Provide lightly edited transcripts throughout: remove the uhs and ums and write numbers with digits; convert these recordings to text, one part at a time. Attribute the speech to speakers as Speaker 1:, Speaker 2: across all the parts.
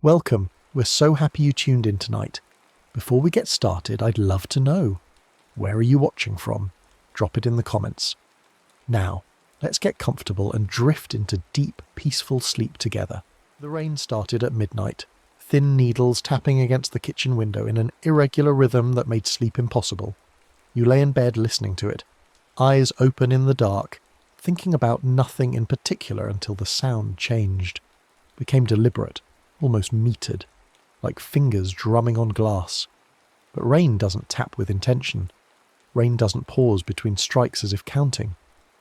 Speaker 1: Welcome, we're so happy you tuned in tonight. Before we get started, I'd love to know, where are you watching from? Drop it in the comments. Now, let's get comfortable and drift into deep, peaceful sleep together. The rain started at midnight, thin needles tapping against the kitchen window in an irregular rhythm that made sleep impossible. You lay in bed listening to it, eyes open in the dark, thinking about nothing in particular until the sound changed, became deliberate, almost metered, like fingers drumming on glass. But rain doesn't tap with intention. Rain doesn't pause between strikes as if counting.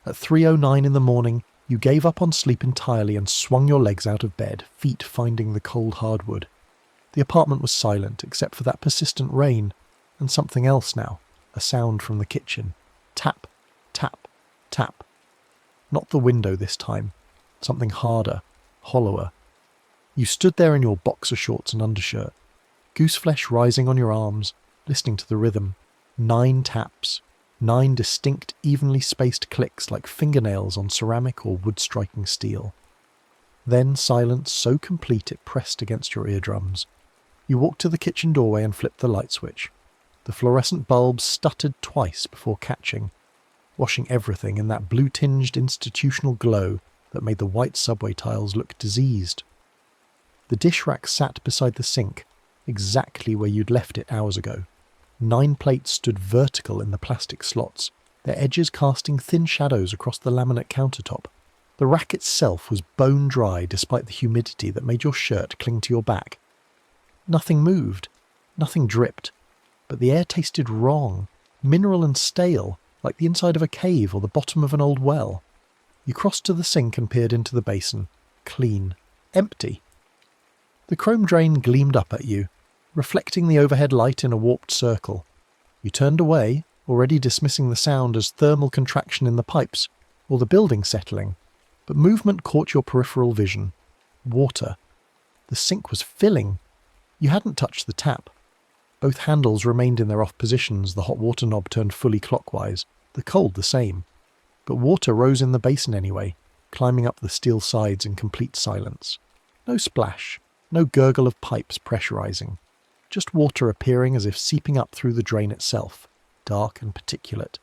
Speaker 1: At 3:09 in the morning, you gave up on sleep entirely and swung your legs out of bed, feet finding the cold hardwood. The apartment was silent except for that persistent rain, and something else now, a sound from the kitchen. Tap, tap, tap. Not the window this time, something harder, hollower. You stood there in your boxer shorts and undershirt, gooseflesh rising on your arms, listening to the rhythm. 9 taps, 9 distinct, evenly spaced clicks like fingernails on ceramic or wood-striking steel. Then silence so complete it pressed against your eardrums. You walked to the kitchen doorway and flipped the light switch. The fluorescent bulb stuttered twice before catching, washing everything in that blue-tinged institutional glow that made the white subway tiles look diseased. The dish rack sat beside the sink, exactly where you'd left it hours ago. 9 plates stood vertical in the plastic slots, their edges casting thin shadows across the laminate countertop. The rack itself was bone dry despite the humidity that made your shirt cling to your back. Nothing moved, nothing dripped, but the air tasted wrong, mineral and stale, like the inside of a cave or the bottom of an old well. You crossed to the sink and peered into the basin. Clean. Empty. The chrome drain gleamed up at you, reflecting the overhead light in a warped circle. You turned away, already dismissing the sound as thermal contraction in the pipes, or the building settling, but movement caught your peripheral vision. Water. The sink was filling. You hadn't touched the tap. Both handles remained in their off positions, the hot water knob turned fully clockwise, the cold the same. But water rose in the basin anyway, climbing up the steel sides in complete silence. No splash, no gurgle of pipes pressurizing. Just water appearing as if seeping up through the drain itself, dark and particulate,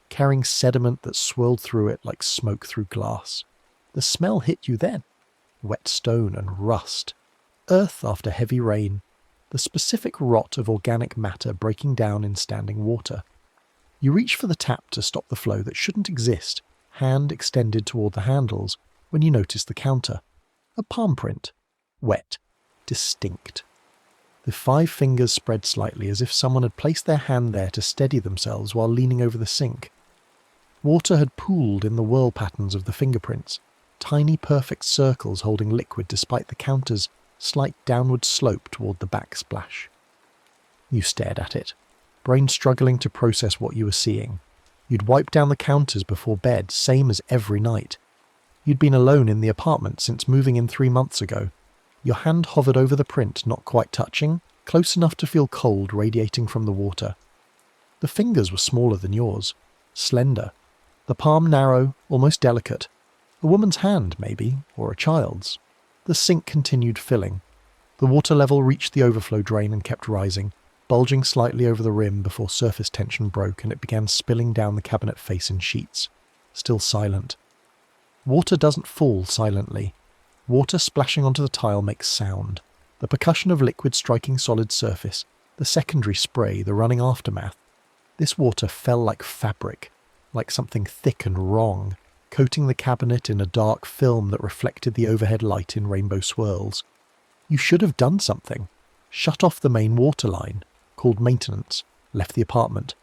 Speaker 1: carrying sediment that swirled through it like smoke through glass. The smell hit you then. Wet stone and rust. Earth after heavy rain. The specific rot of organic matter breaking down in standing water. You reach for the tap to stop the flow that shouldn't exist, hand extended toward the handles, when you notice the counter. A palm print. Wet. Distinct. The 5 fingers spread slightly as if someone had placed their hand there to steady themselves while leaning over the sink. Water had pooled in the whirl patterns of the fingerprints, tiny perfect circles holding liquid despite the counter's slight downward slope toward the backsplash. You stared at it, brain struggling to process what you were seeing. You'd wiped down the counters before bed, same as every night. You'd been alone in the apartment since moving in 3 months ago. Your hand hovered over the print, not quite touching, close enough to feel cold radiating from the water. The fingers were smaller than yours, slender, the palm narrow, almost delicate. A woman's hand, maybe, or a child's. The sink continued filling. The water level reached the overflow drain and kept rising, bulging slightly over the rim before surface tension broke and it began spilling down the cabinet face in sheets. Still silent. Water doesn't fall silently. Water splashing onto the tile makes sound. The percussion of liquid striking solid surface, the secondary spray, the running aftermath. This water fell like fabric, like something thick and wrong, coating the cabinet in a dark film that reflected the overhead light in rainbow swirls. You should have done something. Shut off the main water line, called maintenance, left the apartment.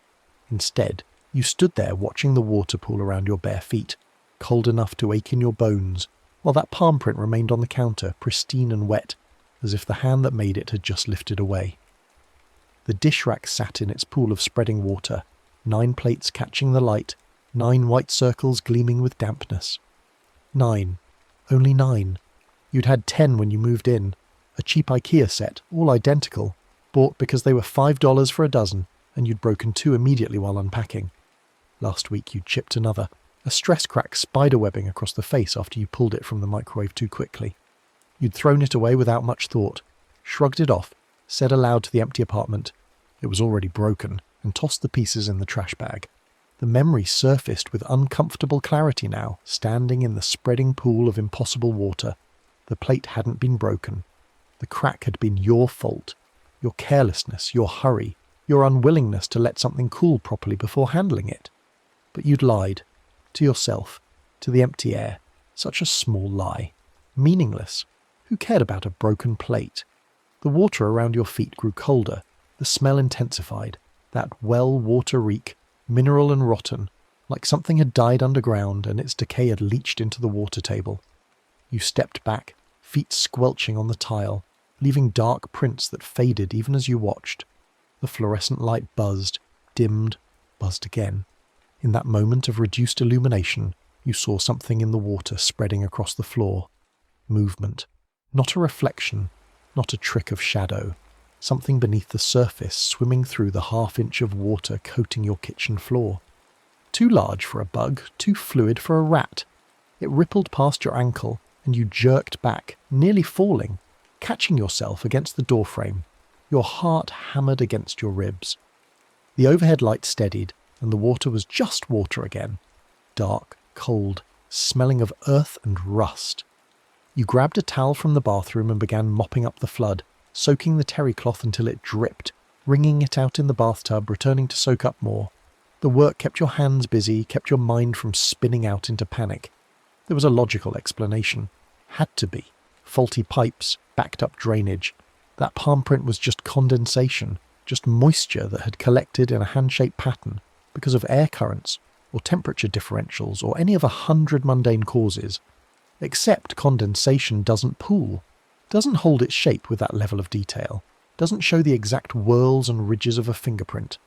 Speaker 1: Instead, you stood there watching the water pool around your bare feet, cold enough to ache in your bones, while that palm print remained on the counter, pristine and wet, as if the hand that made it had just lifted away. The dish rack sat in its pool of spreading water, 9 plates catching the light, 9 white circles gleaming with dampness. 9. Only 9. You'd had 10 when you moved in, a cheap IKEA set, all identical, bought because they were $5 for a dozen, and you'd broken 2 immediately while unpacking. Last week you'd chipped another, a stress crack spiderwebbing across the face after you pulled it from the microwave too quickly. You'd thrown it away without much thought, shrugged it off, said aloud to the empty apartment, it was already broken, and tossed the pieces in the trash bag. The memory surfaced with uncomfortable clarity now, standing in the spreading pool of impossible water. The plate hadn't been broken. The crack had been your fault. Your carelessness, your hurry, your unwillingness to let something cool properly before handling it. But you'd lied. To yourself. To the empty air. Such a small lie. Meaningless. Who cared about a broken plate? The water around your feet grew colder. The smell intensified. That water reek, mineral and rotten, like something had died underground and its decay had leached into the water table. You stepped back, feet squelching on the tile, leaving dark prints that faded even as you watched. The fluorescent light buzzed, dimmed, buzzed again. In that moment of reduced illumination, you saw something in the water spreading across the floor. Movement. Not a reflection, not a trick of shadow. Something beneath the surface swimming through the half-inch of water coating your kitchen floor. Too large for a bug, too fluid for a rat. It rippled past your ankle, and you jerked back, nearly falling, catching yourself against the doorframe. Your heart hammered against your ribs. The overhead light steadied, and the water was just water again. Dark, cold, smelling of earth and rust. You grabbed a towel from the bathroom and began mopping up the flood, soaking the terry cloth until it dripped, wringing it out in the bathtub, returning to soak up more. The work kept your hands busy, kept your mind from spinning out into panic. There was a logical explanation. Had to be. Faulty pipes, backed up drainage. That palm print was just condensation, just moisture that had collected in a hand-shaped pattern because of air currents, or temperature differentials, or any of 100 mundane causes. Except condensation doesn't pool, doesn't hold its shape with that level of detail, doesn't show the exact whorls and ridges of a fingerprint.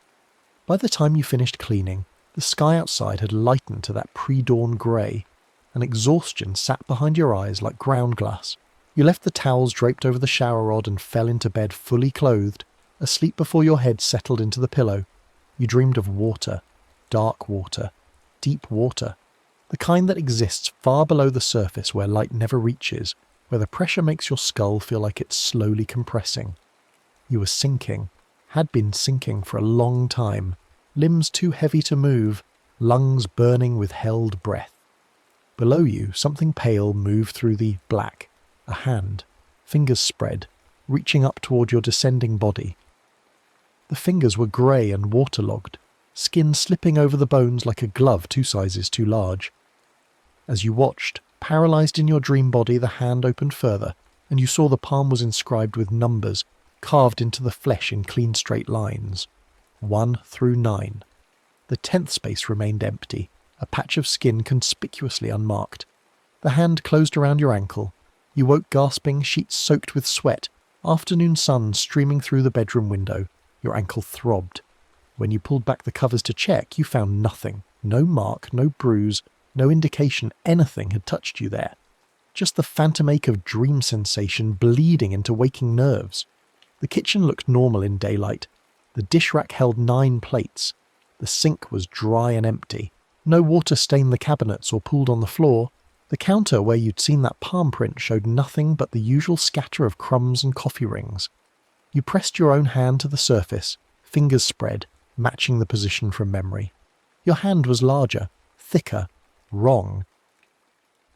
Speaker 1: By the time you finished cleaning, the sky outside had lightened to that pre-dawn grey, and exhaustion sat behind your eyes like ground glass. You left the towels draped over the shower rod and fell into bed fully clothed, asleep before your head settled into the pillow. You dreamed of water, dark water, deep water, the kind that exists far below the surface where light never reaches, where the pressure makes your skull feel like it's slowly compressing. You were sinking, had been sinking for a long time, limbs too heavy to move, lungs burning with held breath. Below you, something pale moved through the black, a hand, fingers spread, reaching up toward your descending body. The fingers were grey and waterlogged, skin slipping over the bones like a glove 2 sizes too large. As you watched, paralysed in your dream body, the hand opened further, and you saw the palm was inscribed with numbers, carved into the flesh in clean straight lines. 1 through 9. The 10th space remained empty, a patch of skin conspicuously unmarked. The hand closed around your ankle. You woke gasping, sheets soaked with sweat, afternoon sun streaming through the bedroom window. Your ankle throbbed. When you pulled back the covers to check, you found nothing. No mark, no bruise, no indication anything had touched you there. Just the phantom ache of dream sensation bleeding into waking nerves. The kitchen looked normal in daylight. The dish rack held 9 plates. The sink was dry and empty. No water stained the cabinets or pooled on the floor. The counter where you'd seen that palm print showed nothing but the usual scatter of crumbs and coffee rings. You pressed your own hand to the surface, fingers spread, matching the position from memory. Your hand was larger, thicker, wrong.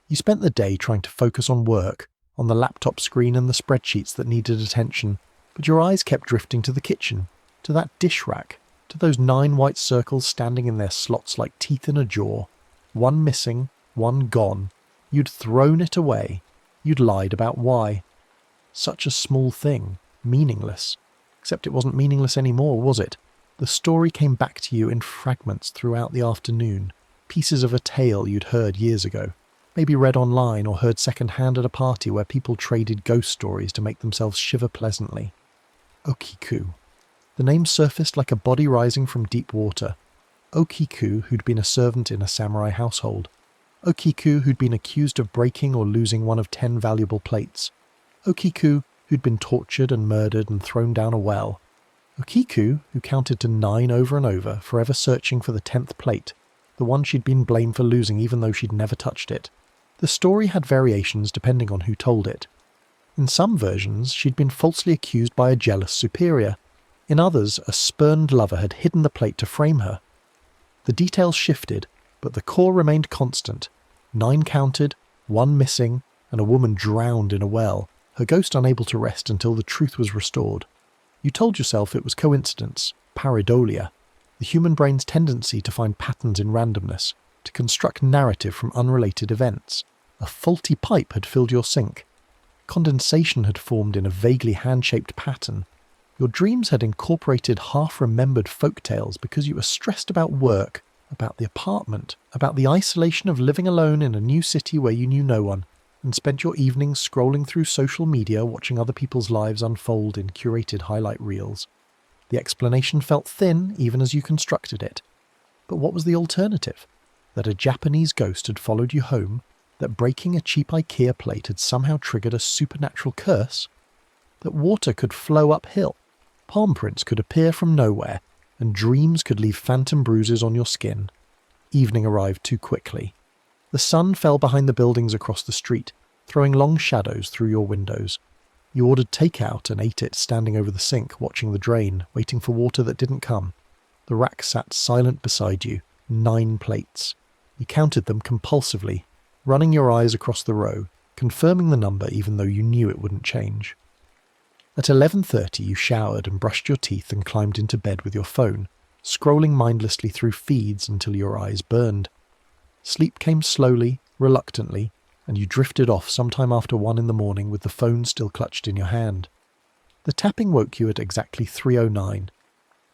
Speaker 1: You spent the day trying to focus on work, on the laptop screen and the spreadsheets that needed attention, but your eyes kept drifting to the kitchen, to that dish rack, to those 9 white circles standing in their slots like teeth in a jaw. 1 missing, 1 gone. You'd thrown it away. You'd lied about why. Such a small thing, meaningless. Except it wasn't meaningless anymore, was it? The story came back to you in fragments throughout the afternoon, pieces of a tale you'd heard years ago, maybe read online or heard second-hand at a party where people traded ghost stories to make themselves shiver pleasantly. Okiku. The name surfaced like a body rising from deep water. Okiku, who'd been a servant in a samurai household. Okiku, who'd been accused of breaking or losing one of 10 valuable plates. Okiku, who'd been tortured and murdered and thrown down a well. Okiku, who counted to 9 over and over, forever searching for the 10th plate, the one she'd been blamed for losing even though she'd never touched it. The story had variations depending on who told it. In some versions, she'd been falsely accused by a jealous superior. In others, a spurned lover had hidden the plate to frame her. The details shifted, but the core remained constant. 9 counted, 1 missing, and a woman drowned in a well, her ghost unable to rest until the truth was restored. You told yourself it was coincidence, pareidolia, the human brain's tendency to find patterns in randomness, to construct narrative from unrelated events. A faulty pipe had filled your sink. Condensation had formed in a vaguely hand-shaped pattern. Your dreams had incorporated half-remembered folk tales because you were stressed about work, about the apartment, about the isolation of living alone in a new city where you knew no one, and spent your evenings scrolling through social media watching other people's lives unfold in curated highlight reels. The explanation felt thin even as you constructed it. But what was the alternative? That a Japanese ghost had followed you home? That breaking a cheap IKEA plate had somehow triggered a supernatural curse? That water could flow uphill? Palm prints could appear from nowhere, and dreams could leave phantom bruises on your skin? Evening arrived too quickly. The sun fell behind the buildings across the street, throwing long shadows through your windows. You ordered takeout and ate it standing over the sink, watching the drain, waiting for water that didn't come. The rack sat silent beside you, 9 plates. You counted them compulsively, running your eyes across the row, confirming the number even though you knew it wouldn't change. At 11:30 you showered and brushed your teeth and climbed into bed with your phone, scrolling mindlessly through feeds until your eyes burned. Sleep came slowly, reluctantly, and you drifted off sometime after 1 in the morning with the phone still clutched in your hand. The tapping woke you at exactly 3:09.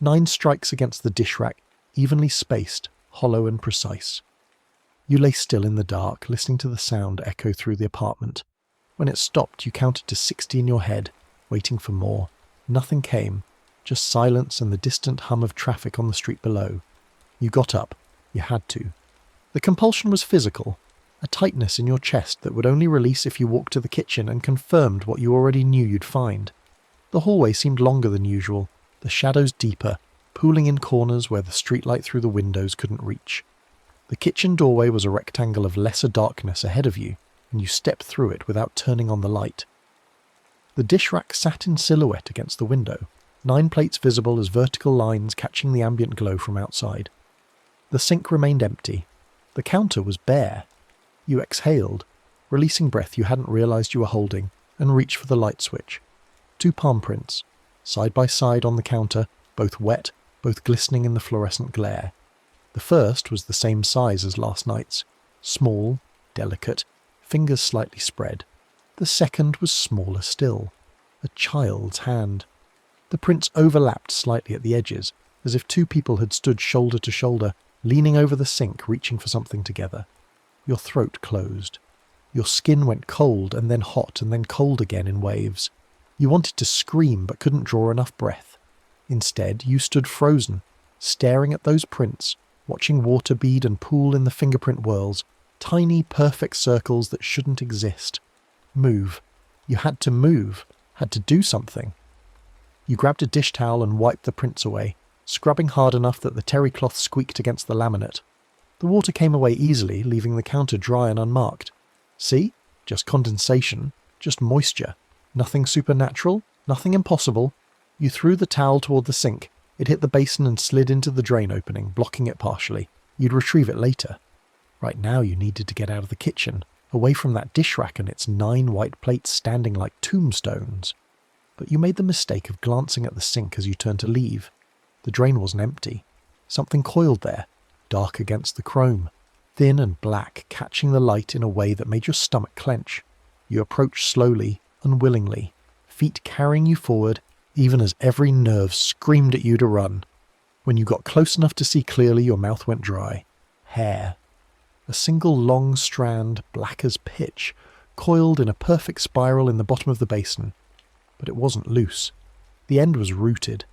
Speaker 1: 9 strikes against the dish rack, evenly spaced, hollow and precise. You lay still in the dark, listening to the sound echo through the apartment. When it stopped, you counted to 60 in your head, waiting for more. Nothing came, just silence and the distant hum of traffic on the street below. You got up. You had to. The compulsion was physical, a tightness in your chest that would only release if you walked to the kitchen and confirmed what you already knew you'd find. The hallway seemed longer than usual, the shadows deeper, pooling in corners where the streetlight through the windows couldn't reach. The kitchen doorway was a rectangle of lesser darkness ahead of you, and you stepped through it without turning on the light. The dish rack sat in silhouette against the window, 9 plates visible as vertical lines catching the ambient glow from outside. The sink remained empty. The counter was bare. You exhaled, releasing breath you hadn't realized you were holding, and reached for the light switch. 2 palm prints, side by side on the counter, both wet, both glistening in the fluorescent glare. The first was the same size as last night's, small, delicate, fingers slightly spread. The second was smaller still, a child's hand. The prints overlapped slightly at the edges, as if 2 people had stood shoulder to shoulder, leaning over the sink, reaching for something together. Your throat closed. Your skin went cold and then hot and then cold again in waves. You wanted to scream but couldn't draw enough breath. Instead, you stood frozen, staring at those prints, watching water bead and pool in the fingerprint whirls, tiny perfect circles that shouldn't exist. Move. You had to move, had to do something. You grabbed a dish towel and wiped the prints away, scrubbing hard enough that the terry cloth squeaked against the laminate. The water came away easily, leaving the counter dry and unmarked. See? Just condensation, just moisture. Nothing supernatural, nothing impossible. You threw the towel toward the sink. It hit the basin and slid into the drain opening, blocking it partially. You'd retrieve it later. Right now you needed to get out of the kitchen, away from that dish rack and its 9 white plates standing like tombstones. But you made the mistake of glancing at the sink as you turned to leave. The drain wasn't empty. Something coiled there, dark against the chrome, thin and black, catching the light in a way that made your stomach clench. You approached slowly, unwillingly, feet carrying you forward, even as every nerve screamed at you to run. When you got close enough to see clearly, your mouth went dry. Hair. A single long strand, black as pitch, coiled in a perfect spiral in the bottom of the basin. But it wasn't loose. The end was rooted.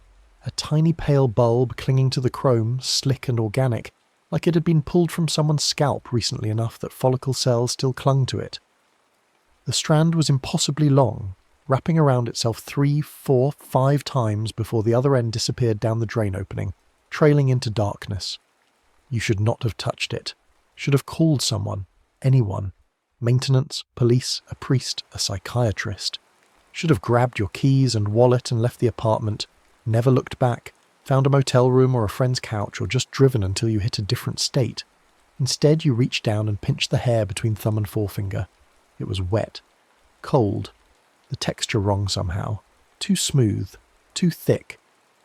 Speaker 1: A tiny pale bulb clinging to the chrome, slick and organic, like it had been pulled from someone's scalp recently enough that follicle cells still clung to it. The strand was impossibly long, wrapping around itself 3, 4, 5 times before the other end disappeared down the drain opening, trailing into darkness. You should not have touched it. Should have called someone, anyone. Maintenance, police, a priest, a psychiatrist. Should have grabbed your keys and wallet and left the apartment, never looked back, found a motel room or a friend's couch, or just driven until you hit a different state. Instead, you reached down and pinched the hair between thumb and forefinger. It was wet. Cold. The texture wrong somehow. Too smooth. Too thick.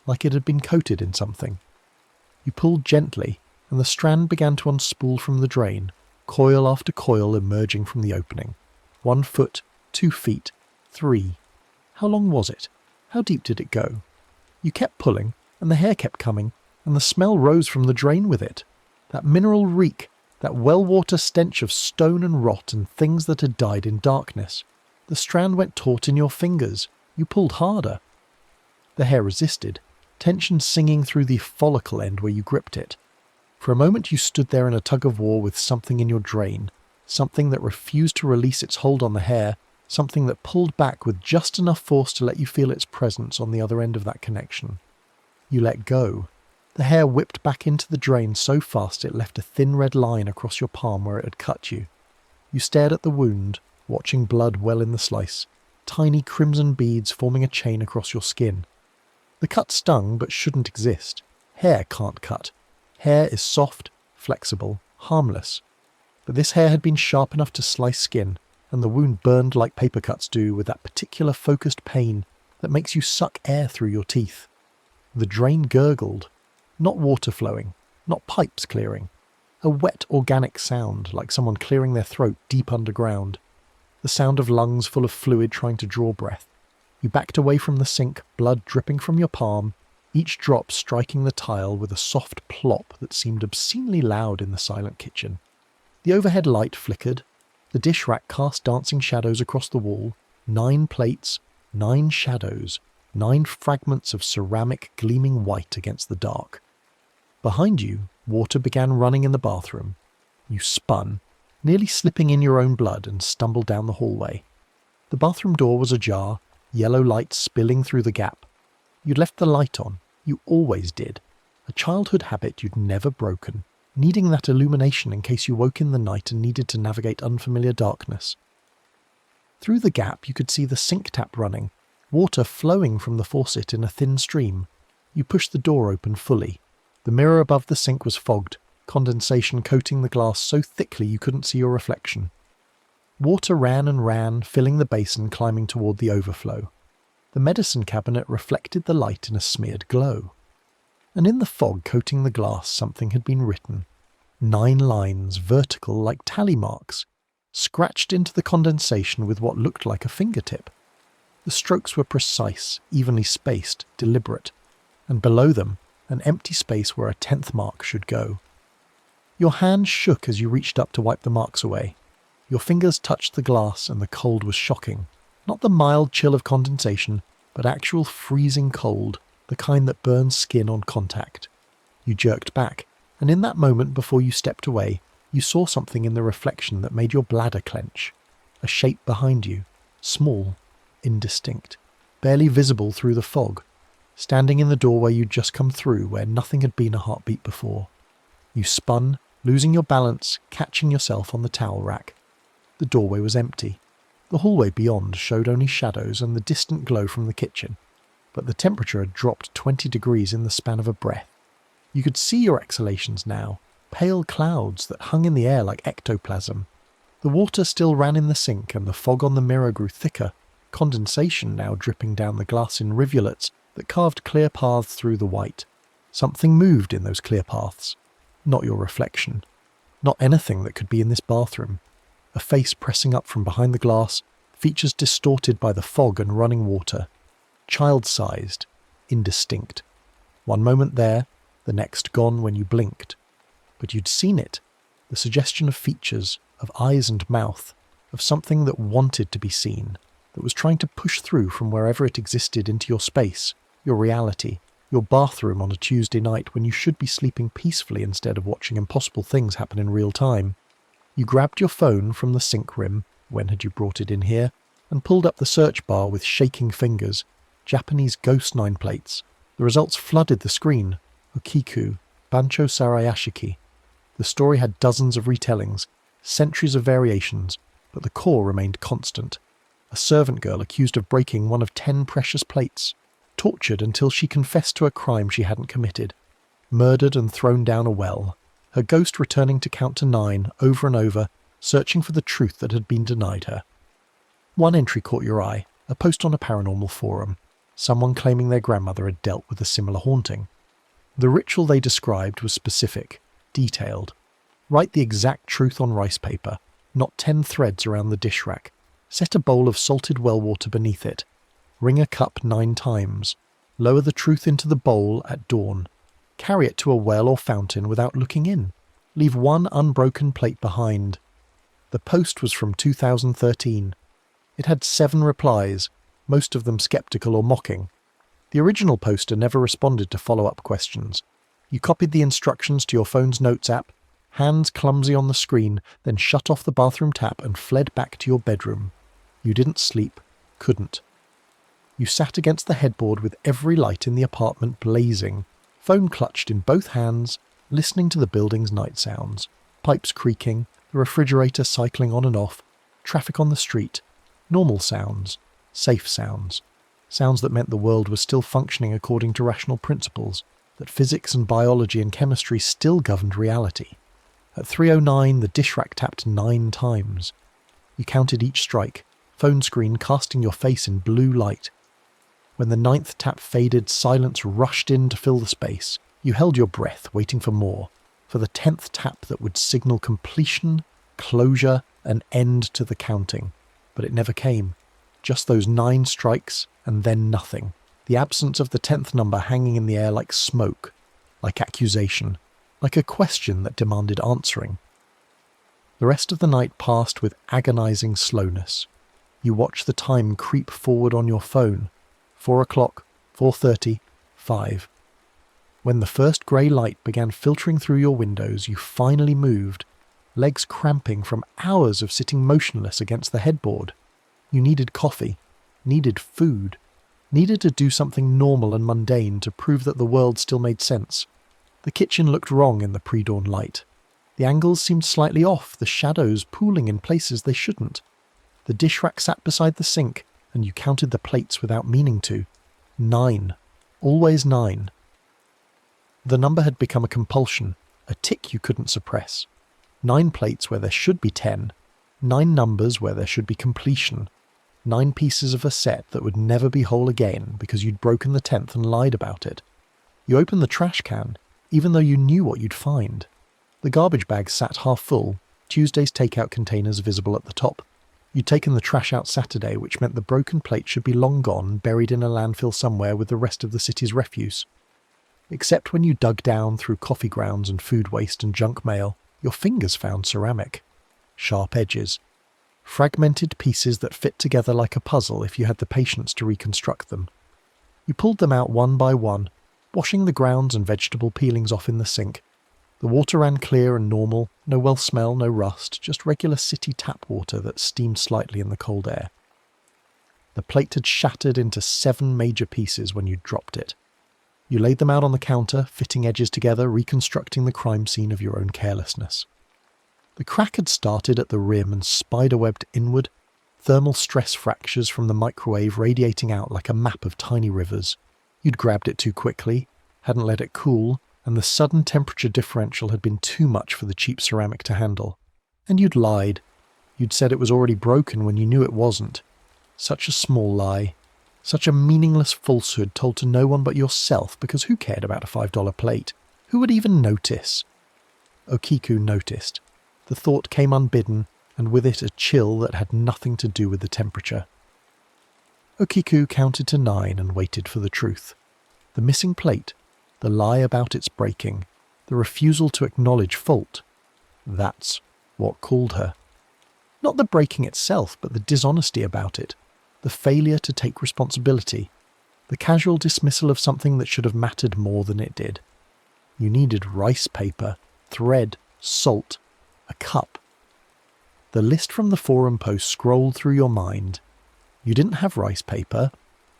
Speaker 1: Like it had been coated in something. You pulled gently, and the strand began to unspool from the drain, coil after coil emerging from the opening. 1 foot, 2 feet, 3. How long was it? How deep did it go? You kept pulling, and the hair kept coming, and the smell rose from the drain with it. That mineral reek, that well-water stench of stone and rot and things that had died in darkness. The strand went taut in your fingers. You pulled harder. The hair resisted, tension singing through the follicle end where you gripped it. For a moment you stood there in a tug-of-war with something in your drain, something that refused to release its hold on the hair, something that pulled back with just enough force to let you feel its presence on the other end of that connection. You let go. The hair whipped back into the drain so fast it left a thin red line across your palm where it had cut you. You stared at the wound, watching blood well in the slice, tiny crimson beads forming a chain across your skin. The cut stung but shouldn't exist. Hair can't cut. Hair is soft, flexible, harmless. But this hair had been sharp enough to slice skin, and the wound burned like paper cuts do with that particular focused pain that makes you suck air through your teeth. The drain gurgled. Not water flowing, not pipes clearing. A wet organic sound, like someone clearing their throat deep underground. The sound of lungs full of fluid trying to draw breath. You backed away from the sink, blood dripping from your palm, each drop striking the tile with a soft plop that seemed obscenely loud in the silent kitchen. The overhead light flickered. The dish rack cast dancing shadows across the wall. 9 plates, 9 shadows, 9 fragments of ceramic gleaming white against the dark. Behind you, water began running in the bathroom. You spun, nearly slipping in your own blood, and stumbled down the hallway. The bathroom door was ajar, yellow light spilling through the gap. You'd left the light on. You always did. A childhood habit you'd never broken, needing that illumination in case you woke in the night and needed to navigate unfamiliar darkness. Through the gap you could see the sink tap running, water flowing from the faucet in a thin stream. You pushed the door open fully. The mirror above the sink was fogged, condensation coating the glass so thickly you couldn't see your reflection. Water ran and ran, filling the basin, climbing toward the overflow. The medicine cabinet reflected the light in a smeared glow. And in the fog coating the glass something had been written. 9 lines, vertical like tally marks, scratched into the condensation with what looked like a fingertip. The strokes were precise, evenly spaced, deliberate, and below them, an empty space where a 10th mark should go. Your hand shook as you reached up to wipe the marks away. Your fingers touched the glass and the cold was shocking. Not the mild chill of condensation, but actual freezing cold, the kind that burns skin on contact. You jerked back, and in that moment before you stepped away, you saw something in the reflection that made your bladder clench. A shape behind you, small, indistinct, barely visible through the fog, standing in the doorway you'd just come through where nothing had been a heartbeat before. You spun, losing your balance, catching yourself on the towel rack. The doorway was empty. The hallway beyond showed only shadows and the distant glow from the kitchen, but the temperature had dropped 20 degrees in the span of a breath. You could see your exhalations now, pale clouds that hung in the air like ectoplasm. The water still ran in the sink and the fog on the mirror grew thicker, condensation now dripping down the glass in rivulets that carved clear paths through the white. Something moved in those clear paths. Not your reflection. Not anything that could be in this bathroom. A face pressing up from behind the glass, features distorted by the fog and running water. Child-sized, indistinct. One moment there, the next gone when you blinked. But you'd seen it. The suggestion of features, of eyes and mouth, of something that wanted to be seen, that was trying to push through from wherever it existed into your space, your reality, your bathroom on a Tuesday night when you should be sleeping peacefully instead of watching impossible things happen in real time. You grabbed your phone from the sink rim, when had you brought it in here, and pulled up the search bar with shaking fingers. Japanese ghost nameplates. The results flooded the screen. Okiku, Bancho Sarayashiki. The story had dozens of retellings, centuries of variations, but the core remained constant. A a servant girl accused of breaking one of 10 precious plates, tortured until she confessed to a crime she hadn't committed, murdered and thrown down a well, her ghost returning to count to 9 over and over, searching for the truth that had been denied her. One entry caught your eye, a post on a paranormal forum, someone claiming their grandmother had dealt with a similar haunting. The ritual they described was specific, detailed. Write the exact truth on rice paper, knot 10 threads around the dish rack, set a bowl of salted well water beneath it, ring a cup 9 times, lower the truth into the bowl at dawn, carry it to a well or fountain without looking in, leave 1 unbroken plate behind. The post was from 2013. It had 7 replies, most of them skeptical or mocking. The original poster never responded to follow-up questions. You copied the instructions to your phone's notes app, hands clumsy on the screen, then shut off the bathroom tap and fled back to your bedroom. You didn't sleep, couldn't. You sat against the headboard with every light in the apartment blazing, phone clutched in both hands, listening to the building's night sounds, pipes creaking, the refrigerator cycling on and off, traffic on the street, normal sounds, safe sounds, sounds that meant the world was still functioning according to rational principles, that physics and biology and chemistry still governed reality. At 3:09, the dish rack tapped 9 times. You counted each strike, phone screen casting your face in blue light. When the 9th tap faded, silence rushed in to fill the space. You held your breath, waiting for more, for the 10th tap that would signal completion, closure, and end to the counting. But it never came. Just those 9 strikes, and then nothing. The absence of the 10th number hanging in the air like smoke, like accusation, like a question that demanded answering. The rest of the night passed with agonizing slowness. You watched the time creep forward on your phone. 4 o'clock, 4:30, 5. When the first grey light began filtering through your windows, you finally moved, legs cramping from hours of sitting motionless against the headboard. You needed coffee, needed food, needed to do something normal and mundane to prove that the world still made sense. The kitchen looked wrong in the pre-dawn light. The angles seemed slightly off, the shadows pooling in places they shouldn't. The dish rack sat beside the sink, and you counted the plates without meaning to. 9. Always 9. The number had become a compulsion, a tick you couldn't suppress. 9 plates where there should be 10. 9 numbers where there should be completion. 9 pieces of a set that would never be whole again because you'd broken the 10th and lied about it. You opened the trash can, even though you knew what you'd find. The garbage bag sat half full, Tuesday's takeout containers visible at the top. You'd taken the trash out Saturday, which meant the broken plate should be long gone, buried in a landfill somewhere with the rest of the city's refuse. Except when you dug down through coffee grounds and food waste and junk mail, your fingers found ceramic. Sharp edges. Fragmented pieces that fit together like a puzzle if you had the patience to reconstruct them. You pulled them out one by one, washing the grounds and vegetable peelings off in the sink. The water ran clear and normal, no well smell, no rust, just regular city tap water that steamed slightly in the cold air. The plate had shattered into 7 major pieces when you dropped it. You laid them out on the counter, fitting edges together, reconstructing the crime scene of your own carelessness. The crack had started at the rim and spiderwebbed inward, thermal stress fractures from the microwave radiating out like a map of tiny rivers. You'd grabbed it too quickly, hadn't let it cool, and the sudden temperature differential had been too much for the cheap ceramic to handle. And you'd lied. You'd said it was already broken when you knew it wasn't. Such a small lie. Such a meaningless falsehood told to no one but yourself, because who cared about a $5 plate? Who would even notice? Okiku noticed. The thought came unbidden, and with it a chill that had nothing to do with the temperature. Okiku counted to 9 and waited for the truth. The missing plate, the lie about its breaking, the refusal to acknowledge fault. That's what called her. Not the breaking itself, but the dishonesty about it, the failure to take responsibility, the casual dismissal of something that should have mattered more than it did. You needed rice paper, thread, salt, a cup. The list from the forum post scrolled through your mind. You didn't have rice paper.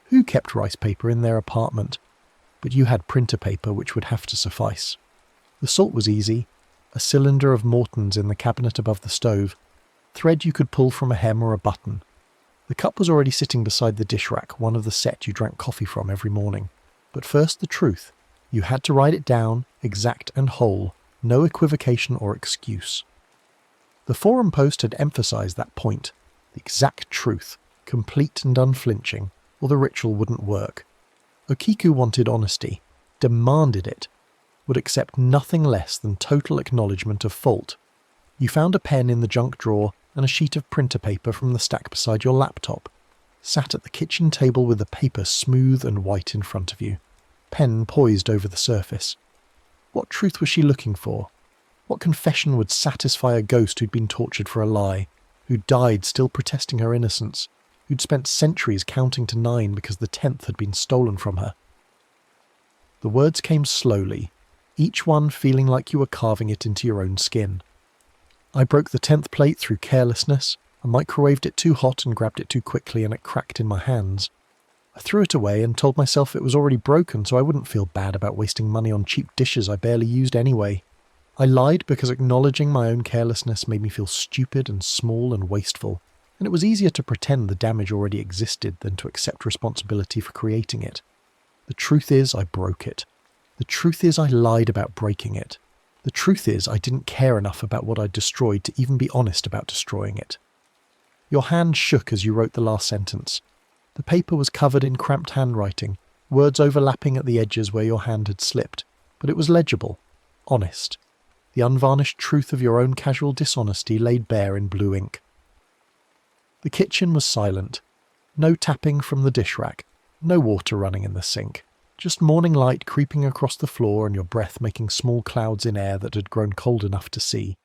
Speaker 1: Who kept rice paper in their apartment? But you had printer paper, which would have to suffice. The salt was easy, a cylinder of Morton's in the cabinet above the stove, thread you could pull from a hem or a button. The cup was already sitting beside the dish rack, one of the set you drank coffee from every morning. But first the truth. You had to write it down, exact and whole, no equivocation or excuse. The forum post had emphasised that point, the exact truth, complete and unflinching, or the ritual wouldn't work. Okiku wanted honesty, demanded it, would accept nothing less than total acknowledgement of fault. You found a pen in the junk drawer and a sheet of printer paper from the stack beside your laptop, sat at the kitchen table with the paper smooth and white in front of you, pen poised over the surface. What truth was she looking for? What confession would satisfy a ghost who'd been tortured for a lie, who'd died still protesting her innocence, who'd spent centuries counting to 9 because the 10th had been stolen from her? The words came slowly, each one feeling like you were carving it into your own skin. I broke the 10th plate through carelessness. I microwaved it too hot and grabbed it too quickly and it cracked in my hands. I threw it away and told myself it was already broken so I wouldn't feel bad about wasting money on cheap dishes I barely used anyway. I lied because acknowledging my own carelessness made me feel stupid and small and wasteful, and it was easier to pretend the damage already existed than to accept responsibility for creating it. The truth is I broke it. The truth is I lied about breaking it. The truth is I didn't care enough about what I'd destroyed to even be honest about destroying it. Your hand shook as you wrote the last sentence. The paper was covered in cramped handwriting, words overlapping at the edges where your hand had slipped, but it was legible, honest. The unvarnished truth of your own casual dishonesty laid bare in blue ink. The kitchen was silent. No tapping from the dish rack, no water running in the sink. Just morning light creeping across the floor and your breath making small clouds in air that had grown cold enough to see.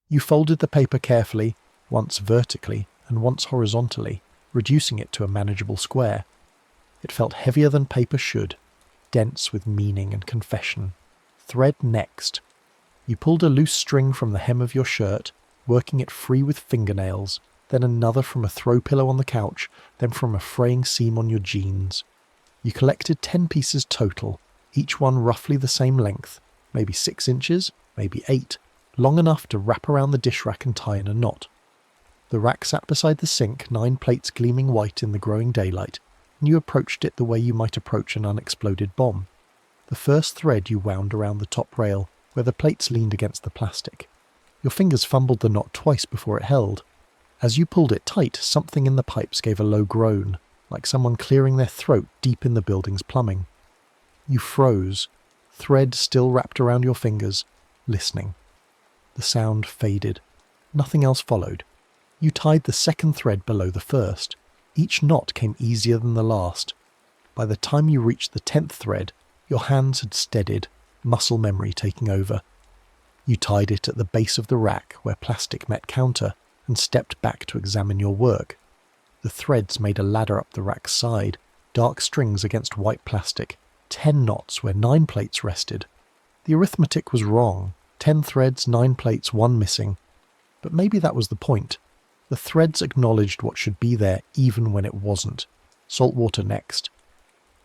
Speaker 1: You folded the paper carefully, once vertically and once horizontally, reducing it to a manageable square. It felt heavier than paper should, dense with meaning and confession. Thread next. You pulled a loose string from the hem of your shirt, working it free with fingernails, then another from a throw pillow on the couch, then from a fraying seam on your jeans. You collected 10 pieces total, each one roughly the same length, maybe 6 inches, maybe 8, long enough to wrap around the dish rack and tie in a knot. The rack sat beside the sink, 9 plates gleaming white in the growing daylight, and you approached it the way you might approach an unexploded bomb. The first thread you wound around the top rail, where the plates leaned against the plastic. Your fingers fumbled the knot twice before it held. As you pulled it tight, something in the pipes gave a low groan, like someone clearing their throat deep in the building's plumbing. You froze, thread still wrapped around your fingers, listening. The sound faded. Nothing else followed. You tied the second thread below the first. Each knot came easier than the last. By the time you reached the 10th thread, your hands had steadied, muscle memory taking over. You tied it at the base of the rack where plastic met counter and stepped back to examine your work. The threads made a ladder up the rack's side, dark strings against white plastic, 10 knots where 9 plates rested. The arithmetic was wrong, 10 threads, 9 plates, 1 missing. But maybe that was the point. The threads acknowledged what should be there even when it wasn't. Salt water next.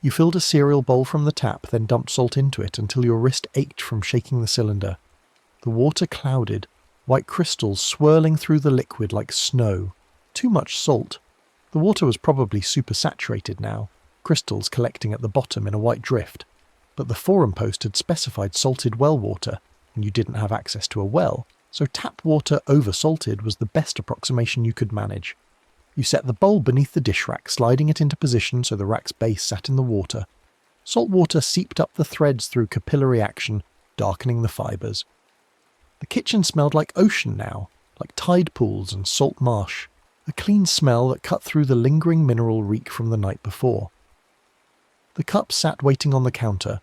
Speaker 1: You filled a cereal bowl from the tap, then dumped salt into it until your wrist ached from shaking the cylinder. The water clouded, white crystals swirling through the liquid like snow. Too much salt. The water was probably supersaturated now, crystals collecting at the bottom in a white drift. But the forum post had specified salted well water, and you didn't have access to a well, so tap water over-salted was the best approximation you could manage. You set the bowl beneath the dish rack, sliding it into position so the rack's base sat in the water. Salt water seeped up the threads through capillary action, darkening the fibres. The kitchen smelled like ocean now, like tide pools and salt marsh, a clean smell that cut through the lingering mineral reek from the night before. The cup sat waiting on the counter,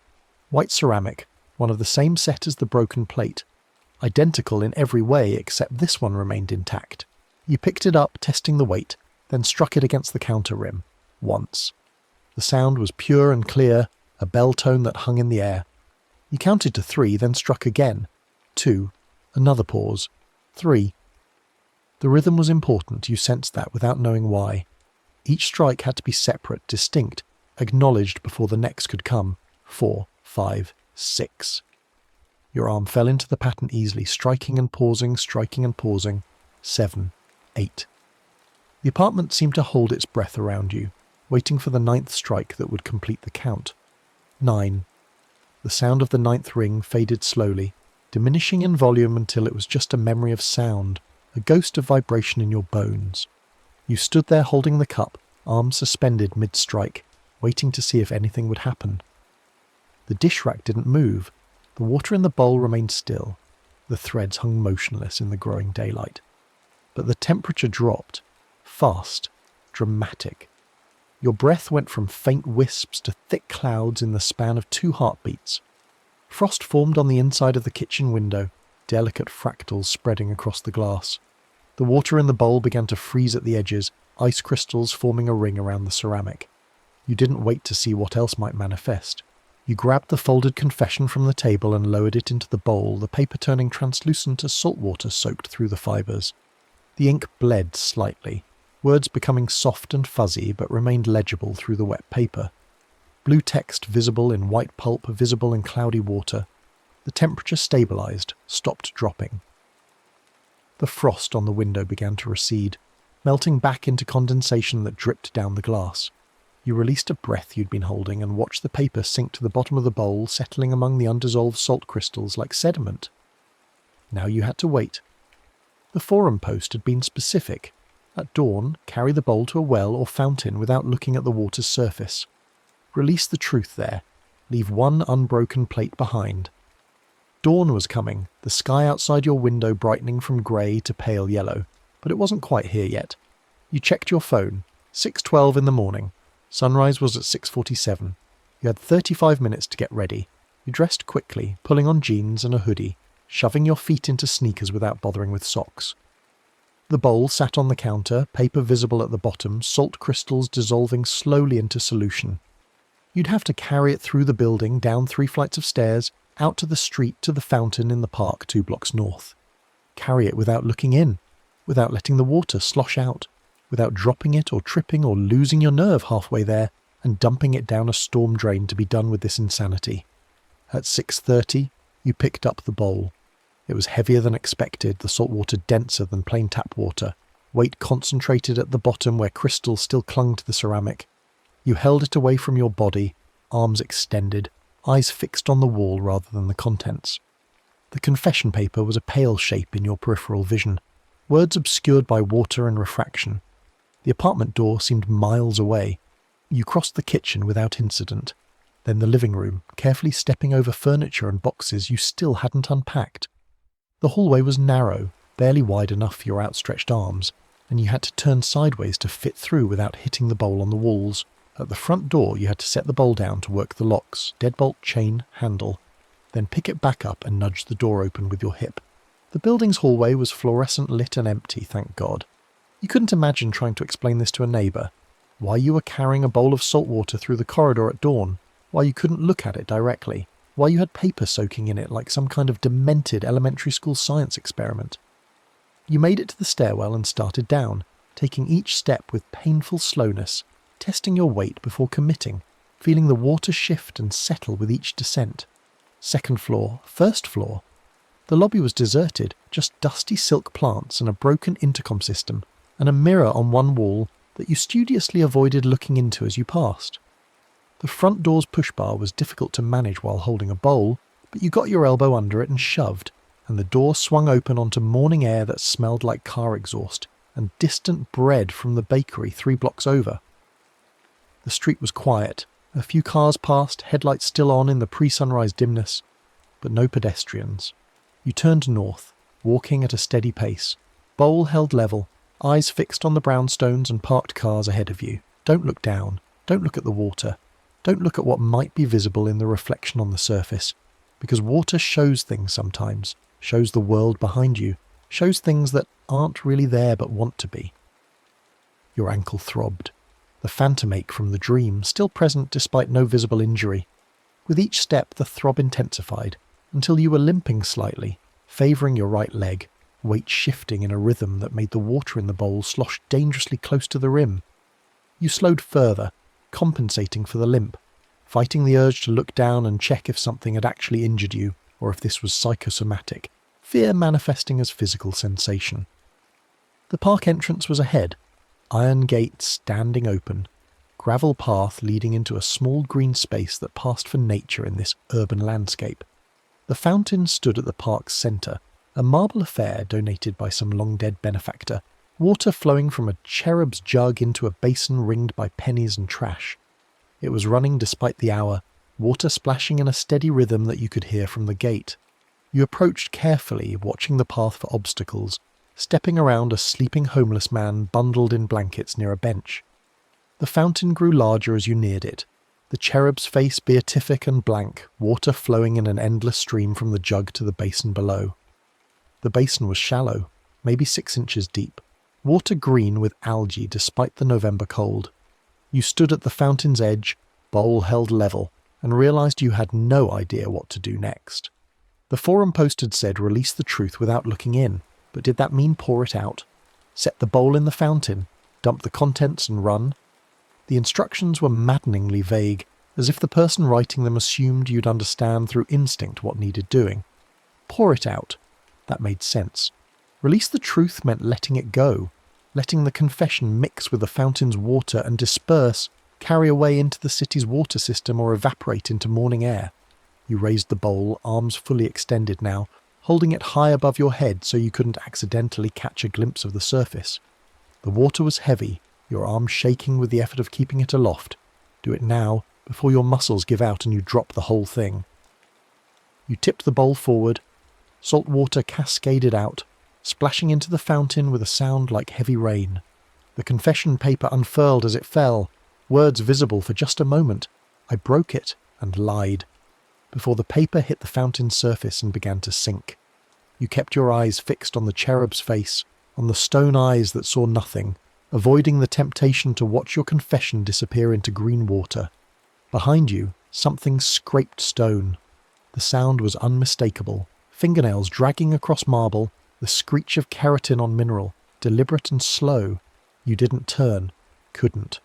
Speaker 1: white ceramic, one of the same set as the broken plate, identical in every way except this one remained intact. You picked it up, testing the weight, then struck it against the counter rim, once. The sound was pure and clear, a bell tone that hung in the air. You counted to 3, then struck again. 2. Another pause. 3. The rhythm was important, you sensed that without knowing why. Each strike had to be separate, distinct, acknowledged before the next could come. 4, 5, 6. Your arm fell into the pattern easily, striking and pausing, 7, 8. The apartment seemed to hold its breath around you, waiting for the 9th strike that would complete the count. 9. The sound of the 9th ring faded slowly, diminishing in volume until it was just a memory of sound, a ghost of vibration in your bones. You stood there holding the cup, arms suspended mid-strike, waiting to see if anything would happen. The dish rack didn't move. The water in the bowl remained still. The threads hung motionless in the growing daylight. But the temperature dropped. Fast. Dramatic. Your breath went from faint wisps to thick clouds in the span of 2 heartbeats. Frost formed on the inside of the kitchen window, delicate fractals spreading across the glass. The water in the bowl began to freeze at the edges, ice crystals forming a ring around the ceramic. You didn't wait to see what else might manifest. You grabbed the folded confession from the table and lowered it into the bowl, the paper turning translucent as salt water soaked through the fibres. The ink bled slightly, words becoming soft and fuzzy but remained legible through the wet paper. Blue text visible in white pulp, visible in cloudy water. The temperature stabilised, stopped dropping. The frost on the window began to recede, melting back into condensation that dripped down the glass. You released a breath you'd been holding and watched the paper sink to the bottom of the bowl, settling among the undissolved salt crystals like sediment. Now you had to wait. The forum post had been specific. At dawn, carry the bowl to a well or fountain without looking at the water's surface. Release the truth there. Leave one unbroken plate behind. Dawn was coming, the sky outside your window brightening from grey to pale yellow, but it wasn't quite here yet. You checked your phone. 6:12 in the morning. Sunrise was at 6:47. You had 35 minutes to get ready. You dressed quickly, pulling on jeans and a hoodie, shoving your feet into sneakers without bothering with socks. The bowl sat on the counter, paper visible at the bottom, salt crystals dissolving slowly into solution. You'd have to carry it through the building, down 3 flights of stairs, out to the street to the fountain in the park 2 blocks north. Carry it without looking in, without letting the water slosh out, without dropping it or tripping or losing your nerve halfway there and dumping it down a storm drain to be done with this insanity. At 6:30, you picked up the bowl. It was heavier than expected, the salt water denser than plain tap water, weight concentrated at the bottom where crystals still clung to the ceramic. You held it away from your body, arms extended, eyes fixed on the wall rather than the contents. The confession paper was a pale shape in your peripheral vision, words obscured by water and refraction. The apartment door seemed miles away. You crossed the kitchen without incident, then the living room, carefully stepping over furniture and boxes you still hadn't unpacked. The hallway was narrow, barely wide enough for your outstretched arms, and you had to turn sideways to fit through without hitting the bowl on the walls. At the front door you had to set the bowl down to work the locks, deadbolt, chain, handle, then pick it back up and nudge the door open with your hip. The building's hallway was fluorescent lit and empty, thank God. You couldn't imagine trying to explain this to a neighbour. Why you were carrying a bowl of salt water through the corridor at dawn, why you couldn't look at it directly, why you had paper soaking in it like some kind of demented elementary school science experiment. You made it to the stairwell and started down, taking each step with painful slowness, testing your weight before committing, feeling the water shift and settle with each descent. 2nd floor, 1st floor. The lobby was deserted, just dusty silk plants and a broken intercom system, and a mirror on one wall that you studiously avoided looking into as you passed. The front door's push bar was difficult to manage while holding a bowl, but you got your elbow under it and shoved, and the door swung open onto morning air that smelled like car exhaust and distant bread from the bakery 3 blocks over. The street was quiet. A few cars passed, headlights still on in the pre-sunrise dimness, but no pedestrians. You turned north, walking at a steady pace, bowl held level, eyes fixed on the brownstones and parked cars ahead of you. Don't look down. Don't look at the water. Don't look at what might be visible in the reflection on the surface, because water shows things sometimes, shows the world behind you, shows things that aren't really there but want to be. Your ankle throbbed. The phantom ache from the dream, still present despite no visible injury. With each step the throb intensified, until you were limping slightly, favouring your right leg, weight shifting in a rhythm that made the water in the bowl slosh dangerously close to the rim. You slowed further, compensating for the limp, fighting the urge to look down and check if something had actually injured you, or if this was psychosomatic, fear manifesting as physical sensation. The park entrance was ahead. iron gate standing open, gravel path leading into a small green space that passed for nature in this urban landscape. The fountain stood at the park's centre, a marble affair donated by some long-dead benefactor, water flowing from a cherub's jug into a basin ringed by pennies and trash. It was running despite the hour, water splashing in a steady rhythm that you could hear from the gate. You approached carefully, watching the path for obstacles, stepping around a sleeping homeless man bundled in blankets near a bench. The fountain grew larger as you neared it, the cherub's face beatific and blank, water flowing in an endless stream from the jug to the basin below. The basin was shallow, maybe 6 inches deep, water green with algae despite the November cold. You stood at the fountain's edge, bowl held level, and realised you had no idea what to do next. The forum post had said release the truth without looking in, but did that mean pour it out? Set the bowl in the fountain, dump the contents and run? The instructions were maddeningly vague, as if the person writing them assumed you'd understand through instinct what needed doing. Pour it out. That made sense. Release the truth meant letting it go, letting the confession mix with the fountain's water and disperse, carry away into the city's water system or evaporate into morning air. You raised the bowl, arms fully extended now, holding it high above your head so you couldn't accidentally catch a glimpse of the surface. The water was heavy, your arms shaking with the effort of keeping it aloft. Do it now, before your muscles give out and you drop the whole thing. You tipped the bowl forward. Salt water cascaded out, splashing into the fountain with a sound like heavy rain. The confession paper unfurled as it fell, words visible for just a moment. I broke it and lied. Before the paper hit the fountain's surface and began to sink. You kept your eyes fixed on the cherub's face, on the stone eyes that saw nothing, avoiding the temptation to watch your confession disappear into green water. Behind you, something scraped stone. The sound was unmistakable, fingernails dragging across marble, the screech of keratin on mineral, deliberate and slow. You didn't turn, couldn't.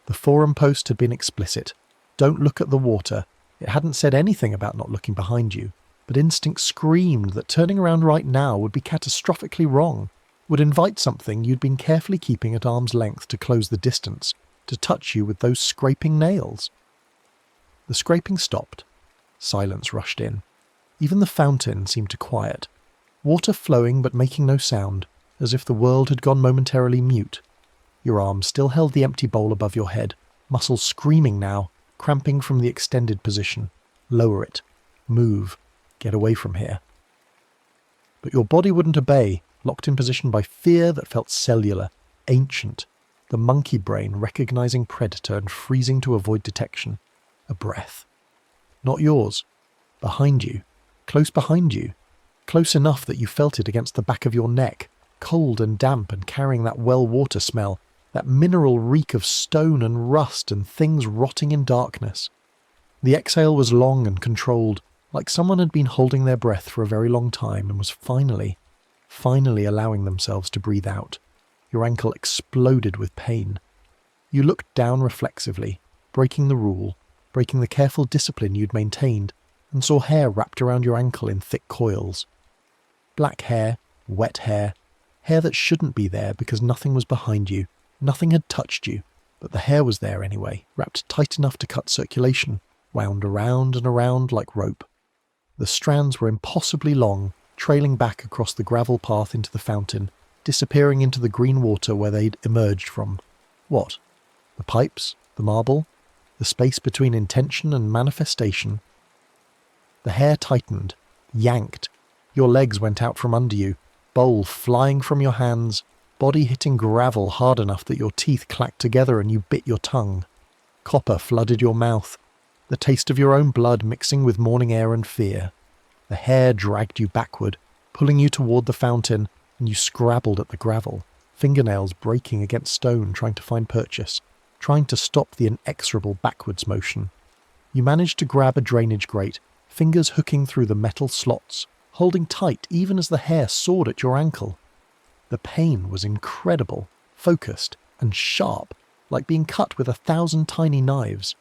Speaker 1: The forum post had been explicit. Don't look at the water. It hadn't said anything about not looking behind you, but instinct screamed that turning around right now would be catastrophically wrong, would invite something you'd been carefully keeping at arm's length to close the distance, to touch you with those scraping nails. The scraping stopped. Silence rushed in. Even the fountain seemed to quiet. Water flowing but making no sound, as if the world had gone momentarily mute. Your arm still held the empty bowl above your head, muscles screaming now, cramping from the extended position. Lower it. Move. Get away from here. But your body wouldn't obey, locked in position by fear that felt cellular, ancient, the monkey brain recognizing predator and freezing to avoid detection. A breath. Not yours. Behind you. Close behind you. Close enough that you felt it against the back of your neck, cold and damp and carrying that well water smell, that mineral reek of stone and rust and things rotting in darkness. The exhale was long and controlled, like someone had been holding their breath for a very long time and was finally allowing themselves to breathe out. Your ankle exploded with pain. You looked down reflexively, breaking the rule, breaking the careful discipline you'd maintained, and saw hair wrapped around your ankle in thick coils. Black hair, wet hair, hair that shouldn't be there because nothing was behind you, nothing had touched you, but the hair was there anyway, wrapped tight enough to cut circulation, wound around and around like rope. The strands were impossibly long, trailing back across the gravel path into the fountain, disappearing into the green water where they'd emerged from. What? The pipes? The marble? The space between intention and manifestation? The hair tightened, yanked. Your legs went out from under you, bowl flying from your hands, body hitting gravel hard enough that your teeth clacked together and you bit your tongue. Copper flooded your mouth, the taste of your own blood mixing with morning air and fear. The hair dragged you backward, pulling you toward the fountain, and you scrabbled at the gravel, fingernails breaking against stone trying to find purchase, trying to stop the inexorable backwards motion. You managed to grab a drainage grate, fingers hooking through the metal slots, holding tight even as the hair sawed at your ankle. The pain was incredible, focused, and sharp, like being cut with 1,000 tiny knives.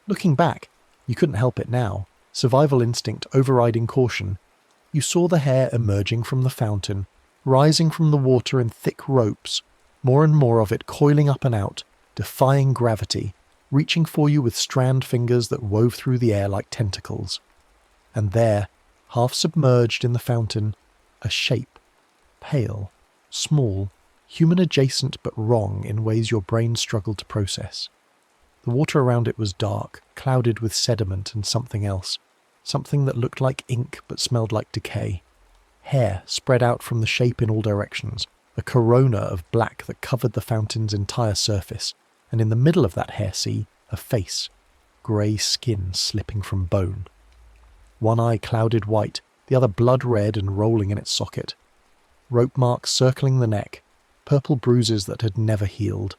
Speaker 1: Looking back, you couldn't help it now, survival instinct overriding caution. You saw the hair emerging from the fountain, rising from the water in thick ropes, more and more of it coiling up and out, defying gravity, reaching for you with strand fingers that wove through the air like tentacles. And there, half submerged in the fountain, a shape, pale, small, human-adjacent but wrong in ways your brain struggled to process. The water around it was dark, clouded with sediment and something else, something that looked like ink but smelled like decay. Hair spread out from the shape in all directions, a corona of black that covered the fountain's entire surface, and in the middle of that hair sea, a face, grey skin slipping from bone. One eye clouded white, the other blood red and rolling in its socket. Rope marks circling the neck, purple bruises that had never healed.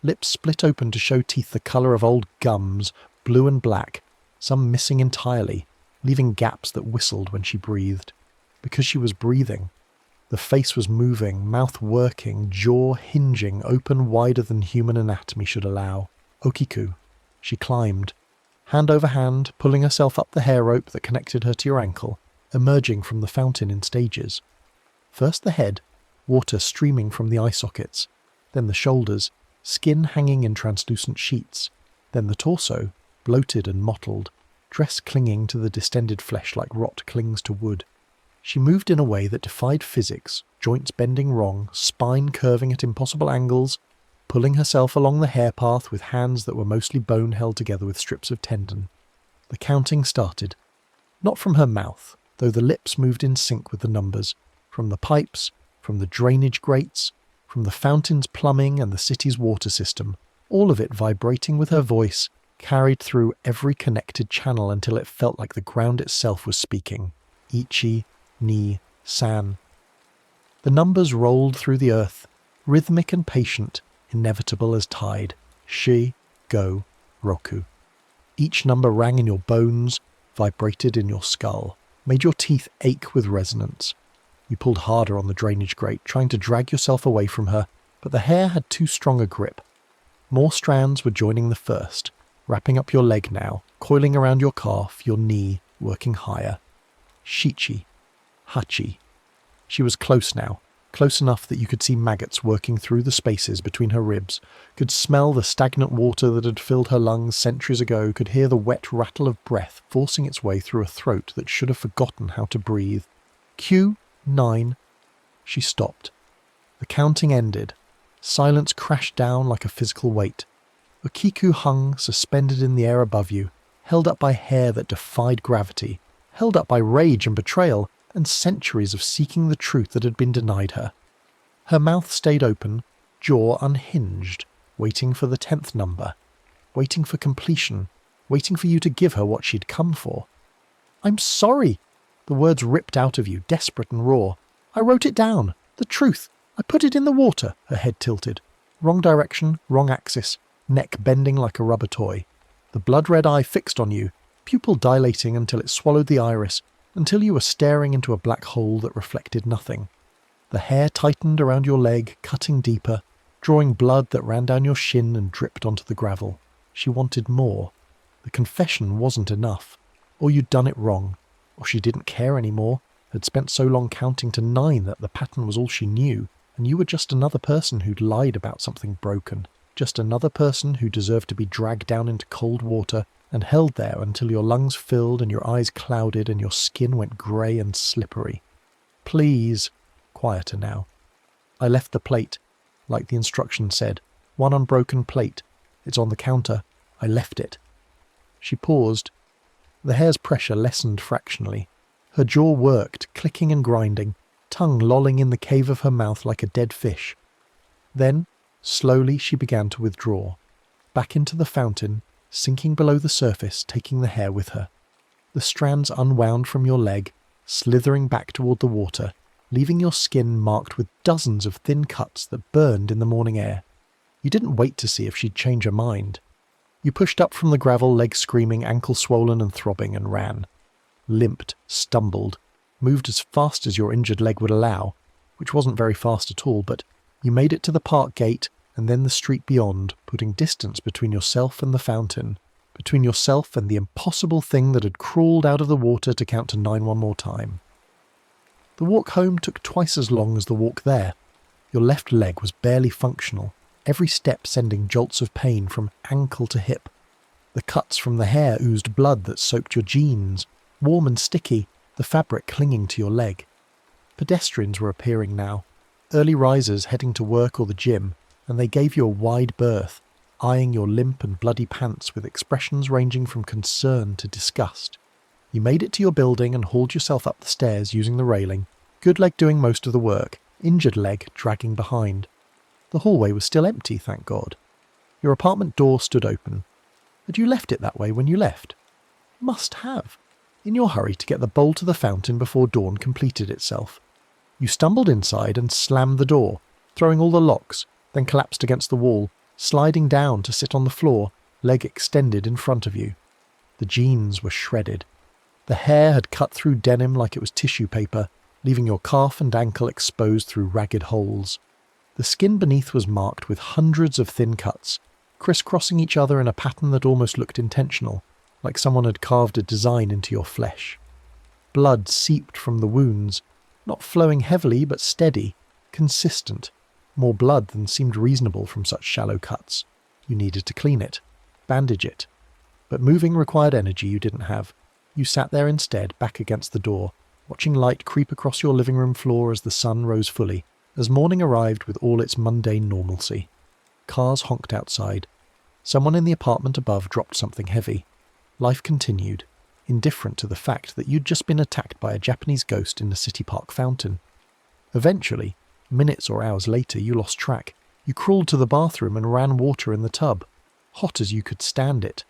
Speaker 1: Lips split open to show teeth the colour of old gums, blue and black, some missing entirely, leaving gaps that whistled when she breathed. Because she was breathing. The face was moving, mouth working, jaw hinging, open wider than human anatomy should allow. Okiku. She climbed, hand over hand, pulling herself up the hair rope that connected her to your ankle, emerging from the fountain in stages. First the head, water streaming from the eye sockets, then the shoulders, skin hanging in translucent sheets, then the torso, bloated and mottled, dress clinging to the distended flesh like rot clings to wood. She moved in a way that defied physics, joints bending wrong, spine curving at impossible angles, pulling herself along the hair path with hands that were mostly bone held together with strips of tendon. The counting started. Not from her mouth, though the lips moved in sync with the numbers, from the pipes, from the drainage grates, from the fountain's plumbing and the city's water system, all of it vibrating with her voice, carried through every connected channel until it felt like the ground itself was speaking. Ichi, ni, san. The numbers rolled through the earth, rhythmic and patient, inevitable as tide. Shi, go, roku. Each number rang in your bones, vibrated in your skull, made your teeth ache with resonance. You pulled harder on the drainage grate, trying to drag yourself away from her, but the hair had too strong a grip. More strands were joining the first, wrapping up your leg now, coiling around your calf, your knee, working higher. Shichi. Hachi. She was close now, close enough that you could see maggots working through the spaces between her ribs, could smell the stagnant water that had filled her lungs centuries ago, could hear the wet rattle of breath forcing its way through a throat that should have forgotten how to breathe. Q9. She stopped. The counting ended. Silence crashed down like a physical weight. Okiku hung, suspended in the air above you, held up by hair that defied gravity, held up by rage and betrayal, and centuries of seeking the truth that had been denied her. Her mouth stayed open, jaw unhinged, waiting for the 10th number, waiting for completion, waiting for you to give her what she'd come for. "I'm sorry," the words ripped out of you, desperate and raw. "I wrote it down. The truth. I put it in the water," her head tilted. Wrong direction, wrong axis, neck bending like a rubber toy. The blood-red eye fixed on you, pupil dilating until it swallowed the iris, until you were staring into a black hole that reflected nothing. The hair tightened around your leg, cutting deeper, drawing blood that ran down your shin and dripped onto the gravel. She wanted more. The confession wasn't enough. Or you'd done it wrong. Or she didn't care anymore, had spent so long counting to 9 that the pattern was all she knew, and you were just another person who'd lied about something broken. Just another person who deserved to be dragged down into cold water and held there until your lungs filled and your eyes clouded and your skin went grey and slippery. "Please." Quieter now. "I left the plate, like the instructions said. One unbroken plate. It's on the counter. I left it." She paused. The hair's pressure lessened fractionally. Her jaw worked, clicking and grinding, tongue lolling in the cave of her mouth like a dead fish. Then, slowly she began to withdraw, back into the fountain, sinking below the surface, taking the hair with her. The strands unwound from your leg, slithering back toward the water, leaving your skin marked with dozens of thin cuts that burned in the morning air. You didn't wait to see if she'd change her mind. You pushed up from the gravel, legs screaming, ankle swollen and throbbing, and ran. Limped, stumbled, moved as fast as your injured leg would allow, which wasn't very fast at all, but you made it to the park gate and then the street beyond, putting distance between yourself and the fountain, between yourself and the impossible thing that had crawled out of the water to count to 9 one more time. The walk home took twice as long as the walk there. Your left leg was barely functional, every step sending jolts of pain from ankle to hip. The cuts from the hair oozed blood that soaked your jeans, warm and sticky, the fabric clinging to your leg. Pedestrians were appearing now, early risers heading to work or the gym, and they gave you a wide berth, eyeing your limp and bloody pants with expressions ranging from concern to disgust. You made it to your building and hauled yourself up the stairs using the railing, good leg doing most of the work, injured leg dragging behind. The hallway was still empty, thank God. Your apartment door stood open. Had you left it that way when you left? Must have, in your hurry to get the bowl to the fountain before dawn completed itself. You stumbled inside and slammed the door, throwing all the locks, then collapsed against the wall, sliding down to sit on the floor, leg extended in front of you. The jeans were shredded. The hair had cut through denim like it was tissue paper, leaving your calf and ankle exposed through ragged holes. The skin beneath was marked with hundreds of thin cuts, crisscrossing each other in a pattern that almost looked intentional, like someone had carved a design into your flesh. Blood seeped from the wounds, not flowing heavily but steady, consistent, more blood than seemed reasonable from such shallow cuts. You needed to clean it, bandage it. But moving required energy you didn't have. You sat there instead, back against the door, watching light creep across your living room floor as the sun rose fully, as morning arrived with all its mundane normalcy. Cars honked outside. Someone in the apartment above dropped something heavy. Life continued, indifferent to the fact that you'd just been attacked by a Japanese ghost in the city park fountain. Eventually, minutes or hours later, you lost track. You crawled to the bathroom and ran water in the tub, hot as you could stand it.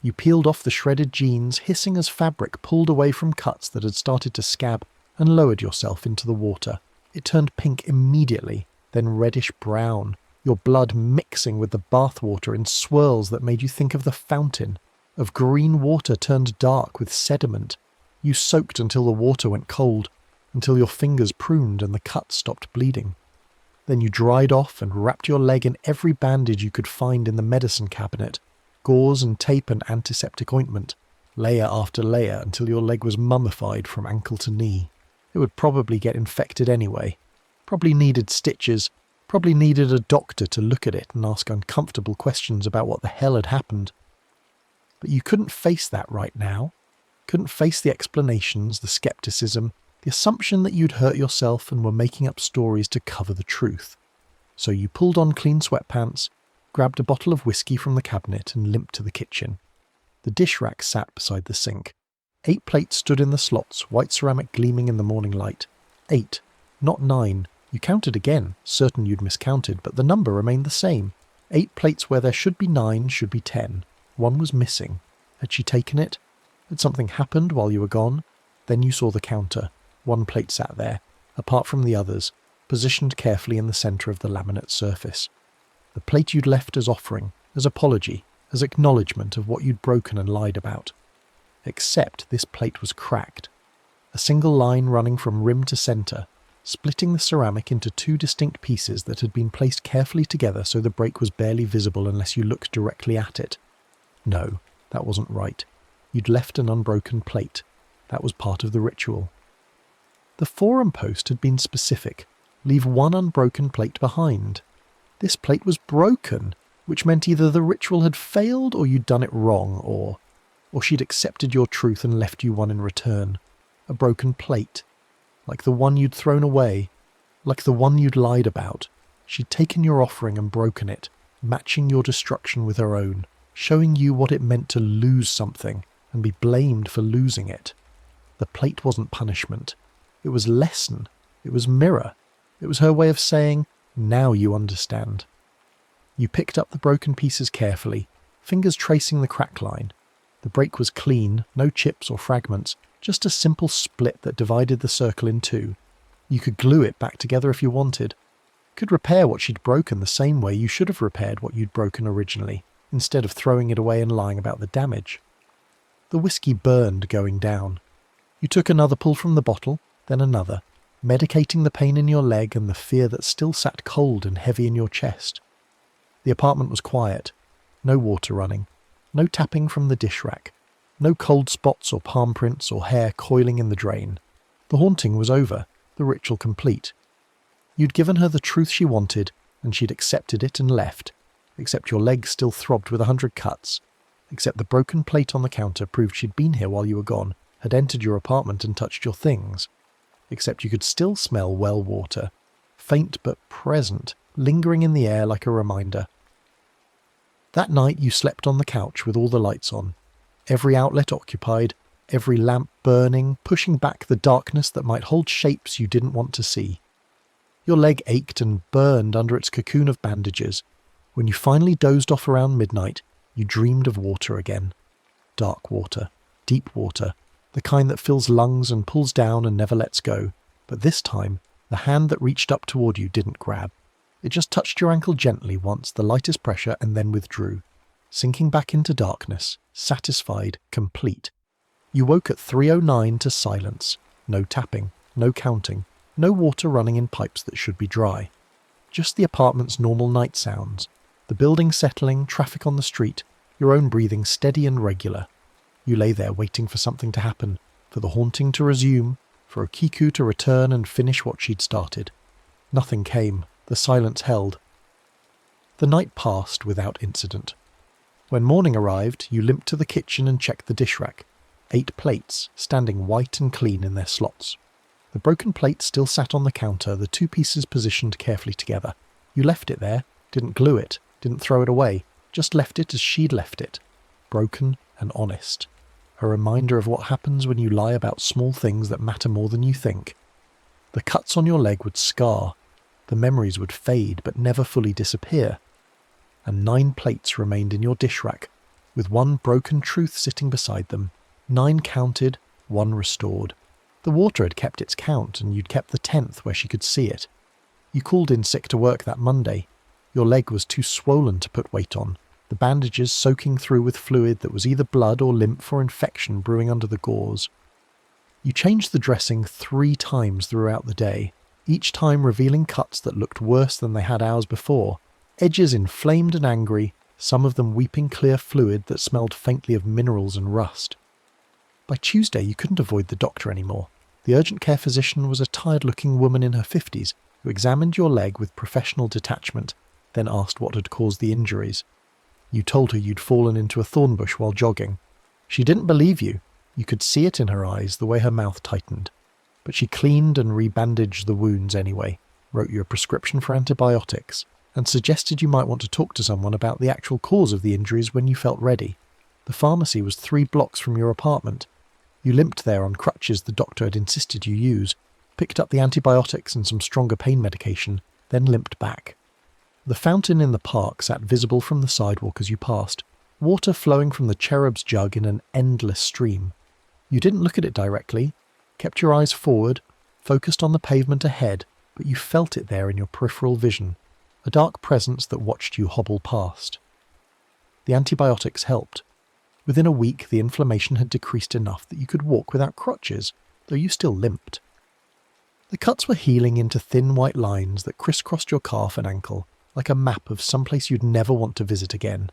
Speaker 1: You peeled off the shredded jeans, hissing as fabric pulled away from cuts that had started to scab, and lowered yourself into the water. It turned pink immediately, then reddish-brown, your blood mixing with the bathwater in swirls that made you think of the fountain, of green water turned dark with sediment. You soaked until the water went cold, until your fingers pruned and the cut stopped bleeding. Then you dried off and wrapped your leg in every bandage you could find in the medicine cabinet, gauze and tape and antiseptic ointment, layer after layer until your leg was mummified from ankle to knee. It would probably get infected anyway. Probably needed stitches, probably needed a doctor to look at it and ask uncomfortable questions about what the hell had happened. But you couldn't face that right now. Couldn't face the explanations, the skepticism, the assumption that you'd hurt yourself and were making up stories to cover the truth. So you pulled on clean sweatpants, grabbed a bottle of whiskey from the cabinet and limped to the kitchen. The dish rack sat beside the sink. 8 plates stood in the slots, white ceramic gleaming in the morning light. 8, not 9. You counted again, certain you'd miscounted, but the number remained the same. 8 plates where there should be 9 should be 10. One was missing. Had she taken it? Had something happened while you were gone? Then you saw the counter. 1 plate sat there, apart from the others, positioned carefully in the centre of the laminate surface. The plate you'd left as offering, as apology, as acknowledgement of what you'd broken and lied about. Except this plate was cracked. A single line running from rim to centre, splitting the ceramic into 2 distinct pieces that had been placed carefully together so the break was barely visible unless you looked directly at it. No, that wasn't right. You'd left an unbroken plate. That was part of the ritual. The forum post had been specific. Leave 1 unbroken plate behind. This plate was broken, which meant either the ritual had failed or you'd done it wrong, or she'd accepted your truth and left you one in return. A broken plate. Like the one you'd thrown away. Like the one you'd lied about. She'd taken your offering and broken it, matching your destruction with her own, showing you what it meant to lose something and be blamed for losing it. The plate wasn't punishment. It was lesson. It was mirror. It was her way of saying, now you understand. You picked up the broken pieces carefully, fingers tracing the crack line. The break was clean, no chips or fragments, just a simple split that divided the circle in 2. You could glue it back together if you wanted. Could repair what she'd broken the same way you should have repaired what you'd broken originally, instead of throwing it away and lying about the damage. The whiskey burned going down. You took another pull from the bottle, then another, medicating the pain in your leg and the fear that still sat cold and heavy in your chest. The apartment was quiet. No water running. No tapping from the dish rack. No cold spots or palm prints or hair coiling in the drain. The haunting was over, the ritual complete. You'd given her the truth she wanted, and she'd accepted it and left, except your leg still throbbed with 100 cuts, except the broken plate on the counter proved she'd been here while you were gone, had entered your apartment and touched your things, except you could still smell well water, faint but present, lingering in the air like a reminder. That night you slept on the couch with all the lights on, every outlet occupied, every lamp burning, pushing back the darkness that might hold shapes you didn't want to see. Your leg ached and burned under its cocoon of bandages. When you finally dozed off around midnight, you dreamed of water again. Dark water, deep water, the kind that fills lungs and pulls down and never lets go. But this time, the hand that reached up toward you didn't grab. It just touched your ankle gently once, the lightest pressure, and then withdrew, sinking back into darkness, satisfied, complete. You woke at 3:09 to silence. No tapping, no counting, no water running in pipes that should be dry. Just the apartment's normal night sounds, the building settling, traffic on the street, your own breathing steady and regular. You lay there waiting for something to happen, for the haunting to resume, for Okiku to return and finish what she'd started. Nothing came. The silence held. The night passed without incident. When morning arrived, you limped to the kitchen and checked the dish rack. 8 plates, standing white and clean in their slots. The broken plate still sat on the counter, the 2 pieces positioned carefully together. You left it there, didn't glue it, didn't throw it away, just left it as she'd left it. Broken and honest. A reminder of what happens when you lie about small things that matter more than you think. The cuts on your leg would scar. The memories would fade but never fully disappear. And 9 plates remained in your dish rack, with 1 broken truth sitting beside them. 9 counted, 1 restored. The water had kept its count, and you'd kept the 10th where she could see it. You called in sick to work that Monday. Your leg was too swollen to put weight on, the bandages soaking through with fluid that was either blood or lymph or infection brewing under the gauze. You changed the dressing 3 times throughout the day, each time revealing cuts that looked worse than they had hours before, edges inflamed and angry, some of them weeping clear fluid that smelled faintly of minerals and rust. By Tuesday you couldn't avoid the doctor anymore. The urgent care physician was a tired-looking woman in her 50s who examined your leg with professional detachment, then asked what had caused the injuries. You told her you'd fallen into a thorn bush while jogging. She didn't believe you. You could see it in her eyes, the way her mouth tightened. But she cleaned and rebandaged the wounds anyway, wrote you a prescription for antibiotics, and suggested you might want to talk to someone about the actual cause of the injuries when you felt ready. The pharmacy was 3 blocks from your apartment. You limped there on crutches the doctor had insisted you use, picked up the antibiotics and some stronger pain medication, then limped back. The fountain in the park sat visible from the sidewalk as you passed, water flowing from the cherub's jug in an endless stream. You didn't look at it directly, kept your eyes forward, focused on the pavement ahead, but you felt it there in your peripheral vision, a dark presence that watched you hobble past. The antibiotics helped. Within a week, the inflammation had decreased enough that you could walk without crutches, though you still limped. The cuts were healing into thin white lines that crisscrossed your calf and ankle, like a map of someplace you'd never want to visit again.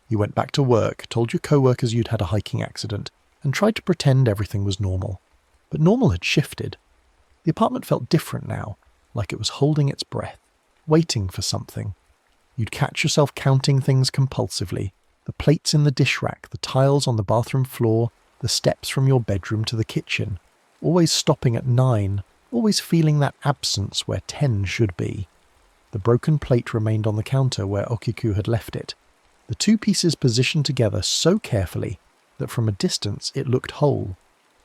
Speaker 1: You went back to work, told your co-workers you'd had a hiking accident, and tried to pretend everything was normal. But normal had shifted. The apartment felt different now, like it was holding its breath, waiting for something. You'd catch yourself counting things compulsively, the plates in the dish rack, the tiles on the bathroom floor, the steps from your bedroom to the kitchen, always stopping at 9, always feeling that absence where 10 should be. The broken plate remained on the counter where Okiku had left it, the 2 pieces positioned together so carefully that from a distance it looked whole.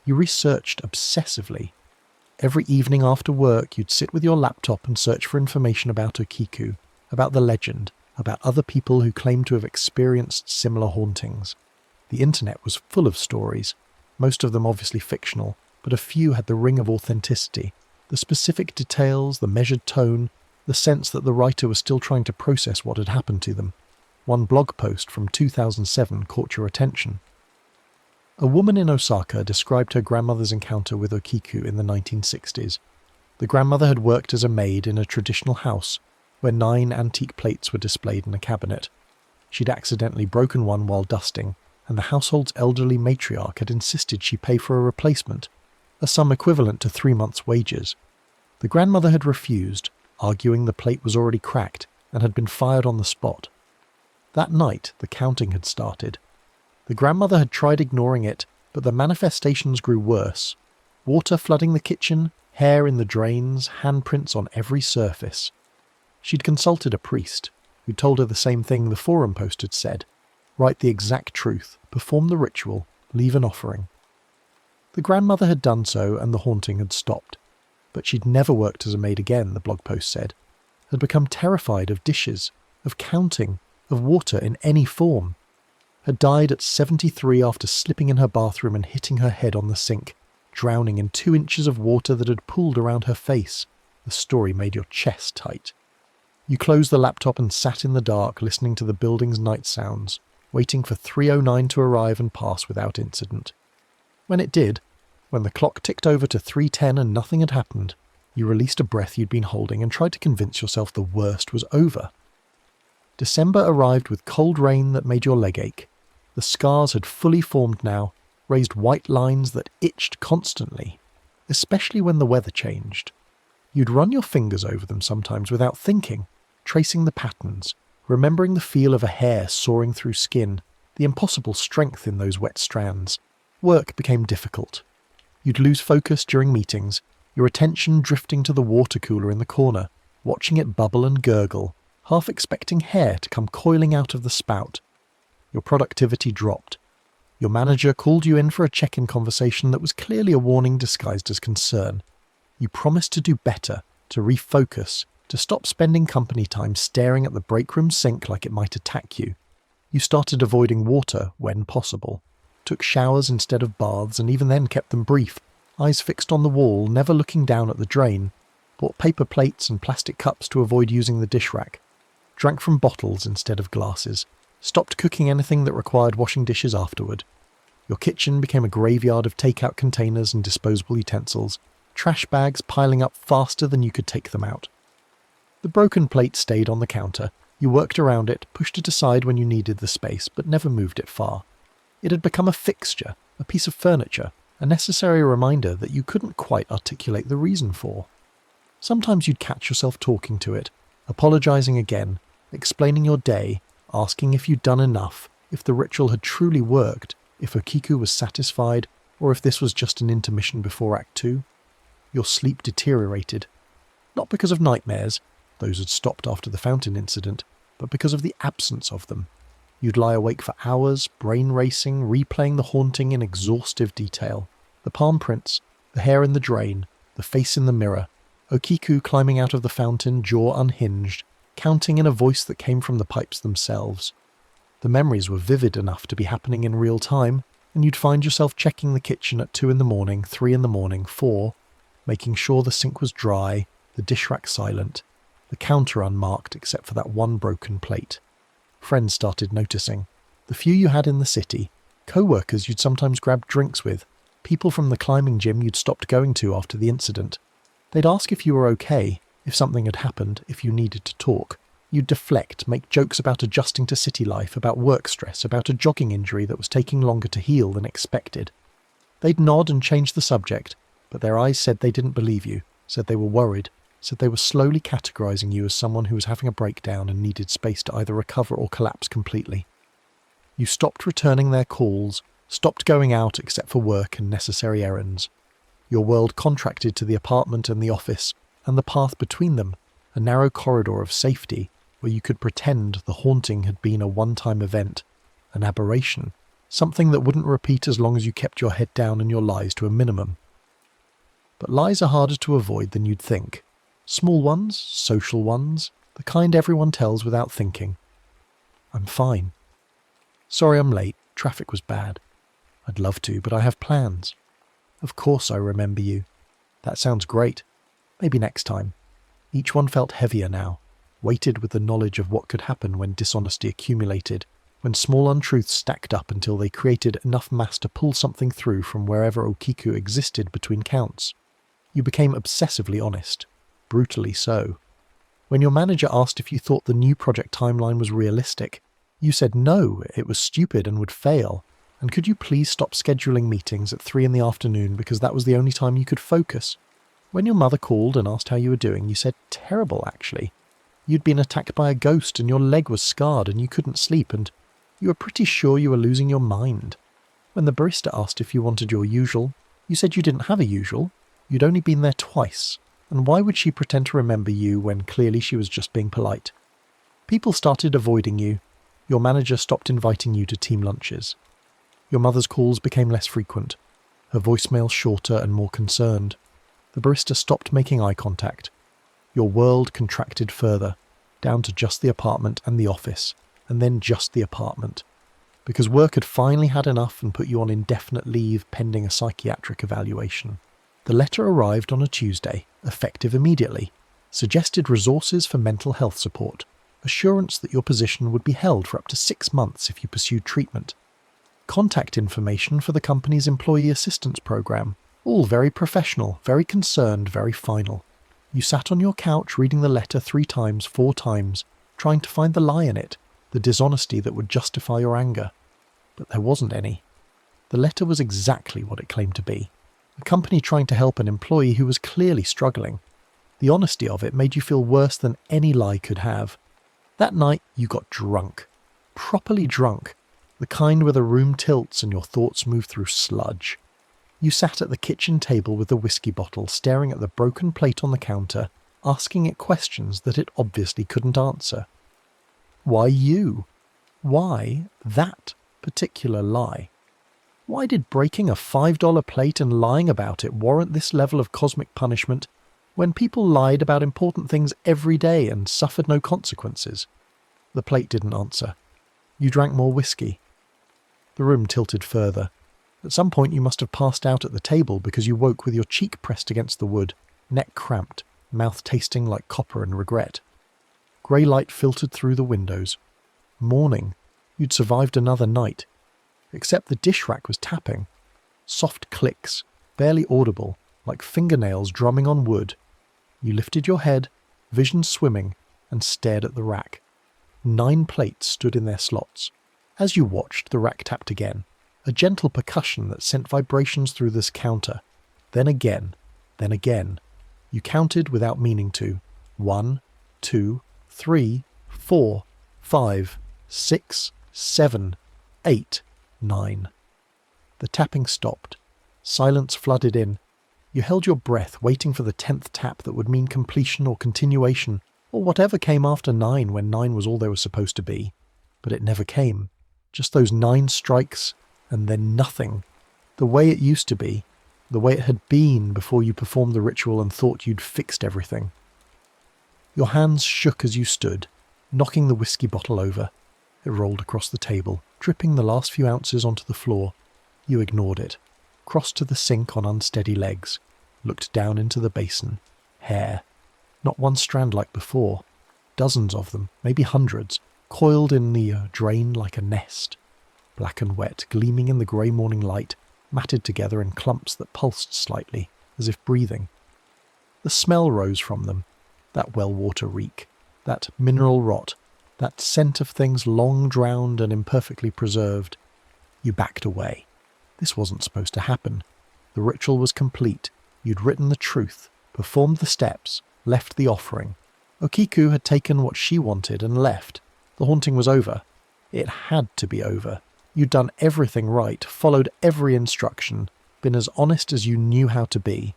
Speaker 1: You researched obsessively. Every evening after work you'd sit with your laptop and search for information about Okiku, about the legend, about other people who claimed to have experienced similar hauntings. The internet was full of stories, most of them obviously fictional, but a few had the ring of authenticity, the specific details, the measured tone, the sense that the writer was still trying to process what had happened to them. One blog post from 2007 caught your attention. A woman in Osaka described her grandmother's encounter with Okiku in the 1960s. The grandmother had worked as a maid in a traditional house, where 9 antique plates were displayed in a cabinet. She'd accidentally broken one while dusting, and the household's elderly matriarch had insisted she pay for a replacement, a sum equivalent to 3 months' wages. The grandmother had refused, arguing the plate was already cracked and had been fired on the spot. That night, the counting had started. The grandmother had tried ignoring it, but the manifestations grew worse. Water flooding the kitchen, hair in the drains, handprints on every surface. She'd consulted a priest, who told her the same thing the forum post had said. Write the exact truth, perform the ritual, leave an offering. The grandmother had done so and the haunting had stopped. But she'd never worked as a maid again, the blog post said. Had become terrified of dishes, of counting, of water in any form. Had died at 73 after slipping in her bathroom and hitting her head on the sink, drowning in 2 inches of water that had pooled around her face. The story made your chest tight. You closed the laptop and sat in the dark listening to the building's night sounds, waiting for 3:09 to arrive and pass without incident. When it did, when the clock ticked over to 3:10 and nothing had happened, you released a breath you'd been holding and tried to convince yourself the worst was over. December arrived with cold rain that made your leg ache. The scars had fully formed now, raised white lines that itched constantly, especially when the weather changed. You'd run your fingers over them sometimes without thinking, tracing the patterns, remembering the feel of a hair soaring through skin, the impossible strength in those wet strands. Work became difficult. You'd lose focus during meetings, your attention drifting to the water cooler in the corner, watching it bubble and gurgle, half expecting hair to come coiling out of the spout. Your productivity dropped. Your manager called you in for a check-in conversation that was clearly a warning disguised as concern. You promised to do better, to refocus, to stop spending company time staring at the break room sink like it might attack you. You started avoiding water when possible, took showers instead of baths and even then kept them brief, eyes fixed on the wall, never looking down at the drain, bought paper plates and plastic cups to avoid using the dish rack, drank from bottles instead of glasses, stopped cooking anything that required washing dishes afterward. Your kitchen became a graveyard of takeout containers and disposable utensils, trash bags piling up faster than you could take them out. The broken plate stayed on the counter. You worked around it, pushed it aside when you needed the space, but never moved it far. It had become a fixture, a piece of furniture, a necessary reminder that you couldn't quite articulate the reason for. Sometimes you'd catch yourself talking to it, apologizing again, explaining your day, asking if you'd done enough, if the ritual had truly worked, if Okiku was satisfied, or if this was just an intermission before Act 2. Your sleep deteriorated. Not because of nightmares, those had stopped after the fountain incident, but because of the absence of them. You'd lie awake for hours, brain racing, replaying the haunting in exhaustive detail. The palm prints, the hair in the drain, the face in the mirror, Okiku climbing out of the fountain, jaw unhinged, counting in a voice that came from the pipes themselves. The memories were vivid enough to be happening in real time, and you'd find yourself checking the kitchen at 2 a.m, 3 a.m, 4, making sure the sink was dry, the dish rack silent, the counter unmarked except for that one broken plate. Friends started noticing. The few you had in the city, co-workers you'd sometimes grabbed drinks with, people from the climbing gym you'd stopped going to after the incident. They'd ask if you were okay, if something had happened, if you needed to talk. You'd deflect, make jokes about adjusting to city life, about work stress, about a jogging injury that was taking longer to heal than expected. They'd nod and change the subject, but their eyes said they didn't believe you, said they were worried, said they were slowly categorizing you as someone who was having a breakdown and needed space to either recover or collapse completely. You stopped returning their calls, stopped going out except for work and necessary errands. Your world contracted to the apartment and the office, and the path between them, a narrow corridor of safety where you could pretend the haunting had been a one-time event, an aberration, something that wouldn't repeat as long as you kept your head down and your lies to a minimum. But lies are harder to avoid than you'd think. Small ones, social ones, the kind everyone tells without thinking. I'm fine. Sorry I'm late, traffic was bad. I'd love to, but I have plans. Of course I remember you. That sounds great. Maybe next time. Each one felt heavier now, weighted with the knowledge of what could happen when dishonesty accumulated, when small untruths stacked up until they created enough mass to pull something through from wherever Okiku existed between counts. You became obsessively honest. Brutally so. When your manager asked if you thought the new project timeline was realistic, you said no, it was stupid and would fail, and could you please stop scheduling meetings at 3 in the afternoon because that was the only time you could focus? When your mother called and asked how you were doing, you said, "Terrible, actually." You'd been attacked by a ghost and your leg was scarred and you couldn't sleep, and you were pretty sure you were losing your mind. When the barista asked if you wanted your usual, you said you didn't have a usual. You'd only been there twice, and why would she pretend to remember you when clearly she was just being polite? People started avoiding you. Your manager stopped inviting you to team lunches. Your mother's calls became less frequent, her voicemail shorter and more concerned. The barista stopped making eye contact. Your world contracted further, down to just the apartment and the office, and then just the apartment, because work had finally had enough and put you on indefinite leave pending a psychiatric evaluation. The letter arrived on a Tuesday, effective immediately, suggested resources for mental health support, assurance that your position would be held for up to 6 months if you pursued treatment, contact information for the company's employee assistance program, all very professional, very concerned, very final. You sat on your couch reading the letter 3 times, 4 times, trying to find the lie in it, the dishonesty that would justify your anger. But there wasn't any. The letter was exactly what it claimed to be. A company trying to help an employee who was clearly struggling. The honesty of it made you feel worse than any lie could have. That night you got drunk. Properly drunk. The kind where the room tilts and your thoughts move through sludge. You sat at the kitchen table with the whiskey bottle, staring at the broken plate on the counter, asking it questions that it obviously couldn't answer. Why you? Why that particular lie? Why did breaking a $5 plate and lying about it warrant this level of cosmic punishment when people lied about important things every day and suffered no consequences? The plate didn't answer. You drank more whiskey. The room tilted further. At some point you must have passed out at the table because you woke with your cheek pressed against the wood, neck cramped, mouth tasting like copper and regret. Grey light filtered through the windows. Morning. You'd survived another night. Except the dish rack was tapping. Soft clicks, barely audible, like fingernails drumming on wood. You lifted your head, vision swimming, and stared at the rack. 9 plates stood in their slots. As you watched, the rack tapped again. A gentle percussion that sent vibrations through this counter. Then again, then again. You counted without meaning to. 1, 2, 3, 4, 5, 6, 7, 8, 9. The tapping stopped. Silence flooded in. You held your breath, waiting for the 10th tap that would mean completion or continuation, or whatever came after 9 when 9 was all there was supposed to be. But it never came. Just those 9 strikes, and then nothing. The way it used to be. The way it had been before you performed the ritual and thought you'd fixed everything. Your hands shook as you stood, knocking the whiskey bottle over. It rolled across the table, dripping the last few ounces onto the floor. You ignored it, crossed to the sink on unsteady legs, looked down into the basin. Hair. Not one strand like before. Dozens of them, maybe hundreds, coiled in the drain like a nest. Black and wet, gleaming in the grey morning light, matted together in clumps that pulsed slightly, as if breathing. The smell rose from them, that well-water reek, that mineral rot, that scent of things long drowned and imperfectly preserved. You backed away. This wasn't supposed to happen. The ritual was complete. You'd written the truth, performed the steps, left the offering. Okiku had taken what she wanted and left. The haunting was over. It had to be over. You'd done everything right, followed every instruction, been as honest as you knew how to be.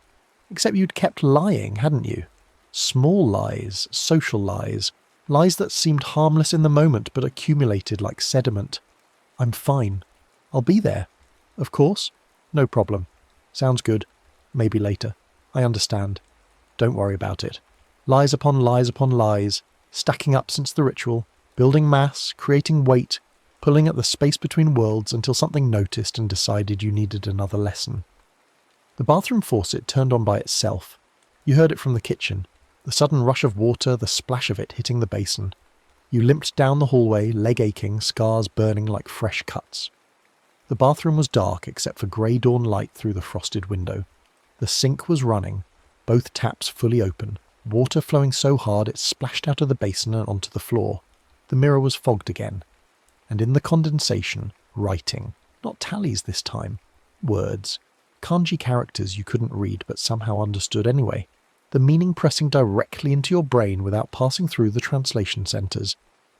Speaker 1: Except you'd kept lying, hadn't you? Small lies, social lies, lies that seemed harmless in the moment but accumulated like sediment. I'm fine. I'll be there. Of course. No problem. Sounds good. Maybe later. I understand. Don't worry about it. Lies upon lies upon lies, stacking up since the ritual, building mass, creating weight, pulling at the space between worlds until something noticed and decided you needed another lesson. The bathroom faucet turned on by itself. You heard it from the kitchen, the sudden rush of water, the splash of it hitting the basin. You limped down the hallway, leg aching, scars burning like fresh cuts. The bathroom was dark except for grey dawn light through the frosted window. The sink was running, both taps fully open, water flowing so hard it splashed out of the basin and onto the floor. The mirror was fogged again. And in the condensation, writing. Not tallies this time. Words. kanji characters you couldn't read but somehow understood anyway, the meaning pressing directly into your brain without passing through the translation centers.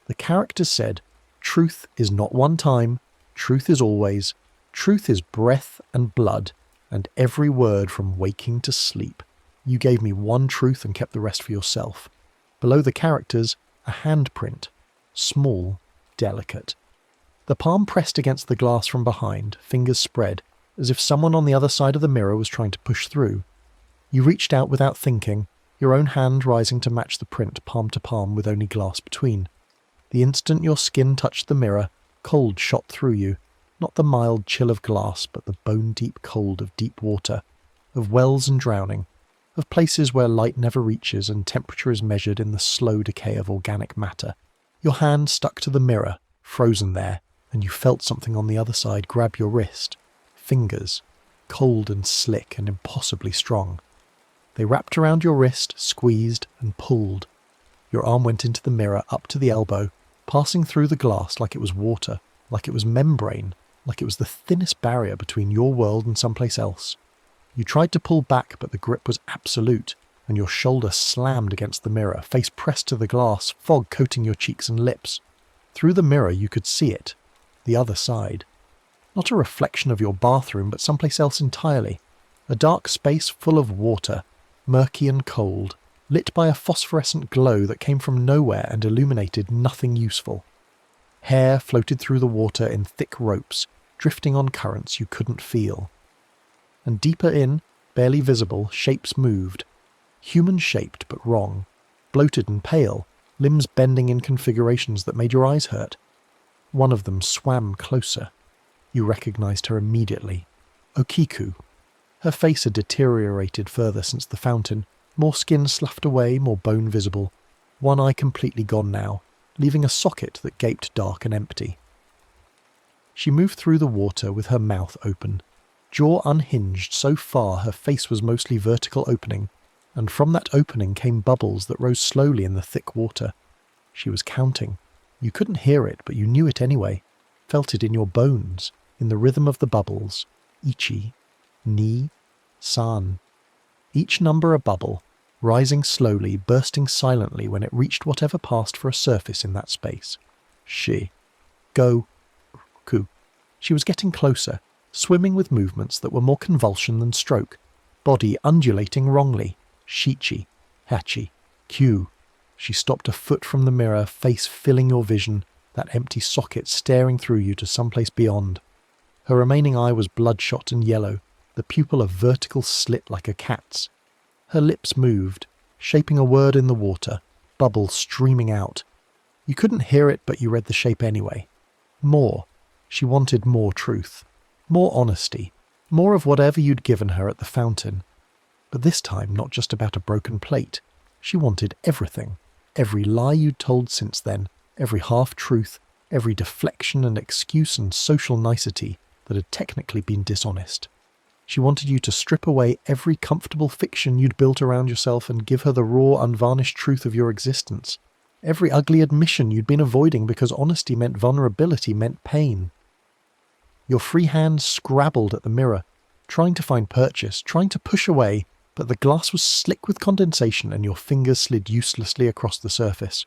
Speaker 1: The characters said, "Truth is not one time, truth is always, truth is breath and blood, and every word from waking to sleep. You gave me one truth and kept the rest for yourself." Below the characters, a handprint, small, delicate. The palm pressed against the glass from behind, fingers spread, as if someone on the other side of the mirror was trying to push through. You reached out without thinking, your own hand rising to match the print palm to palm with only glass between. The instant your skin touched the mirror, cold shot through you, not the mild chill of glass, but the bone-deep cold of deep water, of wells and drowning, of places where light never reaches and temperature is measured in the slow decay of organic matter. Your hand stuck to the mirror, frozen there, and you felt something on the other side grab your wrist. Fingers, cold and slick and impossibly strong. They wrapped around your wrist, squeezed and pulled. Your arm went into the mirror up to the elbow, passing through the glass like it was water, like it was membrane, like it was the thinnest barrier between your world and someplace else. You tried to pull back, but the grip was absolute, and your shoulder slammed against the mirror, face pressed to the glass, fog coating your cheeks and lips. Through the mirror you could see it, the other side. Not a reflection of your bathroom, but someplace else entirely. A dark space full of water, murky and cold, lit by a phosphorescent glow that came from nowhere and illuminated nothing useful. Hair floated through the water in thick ropes, drifting on currents you couldn't feel. And deeper in, barely visible, shapes moved. Human-shaped but wrong, bloated and pale, limbs bending in configurations that made your eyes hurt. One of them swam closer. You recognized her immediately. Okiku. Her face had deteriorated further since the fountain, more skin sloughed away, more bone visible. One eye completely gone now, leaving a socket that gaped dark and empty. She moved through the water with her mouth open, jaw unhinged so far her face was mostly vertical opening, and from that opening came bubbles that rose slowly in the thick water. She was counting. You couldn't hear it, but you knew it anyway, felt it in your bones, in the rhythm of the bubbles. Ichi, ni, san. Each number a bubble, rising slowly, bursting silently when it reached whatever passed for a surface in that space. Shi. Go. Ku. She was getting closer, swimming with movements that were more convulsion than stroke, body undulating wrongly. Shichi. Hachi. Kyu. She stopped a foot from the mirror, face filling your vision, that empty socket staring through you to someplace beyond. Her remaining eye was bloodshot and yellow, the pupil a vertical slit like a cat's. Her lips moved, shaping a word in the water, bubbles streaming out. You couldn't hear it, but you read the shape anyway. More. She wanted more truth, more honesty, more of whatever you'd given her at the fountain. But this time not just about a broken plate. She wanted everything, every lie you'd told since then, every half-truth, every deflection and excuse and social nicety that had technically been dishonest. She wanted you to strip away every comfortable fiction you'd built around yourself and give her the raw, unvarnished truth of your existence. Every ugly admission you'd been avoiding because honesty meant vulnerability, meant pain. Your free hand scrabbled at the mirror, trying to find purchase, trying to push away, but the glass was slick with condensation and your fingers slid uselessly across the surface.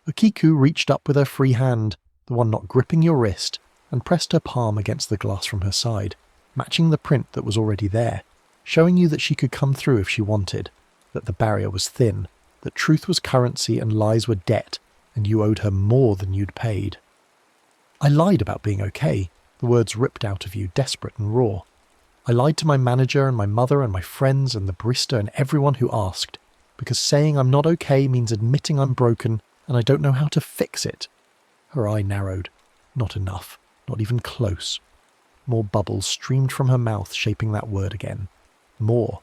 Speaker 1: Okiku reached up with her free hand, the one not gripping your wrist, and pressed her palm against the glass from her side, matching the print that was already there, showing you that she could come through if she wanted, that the barrier was thin, that truth was currency and lies were debt, and you owed her more than you'd paid. I lied about being okay, the words ripped out of you, desperate and raw. I lied to my manager and my mother and my friends and the barista and everyone who asked, because saying I'm not okay means admitting I'm broken and I don't know how to fix it. Her eye narrowed. Not enough. Not even close. More bubbles streamed from her mouth, shaping that word again. More.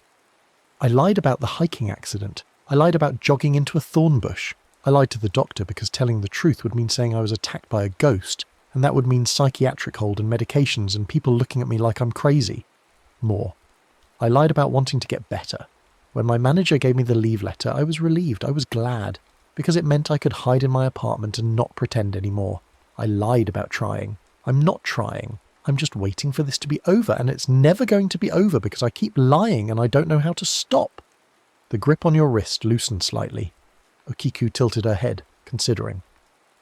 Speaker 1: I lied about the hiking accident. I lied about jogging into a thorn bush. I lied to the doctor because telling the truth would mean saying I was attacked by a ghost, and that would mean psychiatric hold and medications and people looking at me like I'm crazy. More. I lied about wanting to get better. When my manager gave me the leave letter, I was relieved, I was glad, because it meant I could hide in my apartment and not pretend anymore. I lied about trying. I'm not trying. I'm just waiting for this to be over, and it's never going to be over because I keep lying and I don't know how to stop." The grip on your wrist loosened slightly. Okiku tilted her head, considering.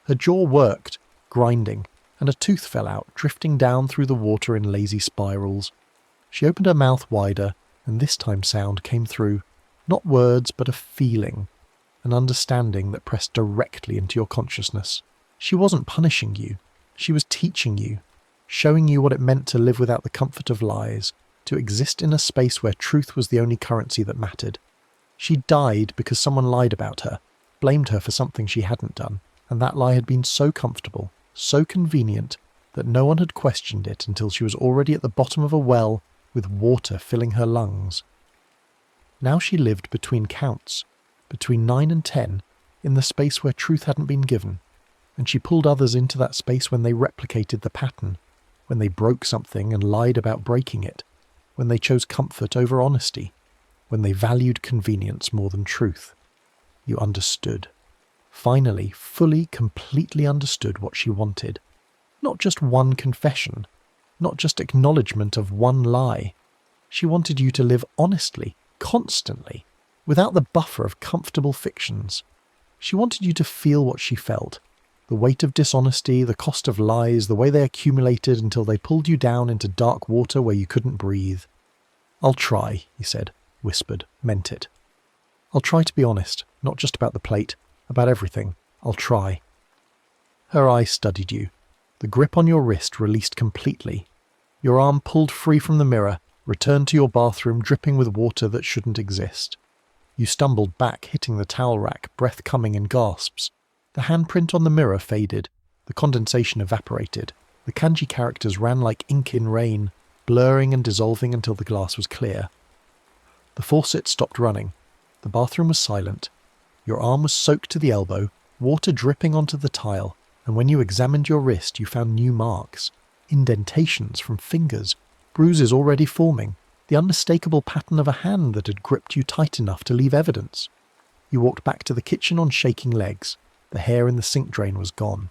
Speaker 1: Her jaw worked, grinding, and a tooth fell out, drifting down through the water in lazy spirals. She opened her mouth wider, and this time sound came through. Not words, but a feeling, an understanding that pressed directly into your consciousness. She wasn't punishing you. She was teaching you, showing you what it meant to live without the comfort of lies, to exist in a space where truth was the only currency that mattered. She died because someone lied about her, blamed her for something she hadn't done, and that lie had been so comfortable, so convenient, that no one had questioned it until she was already at the bottom of a well with water filling her lungs. Now she lived between counts, between 9 and 10, in the space where truth hadn't been given, and she pulled others into that space when they replicated the pattern, when they broke something and lied about breaking it, when they chose comfort over honesty, when they valued convenience more than truth. You understood. Finally, fully, completely understood what she wanted. Not just one confession, not just acknowledgement of one lie. She wanted you to live honestly, constantly, without the buffer of comfortable fictions. She wanted you to feel what she felt. The weight of dishonesty, the cost of lies, the way they accumulated until they pulled you down into dark water where you couldn't breathe. "I'll try," he said, whispered, meant it. "I'll try to be honest, not just about the plate, about everything. I'll try." Her eyes studied you. The grip on your wrist released completely. Your arm pulled free from the mirror, returned to your bathroom dripping with water that shouldn't exist. You stumbled back, hitting the towel rack, breath coming in gasps. The handprint on the mirror faded. The condensation evaporated. The kanji characters ran like ink in rain, blurring and dissolving until the glass was clear. The faucet stopped running. The bathroom was silent. Your arm was soaked to the elbow, water dripping onto the tile, and when you examined your wrist you found new marks, indentations from fingers, bruises already forming, the unmistakable pattern of a hand that had gripped you tight enough to leave evidence. You walked back to the kitchen on shaking legs. The hair in the sink drain was gone.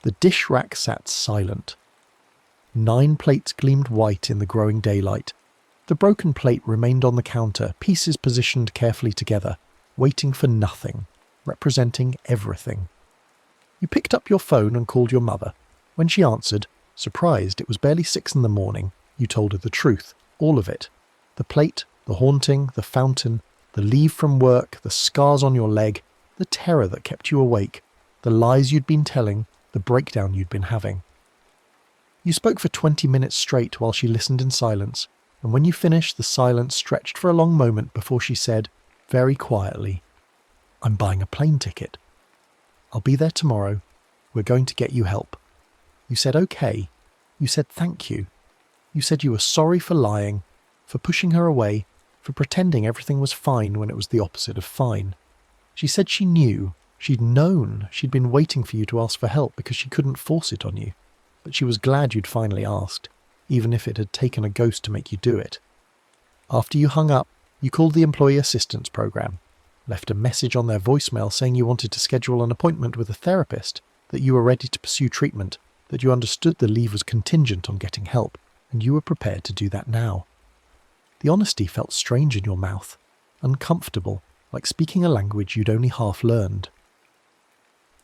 Speaker 1: The dish rack sat silent. 9 plates gleamed white in the growing daylight. The broken plate remained on the counter, pieces positioned carefully together, waiting for nothing, representing everything. You picked up your phone and called your mother. When she answered, surprised it was barely 6 in the morning, you told her the truth, all of it. The plate, the haunting, the fountain, the leave from work, the scars on your leg, the terror that kept you awake, the lies you'd been telling, the breakdown you'd been having. You spoke for 20 minutes straight while she listened in silence, and when you finished, the silence stretched for a long moment before she said, very quietly, "I'm buying a plane ticket. I'll be there tomorrow. We're going to get you help." You said okay. You said thank you. You said you were sorry for lying, for pushing her away, for pretending everything was fine when it was the opposite of fine. She said she knew, she'd known, she'd been waiting for you to ask for help because she couldn't force it on you. But she was glad you'd finally asked, even if it had taken a ghost to make you do it. After you hung up, you called the Employee Assistance Program, left a message on their voicemail saying you wanted to schedule an appointment with a therapist, that you were ready to pursue treatment, that you understood the leave was contingent on getting help, and you were prepared to do that now. The honesty felt strange in your mouth, uncomfortable, like speaking a language you'd only half learned.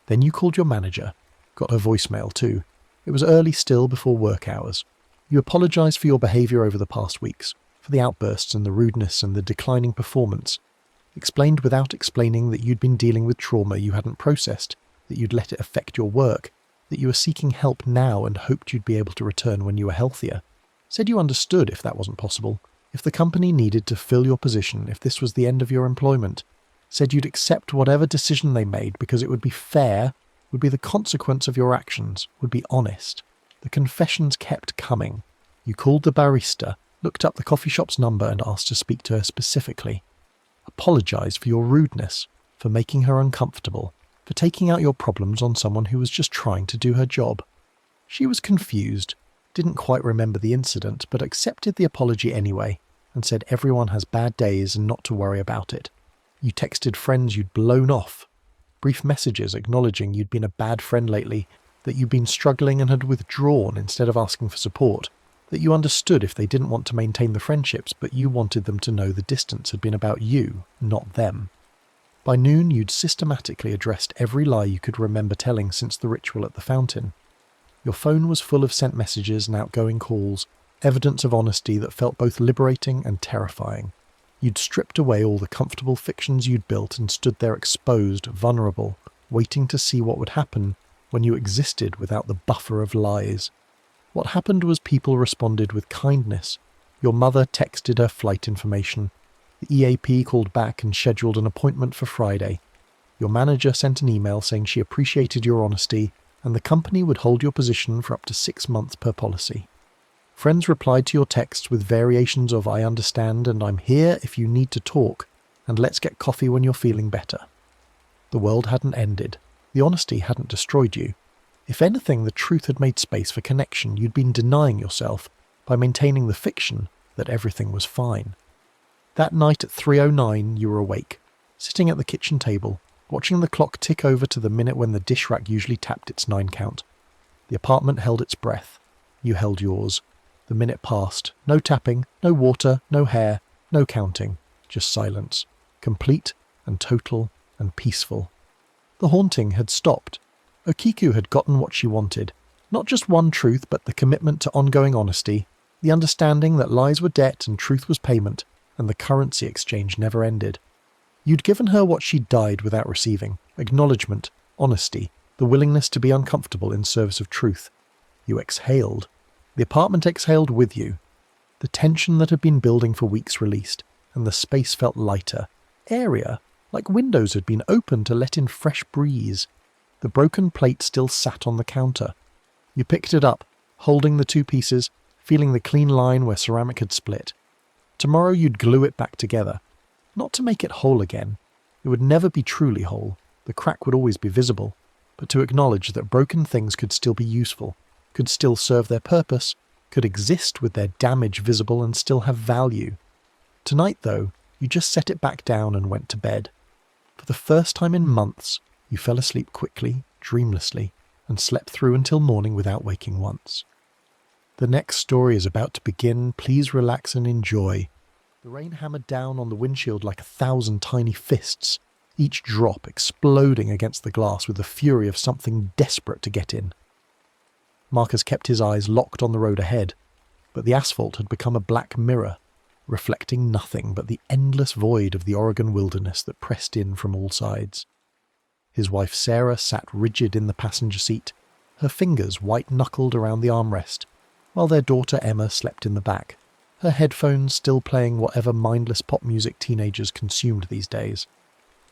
Speaker 1: Then you called your manager, got her voicemail too. It was early still before work hours. You apologised for your behaviour over the past weeks, for the outbursts and the rudeness and the declining performance. Explained without explaining that you'd been dealing with trauma you hadn't processed, that you'd let it affect your work, that you were seeking help now and hoped you'd be able to return when you were healthier. Said you understood if that wasn't possible, if the company needed to fill your position, if this was the end of your employment. Said you'd accept whatever decision they made because it would be fair, would be the consequence of your actions, would be honest. The confessions kept coming. You called the barista, looked up the coffee shop's number and asked to speak to her specifically. Apologised for your rudeness, for making her uncomfortable, for taking out your problems on someone who was just trying to do her job. She was confused, didn't quite remember the incident, but accepted the apology anyway, and said everyone has bad days and not to worry about it. You texted friends you'd blown off, brief messages acknowledging you'd been a bad friend lately, that you'd been struggling and had withdrawn instead of asking for support, that you understood if they didn't want to maintain the friendships, but you wanted them to know the distance had been about you, not them. By noon, you'd systematically addressed every lie you could remember telling since the ritual at the fountain. Your phone was full of sent messages and outgoing calls, evidence of honesty that felt both liberating and terrifying. You'd stripped away all the comfortable fictions you'd built and stood there exposed, vulnerable, waiting to see what would happen when you existed without the buffer of lies. What happened was people responded with kindness. Your mother texted her flight information. The EAP called back and scheduled an appointment for Friday. Your manager sent an email saying she appreciated your honesty and the company would hold your position for up to 6 months per policy. Friends replied to your texts with variations of "I understand" and "I'm here if you need to talk," and "let's get coffee when you're feeling better." The world hadn't ended. The honesty hadn't destroyed you. If anything, the truth had made space for connection you'd been denying yourself by maintaining the fiction that everything was fine. That night at 3:09 you were awake, sitting at the kitchen table, watching the clock tick over to the minute when the dish rack usually tapped its 9 count. The apartment held its breath. You held yours. The minute passed. No tapping, no water, no hair, no counting. Just silence. Complete and total and peaceful. The haunting had stopped. Okiku had gotten what she wanted. Not just one truth, but the commitment to ongoing honesty, the understanding that lies were debt and truth was payment, and the currency exchange never ended. You'd given her what she'd died without receiving: acknowledgement, honesty, the willingness to be uncomfortable in service of truth. You exhaled. The apartment exhaled with you. The tension that had been building for weeks released, and the space felt lighter, airier, like windows had been opened to let in fresh breeze. The broken plate still sat on the counter. You picked it up, holding the 2 pieces, feeling the clean line where ceramic had split. Tomorrow you'd glue it back together. Not to make it whole again. It would never be truly whole. The crack would always be visible. But to acknowledge that broken things could still be useful, could still serve their purpose, could exist with their damage visible and still have value. Tonight, though, you just set it back down and went to bed. For the first time in months, you fell asleep quickly, dreamlessly, and slept through until morning without waking once. The next story is about to begin. Please relax and enjoy. The rain hammered down on the windshield like 1,000 tiny fists, each drop exploding against the glass with the fury of something desperate to get in. Marcus kept his eyes locked on the road ahead, but the asphalt had become a black mirror, reflecting nothing but the endless void of the Oregon wilderness that pressed in from all sides. His wife Sarah sat rigid in the passenger seat, her fingers white-knuckled around the armrest, while their daughter Emma slept in the back, her headphones still playing whatever mindless pop music teenagers consumed these days.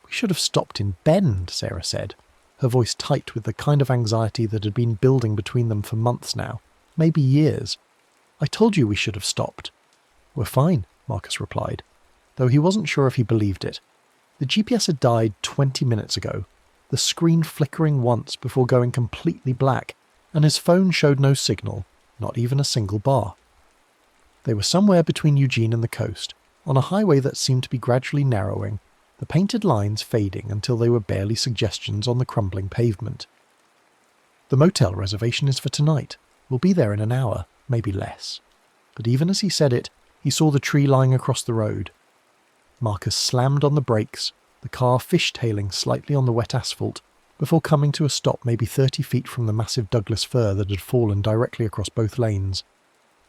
Speaker 1: "We should have stopped in Bend," Sarah said, her voice tight with the kind of anxiety that had been building between them for months now, maybe years. "I told you we should have stopped." "We're fine," Marcus replied, though he wasn't sure if he believed it. The GPS had died 20 minutes ago, the screen flickering once before going completely black, and his phone showed no signal, not even a single bar. They were somewhere between Eugene and the coast, on a highway that seemed to be gradually narrowing, the painted lines fading until they were barely suggestions on the crumbling pavement. "The motel reservation is for tonight. We'll be there in an hour, maybe less." But even as he said it, he saw the tree lying across the road. Marcus slammed on the brakes, the car fishtailing slightly on the wet asphalt, before coming to a stop maybe 30 feet from the massive Douglas fir that had fallen directly across both lanes.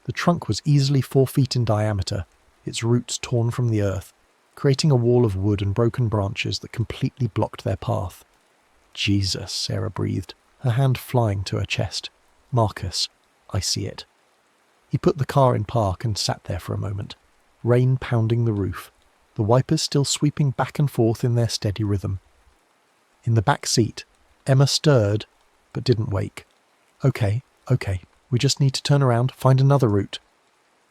Speaker 1: The trunk was easily 4 feet in diameter, its roots torn from the earth, creating a wall of wood and broken branches that completely blocked their path. "Jesus," Sarah breathed, her hand flying to her chest. "Marcus, I see it." He put the car in park and sat there for a moment, rain pounding the roof, the wipers still sweeping back and forth in their steady rhythm. In the back seat, Emma stirred, but didn't wake. Okay, we just need to turn around, find another route."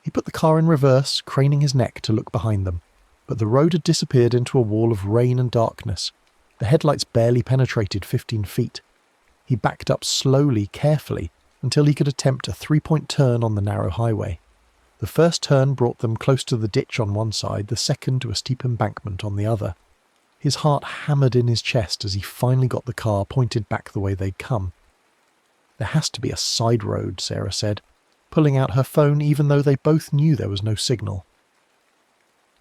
Speaker 1: He put the car in reverse, craning his neck to look behind them, but the road had disappeared into a wall of rain and darkness. The headlights barely penetrated 15 feet. He backed up slowly, carefully, until he could attempt a 3-point turn on the narrow highway. The first turn brought them close to the ditch on one side, the second to a steep embankment on the other. His heart hammered in his chest as he finally got the car pointed back the way they'd come. There has to be a side road, Sarah said, pulling out her phone even though they both knew there was no signal.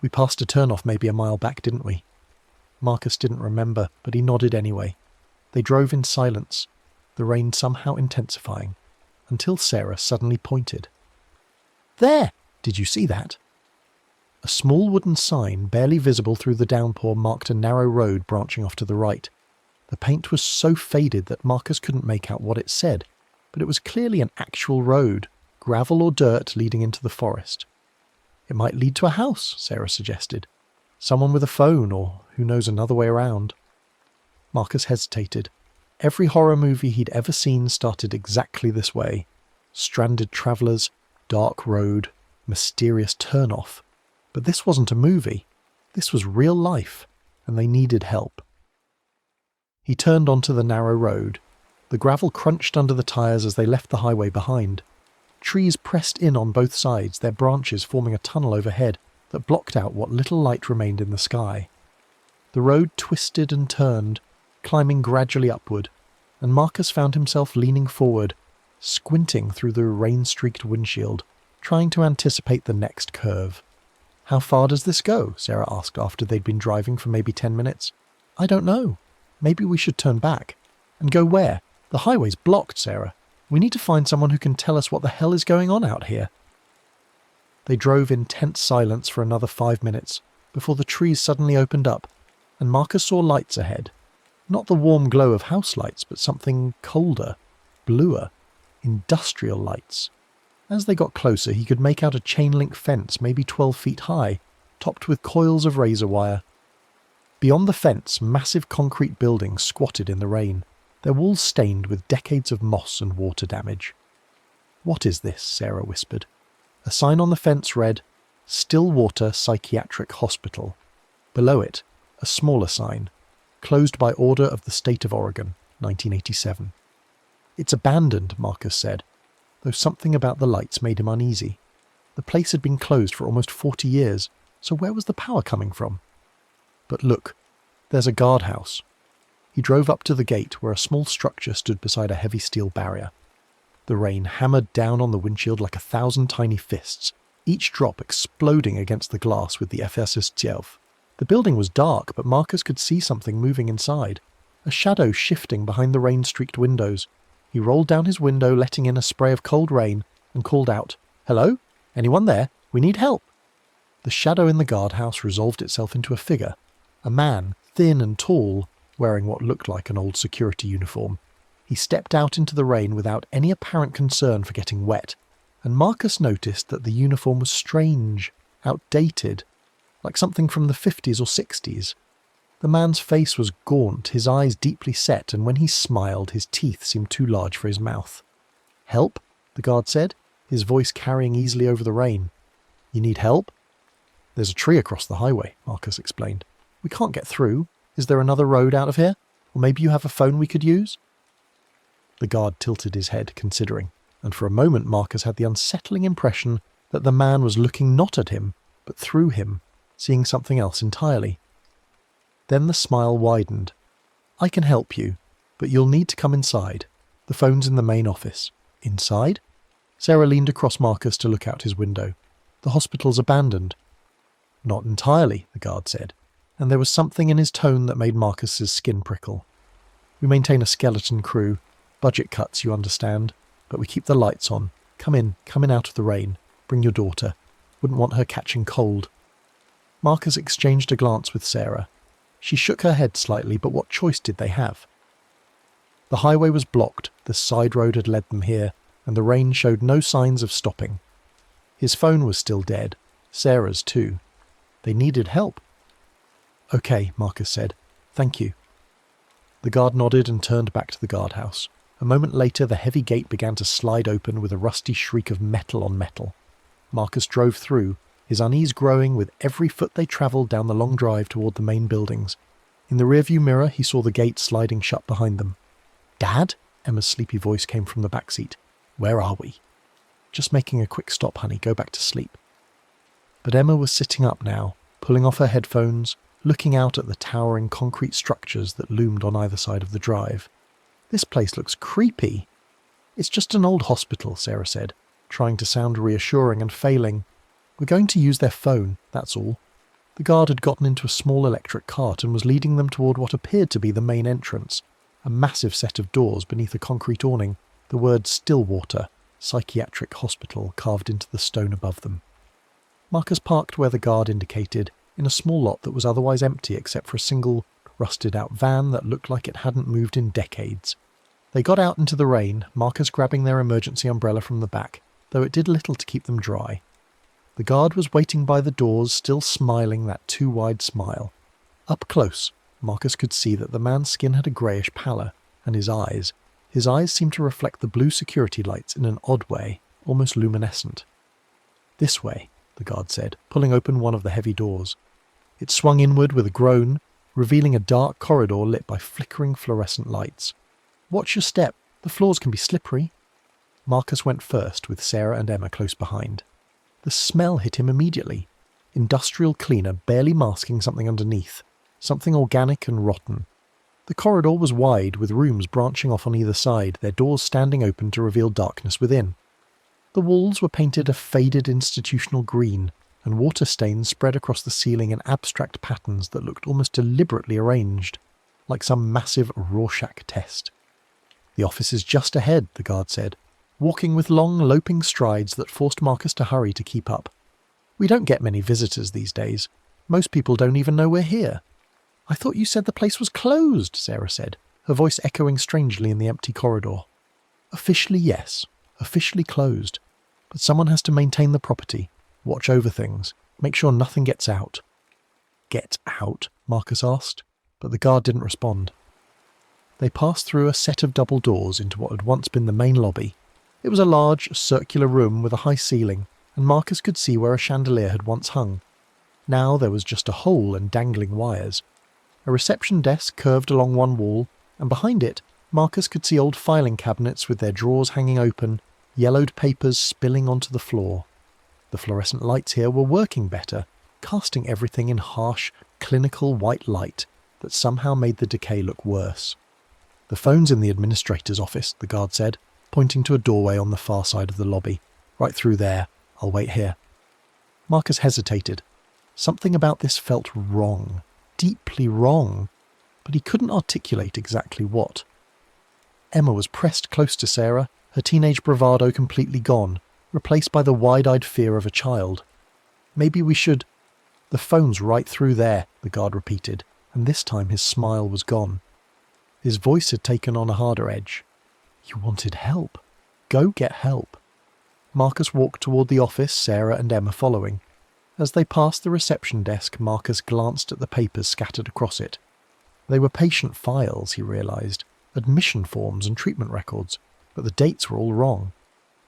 Speaker 1: We passed a turnoff maybe a mile back, didn't we? Marcus didn't remember, but he nodded anyway. They drove in silence, the rain somehow intensifying, until Sarah suddenly pointed. There! Did you see that? A small wooden sign, barely visible through the downpour, marked a narrow road branching off to the right. The paint was so faded that Marcus couldn't make out what it said, but it was clearly an actual road, gravel or dirt leading into the forest. It might lead to a house, Sarah suggested. Someone with a phone, or who knows, another way around. Marcus hesitated. Every horror movie he'd ever seen started exactly this way. Stranded travellers, dark road, mysterious turn-off. But this wasn't a movie. This was real life, and they needed help. He turned onto the narrow road. The gravel crunched under the tyres as they left the highway behind. Trees pressed in on both sides, their branches forming a tunnel overhead that blocked out what little light remained in the sky. The road twisted and turned, climbing gradually upward, and Marcus found himself leaning forward, squinting through the rain-streaked windshield, trying to anticipate the next curve. "How far does this go?" Sarah asked after they'd been driving for maybe 10 minutes. "I don't know. Maybe we should turn back." "And go where? The highway's blocked, Sarah. We need to find someone who can tell us what the hell is going on out here." They drove in tense silence for another 5 minutes before the trees suddenly opened up, and Marcus saw lights ahead. Not the warm glow of house lights, but something colder, bluer, industrial lights. As they got closer, he could make out a chain-link fence, maybe 12 feet high, topped with coils of razor wire. Beyond the fence, massive concrete buildings squatted in the rain, their walls stained with decades of moss and water damage. "What is this?" Sarah whispered. A sign on the fence read, "Stillwater Psychiatric Hospital." Below it, a smaller sign, "Closed by order of the State of Oregon, 1987. "It's abandoned," Marcus said, though something about the lights made him uneasy. The place had been closed for almost 40 years, so where was the power coming from? But look, there's a guardhouse. He drove up to the gate where a small structure stood beside a heavy steel barrier. The rain hammered down on the windshield like 1,000 tiny fists, each drop exploding against the glass with the Effersestielf. The building was dark, but Marcus could see something moving inside, a shadow shifting behind the rain-streaked windows. He rolled down his window, letting in a spray of cold rain, and called out, "Hello? Anyone there? We need help." The shadow in the guardhouse resolved itself into a figure, a man, thin and tall, wearing what looked like an old security uniform. He stepped out into the rain without any apparent concern for getting wet, and Marcus noticed that the uniform was strange, outdated, like something from the 50s or 60s. The man's face was gaunt, his eyes deeply set, and when he smiled, his teeth seemed too large for his mouth. "Help?" the guard said, his voice carrying easily over the rain. "You need help?" "There's a tree across the highway," Marcus explained. "We can't get through. Is there another road out of here? Or maybe you have a phone we could use?" The guard tilted his head, considering, and for a moment Marcus had the unsettling impression that the man was looking not at him, but through him, seeing something else entirely. Then the smile widened. "I can help you, but you'll need to come inside. The phone's in the main office." "Inside?" Sarah leaned across Marcus to look out his window. "The hospital's abandoned." "Not entirely," the guard said, and there was something in his tone that made Marcus's skin prickle. "We maintain a skeleton crew. Budget cuts, you understand. But we keep the lights on. Come in out of the rain. Bring your daughter. Wouldn't want her catching cold." Marcus exchanged a glance with Sarah. She shook her head slightly, but what choice did they have? The highway was blocked, the side road had led them here, and the rain showed no signs of stopping. His phone was still dead. Sarah's too. They needed help. "Okay," Marcus said. "Thank you." The guard nodded and turned back to the guardhouse. A moment later, the heavy gate began to slide open with a rusty shriek of metal on metal. Marcus drove through, his unease growing with every foot they travelled down the long drive toward the main buildings. In the rearview mirror, he saw the gate sliding shut behind them. "Dad?" Emma's sleepy voice came from the back seat. "Where are we?" "Just making a quick stop, honey. Go back to sleep." But Emma was sitting up now, pulling off her headphones, looking out at the towering concrete structures that loomed on either side of the drive. "This place looks creepy." "It's just an old hospital," Sarah said, trying to sound reassuring and failing. "We're going to use their phone, that's all." The guard had gotten into a small electric cart and was leading them toward what appeared to be the main entrance, a massive set of doors beneath a concrete awning, the word Stillwater Psychiatric Hospital carved into the stone above them. Marcus parked where the guard indicated, in a small lot that was otherwise empty except for a single, rusted-out van that looked like it hadn't moved in decades. They got out into the rain, Marcus grabbing their emergency umbrella from the back, though it did little to keep them dry. The guard was waiting by the doors, still smiling that too-wide smile. Up close, Marcus could see that the man's skin had a greyish pallor, and his eyes seemed to reflect the blue security lights in an odd way, almost luminescent. "This way," the guard said, pulling open one of the heavy doors. It swung inward with a groan, revealing a dark corridor lit by flickering fluorescent lights. "Watch your step, the floors can be slippery." Marcus went first, with Sarah and Emma close behind. The smell hit him immediately. Industrial cleaner barely masking something underneath, something organic and rotten. The corridor was wide, with rooms branching off on either side, their doors standing open to reveal darkness within. The walls were painted a faded institutional green, and water stains spread across the ceiling in abstract patterns that looked almost deliberately arranged, like some massive Rorschach test. "The office is just ahead," the guard said, walking with long, loping strides that forced Marcus to hurry to keep up. "We don't get many visitors these days. Most people don't even know we're here." "I thought you said the place was closed," Sarah said, her voice echoing strangely in the empty corridor. "Officially, yes. Officially closed. But someone has to maintain the property, watch over things, make sure nothing gets out." "Get out?" Marcus asked, but the guard didn't respond. They passed through a set of double doors into what had once been the main lobby. It was a large, circular room with a high ceiling, and Marcus could see where a chandelier had once hung. Now there was just a hole and dangling wires. A reception desk curved along one wall, and behind it, Marcus could see old filing cabinets with their drawers hanging open, yellowed papers spilling onto the floor. The fluorescent lights here were working better, casting everything in harsh, clinical white light that somehow made the decay look worse. "The phone's in the administrator's office," the guard said, pointing to a doorway on the far side of the lobby. "Right through there. I'll wait here." Marcus hesitated. Something about this felt wrong, deeply wrong, but he couldn't articulate exactly what. Emma was pressed close to Sarah, her teenage bravado completely gone, replaced by the wide-eyed fear of a child. "Maybe we should—" "The phone's right through there," the guard repeated, and this time his smile was gone. His voice had taken on a harder edge. "You wanted help. Go get help." Marcus walked toward the office, Sarah and Emma following. As they passed the reception desk, Marcus glanced at the papers scattered across it. They were patient files, he realised, admission forms and treatment records, but the dates were all wrong.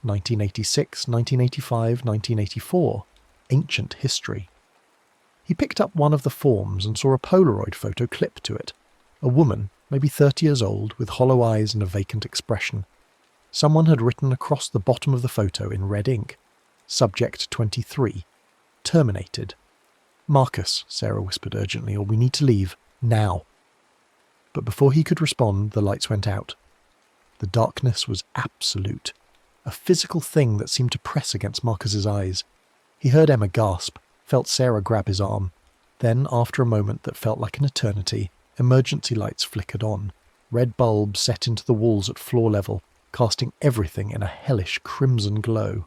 Speaker 1: 1986, 1985, 1984. Ancient history. He picked up one of the forms and saw a Polaroid photo clipped to it. A woman, maybe 30 years old, with hollow eyes and a vacant expression. Someone had written across the bottom of the photo in red ink, Subject 23. Terminated. "Marcus," Sarah whispered urgently, "or we need to leave. Now." But before he could respond, the lights went out. The darkness was absolute, a physical thing that seemed to press against Marcus's eyes. He heard Emma gasp, felt Sarah grab his arm. Then, after a moment that felt like an eternity, emergency lights flickered on, red bulbs set into the walls at floor level, casting everything in a hellish crimson glow.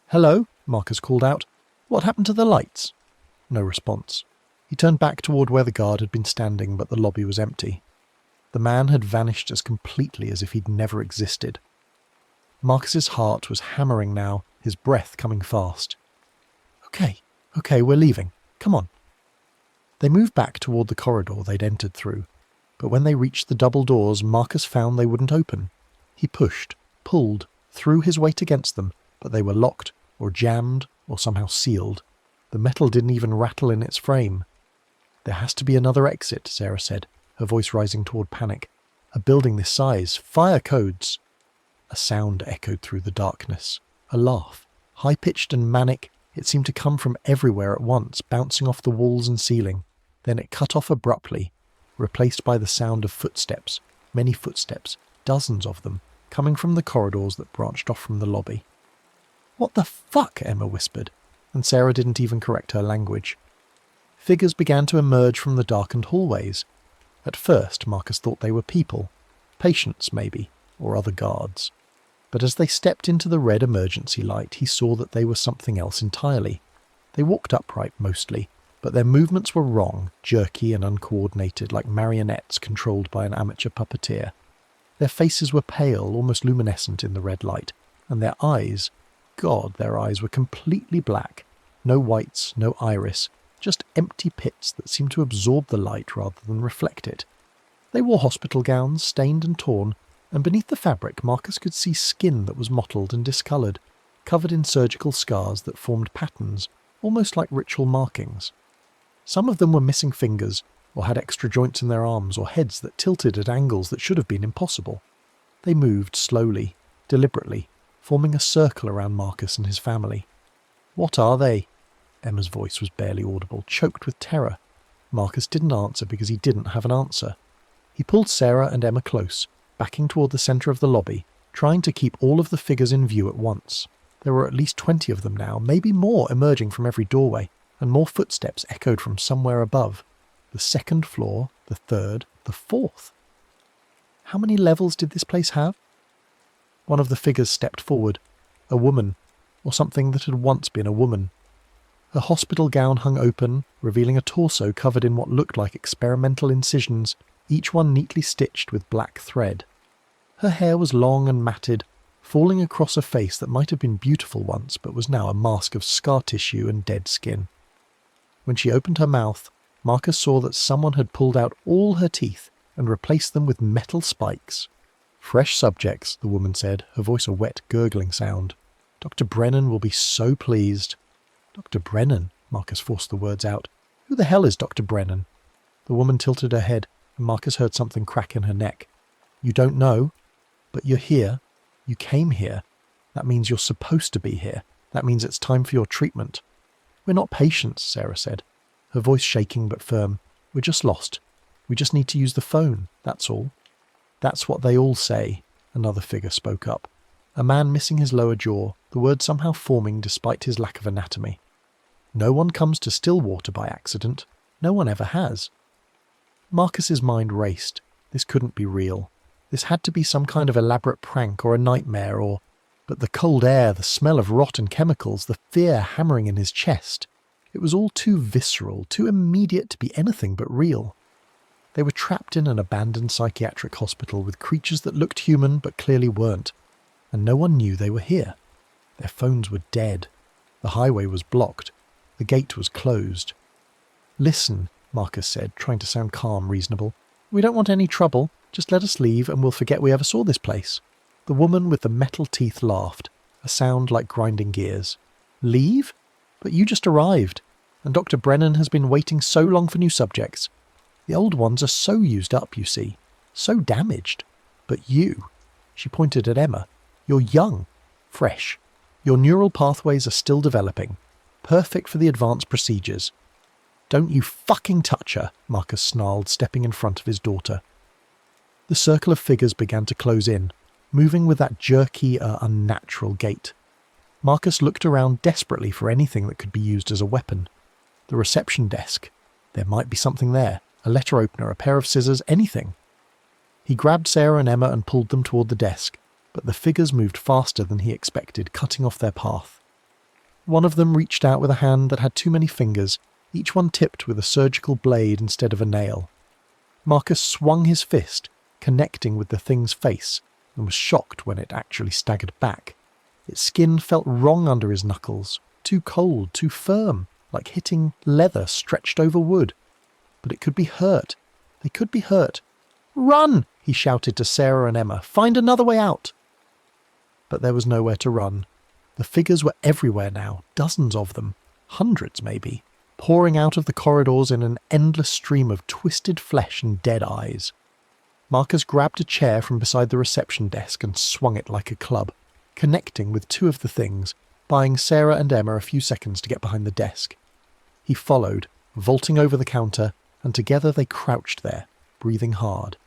Speaker 1: "Hello?" Marcus called out. "What happened to the lights?" No response. He turned back toward where the guard had been standing, but the lobby was empty. The man had vanished as completely as if he'd never existed. Marcus's heart was hammering now, his breath coming fast. Okay, we're leaving. Come on." They moved back toward the corridor they'd entered through, but when they reached the double doors, Marcus found they wouldn't open. He pushed, pulled, threw his weight against them, but they were locked, or jammed, or somehow sealed. The metal didn't even rattle in its frame. "There has to be another exit," Sarah said, her voice rising toward panic. "A building this size, fire codes." A sound echoed through the darkness. A laugh, high-pitched and manic. It seemed to come from everywhere at once, bouncing off the walls and ceiling. Then it cut off abruptly, replaced by the sound of footsteps, many footsteps, dozens of them, coming from the corridors that branched off from the lobby. "What the fuck?" Emma whispered, and Sarah didn't even correct her language. Figures began to emerge from the darkened hallways. At first, Marcus thought they were people, patients maybe, or other guards. But as they stepped into the red emergency light, he saw that they were something else entirely. They walked upright mostly, but their movements were wrong, jerky and uncoordinated, like marionettes controlled by an amateur puppeteer. Their faces were pale, almost luminescent in the red light, and their eyes, God, their eyes were completely black. No whites, no iris, just empty pits that seemed to absorb the light rather than reflect it. They wore hospital gowns, stained and torn, and beneath the fabric Marcus could see skin that was mottled and discoloured, covered in surgical scars that formed patterns, almost like ritual markings. Some of them were missing fingers, or had extra joints in their arms or heads that tilted at angles that should have been impossible. They moved slowly, deliberately, forming a circle around Marcus and his family. "What are they?" Emma's voice was barely audible, choked with terror. Marcus didn't answer because he didn't have an answer. He pulled Sarah and Emma close, backing toward the centre of the lobby, trying to keep all of the figures in view at once. There were at least 20 of them now, maybe more emerging from every doorway, and more footsteps echoed from somewhere above. The second floor, the third, the fourth. How many levels did this place have? One of the figures stepped forward, a woman, or something that had once been a woman. Her hospital gown hung open, revealing a torso covered in what looked like experimental incisions, each one neatly stitched with black thread. Her hair was long and matted, falling across a face that might have been beautiful once but was now a mask of scar tissue and dead skin. When she opened her mouth, Marcus saw that someone had pulled out all her teeth and replaced them with metal spikes. "Fresh subjects," the woman said, her voice a wet, gurgling sound. "Dr. Brennan will be so pleased." "Dr. Brennan?" Marcus forced the words out. "Who the hell is Dr. Brennan?" The woman tilted her head, and Marcus heard something crack in her neck. "You don't know? But you're here. You came here. That means you're supposed to be here. That means it's time for your treatment." "We're not patients," Sarah said, her voice shaking but firm. "We're just lost. We just need to use the phone, that's all." "That's what they all say," another figure spoke up. A man missing his lower jaw, the word somehow forming despite his lack of anatomy. "No one comes to Stillwater by accident. No one ever has." Marcus's mind raced. This couldn't be real. This had to be some kind of elaborate prank or a nightmare or... But the cold air, the smell of rotten chemicals, the fear hammering in his chest. It was all too visceral, too immediate to be anything but real. They were trapped in an abandoned psychiatric hospital with creatures that looked human but clearly weren't. And no one knew they were here. Their phones were dead. The highway was blocked. The gate was closed. "Listen," Marcus said, trying to sound calm, reasonable. "We don't want any trouble. Just let us leave and we'll forget we ever saw this place." The woman with the metal teeth laughed, a sound like grinding gears. "Leave? But you just arrived, and Dr. Brennan has been waiting so long for new subjects. The old ones are so used up, you see, so damaged. But you," she pointed at Emma, "you're young, fresh. Your neural pathways are still developing, perfect for the advanced procedures." "Don't you fucking touch her," Marcus snarled, stepping in front of his daughter. The circle of figures began to close in, moving with that jerky, unnatural gait. Marcus looked around desperately for anything that could be used as a weapon. The reception desk. There might be something there. A letter opener, a pair of scissors, anything. He grabbed Sarah and Emma and pulled them toward the desk, but the figures moved faster than he expected, cutting off their path. One of them reached out with a hand that had too many fingers, each one tipped with a surgical blade instead of a nail. Marcus swung his fist, connecting with the thing's face, and was shocked when it actually staggered back. Its skin felt wrong under his knuckles, too cold, too firm, like hitting leather stretched over wood. But it could be hurt. They could be hurt. "Run!" he shouted to Sarah and Emma. "Find another way out!" But there was nowhere to run. The figures were everywhere now, dozens of them, hundreds maybe, pouring out of the corridors in an endless stream of twisted flesh and dead eyes. Marcus grabbed a chair from beside the reception desk and swung it like a club, connecting with two of the things, buying Sarah and Emma a few seconds to get behind the desk. He followed, vaulting over the counter, and together they crouched there, breathing hard.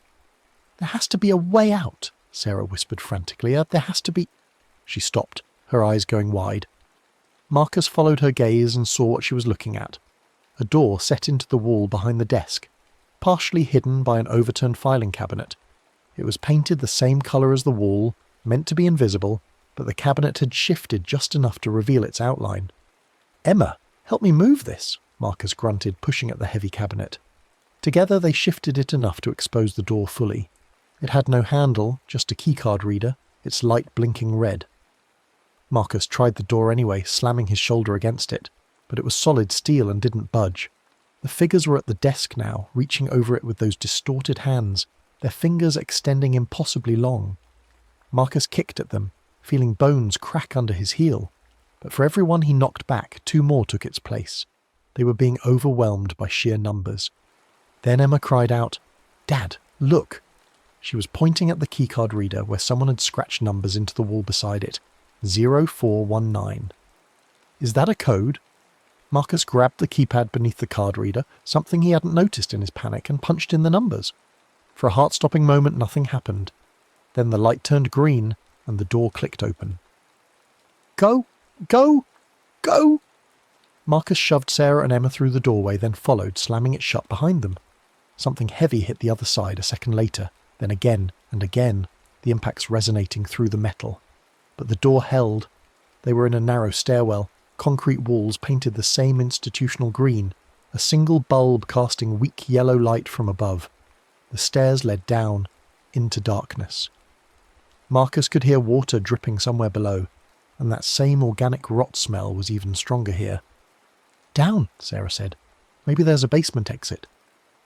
Speaker 1: "There has to be a way out," Sarah whispered frantically. There has to be... She stopped, her eyes going wide. Marcus followed her gaze and saw what she was looking at. A door set into the wall behind the desk, partially hidden by an overturned filing cabinet. It was painted the same colour as the wall, meant to be invisible, but the cabinet had shifted just enough to reveal its outline. "Emma, help me move this," Marcus grunted, pushing at the heavy cabinet. Together they shifted it enough to expose the door fully. It had no handle, just a keycard reader, its light blinking red. Marcus tried the door anyway, slamming his shoulder against it, but it was solid steel and didn't budge. The figures were at the desk now, reaching over it with those distorted hands, their fingers extending impossibly long. Marcus kicked at them, feeling bones crack under his heel, but for every one he knocked back, 2 more took its place. They were being overwhelmed by sheer numbers. Then Emma cried out, "Dad, look!" She was pointing at the keycard reader where someone had scratched numbers into the wall beside it. 0419. "Is that a code?" Marcus grabbed the keypad beneath the card reader, something he hadn't noticed in his panic, and punched in the numbers. For a heart-stopping moment, nothing happened. Then the light turned green, and the door clicked open. "Go! Go! Go!" Marcus shoved Sarah and Emma through the doorway, then followed, slamming it shut behind them. Something heavy hit the other side a second later, then again and again, the impacts resonating through the metal. But the door held. They were in a narrow stairwell, concrete walls painted the same institutional green, a single bulb casting weak yellow light from above. The stairs led down, into darkness. Marcus could hear water dripping somewhere below, and that same organic rot smell was even stronger here. "Down," Sarah said. "Maybe there's a basement exit."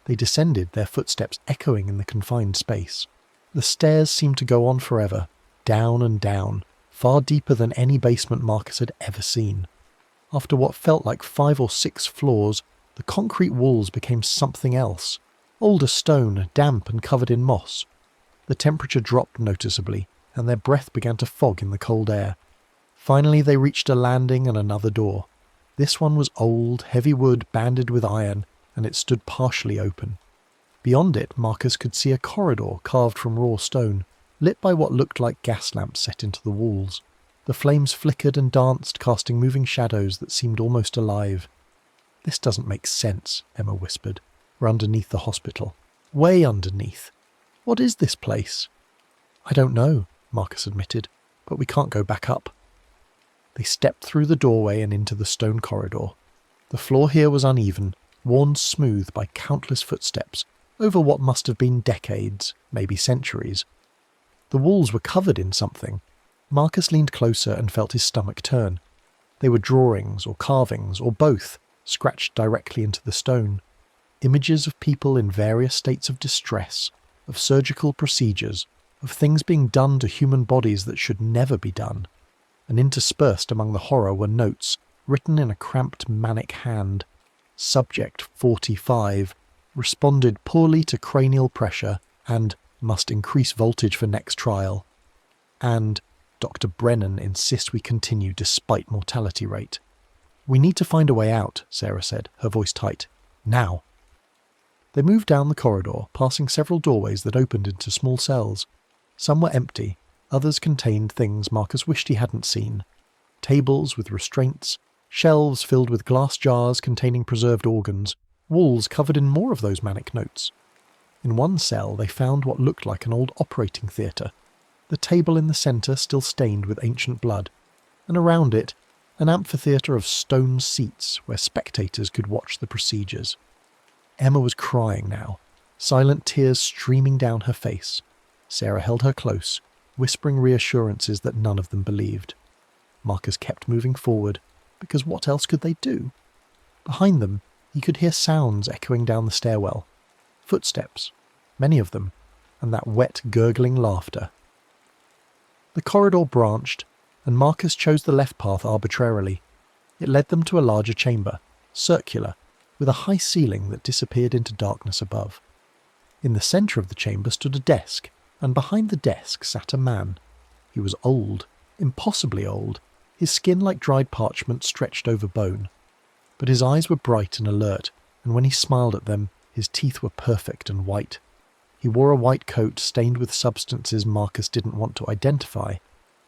Speaker 1: They descended, their footsteps echoing in the confined space. The stairs seemed to go on forever, down and down, far deeper than any basement Marcus had ever seen. After what felt like 5 or 6 floors, the concrete walls became something else. Older stone, damp and covered in moss. The temperature dropped noticeably, and their breath began to fog in the cold air. Finally they reached a landing and another door. This one was old, heavy wood banded with iron, and it stood partially open. Beyond it, Marcus could see a corridor carved from raw stone, lit by what looked like gas lamps set into the walls. The flames flickered and danced, casting moving shadows that seemed almost alive. "This doesn't make sense," Emma whispered. "We're underneath the hospital. Way underneath. What is this place?" "I don't know," Marcus admitted, "but we can't go back up." They stepped through the doorway and into the stone corridor. The floor here was uneven, worn smooth by countless footsteps, over what must have been decades, maybe centuries. The walls were covered in something. Marcus leaned closer and felt his stomach turn. They were drawings or carvings, or both, scratched directly into the stone. Images of people in various states of distress, of surgical procedures, of things being done to human bodies that should never be done. And interspersed among the horror were notes, written in a cramped manic hand. Subject 45, responded poorly to cranial pressure, and must increase voltage for next trial. And Dr. Brennan insists we continue despite mortality rate. "We need to find a way out," Sarah said, her voice tight. "Now." They moved down the corridor, passing several doorways that opened into small cells. Some were empty, others contained things Marcus wished he hadn't seen. Tables with restraints, shelves filled with glass jars containing preserved organs, walls covered in more of those manic notes. In one cell they found what looked like an old operating theatre, the table in the centre still stained with ancient blood, and around it an amphitheatre of stone seats where spectators could watch the procedures. Emma was crying now, silent tears streaming down her face. Sarah held her close, whispering reassurances that none of them believed. Marcus kept moving forward, because what else could they do? Behind them, he could hear sounds echoing down the stairwell. Footsteps, many of them, and that wet, gurgling laughter. The corridor branched, and Marcus chose the left path arbitrarily. It led them to a larger chamber, circular, with a high ceiling that disappeared into darkness above. In the centre of the chamber stood a desk, and behind the desk sat a man. He was old, impossibly old, his skin like dried parchment stretched over bone. But his eyes were bright and alert, and when he smiled at them, his teeth were perfect and white. He wore a white coat stained with substances Marcus didn't want to identify,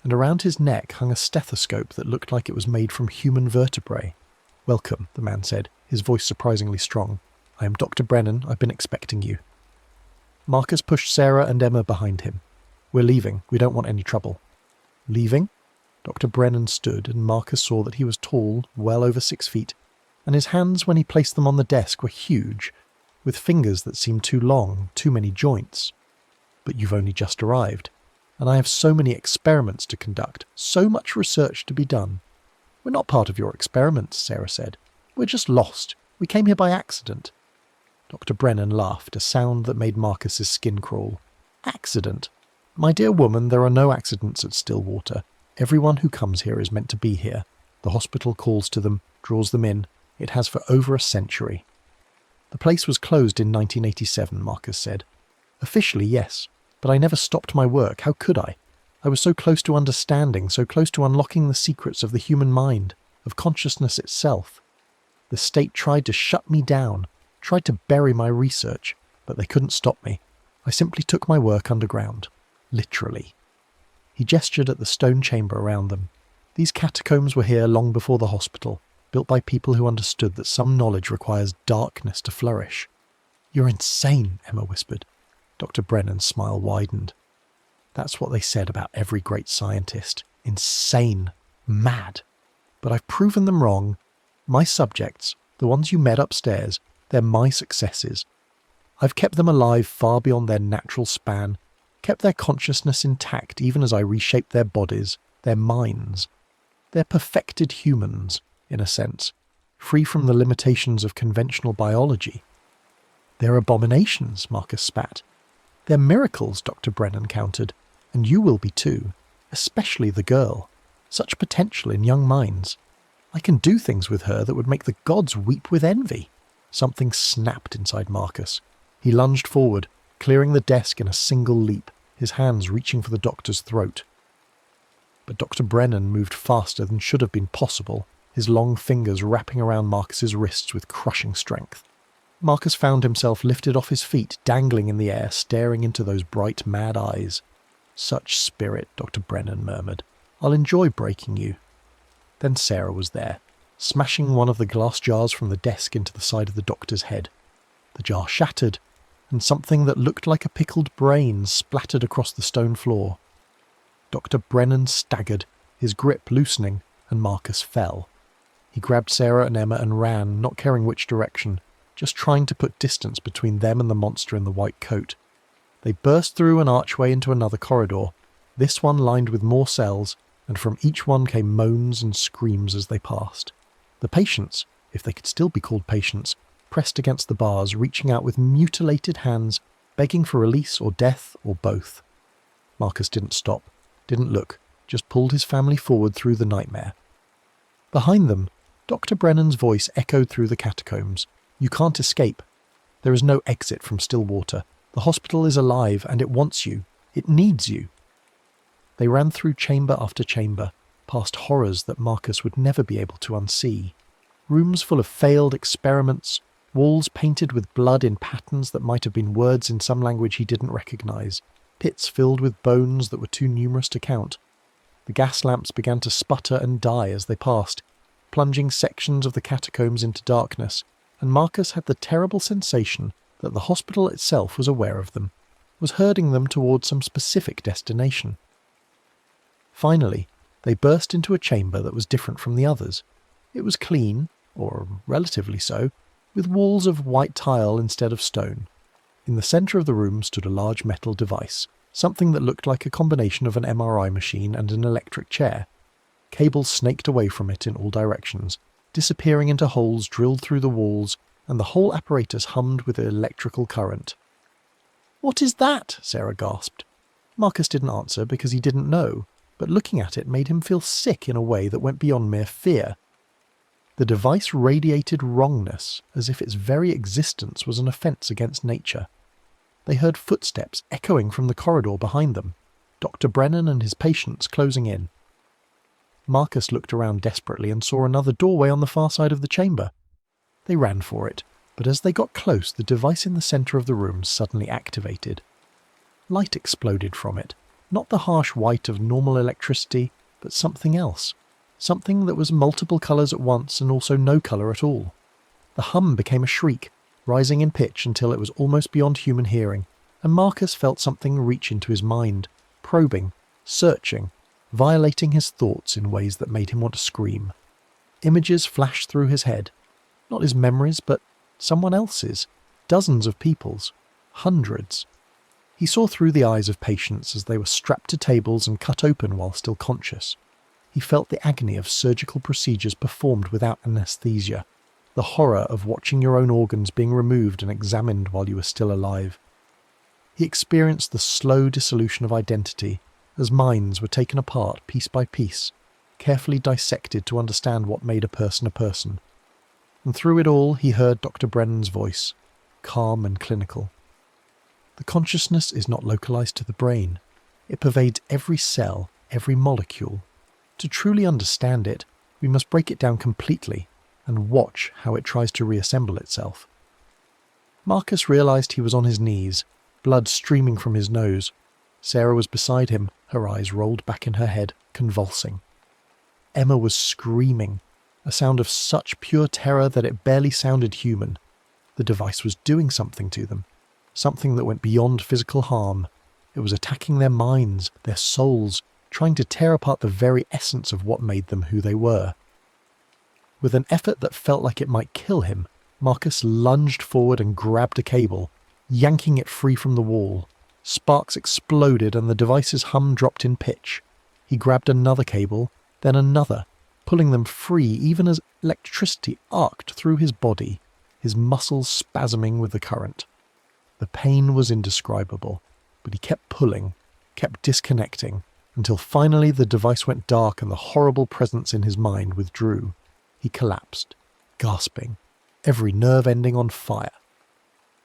Speaker 1: and around his neck hung a stethoscope that looked like it was made from human vertebrae. "Welcome," the man said, his voice surprisingly strong. "I am Dr. Brennan. I've been expecting you." Marcus pushed Sarah and Emma behind him. "We're leaving. We don't want any trouble." "Leaving?" Dr. Brennan stood, and Marcus saw that he was tall, well over 6 feet, and his hands, when he placed them on the desk, were huge, with fingers that seemed too long, too many joints. "But you've only just arrived, and I have so many experiments to conduct, so much research to be done." "We're not part of your experiments," Sarah said. "We're just lost. We came here by accident." Dr. Brennan laughed, a sound that made Marcus's skin crawl. "Accident? My dear woman, there are no accidents at Stillwater. Everyone who comes here is meant to be here. The hospital calls to them, draws them in. It has for over a century." "The place was closed in 1987, Marcus said. "Officially, yes, but I never stopped my work. How could I? I was so close to understanding, so close to unlocking the secrets of the human mind, of consciousness itself. The state tried to shut me down, tried to bury my research, but they couldn't stop me. I simply took my work underground. Literally." He gestured at the stone chamber around them. These catacombs were here long before the hospital, built by people who understood that some knowledge requires darkness to flourish. "You're insane," Emma whispered. Dr. Brennan's smile widened. "That's what they said about every great scientist. Insane. Mad. But I've proven them wrong. My subjects, the ones you met upstairs, they're my successes. I've kept them alive far beyond their natural span, kept their consciousness intact even as I reshaped their bodies, their minds. They're perfected humans, in a sense, free from the limitations of conventional biology." "They're abominations," Marcus spat. "They're miracles," Dr. Brennan countered, "and you will be too, especially the girl. Such potential in young minds. I can do things with her that would make the gods weep with envy." Something snapped inside Marcus. He lunged forward, clearing the desk in a single leap, his hands reaching for the doctor's throat. But Dr. Brennan moved faster than should have been possible, his long fingers wrapping around Marcus's wrists with crushing strength. Marcus found himself lifted off his feet, dangling in the air, staring into those bright, mad eyes. "Such spirit," Dr. Brennan murmured. "I'll enjoy breaking you." Then Sarah was there, smashing one of the glass jars from the desk into the side of the doctor's head. The jar shattered, and something that looked like a pickled brain splattered across the stone floor. Dr. Brennan staggered, his grip loosening, and Marcus fell. He grabbed Sarah and Emma and ran, not caring which direction, just trying to put distance between them and the monster in the white coat. They burst through an archway into another corridor, this one lined with more cells, and from each one came moans and screams as they passed. The patients, if they could still be called patients, pressed against the bars, reaching out with mutilated hands, begging for release or death or both. Marcus didn't stop, didn't look, just pulled his family forward through the nightmare. Behind them, Dr. Brennan's voice echoed through the catacombs. "You can't escape. There is no exit from Stillwater. The hospital is alive and it wants you. It needs you." They ran through chamber after chamber, past horrors that Marcus would never be able to unsee. Rooms full of failed experiments, walls painted with blood in patterns that might have been words in some language he didn't recognize, pits filled with bones that were too numerous to count. The gas lamps began to sputter and die as they passed, plunging sections of the catacombs into darkness, and Marcus had the terrible sensation that the hospital itself was aware of them, was herding them towards some specific destination. Finally, they burst into a chamber that was different from the others. It was clean, or relatively so, with walls of white tile instead of stone. In the centre of the room stood a large metal device, something that looked like a combination of an MRI machine and an electric chair. Cables snaked away from it in all directions, disappearing into holes drilled through the walls, and the whole apparatus hummed with electrical current. "What is that?" Sarah gasped. Marcus didn't answer because he didn't know, but looking at it made him feel sick in a way that went beyond mere fear. The device radiated wrongness, as if its very existence was an offence against nature. They heard footsteps echoing from the corridor behind them, Dr. Brennan and his patients closing in. Marcus looked around desperately and saw another doorway on the far side of the chamber. They ran for it, But as they got close, the device in the centre of the room suddenly activated. Light exploded from it, not the harsh white of normal electricity, but something else. Something that was multiple colours at once and also no colour at all. The hum became a shriek, rising in pitch until it was almost beyond human hearing, and Marcus felt something reach into his mind, probing, searching, violating his thoughts in ways that made him want to scream. Images flashed through his head. Not his memories, but someone else's. Dozens of people's. Hundreds. He saw through the eyes of patients as they were strapped to tables and cut open while still conscious. He felt the agony of surgical procedures performed without anaesthesia, the horror of watching your own organs being removed and examined while you were still alive. He experienced the slow dissolution of identity as minds were taken apart piece by piece, carefully dissected to understand what made a person. And through it all he heard Dr. Brennan's voice, calm and clinical. The consciousness is not localized to the brain. It pervades every cell, every molecule. To truly understand it, we must break it down completely and watch how it tries to reassemble itself. Marcus realized he was on his knees, blood streaming from his nose. Sarah was beside him, her eyes rolled back in her head, convulsing. Emma was screaming, a sound of such pure terror that it barely sounded human. The device was doing something to them, something that went beyond physical harm. It was attacking their minds, their souls, trying to tear apart the very essence of what made them who they were. With an effort that felt like it might kill him, Marcus lunged forward and grabbed a cable, yanking it free from the wall. Sparks exploded and the device's hum dropped in pitch. He grabbed another cable, then another, pulling them free even as electricity arced through his body, his muscles spasming with the current. The pain was indescribable, but he kept pulling, kept disconnecting, until finally the device went dark and the horrible presence in his mind withdrew. He collapsed, gasping, every nerve ending on fire.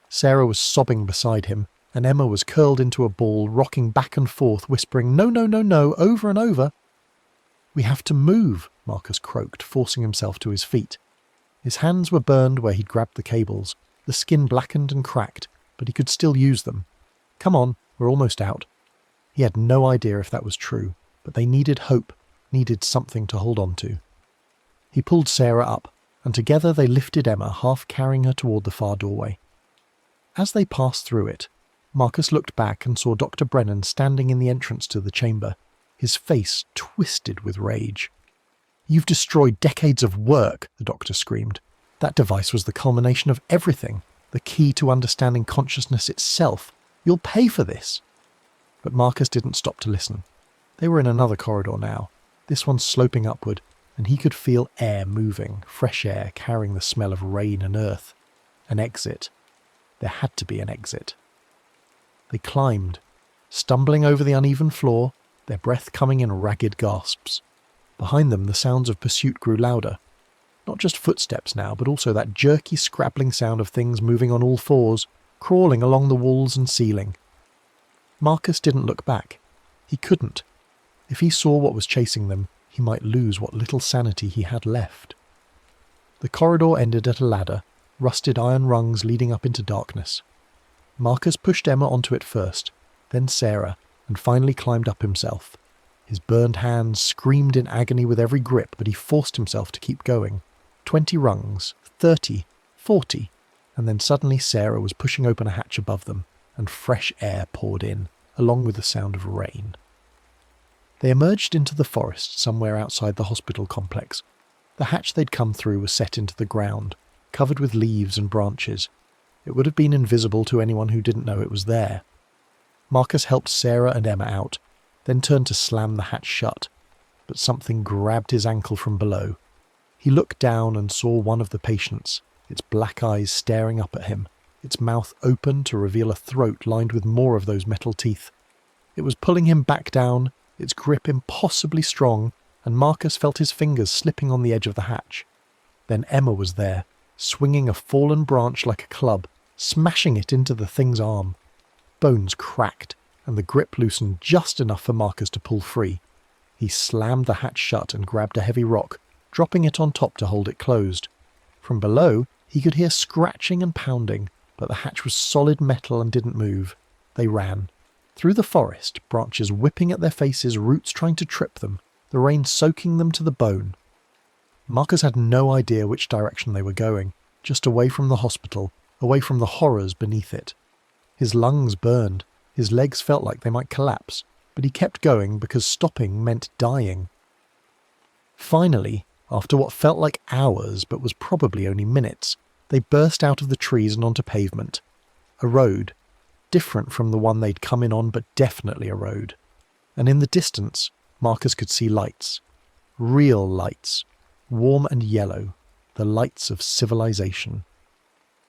Speaker 1: Sarah was sobbing beside him, and Emma was curled into a ball, rocking back and forth, whispering, "No, no, no, no," over and over. "We have to move," Marcus croaked, forcing himself to his feet. His hands were burned where he'd grabbed the cables, the skin blackened and cracked, but he could still use them. "Come on, we're almost out." He had no idea if that was true, but they needed hope, needed something to hold on to. He pulled Sarah up, and together they lifted Emma, half carrying her toward the far doorway. As they passed through it, Marcus looked back and saw Dr. Brennan standing in the entrance to the chamber, his face twisted with rage. "You've destroyed decades of work," the doctor screamed. "That device was the culmination of everything, the key to understanding consciousness itself. You'll pay for this." But Marcus didn't stop to listen. They were in another corridor now, this one sloping upward, and he could feel air moving, fresh air carrying the smell of rain and earth. An exit. There had to be an exit. They climbed, stumbling over the uneven floor, their breath coming in ragged gasps. Behind them the sounds of pursuit grew louder. Not just footsteps now, but also that jerky scrabbling sound of things moving on all fours, crawling along the walls and ceiling. Marcus didn't look back. He couldn't. If he saw what was chasing them, he might lose what little sanity he had left. The corridor ended at a ladder, rusted iron rungs leading up into darkness. Marcus pushed Emma onto it first, then Sarah, and finally climbed up himself. His burned hands screamed in agony with every grip, but he forced himself to keep going. 20 rungs, 30, 40, and then suddenly Sarah was pushing open a hatch above them, and fresh air poured in, along with the sound of rain. They emerged into the forest somewhere outside the hospital complex. The hatch they'd come through was set into the ground, covered with leaves and branches. It would have been invisible to anyone who didn't know it was there. Marcus helped Sarah and Emma out, then turned to slam the hatch shut, but something grabbed his ankle from below. He looked down and saw one of the patients, its black eyes staring up at him, its mouth open to reveal a throat lined with more of those metal teeth. It was pulling him back down, its grip impossibly strong, and Marcus felt his fingers slipping on the edge of the hatch. Then Emma was there, swinging a fallen branch like a club, smashing it into the thing's arm. Bones cracked, and the grip loosened just enough for Marcus to pull free. He slammed the hatch shut and grabbed a heavy rock, dropping it on top to hold it closed. From below, He could hear scratching and pounding, but the hatch was solid metal and didn't move. They ran. Through the forest, branches whipping at their faces, roots trying to trip them, the rain soaking them to the bone. Marcus had no idea which direction they were going, just away from the hospital, away from the horrors beneath it. His lungs burned, his legs felt like they might collapse, but he kept going because stopping meant dying. Finally, after what felt like hours but was probably only minutes, they burst out of the trees and onto pavement. A road, different from the one they'd come in on, but definitely a road. And in the distance, Marcus could see lights. Real lights. Warm and yellow. The lights of civilization.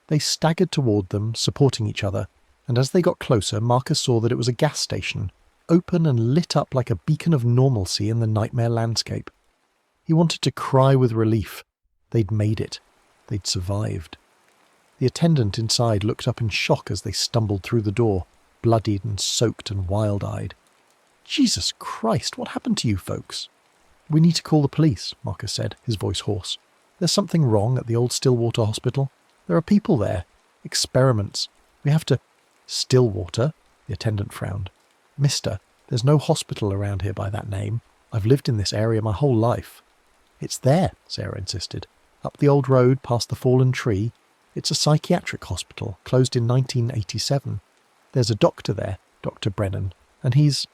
Speaker 1: They staggered toward them, supporting each other, and as they got closer, Marcus saw that it was a gas station, open and lit up like a beacon of normalcy in the nightmare landscape. He wanted to cry with relief. They'd made it. They'd survived. The attendant inside looked up in shock as they stumbled through the door, bloodied and soaked and wild-eyed. "Jesus Christ, what happened to you folks?" "We need to call the police," Marcus said, his voice hoarse. "There's something wrong at the old Stillwater hospital. There are people there. Experiments. We have to—" "Stillwater?" The attendant frowned. "Mister, there's no hospital around here by that name. I've lived in this area my whole life." "It's there," Sarah insisted. "Up the old road past the fallen tree. It's a psychiatric hospital, closed in 1987. There's a doctor there, Dr. Brennan, and he's—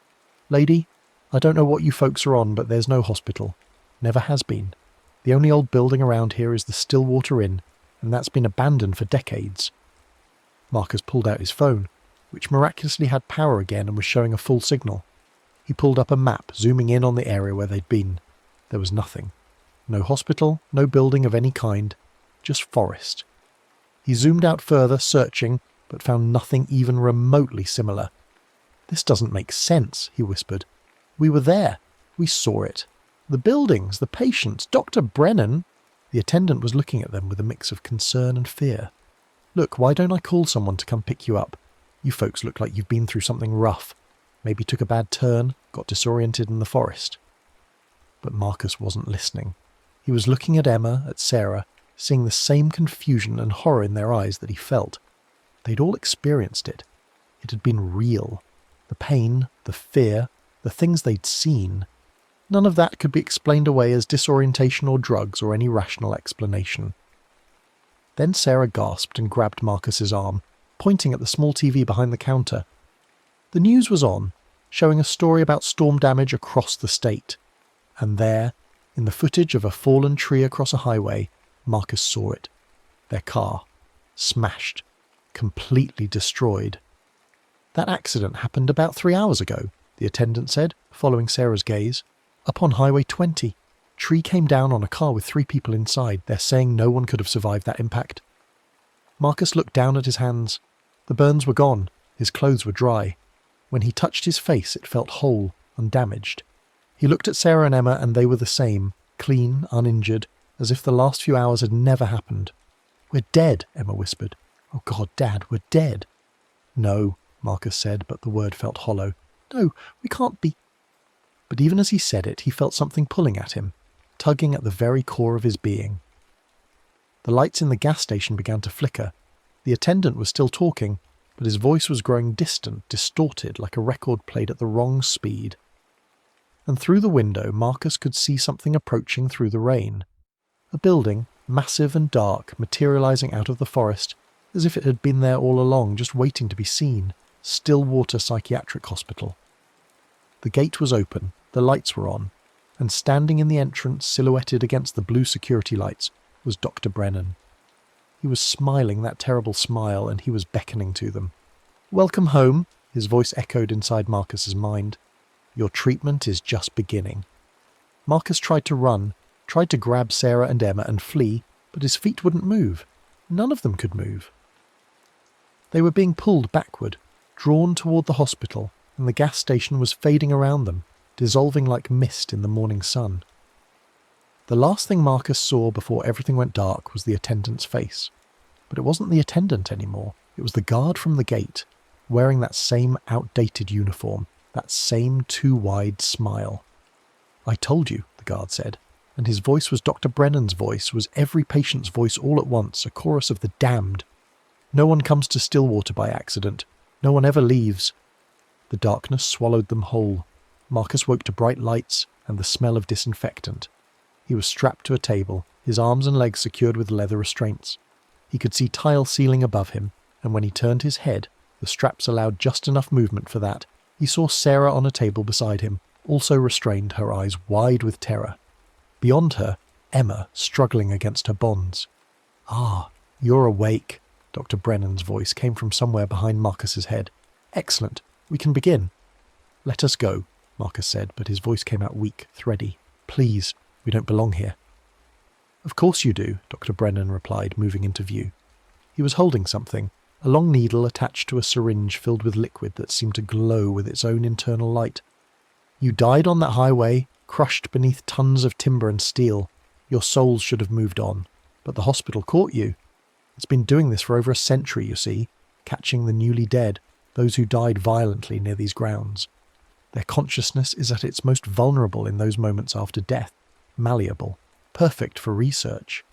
Speaker 1: Lady, I don't know what you folks are on, but there's no hospital. Never has been. The only old building around here is the Stillwater Inn, and that's been abandoned for decades." Marcus pulled out his phone, which miraculously had power again and was showing a full signal. He pulled up a map, zooming in on the area where they'd been. There was nothing. No hospital, no building of any kind, just forest. He zoomed out further, searching, but found nothing even remotely similar. "This doesn't make sense," he whispered. "We were there. We saw it. The buildings, the patients, Dr. Brennan." The attendant was looking at them with a mix of concern and fear. "Look, why don't I call someone to come pick you up? You folks look like you've been through something rough. Maybe took a bad turn, got disoriented in the forest." But Marcus wasn't listening. He was looking at Emma, at Sarah, seeing the same confusion and horror in their eyes that he felt. They'd all experienced it. It had been real. The pain, the fear, the things they'd seen. None of that could be explained away as disorientation or drugs or any rational explanation. Then Sarah gasped and grabbed Marcus's arm, pointing at the small TV behind the counter. The news was on, showing a story about storm damage across the state. And there, in the footage of a fallen tree across a highway, Marcus saw it. Their car. Smashed. Completely destroyed. "That accident happened about 3 hours ago," the attendant said, following Sarah's gaze. "Up on Highway 20. Tree came down on a car with 3 people inside. They're saying no one could have survived that impact." Marcus looked down at his hands. The burns were gone. His clothes were dry. When he touched his face, it felt whole, undamaged. He looked at Sarah and Emma, and they were the same, clean, uninjured, as if the last few hours had never happened. "We're dead," Emma whispered. "Oh God, Dad, we're dead." "No," Marcus said, but the word felt hollow. "No, we can't be—" But even as he said it, he felt something pulling at him, tugging at the very core of his being. The lights in the gas station began to flicker. The attendant was still talking, but his voice was growing distant, distorted, like a record played at the wrong speed. And through the window, Marcus could see something approaching through the rain. A building, massive and dark, materializing out of the forest, as if it had been there all along, just waiting to be seen. Stillwater Psychiatric Hospital. The gate was open, the lights were on, and standing in the entrance, silhouetted against the blue security lights, was Dr. Brennan. He was smiling that terrible smile, and he was beckoning to them. "Welcome home," his voice echoed inside Marcus's mind. "Your treatment is just beginning." Marcus tried to run, tried to grab Sarah and Emma and flee, but his feet wouldn't move. None of them could move. They were being pulled backward, drawn toward the hospital, and the gas station was fading around them, dissolving like mist in the morning sun. The last thing Marcus saw before everything went dark was the attendant's face. But it wasn't the attendant anymore. It was the guard from the gate, wearing that same outdated uniform, that same too-wide smile. "I told you," the guard said. and his voice was Dr. Brennan's voice, was every patient's voice all at once, a chorus of the damned. No one comes to Stillwater by accident. No one ever leaves. The darkness swallowed them whole. Marcus woke to bright lights and the smell of disinfectant. He was strapped to a table, his arms and legs secured with leather restraints. He could see tile ceiling above him, and when he turned his head, the straps allowed just enough movement for that. He saw Sarah on a table beside him, also restrained, her eyes wide with terror. Beyond her, Emma struggling against her bonds. "Ah, you're awake." Dr. Brennan's voice came from somewhere behind Marcus's head. "Excellent. We can begin." "Let us go," Marcus said, but his voice came out weak, thready. "Please, we don't belong here." "Of course you do," Dr. Brennan replied, moving into view. He was holding something, a long needle attached to a syringe filled with liquid that seemed to glow with its own internal light. "You died on that highway, crushed beneath tons of timber and steel. Your souls should have moved on, but the hospital caught you. It's been doing this for over a century, you see, catching the newly dead, those who died violently near these grounds. Their consciousness is at its most vulnerable in those moments after death, malleable, perfect for research."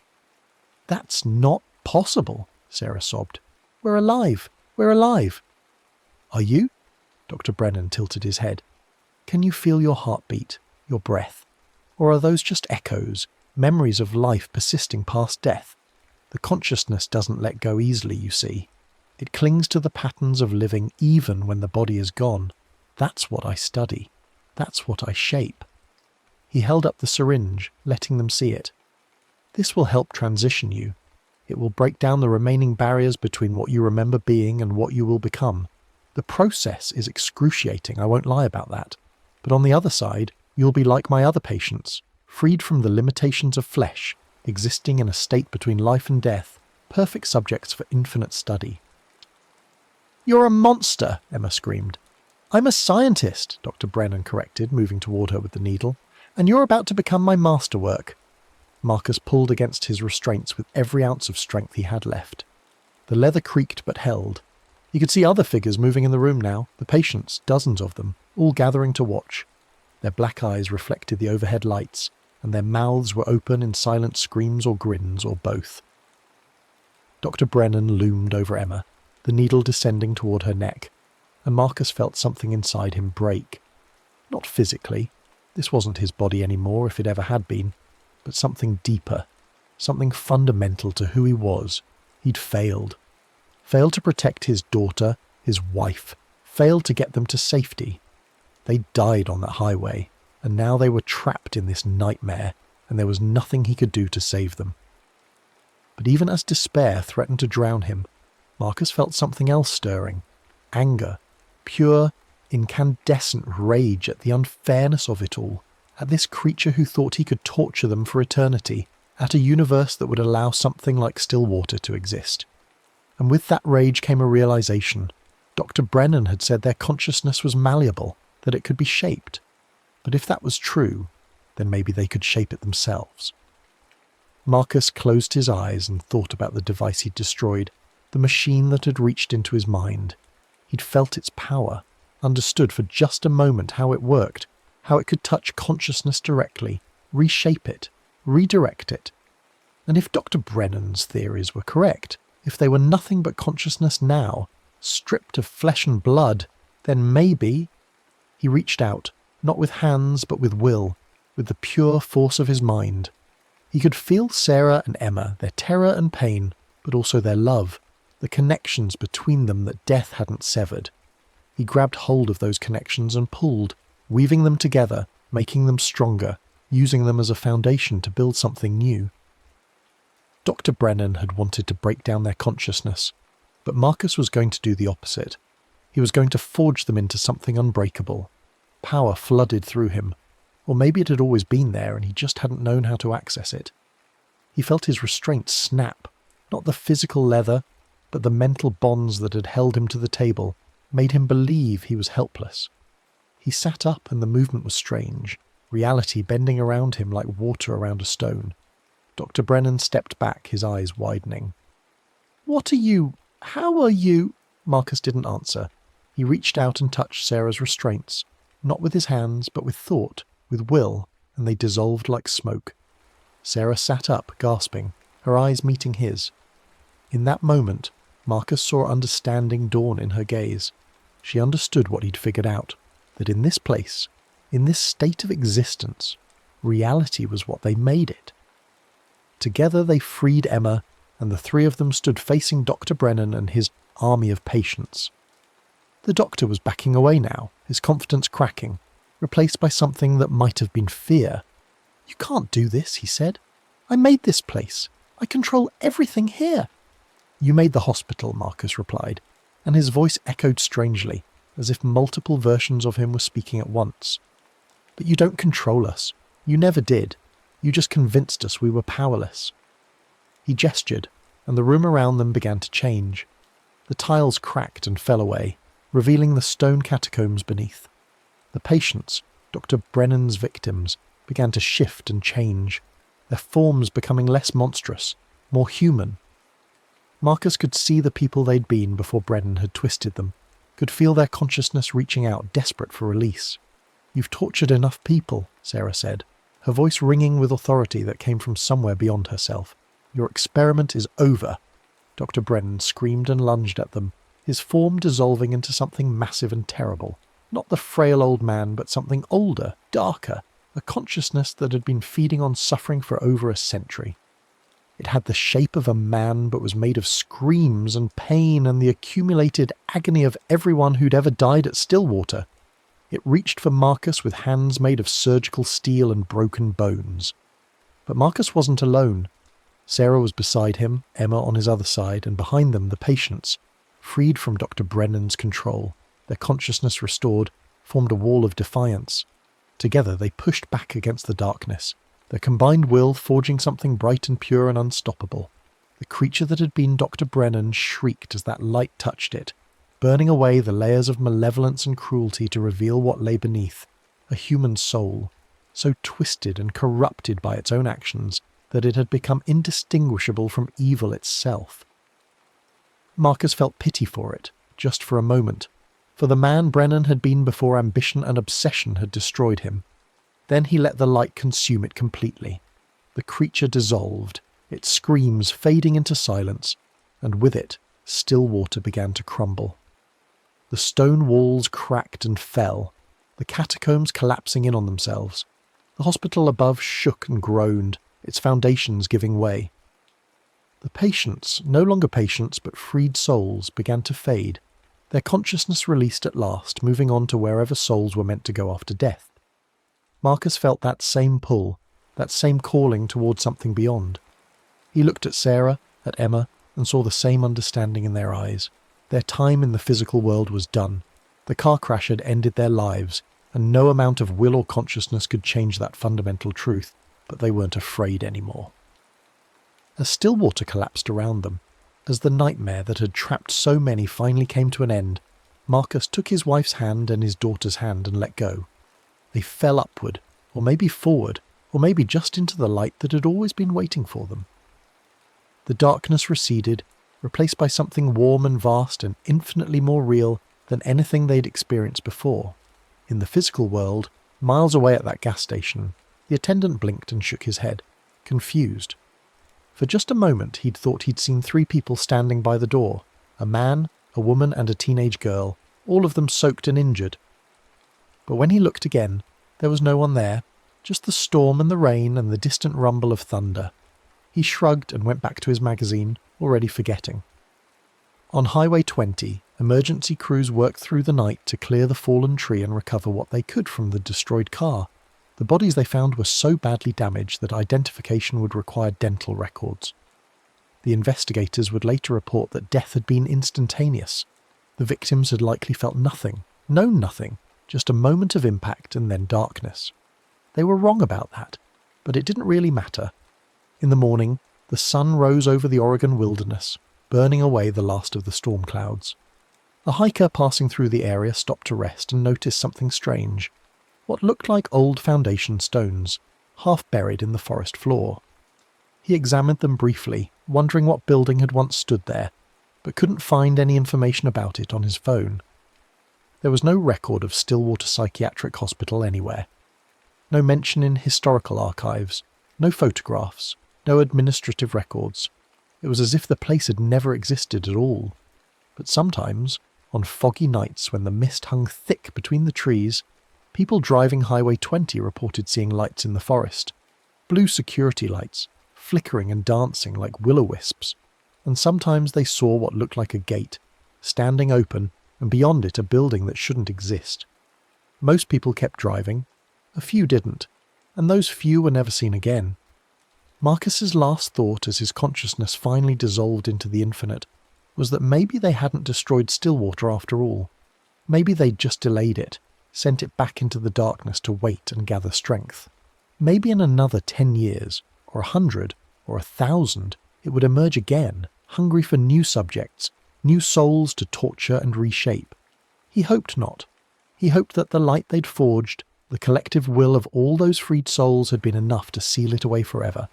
Speaker 1: "That's not possible," Sarah sobbed. "We're alive! We're alive!" "Are you?" Dr. Brennan tilted his head. "Can you feel your heartbeat, your breath? Or are those just echoes, memories of life persisting past death? The consciousness doesn't let go easily, you see. It clings to the patterns of living even when the body is gone. That's what I study. That's what I shape." He held up the syringe, letting them see it. "This will help transition you. It will break down the remaining barriers between what you remember being and what you will become. The process is excruciating, I won't lie about that. But on the other side, you'll be like my other patients, freed from the limitations of flesh, existing in a state between life and death, perfect subjects for infinite study." "You're a monster!" Emma screamed. "I'm a scientist," Dr. Brennan corrected, moving toward her with the needle. "And you're about to become my masterwork." Marcus pulled against his restraints with every ounce of strength he had left. The leather creaked but held. He could see other figures moving in the room now, the patients, dozens of them, all gathering to watch. Their black eyes reflected the overhead lights, and their mouths were open in silent screams or grins, or both. Dr. Brennan loomed over Emma, the needle descending toward her neck, and Marcus felt something inside him break. Not physically. This wasn't his body anymore, if it ever had been. But something deeper, something fundamental to who he was. He'd failed. Failed to protect his daughter, his wife, failed to get them to safety. They died on that highway, and now they were trapped in this nightmare, and there was nothing he could do to save them. But even as despair threatened to drown him, Marcus felt something else stirring. Anger, pure, incandescent rage at the unfairness of it all. At this creature who thought he could torture them for eternity, at a universe that would allow something like Stillwater to exist. And with that rage came a realization. Dr. Brennan had said their consciousness was malleable, that it could be shaped. But if that was true, then maybe they could shape it themselves. Marcus closed his eyes and thought about the device he'd destroyed, the machine that had reached into his mind. He'd felt its power, understood for just a moment how it worked, how it could touch consciousness directly, reshape it, redirect it. And if Dr. Brennan's theories were correct, if they were nothing but consciousness now, stripped of flesh and blood, then maybe... He reached out, not with hands but with will, with the pure force of his mind. He could feel Sarah and Emma, their terror and pain, but also their love, the connections between them that death hadn't severed. He grabbed hold of those connections and pulled, weaving them together, making them stronger, using them as a foundation to build something new. Dr. Brennan had wanted to break down their consciousness, but Marcus was going to do the opposite. He was going to forge them into something unbreakable. Power flooded through him, or maybe it had always been there and he just hadn't known how to access it. He felt his restraints snap, not the physical leather, but the mental bonds that had held him to the table, made him believe he was helpless. He sat up and the movement was strange, reality bending around him like water around a stone. Dr. Brennan stepped back, his eyes widening. "What are you? How are you?" Marcus didn't answer. He reached out and touched Sarah's restraints, not with his hands, but with thought, with will, and they dissolved like smoke. Sarah sat up, gasping, her eyes meeting his. In that moment, Marcus saw understanding dawn in her gaze. She understood what he'd figured out, that in this place, in this state of existence, reality was what they made it. Together they freed Emma, and the three of them stood facing Dr. Brennan and his army of patients. The doctor was backing away now, his confidence cracking, replaced by something that might have been fear. "You can't do this," he said. "I made this place. I control everything here." "You made the hospital," Marcus replied, and his voice echoed strangely, as if multiple versions of him were speaking at once. "But you don't control us. You never did. You just convinced us we were powerless." He gestured, and the room around them began to change. The tiles cracked and fell away, revealing the stone catacombs beneath. The patients, Dr. Brennan's victims, began to shift and change, their forms becoming less monstrous, more human. Marcus could see the people they'd been before Brennan had twisted them, could feel their consciousness reaching out, desperate for release. "You've tortured enough people," Sarah said, her voice ringing with authority that came from somewhere beyond herself. "Your experiment is over." Dr. Brennan screamed and lunged at them, his form dissolving into something massive and terrible. Not the frail old man, but something older, darker, a consciousness that had been feeding on suffering for over a century. It had the shape of a man, but was made of screams and pain and the accumulated agony of everyone who'd ever died at Stillwater. It reached for Marcus with hands made of surgical steel and broken bones. But Marcus wasn't alone. Sarah was beside him, Emma on his other side, and behind them the patients, freed from Dr. Brennan's control, their consciousness restored, formed a wall of defiance. Together they pushed back against the darkness, their combined will forging something bright and pure and unstoppable. The creature that had been Dr. Brennan shrieked as that light touched it, burning away the layers of malevolence and cruelty to reveal what lay beneath, a human soul, so twisted and corrupted by its own actions that it had become indistinguishable from evil itself. Marcus felt pity for it, just for a moment, for the man Brennan had been before ambition and obsession had destroyed him. Then he let the light consume it completely. The creature dissolved, its screams fading into silence, and with it, Stillwater began to crumble. The stone walls cracked and fell, the catacombs collapsing in on themselves. The hospital above shook and groaned, its foundations giving way. The patients, no longer patients but freed souls, began to fade, their consciousness released at last, moving on to wherever souls were meant to go after death. Marcus felt that same pull, that same calling towards something beyond. He looked at Sarah, at Emma, and saw the same understanding in their eyes. Their time in the physical world was done. The car crash had ended their lives, and no amount of will or consciousness could change that fundamental truth, but they weren't afraid anymore. As Stillwater collapsed around them, as the nightmare that had trapped so many finally came to an end, Marcus took his wife's hand and his daughter's hand and let go. They fell upward, or maybe forward, or maybe just into the light that had always been waiting for them. The darkness receded, replaced by something warm and vast and infinitely more real than anything they'd experienced before. In the physical world, miles away at that gas station, the attendant blinked and shook his head, confused. For just a moment he'd thought he'd seen 3 people standing by the door, a man, a woman and a teenage girl, all of them soaked and injured. But when he looked again, there was no one there, just the storm and the rain and the distant rumble of thunder. He shrugged and went back to his magazine, already forgetting. On Highway 20, emergency crews worked through the night to clear the fallen tree and recover what they could from the destroyed car. The bodies they found were so badly damaged that identification would require dental records. The investigators would later report that death had been instantaneous. The victims had likely felt nothing, known nothing, just a moment of impact and then darkness. They were wrong about that, but it didn't really matter. In the morning, the sun rose over the Oregon wilderness, burning away the last of the storm clouds. A hiker passing through the area stopped to rest and noticed something strange. What looked like old foundation stones, half buried in the forest floor. He examined them briefly, wondering what building had once stood there, but couldn't find any information about it on his phone. There was no record of Stillwater Psychiatric Hospital anywhere. No mention in historical archives, No photographs, no administrative records. It was as if the place had never existed at all. But sometimes, on foggy nights when the mist hung thick between the trees, people driving Highway 20 reported seeing lights in the forest. Blue security lights, flickering and dancing like will-o-wisps. And sometimes they saw what looked like a gate, standing open, and beyond it a building that shouldn't exist. Most people kept driving. A few didn't, and those few were never seen again. Marcus's last thought as his consciousness finally dissolved into the infinite was that maybe they hadn't destroyed Stillwater after all. Maybe they'd just delayed it, sent it back into the darkness to wait and gather strength. Maybe in another 10 years, or 100, or 1,000, it would emerge again, hungry for new subjects, new souls to torture and reshape. He hoped not. He hoped that the light they'd forged, the collective will of all those freed souls, had been enough to seal it away forever.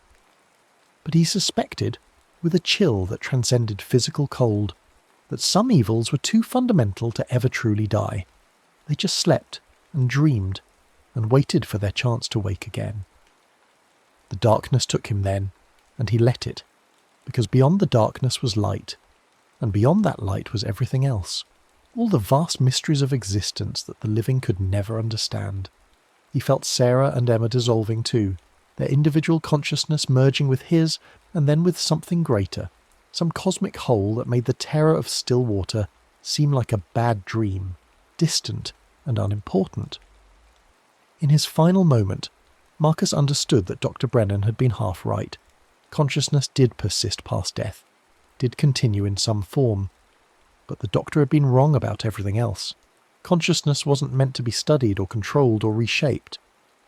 Speaker 1: But he suspected, with a chill that transcended physical cold, that some evils were too fundamental to ever truly die. They just slept and dreamed and waited for their chance to wake again. The darkness took him then, and he let it, because beyond the darkness was light, and beyond that light was everything else, all the vast mysteries of existence that the living could never understand. He felt Sarah and Emma dissolving too, their individual consciousness merging with his and then with something greater, some cosmic whole that made the terror of Stillwater seem like a bad dream, distant and unimportant. In his final moment, Marcus understood that Dr. Brennan had been half right. Consciousness did persist past death, did continue in some form. But the doctor had been wrong about everything else. Consciousness wasn't meant to be studied or controlled or reshaped.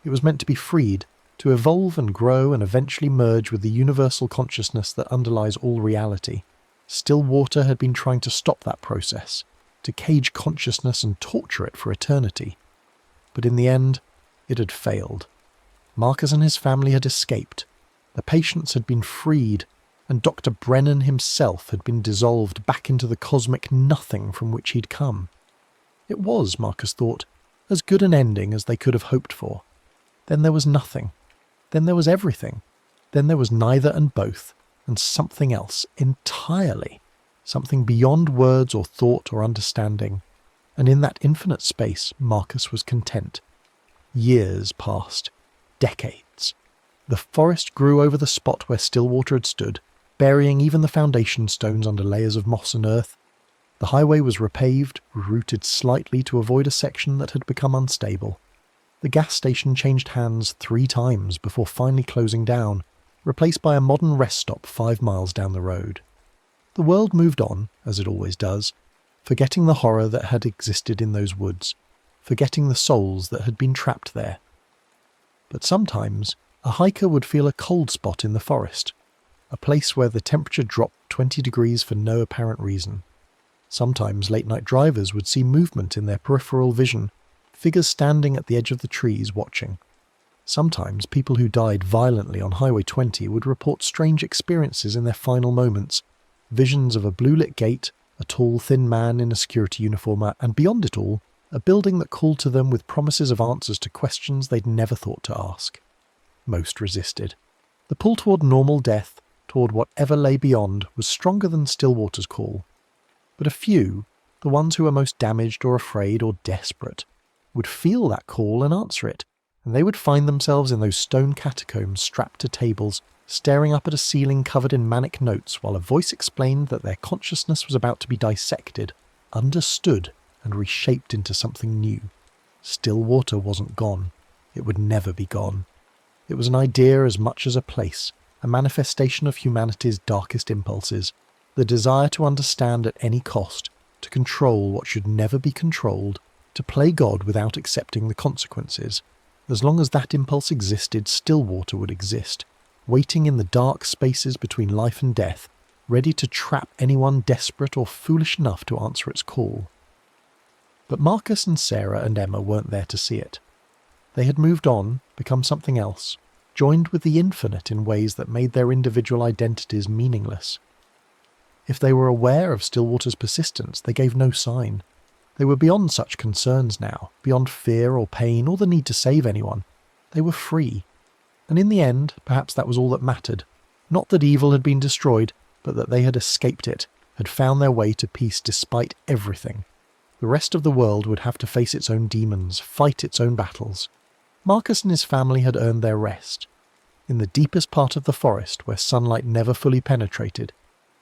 Speaker 1: It was meant to be freed, to evolve and grow and eventually merge with the universal consciousness that underlies all reality. Stillwater had been trying to stop that process, to cage consciousness and torture it for eternity. But in the end, it had failed. Marcus and his family had escaped. The patients had been freed, and Dr. Brennan himself had been dissolved back into the cosmic nothing from which he'd come. It was, Marcus thought, as good an ending as they could have hoped for. Then there was nothing. Then there was everything. Then there was neither and both, and something else entirely, something beyond words or thought or understanding. And in that infinite space, Marcus was content. Years passed. Decades. The forest grew over the spot where Stillwater had stood, burying even the foundation stones under layers of moss and earth. The highway was repaved, routed slightly to avoid a section that had become unstable. The gas station changed hands 3 times before finally closing down, replaced by a modern rest stop 5 miles down the road. The world moved on, as it always does, forgetting the horror that had existed in those woods, forgetting the souls that had been trapped there. But sometimes, a hiker would feel a cold spot in the forest, a place where the temperature dropped 20 degrees for no apparent reason. Sometimes late-night drivers would see movement in their peripheral vision, figures standing at the edge of the trees watching. Sometimes people who died violently on Highway 20 would report strange experiences in their final moments, visions of a blue-lit gate, a tall, thin man in a security uniform, and beyond it all, a building that called to them with promises of answers to questions they'd never thought to ask. Most resisted. The pull toward normal death, toward whatever lay beyond, was stronger than Stillwater's call. But a few, the ones who were most damaged or afraid or desperate, would feel that call and answer it, and they would find themselves in those stone catacombs strapped to tables, staring up at a ceiling covered in manic notes while a voice explained that their consciousness was about to be dissected, understood, and reshaped into something new. Stillwater wasn't gone. It would never be gone. It was an idea as much as a place, a manifestation of humanity's darkest impulses, the desire to understand at any cost, to control what should never be controlled, to play God without accepting the consequences. As long as that impulse existed, Stillwater would exist, waiting in the dark spaces between life and death, ready to trap anyone desperate or foolish enough to answer its call. But Marcus and Sarah and Emma weren't there to see it. They had moved on, become something else, joined with the infinite in ways that made their individual identities meaningless. If they were aware of Stillwater's persistence, they gave no sign. They were beyond such concerns now, beyond fear or pain or the need to save anyone. They were free. And in the end, perhaps that was all that mattered. Not that evil had been destroyed, but that they had escaped it, had found their way to peace despite everything. The rest of the world would have to face its own demons, fight its own battles. Marcus and his family had earned their rest. In the deepest part of the forest, where sunlight never fully penetrated,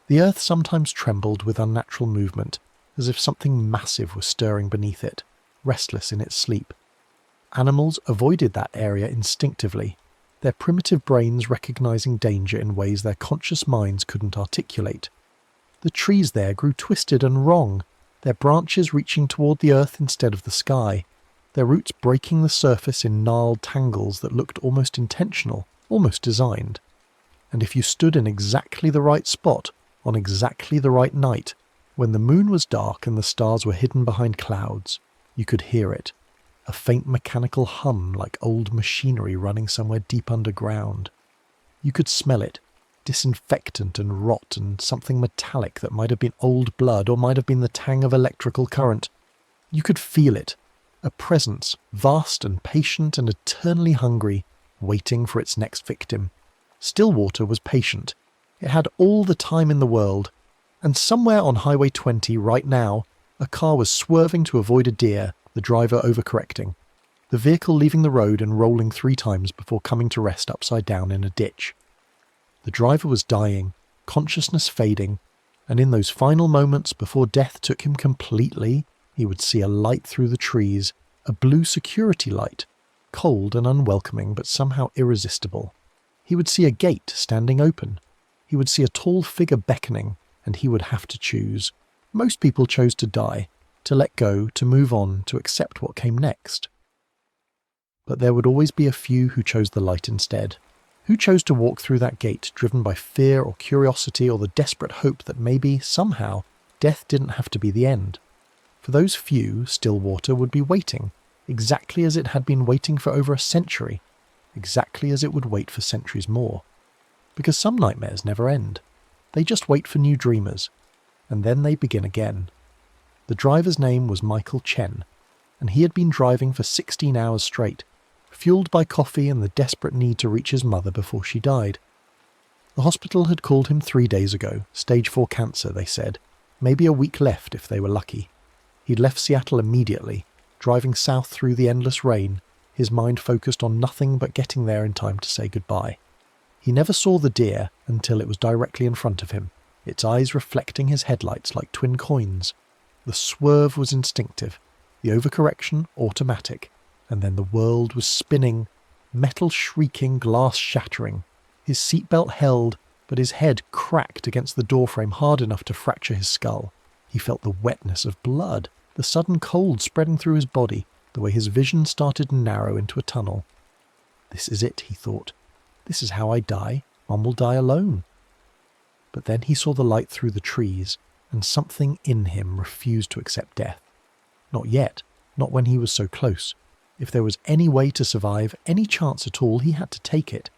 Speaker 1: the earth sometimes trembled with unnatural movement, as if something massive was stirring beneath it, restless in its sleep. Animals avoided that area instinctively, their primitive brains recognizing danger in ways their conscious minds couldn't articulate. The trees there grew twisted and wrong, their branches reaching toward the earth instead of the sky, their roots breaking the surface in gnarled tangles that looked almost intentional, almost designed. And if you stood in exactly the right spot, on exactly the right night, when the moon was dark and the stars were hidden behind clouds, you could hear it. A faint mechanical hum like old machinery running somewhere deep underground. You could smell it, disinfectant and rot and something metallic that might have been old blood or might have been the tang of electrical current. You could feel it, a presence, vast and patient and eternally hungry, waiting for its next victim. Stillwater was patient. It had all the time in the world, and somewhere on Highway 20 right now, a car was swerving to avoid a deer, the driver overcorrecting, the vehicle leaving the road and rolling 3 times before coming to rest upside down in a ditch. The driver was dying, consciousness fading, and in those final moments before death took him completely, he would see a light through the trees, a blue security light, cold and unwelcoming but somehow irresistible. He would see a gate standing open. He would see a tall figure beckoning, and he would have to choose. Most people chose to die, to let go, to move on, to accept what came next. But there would always be a few who chose the light instead, who chose to walk through that gate driven by fear or curiosity or the desperate hope that maybe, somehow, death didn't have to be the end. For those few, Stillwater would be waiting, exactly as it had been waiting for over a century, exactly as it would wait for centuries more. Because some nightmares never end. They just wait for new dreamers, and then they begin again. The driver's name was Michael Chen, and he had been driving for 16 hours straight, fueled by coffee and the desperate need to reach his mother before she died. The hospital had called him 3 days ago, stage 4 cancer, they said, maybe a week left if they were lucky. He'd left Seattle immediately, driving south through the endless rain, his mind focused on nothing but getting there in time to say goodbye. He never saw the deer until it was directly in front of him, its eyes reflecting his headlights like twin coins. The swerve was instinctive, the overcorrection automatic, and then the world was spinning, metal shrieking, glass shattering. His seatbelt held, but his head cracked against the doorframe hard enough to fracture his skull. He felt the wetness of blood, the sudden cold spreading through his body, the way his vision started to narrow into a tunnel. This is it, he thought. This is how I die. Mom will die alone. But then he saw the light through the trees, and something in him refused to accept death. Not yet, not when he was so close. If there was any way to survive, any chance at all, he had to take it.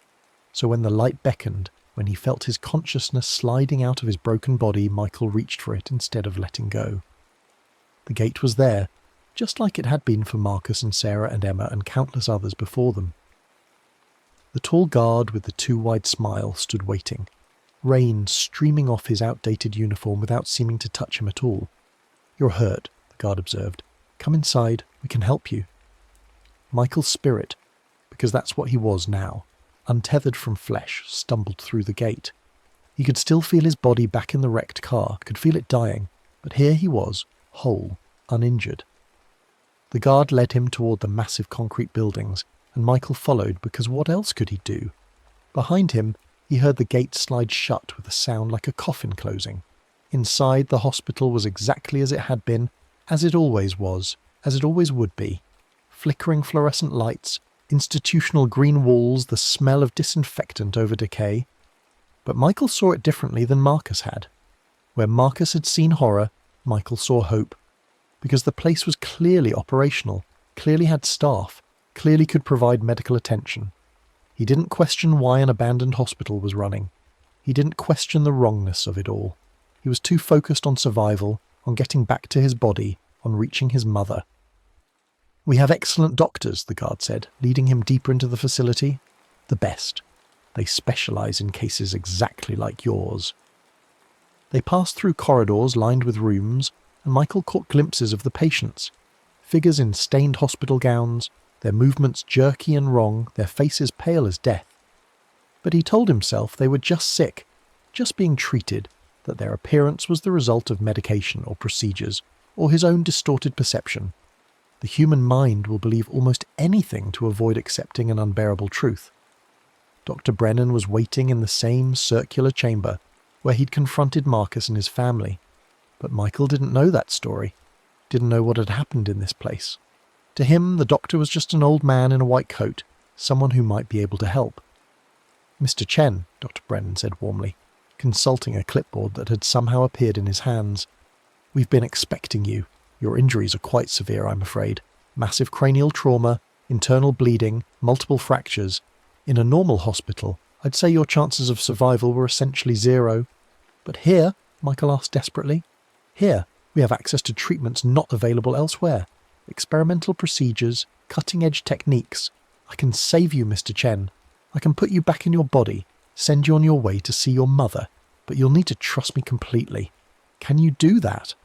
Speaker 1: So when the light beckoned, when he felt his consciousness sliding out of his broken body, Michael reached for it instead of letting go. The gate was there, just like it had been for Marcus and Sarah and Emma and countless others before them. The tall guard with the too wide smile stood waiting, rain streaming off his outdated uniform without seeming to touch him at all. "You're hurt," the guard observed. "Come inside, we can help you." Michael's spirit, because that's what he was now, untethered from flesh, stumbled through the gate. He could still feel his body back in the wrecked car, could feel it dying, but here he was, whole, uninjured. The guard led him toward the massive concrete buildings, and Michael followed because what else could he do? Behind him, he heard the gate slide shut with a sound like a coffin closing. Inside, the hospital was exactly as it had been, as it always was, as it always would be. Flickering fluorescent lights, institutional green walls, the smell of disinfectant over decay. But Michael saw it differently than Marcus had. Where Marcus had seen horror, Michael saw hope. Because the place was clearly operational, clearly had staff, clearly could provide medical attention. He didn't question why an abandoned hospital was running. He didn't question the wrongness of it all. He was too focused on survival, on getting back to his body, on reaching his mother. "We have excellent doctors," the guard said, leading him deeper into the facility. The best. They specialize in cases exactly like yours. They passed through corridors lined with rooms, and Michael caught glimpses of the patients. Figures in stained hospital gowns, their movements jerky and wrong, their faces pale as death. But he told himself they were just sick, just being treated, that their appearance was the result of medication or procedures, or his own distorted perception. The human mind will believe almost anything to avoid accepting an unbearable truth. Dr. Brennan was waiting in the same circular chamber where he'd confronted Marcus and his family. But Michael didn't know that story, didn't know what had happened in this place. To him, the doctor was just an old man in a white coat, someone who might be able to help. "Mr. Chen," Dr. Brennan said warmly, consulting a clipboard that had somehow appeared in his hands. "We've been expecting you. Your injuries are quite severe, I'm afraid. Massive cranial trauma, internal bleeding, multiple fractures. In a normal hospital, I'd say your chances of survival were essentially zero. But here," Michael asked desperately, "here we have access to treatments not available elsewhere. Experimental procedures, cutting-edge techniques. I can save you, Mr. Chen. I can put you back in your body, send you on your way to see your mother, but you'll need to trust me completely. Can you do that?"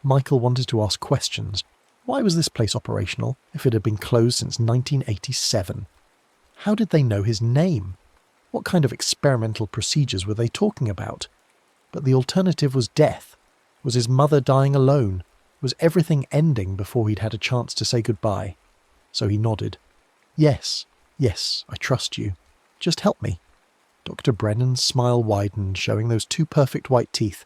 Speaker 1: Michael wanted to ask questions. Why was this place operational if it had been closed since 1987? How did they know his name? What kind of experimental procedures were they talking about? But the alternative was death. Was his mother dying alone? Was everything ending before he'd had a chance to say goodbye? So he nodded. Yes, I trust you. Just help me." Dr. Brennan's smile widened, showing those two perfect white teeth.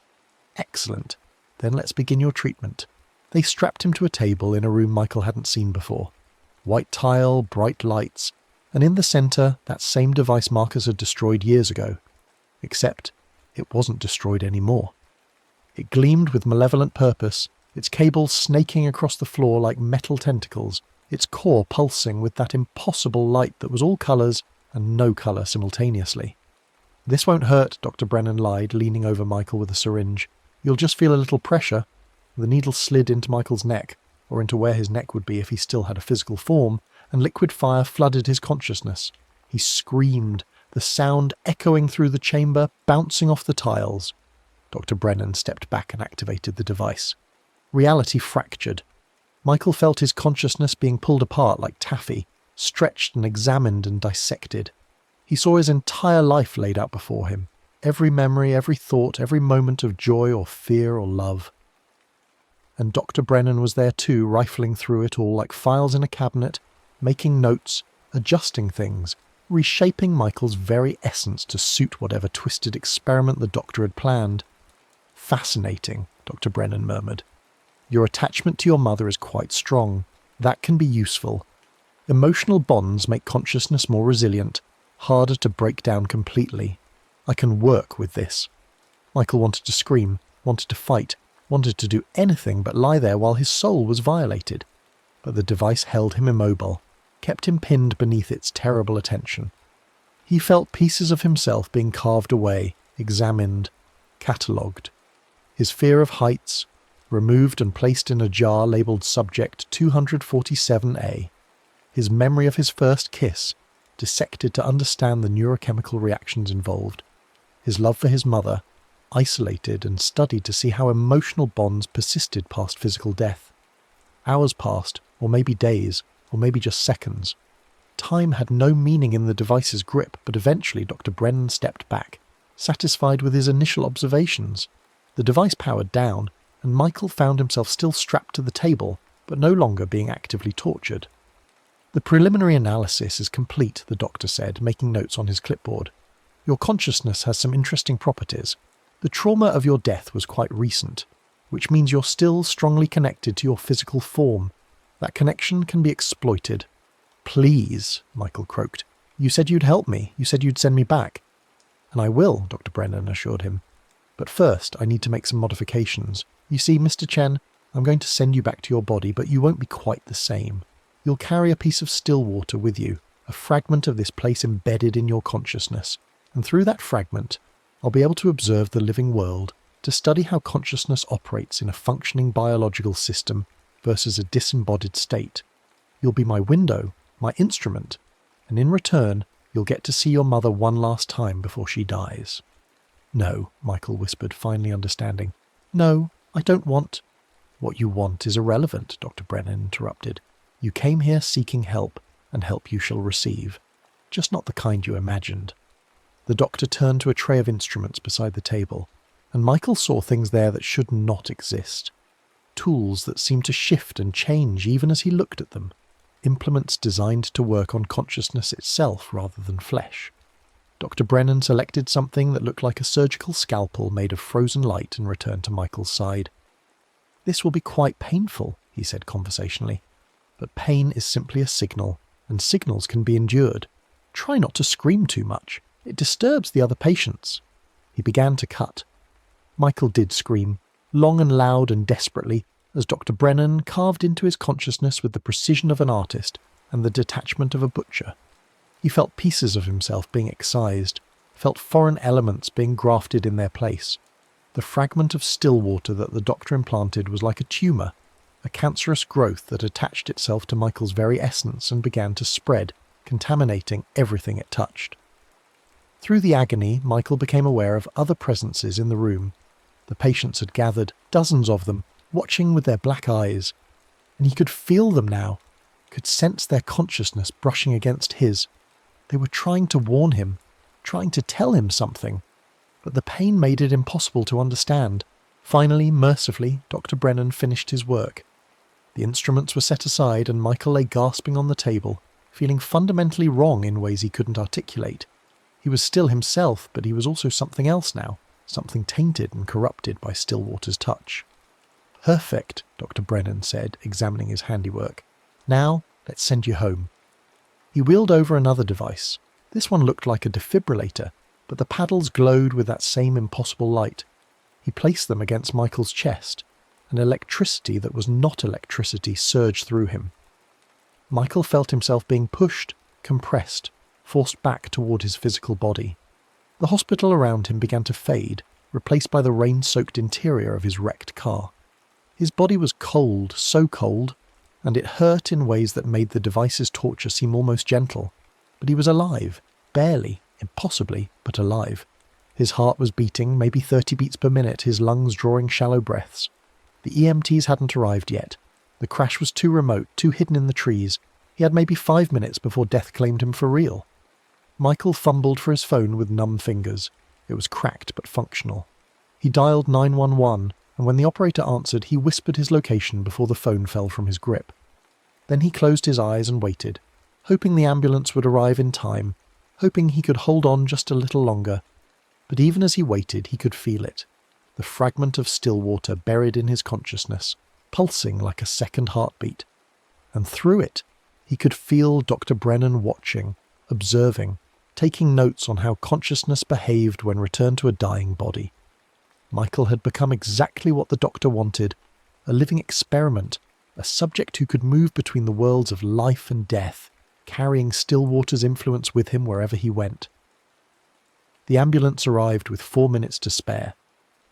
Speaker 1: "Excellent. Then let's begin your treatment." They strapped him to a table in a room Michael hadn't seen before. White tile, bright lights, and in the centre, that same device Marcus had destroyed years ago. Except, it wasn't destroyed anymore. It gleamed with malevolent purpose, its cables snaking across the floor like metal tentacles, its core pulsing with that impossible light that was all colours and no colour simultaneously. "This won't hurt," Dr. Brennan lied, leaning over Michael with a syringe. "You'll just feel a little pressure." The needle slid into Michael's neck, or into where his neck would be if he still had a physical form, and liquid fire flooded his consciousness. He screamed, the sound echoing through the chamber, bouncing off the tiles. Dr. Brennan stepped back and activated the device. Reality fractured. Michael felt his consciousness being pulled apart like taffy, stretched and examined and dissected. He saw his entire life laid out before him, every memory, every thought, every moment of joy or fear or love. And Dr. Brennan was there too, rifling through it all like files in a cabinet, making notes, adjusting things, reshaping Michael's very essence to suit whatever twisted experiment the doctor had planned. "Fascinating," Dr. Brennan murmured. "Your attachment to your mother is quite strong. That can be useful. Emotional bonds make consciousness more resilient, harder to break down completely. I can work with this." Michael wanted to scream, wanted to fight, wanted to do anything but lie there while his soul was violated. But the device held him immobile, kept him pinned beneath its terrible attention. He felt pieces of himself being carved away, examined, catalogued. His fear of heights, removed and placed in a jar labelled Subject 247A. His memory of his first kiss, dissected to understand the neurochemical reactions involved. His love for his mother, isolated and studied to see how emotional bonds persisted past physical death. Hours passed, or maybe days, or maybe just seconds. Time had no meaning in the device's grip, but eventually Dr. Brennan stepped back, satisfied with his initial observations. The device powered down, and Michael found himself still strapped to the table, but no longer being actively tortured. "The preliminary analysis is complete," the doctor said, making notes on his clipboard. "Your consciousness has some interesting properties. The trauma of your death was quite recent, which means you're still strongly connected to your physical form. That connection can be exploited." "Please," Michael croaked. "You said you'd help me. You said you'd send me back." "And I will," Dr. Brennan assured him. "But first, I need to make some modifications. You see, Mr. Chen, I'm going to send you back to your body, but you won't be quite the same. You'll carry a piece of still water with you, a fragment of this place embedded in your consciousness. And through that fragment, I'll be able to observe the living world, to study how consciousness operates in a functioning biological system versus a disembodied state. You'll be my window, my instrument, and in return, You'll get to see your mother one last time before she dies." "No," Michael whispered, finally understanding. "No, I don't want—" "What you want is irrelevant," Dr. Brennan interrupted. "You came here seeking help, and help you shall receive. Just not the kind you imagined." The doctor turned to a tray of instruments beside the table, and Michael saw things there that should not exist. Tools that seemed to shift and change even as he looked at them. Implements designed to work on consciousness itself rather than flesh. Dr. Brennan selected something that looked like a surgical scalpel made of frozen light and returned to Michael's side. "This will be quite painful," he said conversationally. "But pain is simply a signal, and signals can be endured. Try not to scream too much. It disturbs the other patients." He began to cut. Michael did scream, long and loud and desperately, as Dr. Brennan carved into his consciousness with the precision of an artist and the detachment of a butcher. He felt pieces of himself being excised, felt foreign elements being grafted in their place. The fragment of still water that the doctor implanted was like a tumour, a cancerous growth that attached itself to Michael's very essence and began to spread, contaminating everything it touched. Through the agony, Michael became aware of other presences in the room. The patients had gathered, dozens of them, watching with their black eyes, and he could feel them now, could sense their consciousness brushing against his. They were trying to warn him, trying to tell him something, but the pain made it impossible to understand. Finally, mercifully, Dr. Brennan finished his work. The instruments were set aside and Michael lay gasping on the table, feeling fundamentally wrong in ways he couldn't articulate. He was still himself, but he was also something else now, something tainted and corrupted by Stillwater's touch. "Perfect," Dr. Brennan said, examining his handiwork. "Now, let's send you home." He wheeled over another device. This one looked like a defibrillator, but the paddles glowed with that same impossible light. He placed them against Michael's chest, and electricity that was not electricity surged through him. Michael felt himself being pushed, compressed, forced back toward his physical body. The hospital around him began to fade, replaced by the rain-soaked interior of his wrecked car. His body was cold, so cold, and it hurt in ways that made the device's torture seem almost gentle. But he was alive, barely, impossibly, but alive. His heart was beating, maybe 30 beats per minute, his lungs drawing shallow breaths. The EMTs hadn't arrived yet. The crash was too remote, too hidden in the trees. He had maybe 5 minutes before death claimed him for real. Michael fumbled for his phone with numb fingers. It was cracked but functional. He dialed 911, and when the operator answered, he whispered his location before the phone fell from his grip. Then he closed his eyes and waited, hoping the ambulance would arrive in time, hoping he could hold on just a little longer. But even as he waited, he could feel it. The fragment of still water buried in his consciousness, pulsing like a second heartbeat. And through it, he could feel Dr. Brennan watching, observing, taking notes on how consciousness behaved when returned to a dying body. Michael had become exactly what the doctor wanted, a living experiment, a subject who could move between the worlds of life and death, carrying Stillwater's influence with him wherever he went. The ambulance arrived with 4 minutes to spare.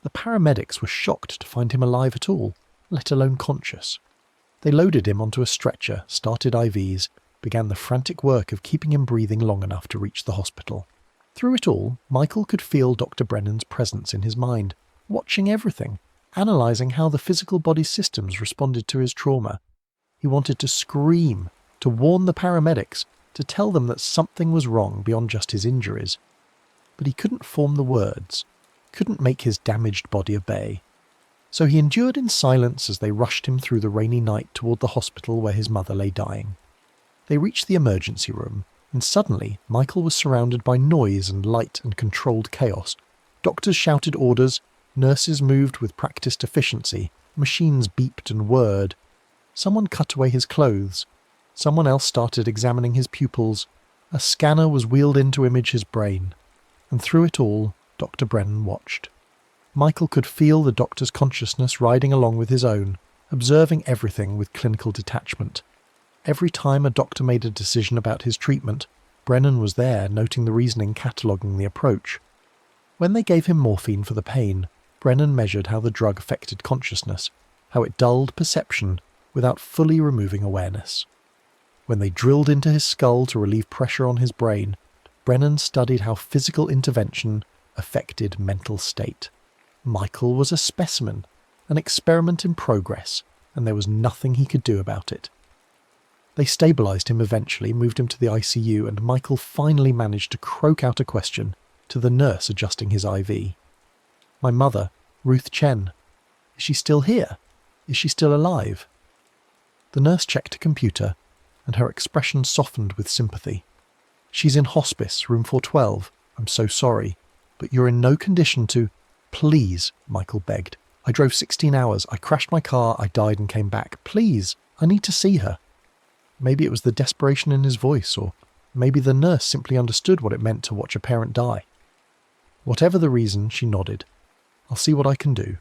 Speaker 1: The paramedics were shocked to find him alive at all, let alone conscious. They loaded him onto a stretcher, started IVs, began the frantic work of keeping him breathing long enough to reach the hospital. Through it all, Michael could feel Dr. Brennan's presence in his mind, watching everything, analysing how the physical body's systems responded to his trauma. He wanted to scream, to warn the paramedics, to tell them that something was wrong beyond just his injuries. But he couldn't form the words, couldn't make his damaged body obey. So he endured in silence as they rushed him through the rainy night toward the hospital where his mother lay dying. They reached the emergency room, and suddenly Michael was surrounded by noise and light and controlled chaos. Doctors shouted orders, nurses moved with practiced efficiency, machines beeped and whirred. Someone cut away his clothes. Someone else started examining his pupils. A scanner was wheeled in to image his brain. And through it all, Dr. Brennan watched. Michael could feel the doctor's consciousness riding along with his own, observing everything with clinical detachment. Every time a doctor made a decision about his treatment, Brennan was there, noting the reasoning, cataloguing the approach. When they gave him morphine for the pain, Brennan measured how the drug affected consciousness, how it dulled perception without fully removing awareness. When they drilled into his skull to relieve pressure on his brain, Brennan studied how physical intervention affected mental state. Michael was a specimen, an experiment in progress, and there was nothing he could do about it. They stabilised him eventually, moved him to the ICU, and Michael finally managed to croak out a question to the nurse adjusting his IV. "My mother, Ruth Chen. Is she still here? Is she still alive?" The nurse checked a computer, and her expression softened with sympathy. "She's in hospice, room 412. I'm so sorry, but you're in no condition to—" "Please," Michael begged. "I drove 16 hours. I crashed my car. I died and came back. Please, I need to see her." Maybe it was the desperation in his voice, or maybe the nurse simply understood what it meant to watch a parent die. Whatever the reason, she nodded. "I'll see what I can do."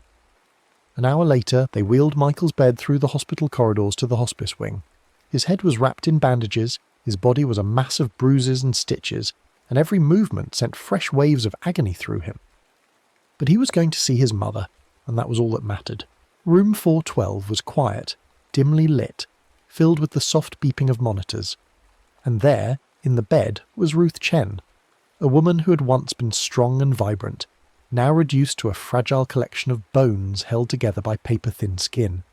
Speaker 1: An hour later, they wheeled Michael's bed through the hospital corridors to the hospice wing. His head was wrapped in bandages, his body was a mass of bruises and stitches, and every movement sent fresh waves of agony through him. But he was going to see his mother, and that was all that mattered. Room 412 was quiet, dimly lit, filled with the soft beeping of monitors. And there, in the bed, was Ruth Chen, a woman who had once been strong and vibrant, now reduced to a fragile collection of bones held together by paper-thin skin.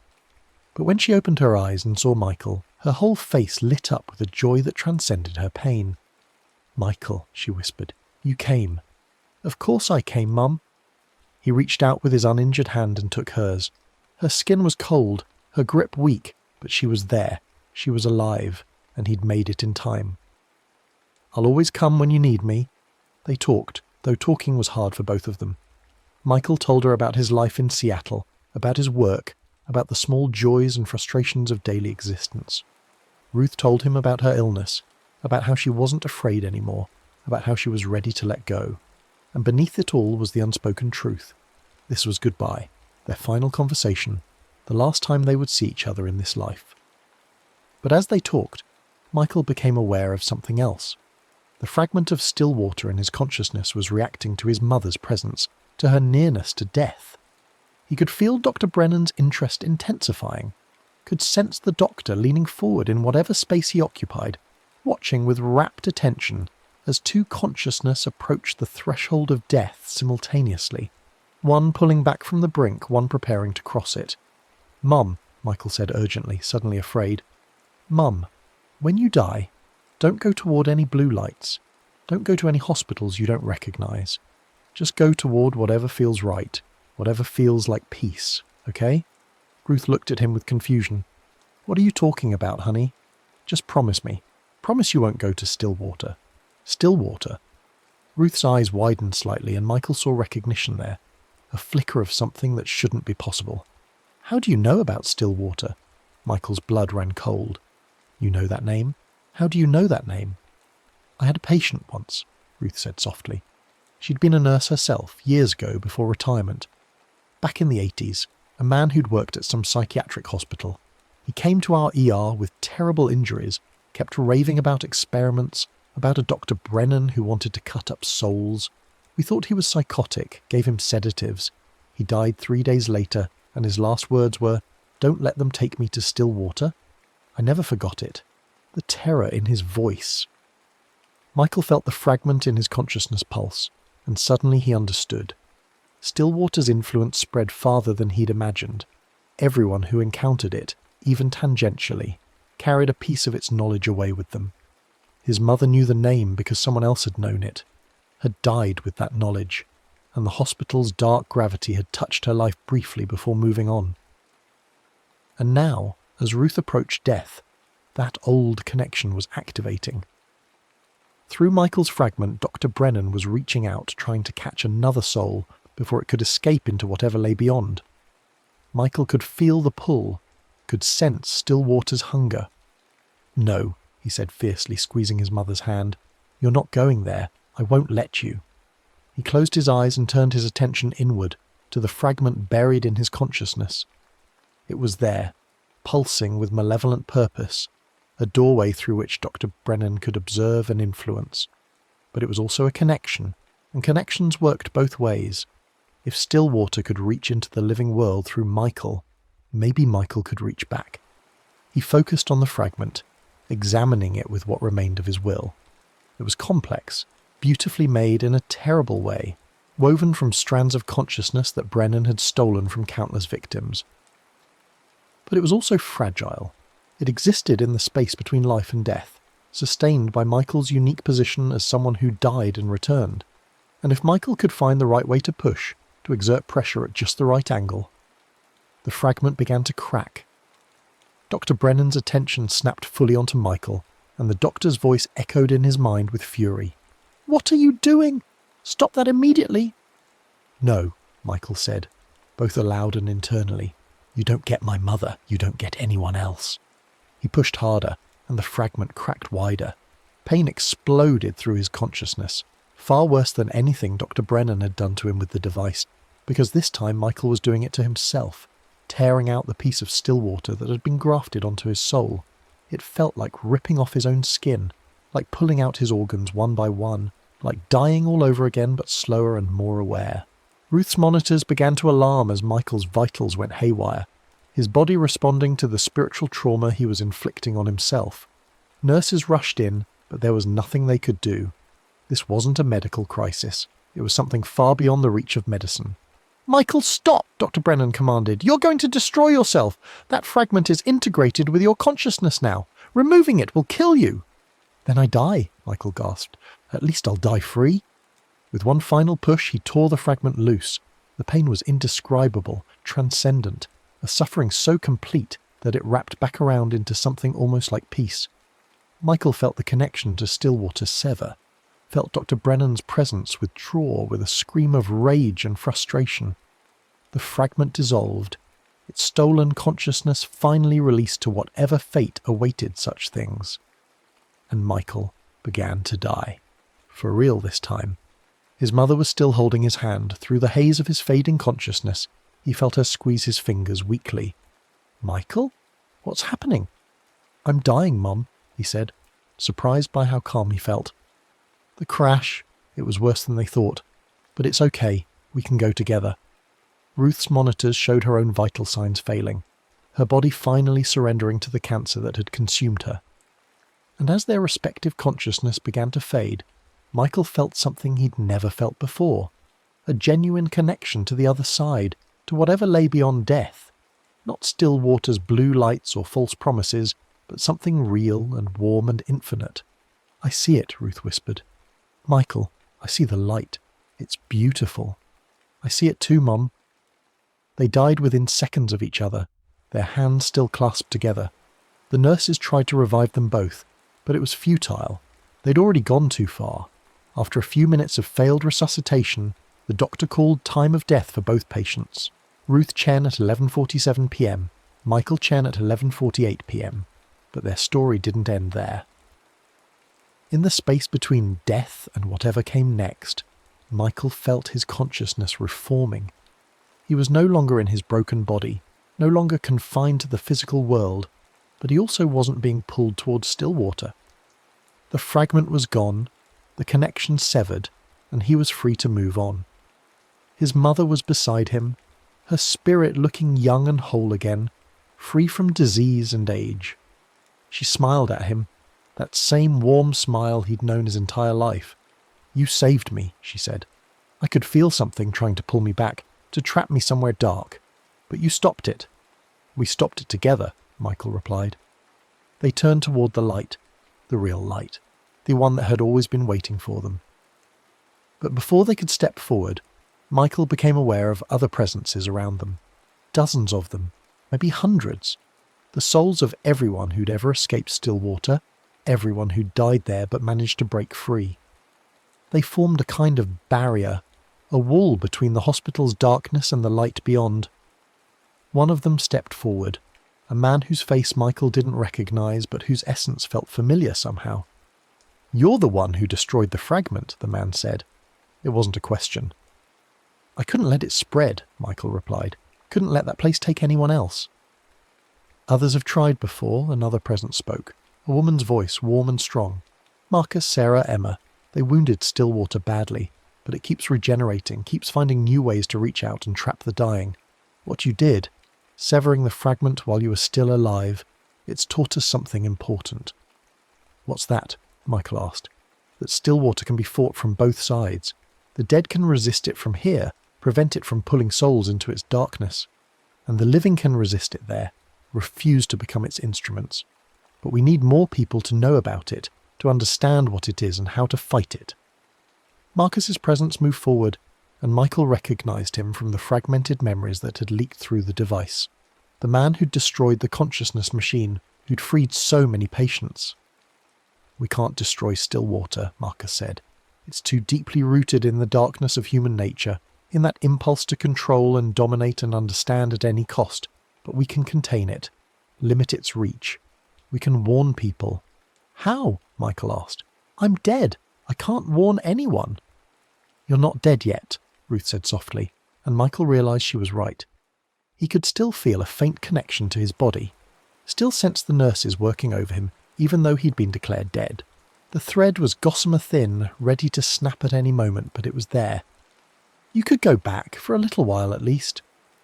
Speaker 1: But when she opened her eyes and saw Michael, her whole face lit up with a joy that transcended her pain. "Michael," she whispered, "you came." "Of course I came, Mum." He reached out with his uninjured hand and took hers. Her skin was cold, her grip weak, but she was there, she was alive, and he'd made it in time. "I'll always come when you need me." They talked, though talking was hard for both of them. Michael told her about his life in Seattle, about his work, about the small joys and frustrations of daily existence. Ruth told him about her illness, about how she wasn't afraid anymore, about how she was ready to let go. And beneath it all was the unspoken truth. This was goodbye, their final conversation, the last time they would see each other in this life. But as they talked, Michael became aware of something else. The fragment of still water in his consciousness was reacting to his mother's presence, to her nearness to death. He could feel Dr. Brennan's interest intensifying, could sense the doctor leaning forward in whatever space he occupied, watching with rapt attention as two consciousness approached the threshold of death simultaneously, one pulling back from the brink, one preparing to cross it. "Mum," Michael said urgently, suddenly afraid. "Mum, when you die, don't go toward any blue lights. Don't go to any hospitals you don't recognize. Just go toward whatever feels right, whatever feels like peace, okay?" Ruth looked at him with confusion. "What are you talking about, honey? Just promise me. Promise you won't go to Stillwater." Stillwater? Ruth's eyes widened slightly and Michael saw recognition there, a flicker of something that shouldn't be possible. "How do you know about Stillwater?" Michael's blood ran cold. "You know that name? How do you know that name?" "I had a patient once," Ruth said softly. She'd been a nurse herself, years ago, before retirement. Back in the 80s, a man who'd worked at some psychiatric hospital. He came to our ER with terrible injuries, kept raving about experiments, about a Dr. Brennan who wanted to cut up souls. We thought he was psychotic, gave him sedatives. He died 3 days later, and his last words were, "Don't let them take me to Stillwater." I never forgot it. The terror in his voice. Michael felt the fragment in his consciousness pulse, and suddenly he understood. Stillwater's influence spread farther than he'd imagined. Everyone who encountered it, even tangentially, carried a piece of its knowledge away with them. His mother knew the name because someone else had known it, had died with that knowledge, and the hospital's dark gravity had touched her life briefly before moving on. And now, as Ruth approached death, that old connection was activating. Through Michael's fragment, Dr. Brennan was reaching out, trying to catch another soul before it could escape into whatever lay beyond. Michael could feel the pull, could sense Stillwater's hunger. "No," he said fiercely, squeezing his mother's hand. "You're not going there. I won't let you." He closed his eyes and turned his attention inward, to the fragment buried in his consciousness. It was there, pulsing with malevolent purpose, a doorway through which Dr. Brennan could observe and influence. But it was also a connection, and connections worked both ways. If Stillwater could reach into the living world through Michael, maybe Michael could reach back. He focused on the fragment, examining it with what remained of his will. It was complex, beautifully made in a terrible way, woven from strands of consciousness that Brennan had stolen from countless victims. But it was also fragile. It existed in the space between life and death, sustained by Michael's unique position as someone who died and returned. And if Michael could find the right way to push, to exert pressure at just the right angle, the fragment began to crack. Dr. Brennan's attention snapped fully onto Michael, and the doctor's voice echoed in his mind with fury. "What are you doing? Stop that immediately!" "No," Michael said, both aloud and internally. "You don't get my mother, you don't get anyone else." He pushed harder, and the fragment cracked wider. Pain exploded through his consciousness, far worse than anything Dr. Brennan had done to him with the device, because this time Michael was doing it to himself, tearing out the piece of still water that had been grafted onto his soul. It felt like ripping off his own skin, like pulling out his organs one by one, like dying all over again but slower and more aware. Ruth's monitors began to alarm as Michael's vitals went haywire, his body responding to the spiritual trauma he was inflicting on himself. Nurses rushed in, but there was nothing they could do. This wasn't a medical crisis. It was something far beyond the reach of medicine. "Michael, stop!" Dr. Brennan commanded. "You're going to destroy yourself. That fragment is integrated with your consciousness now. Removing it will kill you." "Then I die," Michael gasped. "At least I'll die free." With one final push, he tore the fragment loose. The pain was indescribable, transcendent, a suffering so complete that it wrapped back around into something almost like peace. Michael felt the connection to Stillwater sever, felt Dr. Brennan's presence withdraw with a scream of rage and frustration. The fragment dissolved, its stolen consciousness finally released to whatever fate awaited such things. And Michael began to die. For real this time. His mother was still holding his hand. Through the haze of his fading consciousness, he felt her squeeze his fingers weakly. "Michael? What's happening?" "I'm dying, Mum," he said, surprised by how calm he felt. "The crash, it was worse than they thought. But it's okay, we can go together." Ruth's monitors showed her own vital signs failing, her body finally surrendering to the cancer that had consumed her. And as their respective consciousness began to fade, Michael felt something he'd never felt before, a genuine connection to the other side, to whatever lay beyond death. Not Stillwater's blue lights or false promises, but something real and warm and infinite. "I see it," Ruth whispered. "Michael, I see the light. It's beautiful." "I see it too, Mum." They died within seconds of each other, their hands still clasped together. The nurses tried to revive them both, but it was futile. They'd already gone too far. After a few minutes of failed resuscitation, the doctor called time of death for both patients. Ruth Chen at 11:47 p.m, Michael Chen at 11:48 p.m. But their story didn't end there. In the space between death and whatever came next, Michael felt his consciousness reforming. He was no longer in his broken body, no longer confined to the physical world, but he also wasn't being pulled towards Stillwater. The fragment was gone, the connection severed, and he was free to move on. His mother was beside him, her spirit looking young and whole again, free from disease and age. She smiled at him, that same warm smile he'd known his entire life. "You saved me," she said. "I could feel something trying to pull me back, to trap me somewhere dark. But you stopped it." "We stopped it together," Michael replied. They turned toward the light, the real light, the one that had always been waiting for them. But before they could step forward, Michael became aware of other presences around them. Dozens of them, maybe hundreds. The souls of everyone who'd ever escaped Stillwater, everyone who'd died there but managed to break free. They formed a kind of barrier, a wall between the hospital's darkness and the light beyond. One of them stepped forward, a man whose face Michael didn't recognize but whose essence felt familiar somehow. "You're the one who destroyed the fragment," the man said. It wasn't a question. "I couldn't let it spread," Michael replied. "Couldn't let that place take anyone else." "Others have tried before," another present spoke, a woman's voice warm and strong. "Marcus, Sarah, Emma. They wounded Stillwater badly, but it keeps regenerating, keeps finding new ways to reach out and trap the dying. What you did, severing the fragment while you were still alive, it's taught us something important." "What's that?" Michael asked. that still water can be fought from both sides. The dead can resist it from here, prevent it from pulling souls into its darkness. And the living can resist it there, refuse to become its instruments. But we need more people to know about it, to understand what it is and how to fight it. Marcus's presence moved forward, and Michael recognised him from the fragmented memories that had leaked through the device. The man who'd destroyed the consciousness machine, who'd freed so many patients. "We can't destroy still water," Marcus said. "It's too deeply rooted in the darkness of human nature, in that impulse to control and dominate and understand at any cost. But we can contain it, limit its reach. We can warn people." "How?" Michael asked. "I'm dead. I can't warn anyone." "You're not dead yet," Ruth said softly, and Michael realised she was right. He could still feel a faint connection to his body, still sense the nurses working over him, even though he'd been declared dead. The thread was gossamer thin, ready to snap at any moment, but it was there. "You could go back, for a little while at least.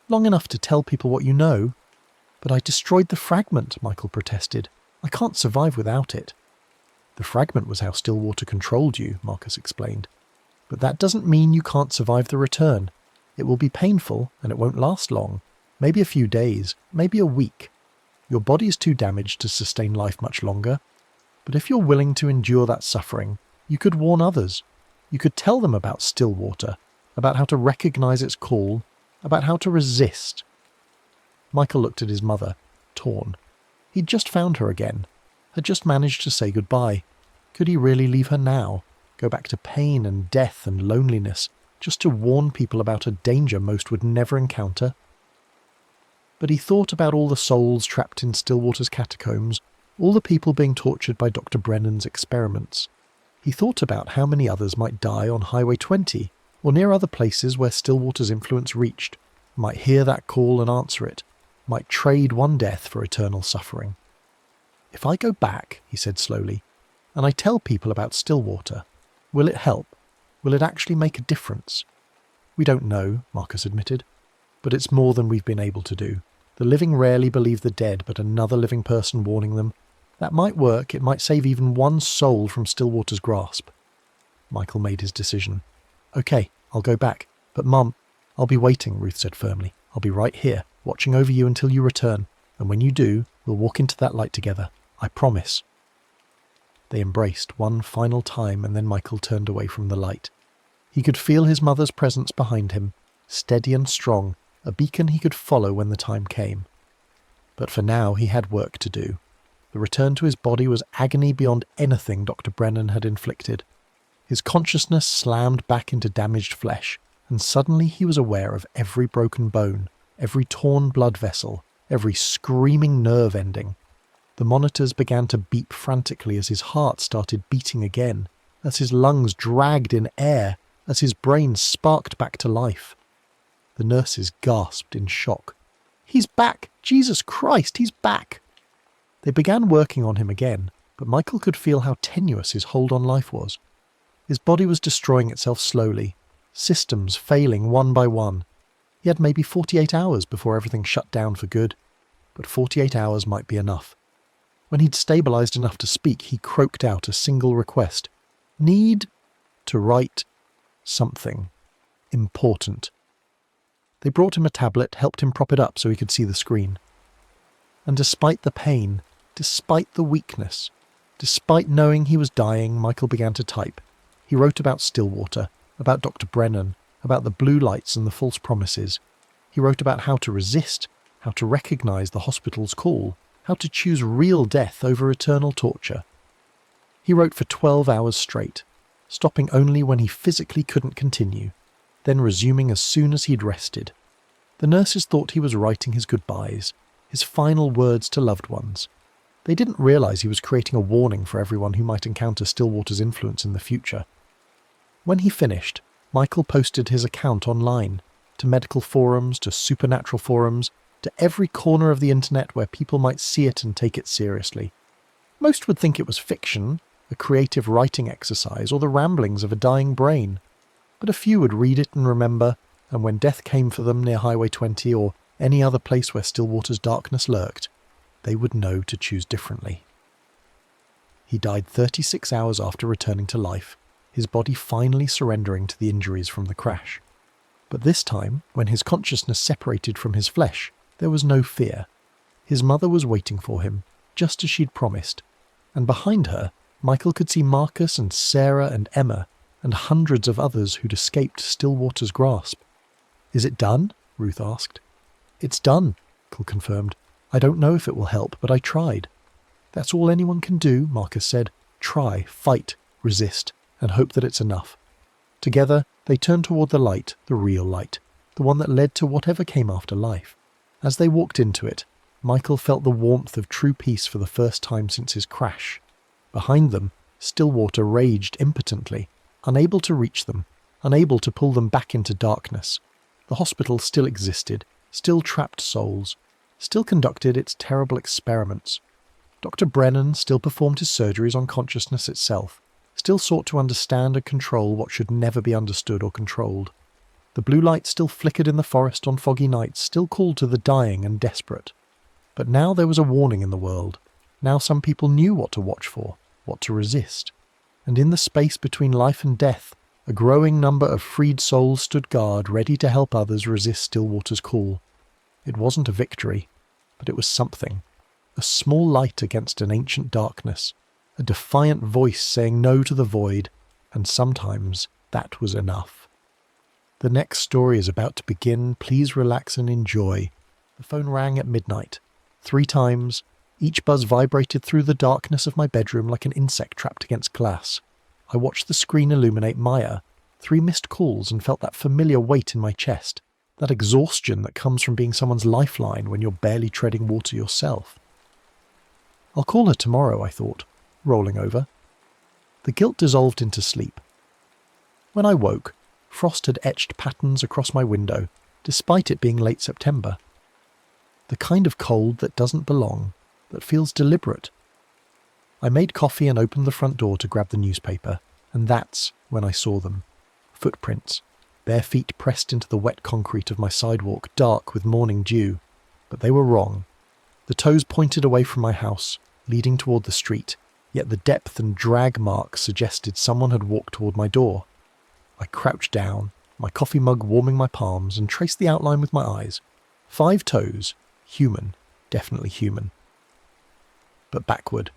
Speaker 1: Long enough to tell people what you know." "But I destroyed the fragment," Michael protested. "I can't survive without it." "The fragment was how still water controlled you," Marcus explained. "But that doesn't mean you can't survive the return. It will be painful, and it won't last long. Maybe a few days, maybe a week. Your body is too damaged to sustain life much longer. But if you're willing to endure that suffering, you could warn others. You could tell them about still water, about how to recognise its call, about how to resist." Michael looked at his mother, torn. He'd just found her again, had just managed to say goodbye. Could he really leave her now, go back to pain and death and loneliness, just to warn people about a danger most would never encounter? But he thought about all the souls trapped in Stillwater's catacombs, all the people being tortured by Dr. Brennan's experiments. He thought about how many others might die on Highway 20, or near other places where Stillwater's influence reached, might hear that call and answer it, might trade one death for eternal suffering. "If I go back," he said slowly, "and I tell people about Stillwater, will it help? Will it actually make a difference?" "We don't know," Marcus admitted, "but it's more than we've been able to do. The living rarely believe the dead, but another living person warning them. That might work. It might save even one soul from Stillwater's grasp." Michael made his decision. "Okay, I'll go back. But Mum, I'll be waiting," Ruth said firmly. "I'll be right here, watching over you until you return. And when you do, we'll walk into that light together. I promise." They embraced one final time, and then Michael turned away from the light. He could feel his mother's presence behind him, steady and strong, a beacon he could follow when the time came. But for now he had work to do. The return to his body was agony beyond anything Dr. Brennan had inflicted. His consciousness slammed back into damaged flesh, and suddenly he was aware of every broken bone, every torn blood vessel, every screaming nerve ending. The monitors began to beep frantically as his heart started beating again, as his lungs dragged in air, as his brain sparked back to life. The nurses gasped in shock. "He's back! Jesus Christ, he's back!" They began working on him again, but Michael could feel how tenuous his hold on life was. His body was destroying itself slowly, systems failing one by one. He had maybe 48 hours before everything shut down for good, but 48 hours might be enough. When he'd stabilised enough to speak, he croaked out a single request. "Need to write something important." They brought him a tablet, helped him prop it up so he could see the screen. And despite the pain, despite the weakness, despite knowing he was dying, Michael began to type. He wrote about Stillwater, about Dr. Brennan, about the blue lights and the false promises. He wrote about how to resist, how to recognise the hospital's call, how to choose real death over eternal torture. He wrote for 12 hours straight, stopping only when he physically couldn't continue, then resuming as soon as he'd rested. The nurses thought he was writing his goodbyes, his final words to loved ones. They didn't realise he was creating a warning for everyone who might encounter Stillwater's influence in the future. When he finished, Michael posted his account online, to medical forums, to supernatural forums, to every corner of the internet where people might see it and take it seriously. Most would think it was fiction, a creative writing exercise, or the ramblings of a dying brain. But a few would read it and remember, and when death came for them near Highway 20 or any other place where Stillwater's darkness lurked, they would know to choose differently. He died 36 hours after returning to life, his body finally surrendering to the injuries from the crash. But this time, when his consciousness separated from his flesh, there was no fear. His mother was waiting for him, just as she'd promised, and behind her, Michael could see Marcus and Sarah and Emma, and hundreds of others who'd escaped Stillwater's grasp. "Is it done?" Ruth asked. "It's done," Michael confirmed. "I don't know if it will help, but I tried." "That's all anyone can do," Marcus said. "Try, fight, resist, and hope that it's enough." Together, they turned toward the light, the real light, the one that led to whatever came after life. As they walked into it, Michael felt the warmth of true peace for the first time since his crash. Behind them, Stillwater raged impotently, unable to reach them, unable to pull them back into darkness. The hospital still existed, still trapped souls, still conducted its terrible experiments. Dr. Brennan still performed his surgeries on consciousness itself, still sought to understand and control what should never be understood or controlled. The blue light still flickered in the forest on foggy nights, still called to the dying and desperate. But now there was a warning in the world. Now some people knew what to watch for, what to resist. And in the space between life and death, a growing number of freed souls stood guard, ready to help others resist Stillwater's call. It wasn't a victory, but it was something. A small light against an ancient darkness, a defiant voice saying no to the void, and sometimes that was enough. The next story is about to begin. Please relax and enjoy. The phone rang at midnight. 3 times. Each buzz vibrated through the darkness of my bedroom like an insect trapped against glass. I watched the screen illuminate Maya. 3 missed calls and felt that familiar weight in my chest, that exhaustion that comes from being someone's lifeline when you're barely treading water yourself. I'll call her tomorrow, I thought, rolling over. The guilt dissolved into sleep. When I woke, frost had etched patterns across my window, despite it being late September. The kind of cold that doesn't belong, that feels deliberate. I made coffee and opened the front door to grab the newspaper, and that's when I saw them. Footprints, bare feet pressed into the wet concrete of my sidewalk, dark with morning dew. But they were wrong. The toes pointed away from my house, leading toward the street, yet the depth and drag marks suggested someone had walked toward my door. I crouched down, my coffee mug warming my palms, and traced the outline with my eyes. 5 toes, human, definitely human. But backward.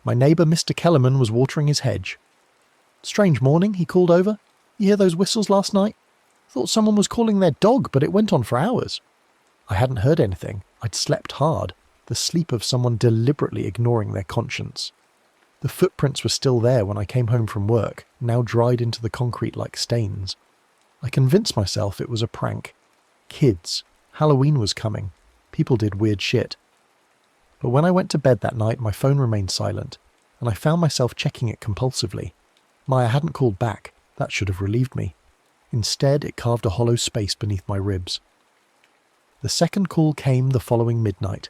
Speaker 1: My neighbour, Mr. Kellerman, was watering his hedge. "Strange morning," he called over. "You hear those whistles last night? Thought someone was calling their dog, but it went on for hours." I hadn't heard anything. I'd slept hard, the sleep of someone deliberately ignoring their conscience. The footprints were still there when I came home from work, now dried into the concrete like stains. I convinced myself it was a prank. Kids. Halloween was coming. People did weird shit. But when I went to bed that night, my phone remained silent, and I found myself checking it compulsively. Maya hadn't called back. That should have relieved me. Instead, it carved a hollow space beneath my ribs. The second call came the following midnight.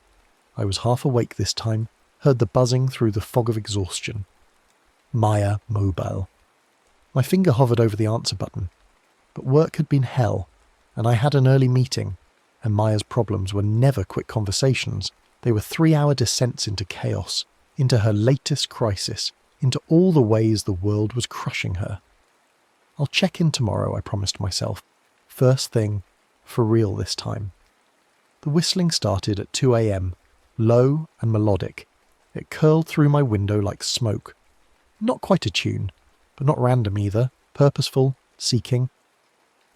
Speaker 1: I was half awake this time, heard the buzzing through the fog of exhaustion. Maya Mobile. My finger hovered over the answer button. But work had been hell, and I had an early meeting, and Maya's problems were never quick conversations. They were 3-hour descents into chaos, into her latest crisis, into all the ways the world was crushing her. "I'll check in tomorrow," I promised myself. First thing, for real this time. The whistling started at 2 a.m, low and melodic. It curled through my window like smoke. Not quite a tune, but not random either, purposeful, seeking.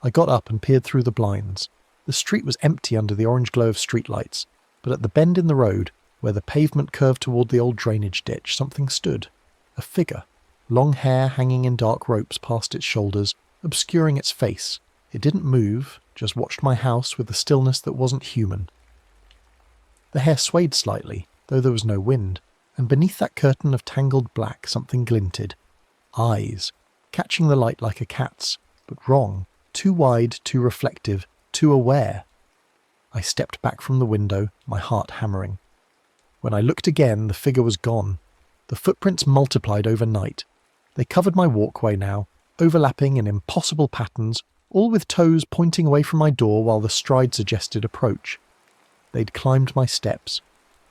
Speaker 1: I got up and peered through the blinds. The street was empty under the orange glow of streetlights, but at the bend in the road, where the pavement curved toward the old drainage ditch, something stood. A figure, long hair hanging in dark ropes past its shoulders, obscuring its face. It didn't move, just watched my house with a stillness that wasn't human. The hair swayed slightly, though there was no wind, and beneath that curtain of tangled black something glinted. Eyes, catching the light like a cat's, but wrong, too wide, too reflective, too aware. I stepped back from the window, my heart hammering. When I looked again, the figure was gone. The footprints multiplied overnight. They covered my walkway now, overlapping in impossible patterns, all with toes pointing away from my door while the stride suggested approach. They'd climbed my steps.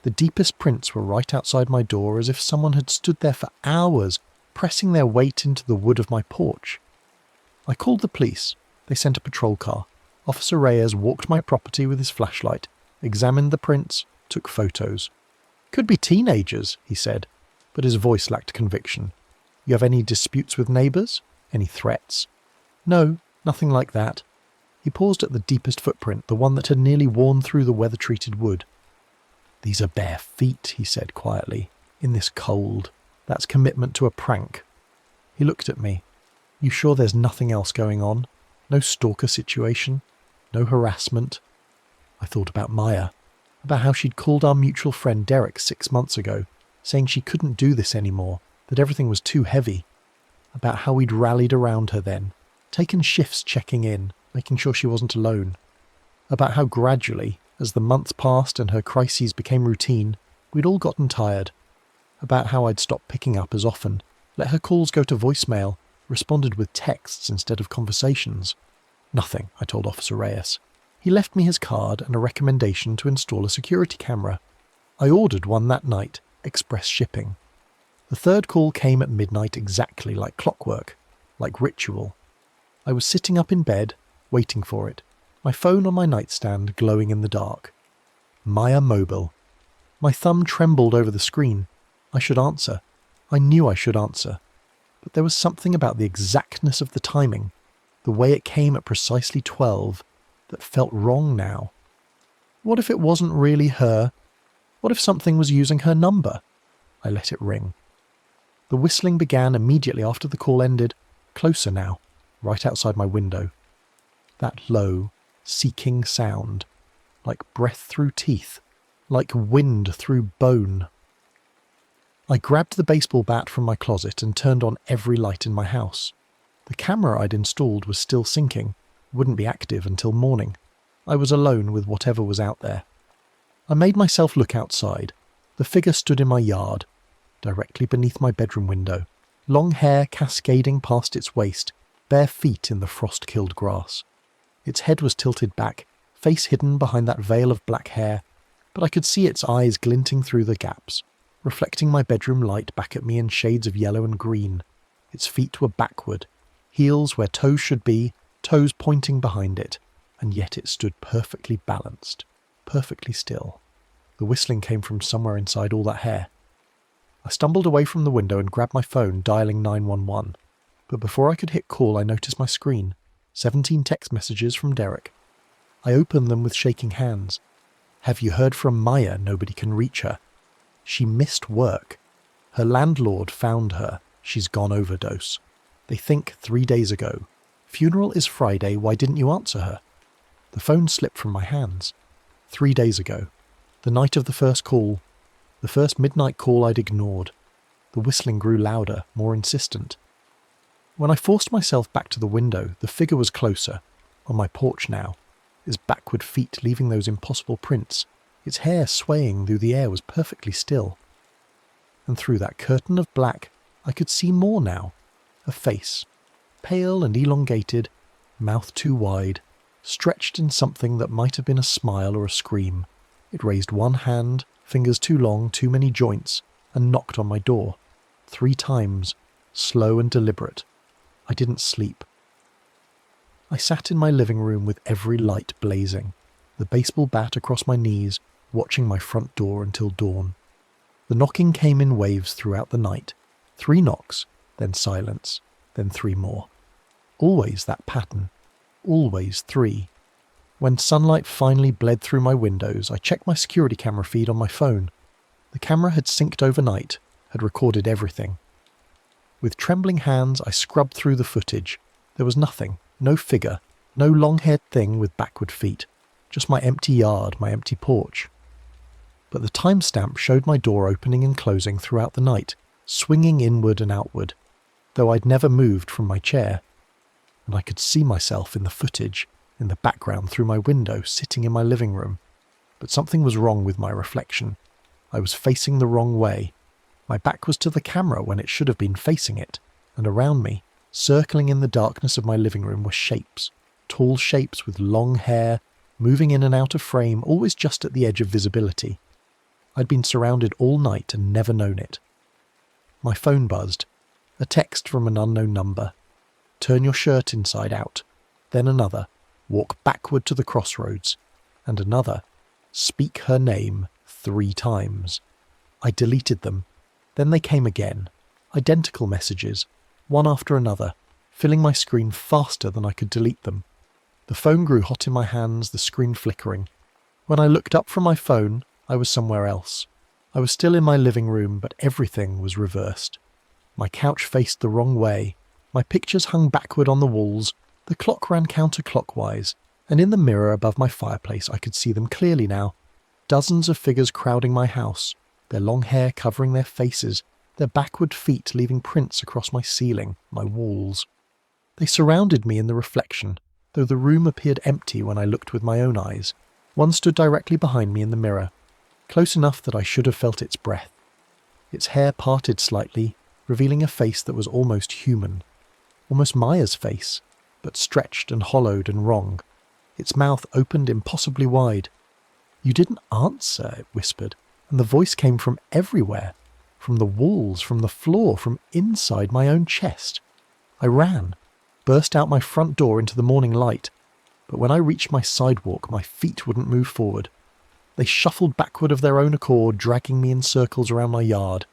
Speaker 1: The The deepest prints were right outside my door, as if someone had stood there for hours, pressing their weight into the wood of my porch. I called the police. They sent a patrol car. Officer Reyes walked my property with his flashlight, examined the prints, took photos. "Could be teenagers," he said, but his voice lacked conviction. "You have any disputes with neighbours? Any threats?" "No, nothing like that." He paused at the deepest footprint, the one that had nearly worn through the weather-treated wood. "These are bare feet," he said quietly, "in this cold. That's commitment to a prank." He looked at me. "You sure there's nothing else going on? No stalker situation? No harassment?" I thought about Maya, about how she'd called our mutual friend Derek 6 months ago, saying she couldn't do this anymore, that everything was too heavy. About how we'd rallied around her then, taken shifts checking in, making sure she wasn't alone. About how gradually, as the months passed and her crises became routine, we'd all gotten tired. About how I'd stopped picking up as often, let her calls go to voicemail, responded with texts instead of conversations. "Nothing," I told Officer Reyes. He left me his card and a recommendation to install a security camera. I ordered one that night, express shipping. The third call came at midnight exactly like clockwork, like ritual. I was sitting up in bed, waiting for it, my phone on my nightstand glowing in the dark. Maya Mobile. My thumb trembled over the screen. I should answer. I knew I should answer. But there was something about the exactness of the timing, the way it came at precisely 12, that felt wrong now. What if it wasn't really her? What if something was using her number? I let it ring. The whistling began immediately after the call ended, closer now, right outside my window. That low, seeking sound, like breath through teeth, like wind through bone. I grabbed the baseball bat from my closet and turned on every light in my house. The camera I'd installed was still syncing, wouldn't be active until morning. I was alone with whatever was out there. I made myself look outside. The figure stood in my yard, directly beneath my bedroom window, long hair cascading past its waist, bare feet in the frost-killed grass. Its head was tilted back, face hidden behind that veil of black hair, but I could see its eyes glinting through the gaps, reflecting my bedroom light back at me in shades of yellow and green. Its feet were backward, heels where toes should be, toes pointing behind it, and yet it stood perfectly balanced, perfectly still. The whistling came from somewhere inside all that hair. I stumbled away from the window and grabbed my phone, dialing 911. But before I could hit call, I noticed my screen. 17 text messages from Derek. I opened them with shaking hands. "Have you heard from Maya? Nobody can reach her. She missed work. Her landlord found her. She's gone overdose. They think 3 days ago. Funeral is Friday. Why didn't you answer her?" The phone slipped from my hands. 3 days ago. The night of the first call. The first midnight call I'd ignored. The whistling grew louder, more insistent. When I forced myself back to the window, the figure was closer, on my porch now, its backward feet leaving those impossible prints. Its hair swaying through the air was perfectly still. And through that curtain of black, I could see more now. A face, pale and elongated, mouth too wide, stretched in something that might have been a smile or a scream. It raised one hand, fingers too long, too many joints, and knocked on my door. 3 times, slow and deliberate. I didn't sleep. I sat in my living room with every light blazing, the baseball bat across my knees, watching my front door until dawn. The knocking came in waves throughout the night. 3 knocks, then silence, then 3 more. Always that pattern. Always 3. When sunlight finally bled through my windows, I checked my security camera feed on my phone. The camera had synced overnight, had recorded everything. With trembling hands, I scrubbed through the footage. There was nothing, no figure, no long-haired thing with backward feet. Just my empty yard, my empty porch. But the timestamp showed my door opening and closing throughout the night, swinging inward and outward, though I'd never moved from my chair. And I could see myself in the footage, in the background through my window, sitting in my living room. But something was wrong with my reflection. I was facing the wrong way. My back was to the camera when it should have been facing it, and around me, circling in the darkness of my living room, were shapes, tall shapes with long hair, moving in and out of frame, always just at the edge of visibility. I'd been surrounded all night and never known it. My phone buzzed. A text from an unknown number. Turn your shirt inside out. Then another. Walk backward to the crossroads. And another. Speak her name 3 times. I deleted them. Then they came again. Identical messages, one after another, filling my screen faster than I could delete them. The phone grew hot in my hands, the screen flickering. When I looked up from my phone, I was somewhere else. I was still in my living room, but everything was reversed. My couch faced the wrong way. My pictures hung backward on the walls. The clock ran counterclockwise, and in the mirror above my fireplace I could see them clearly now. Dozens of figures crowding my house, their long hair covering their faces, their backward feet leaving prints across my ceiling, my walls. They surrounded me in the reflection, though the room appeared empty when I looked with my own eyes. One stood directly behind me in the mirror, close enough that I should have felt its breath. Its hair parted slightly, revealing a face that was almost human. Almost Maya's face, but stretched and hollowed and wrong. Its mouth opened impossibly wide. "You didn't answer," it whispered, and the voice came from everywhere. From the walls, from the floor, from inside my own chest. I ran, burst out my front door into the morning light, but when I reached my sidewalk, my feet wouldn't move forward. They shuffled backward of their own accord, dragging me in circles around my yard.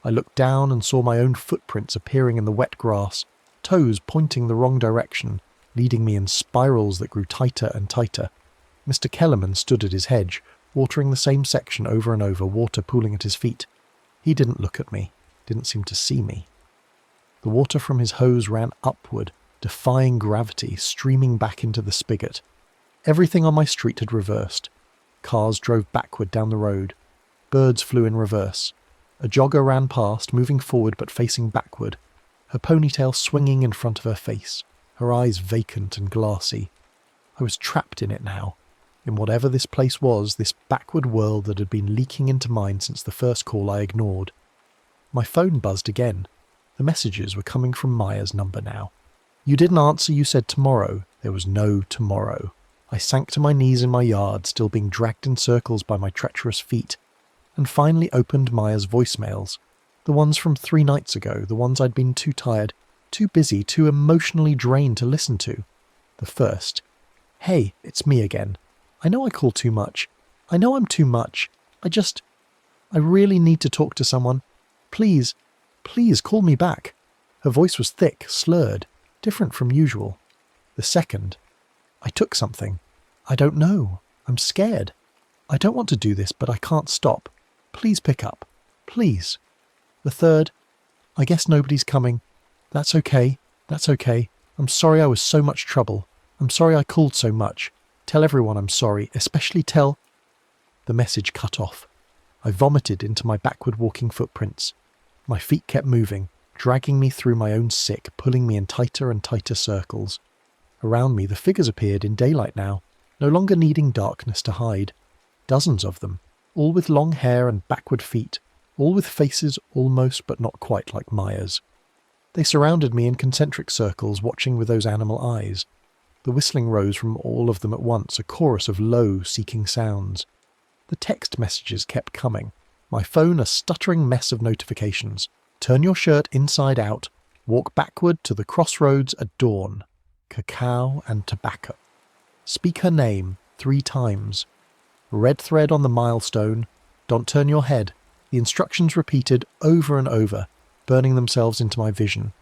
Speaker 1: I looked down and saw my own footprints appearing in the wet grass, toes pointing the wrong direction, leading me in spirals that grew tighter and tighter. Mr. Kellerman stood at his hedge, watering the same section over and over, water pooling at his feet. He didn't look at me, didn't seem to see me. The water from his hose ran upward, defying gravity, streaming back into the spigot. Everything on my street had reversed. Cars drove backward down the road. Birds flew in reverse. A jogger ran past, moving forward but facing backward, her ponytail swinging in front of her face, her eyes vacant and glassy. I was trapped in it now, in whatever this place was, this backward world that had been leaking into mine since the first call I ignored. My phone buzzed again. The messages were coming from Maya's number now. "You didn't answer, you said tomorrow." There was no tomorrow. I sank to my knees in my yard, still being dragged in circles by my treacherous feet, and finally opened Maya's voicemails. The ones from 3 nights ago, the ones I'd been too tired, too busy, too emotionally drained to listen to. The first. "Hey, it's me again. I know I call too much. I know I'm too much. I really need to talk to someone. Please, please call me back." Her voice was thick, slurred, different from usual. The second. "I took something. I don't know. I'm scared. I don't want to do this, but I can't stop. Please pick up. Please." The third. "I guess nobody's coming. That's okay. That's okay. I'm sorry I was so much trouble. I'm sorry I called so much. Tell everyone I'm sorry, especially tell..." The message cut off. I vomited into my backward walking footprints. My feet kept moving, dragging me through my own sick, pulling me in tighter and tighter circles. Around me the figures appeared in daylight now, no longer needing darkness to hide. Dozens of them, all with long hair and backward feet, all with faces almost but not quite like Maya's. They surrounded me in concentric circles, watching with those animal eyes. The whistling rose from all of them at once, a chorus of low, seeking sounds. The text messages kept coming. My phone a stuttering mess of notifications. "Turn your shirt inside out. Walk backward to the crossroads at dawn. Cacao and tobacco. Speak her name 3 times. Red thread on the milestone. Don't turn your head." The instructions repeated over and over, burning themselves into my vision.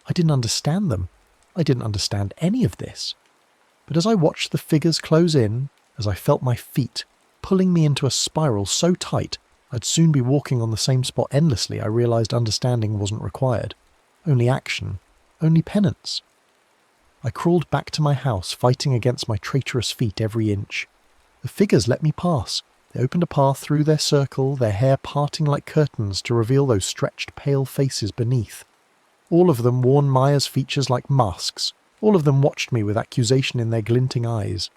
Speaker 1: I didn't understand them. I didn't understand any of this. But as I watched the figures close in, as I felt my feet pulling me into a spiral so tight I'd soon be walking on the same spot endlessly, I realized understanding wasn't required. Only action. Only penance. I crawled back to my house, fighting against my traitorous feet every inch. The figures let me pass. They opened a path through their circle, their hair parting like curtains to reveal those stretched pale faces beneath. All of them worn Maya's features like masks. All of them watched me with accusation in their glinting eyes.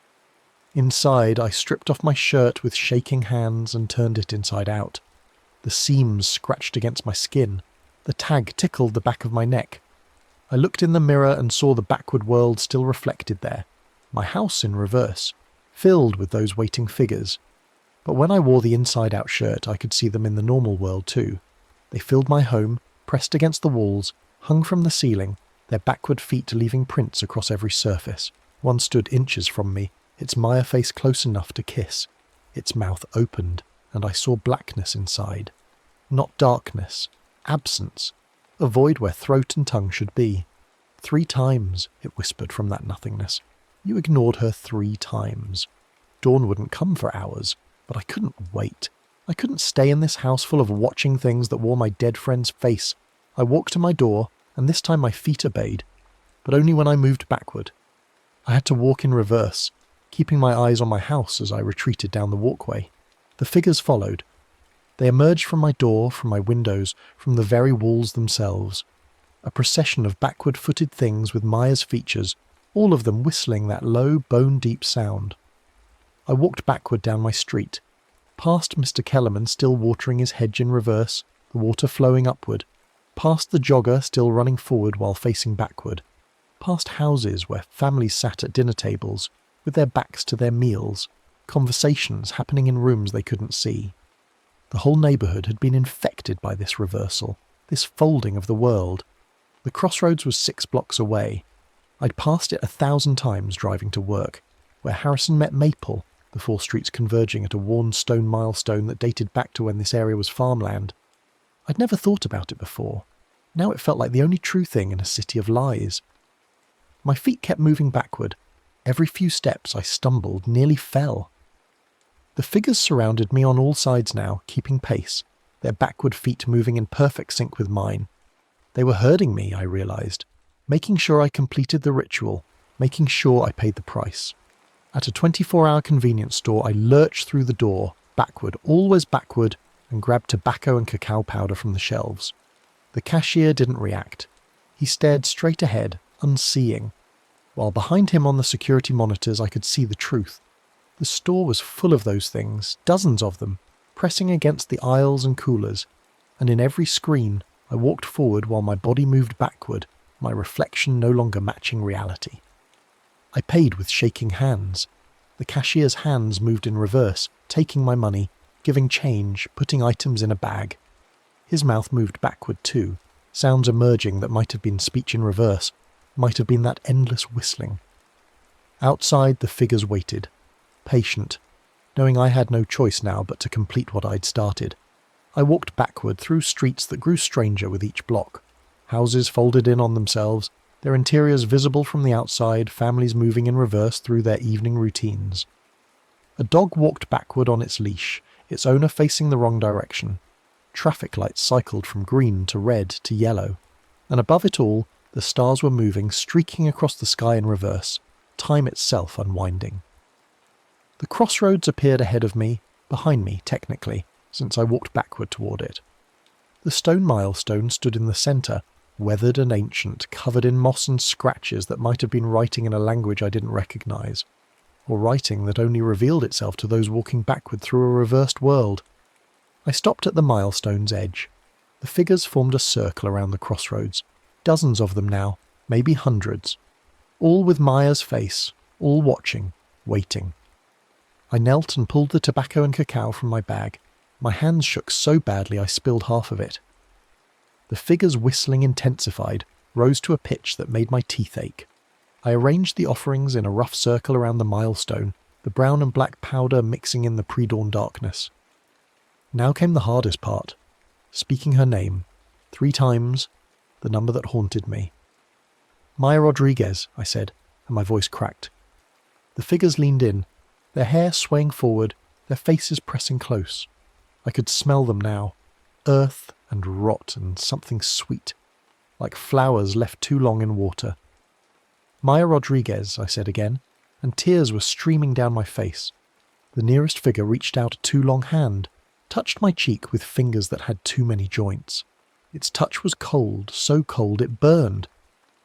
Speaker 1: Inside, I stripped off my shirt with shaking hands and turned it inside out. The seams scratched against my skin. The tag tickled the back of my neck. I looked in the mirror and saw the backward world still reflected there. My house in reverse, filled with those waiting figures. But when I wore the inside-out shirt, I could see them in the normal world too. They filled my home, pressed against the walls, hung from the ceiling, their backward feet leaving prints across every surface. One stood inches from me, its Maya face close enough to kiss. Its mouth opened, and I saw blackness inside. Not darkness, absence, a void where throat and tongue should be. 3 times, it whispered from that nothingness. You ignored her 3 times. Dawn wouldn't come for hours, but I couldn't wait. I couldn't stay in this house full of watching things that wore my dead friend's face. I walked to my door, and this time my feet obeyed, but only when I moved backward. I had to walk in reverse, keeping my eyes on my house as I retreated down the walkway. The figures followed. They emerged from my door, from my windows, from the very walls themselves. A procession of backward-footed things with Maya's features, all of them whistling that low, bone-deep sound. I walked backward down my street, past Mr. Kellerman still watering his hedge in reverse, the water flowing upward, past the jogger still running forward while facing backward, past houses where families sat at dinner tables, with their backs to their meals, conversations happening in rooms they couldn't see. The whole neighbourhood had been infected by this reversal, this folding of the world. The crossroads was 6 blocks away. I'd passed it 1,000 times driving to work, where Harrison met Maple, the 4 streets converging at a worn stone milestone that dated back to when this area was farmland. I'd never thought about it before. Now it felt like the only true thing in a city of lies. My feet kept moving backward. Every few steps I stumbled, nearly fell. The figures surrounded me on all sides now, keeping pace, their backward feet moving in perfect sync with mine. They were herding me, I realised, making sure I completed the ritual, making sure I paid the price. At a 24-hour convenience store, I lurched through the door, backward, always backward, and grabbed tobacco and cacao powder from the shelves. The cashier didn't react. He stared straight ahead, unseeing, while behind him on the security monitors I could see the truth. The store was full of those things, dozens of them, pressing against the aisles and coolers, and in every screen I walked forward while my body moved backward, my reflection no longer matching reality. I paid with shaking hands. The cashier's hands moved in reverse, taking my money, giving change, putting items in a bag. His mouth moved backward too, sounds emerging that might have been speech in reverse, might have been that endless whistling. Outside the figures waited, patient, knowing I had no choice now but to complete what I'd started. I walked backward through streets that grew stranger with each block. Houses folded in on themselves, their interiors visible from the outside, families moving in reverse through their evening routines. A dog walked backward on its leash, its owner facing the wrong direction. Traffic lights cycled from green to red to yellow, and above it all, the stars were moving, streaking across the sky in reverse, time itself unwinding. The crossroads appeared ahead of me, behind me, technically, since I walked backward toward it. The stone milestone stood in the centre, weathered and ancient, covered in moss and scratches that might have been writing in a language I didn't recognise, or writing that only revealed itself to those walking backward through a reversed world. I stopped at the milestone's edge. The figures formed a circle around the crossroads, dozens of them now, maybe hundreds, all with Maya's face, all watching, waiting. I knelt and pulled the tobacco and cacao from my bag. My hands shook so badly I spilled half of it. The figures' whistling intensified, rose to a pitch that made my teeth ache. I arranged the offerings in a rough circle around the milestone, the brown and black powder mixing in the pre-dawn darkness. Now came the hardest part, speaking her name, 3 times, the number that haunted me. "Maya Rodriguez," I said, and my voice cracked. The figures leaned in, their hair swaying forward, their faces pressing close. I could smell them now, earth and rot and something sweet, like flowers left too long in water. "Maya Rodriguez," I said again, and tears were streaming down my face. The nearest figure reached out a too long hand, touched my cheek with fingers that had too many joints. Its touch was cold, so cold it burned.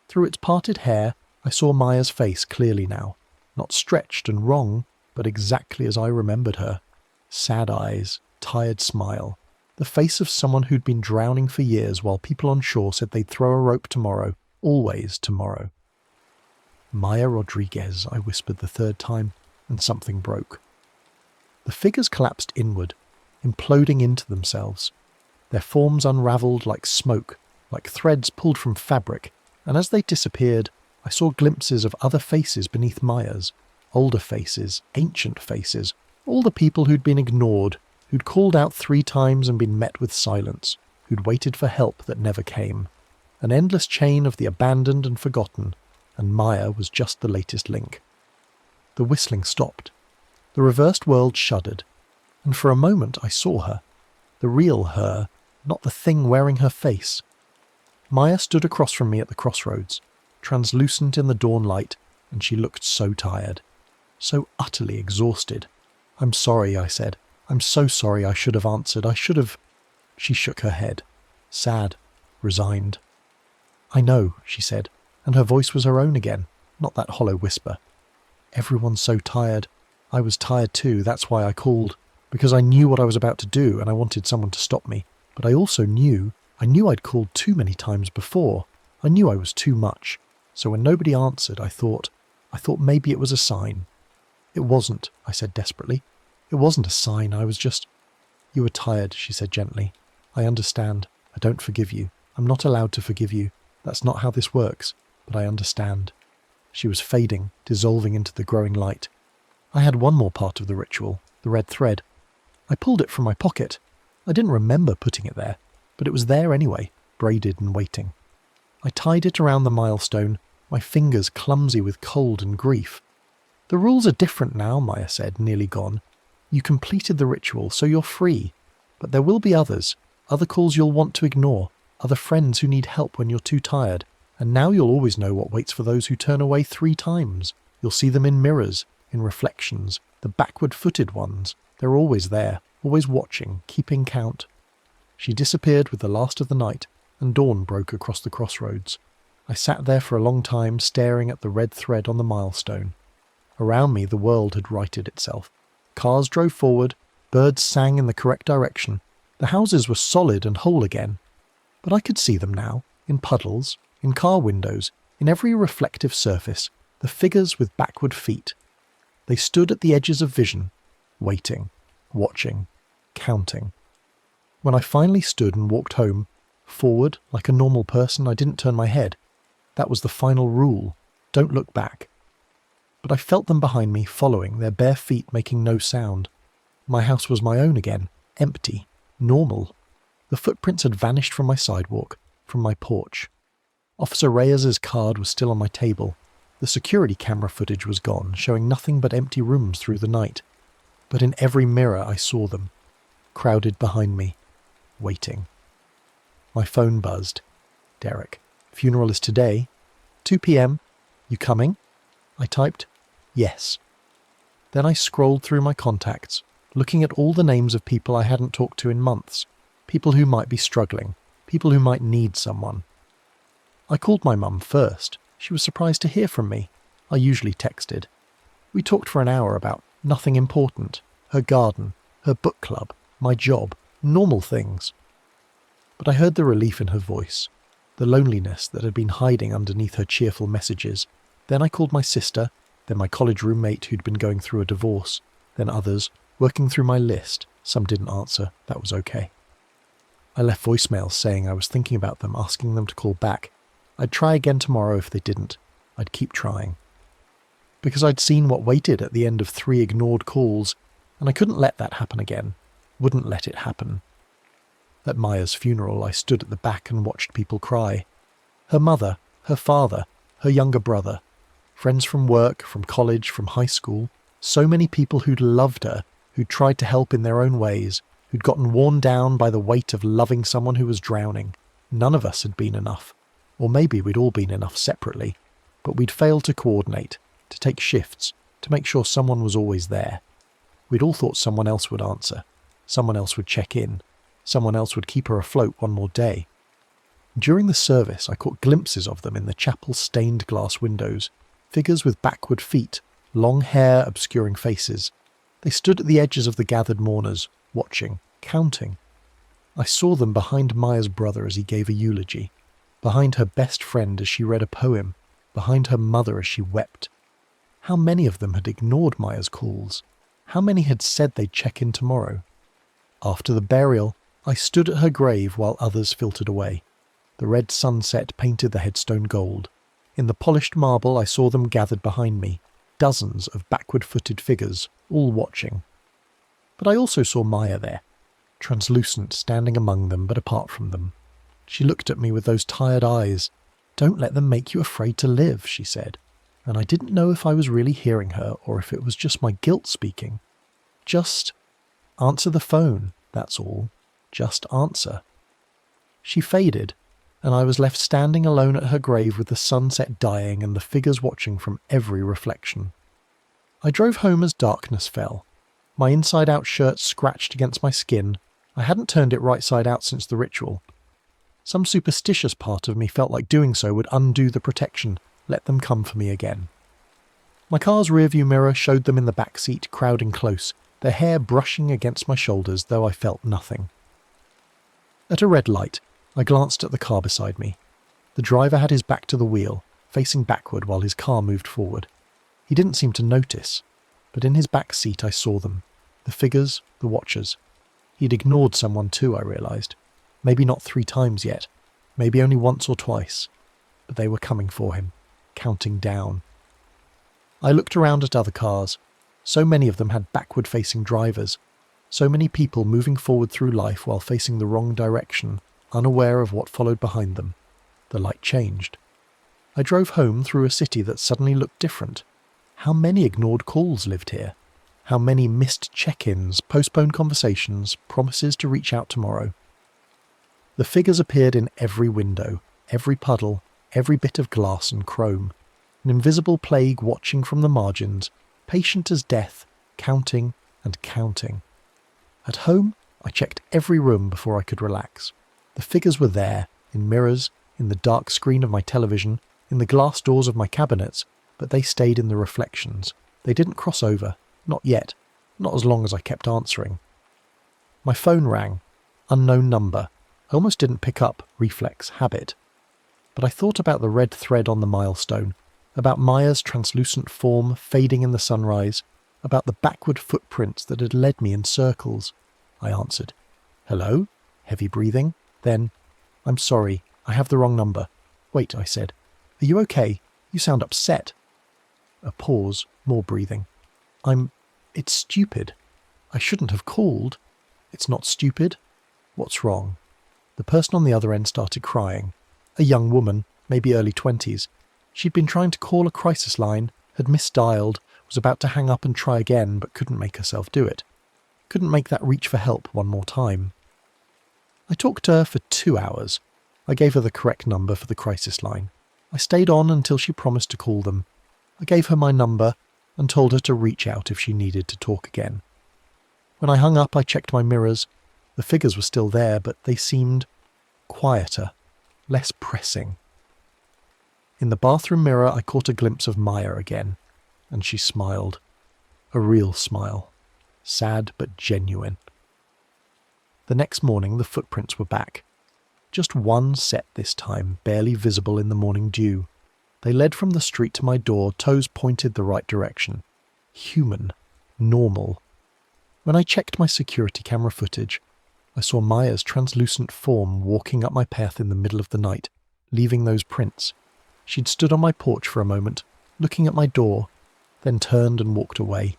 Speaker 1: Through its parted hair, I saw Maya's face clearly now, not stretched and wrong, but exactly as I remembered her. Sad eyes, tired smile, the face of someone who'd been drowning for years while people on shore said they'd throw a rope tomorrow, always tomorrow. "Maya Rodriguez," I whispered the 3rd time, and something broke. The figures collapsed inward, imploding into themselves. Their forms unravelled like smoke, like threads pulled from fabric, and as they disappeared, I saw glimpses of other faces beneath Maya's. Older faces, ancient faces, all the people who'd been ignored, who'd called out 3 times and been met with silence, who'd waited for help that never came. An endless chain of the abandoned and forgotten, and Maya was just the latest link. The whistling stopped. The reversed world shuddered, and for a moment I saw her. The real her, not the thing wearing her face. Maya stood across from me at the crossroads, translucent in the dawn light, and she looked so tired, so utterly exhausted. "I'm sorry," I said. "I'm so sorry. I should have answered. I should have—" She shook her head, sad, resigned. "I know," she said, and her voice was her own again, not that hollow whisper. "Everyone's so tired. I was tired too, that's why I called, because I knew what I was about to do and I wanted someone to stop me. But I also knew I'd called too many times before. I knew I was too much. So when nobody answered, I thought maybe it was a sign." "It wasn't," I said desperately. "It wasn't a sign, I was just—" "You were tired," she said gently. "I understand. I don't forgive you. I'm not allowed to forgive you. That's not how this works, but I understand." She was fading, dissolving into the growing light. I had one more part of the ritual, the red thread. I pulled it from my pocket. I didn't remember putting it there, but it was there anyway, braided and waiting. I tied it around the milestone, my fingers clumsy with cold and grief. "The rules are different now," Maya said, nearly gone. "You completed the ritual, so you're free. But there will be others, other calls you'll want to ignore, other friends who need help when you're too tired. And now you'll always know what waits for those who turn away 3 times. You'll see them in mirrors, in reflections, the backward-footed ones. They're always there, always watching, keeping count." She disappeared with the last of the night, and dawn broke across the crossroads. I sat there for a long time staring at the red thread on the milestone. Around me the world had righted itself. Cars drove forward, birds sang in the correct direction. The houses were solid and whole again. But I could see them now, in puddles, in car windows, in every reflective surface, the figures with backward feet. They stood at the edges of vision, waiting, watching, counting. When I finally stood and walked home, forward, like a normal person, I didn't turn my head. That was the final rule. Don't look back. But I felt them behind me, following, their bare feet making no sound. My house was my own again, empty, normal. The footprints had vanished from my sidewalk, from my porch. Officer Reyes's card was still on my table. The security camera footage was gone, showing nothing but empty rooms through the night. But in every mirror I saw them, crowded behind me, waiting. My phone buzzed. "Derek, funeral is today. 2 p.m. You coming?" I typed, "Yes." Then I scrolled through my contacts, looking at all the names of people I hadn't talked to in months, people who might be struggling, people who might need someone. I called my mum first. She was surprised to hear from me. I usually texted. We talked for an hour about nothing important, her garden, her book club, my job, normal things. But I heard the relief in her voice, the loneliness that had been hiding underneath her cheerful messages. Then I called my sister, then my college roommate who'd been going through a divorce, then others, working through my list. Some didn't answer. That was okay. I left voicemails saying I was thinking about them, asking them to call back. I'd try again tomorrow if they didn't. I'd keep trying. Because I'd seen what waited at the end of 3 ignored calls, and I couldn't let that happen again. Wouldn't let it happen. At Maya's funeral, I stood at the back and watched people cry. Her mother, her father, her younger brother, friends from work, from college, from high school, so many people who'd loved her, who'd tried to help in their own ways, who'd gotten worn down by the weight of loving someone who was drowning. None of us had been enough. Or maybe we'd all been enough separately, but we'd failed to coordinate, to take shifts, to make sure someone was always there. We'd all thought someone else would answer, someone else would check in, someone else would keep her afloat one more day. During the service, I caught glimpses of them in the chapel's stained glass windows, figures with backward feet, long hair obscuring faces. They stood at the edges of the gathered mourners, watching, counting. I saw them behind Maya's brother as he gave a eulogy, behind her best friend as she read a poem, behind her mother as she wept. How many of them had ignored Maya's calls? How many had said they'd check in tomorrow? After the burial, I stood at her grave while others filtered away. The red sunset painted the headstone gold. In the polished marble I saw them gathered behind me, dozens of backward-footed figures, all watching. But I also saw Maya there, translucent, standing among them but apart from them. She looked at me with those tired eyes. "Don't let them make you afraid to live," she said. And I didn't know if I was really hearing her or if it was just my guilt speaking. Just answer the phone, that's all. Just answer. She faded, and I was left standing alone at her grave with the sunset dying and the figures watching from every reflection. I drove home as darkness fell. My inside-out shirt scratched against my skin. I hadn't turned it right side out since the ritual. Some superstitious part of me felt like doing so would undo the protection, let them come for me again. My car's rearview mirror showed them in the back seat, crowding close, their hair brushing against my shoulders, though I felt nothing. At a red light, I glanced at the car beside me. The driver had his back to the wheel, facing backward while his car moved forward. He didn't seem to notice, but in his back seat I saw them, the figures, the watchers. He'd ignored someone too, I realised. Maybe not 3 times yet, maybe only once or twice, but they were coming for him, counting down. I looked around at other cars. So many of them had backward-facing drivers, so many people moving forward through life while facing the wrong direction, unaware of what followed behind them. The light changed. I drove home through a city that suddenly looked different. How many ignored calls lived here? How many missed check-ins, postponed conversations, promises to reach out tomorrow? The figures appeared in every window, every puddle, every bit of glass and chrome. An invisible plague watching from the margins, patient as death, counting and counting. At home, I checked every room before I could relax. The figures were there, in mirrors, in the dark screen of my television, in the glass doors of my cabinets, but they stayed in the reflections. They didn't cross over, not yet, not as long as I kept answering. My phone rang. Unknown number. I almost didn't pick up, reflex, habit. But I thought about the red thread on the milestone, about Maya's translucent form fading in the sunrise, about the backward footprints that had led me in circles. I answered. "Hello?" Heavy breathing. Then, "I'm sorry, I have the wrong number." "Wait," I said. "Are you okay? You sound upset." A pause, more breathing. It's stupid. I shouldn't have called." "It's not stupid. What's wrong?" The person on the other end started crying. A young woman, maybe early 20s. She'd been trying to call a crisis line, had misdialed, was about to hang up and try again, but couldn't make herself do it. Couldn't make that reach for help one more time. I talked to her for 2 hours. I gave her the correct number for the crisis line. I stayed on until she promised to call them. I gave her my number and told her to reach out if she needed to talk again. When I hung up, I checked my mirrors. The figures were still there, but they seemed quieter, less pressing. In the bathroom mirror, I caught a glimpse of Maya again, and she smiled. A real smile. Sad but genuine. The next morning, the footprints were back. Just one set this time, barely visible in the morning dew. They led from the street to my door, toes pointed the right direction. Human. Normal. When I checked my security camera footage, I saw Maya's translucent form walking up my path in the middle of the night, leaving those prints. She'd stood on my porch for a moment, looking at my door, then turned and walked away.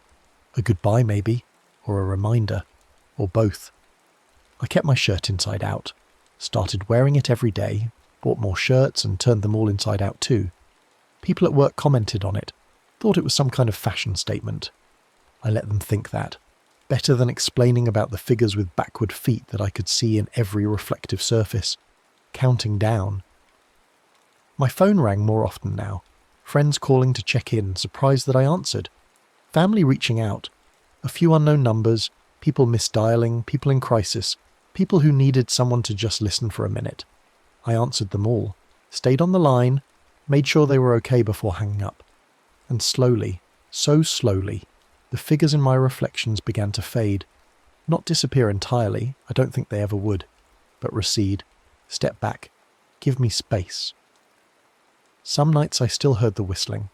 Speaker 1: A goodbye, maybe, or a reminder, or both. I kept my shirt inside out, started wearing it every day, bought more shirts and turned them all inside out too. People at work commented on it, thought it was some kind of fashion statement. I let them think that. Better than explaining about the figures with backward feet that I could see in every reflective surface. Counting down. My phone rang more often now. Friends calling to check in, surprised that I answered. Family reaching out. A few unknown numbers, people misdialing, people in crisis, people who needed someone to just listen for a minute. I answered them all, stayed on the line, made sure they were okay before hanging up. And slowly, so slowly, the figures in my reflections began to fade. Not disappear entirely, I don't think they ever would, but recede, step back, give me space. Some nights I still heard the whistling,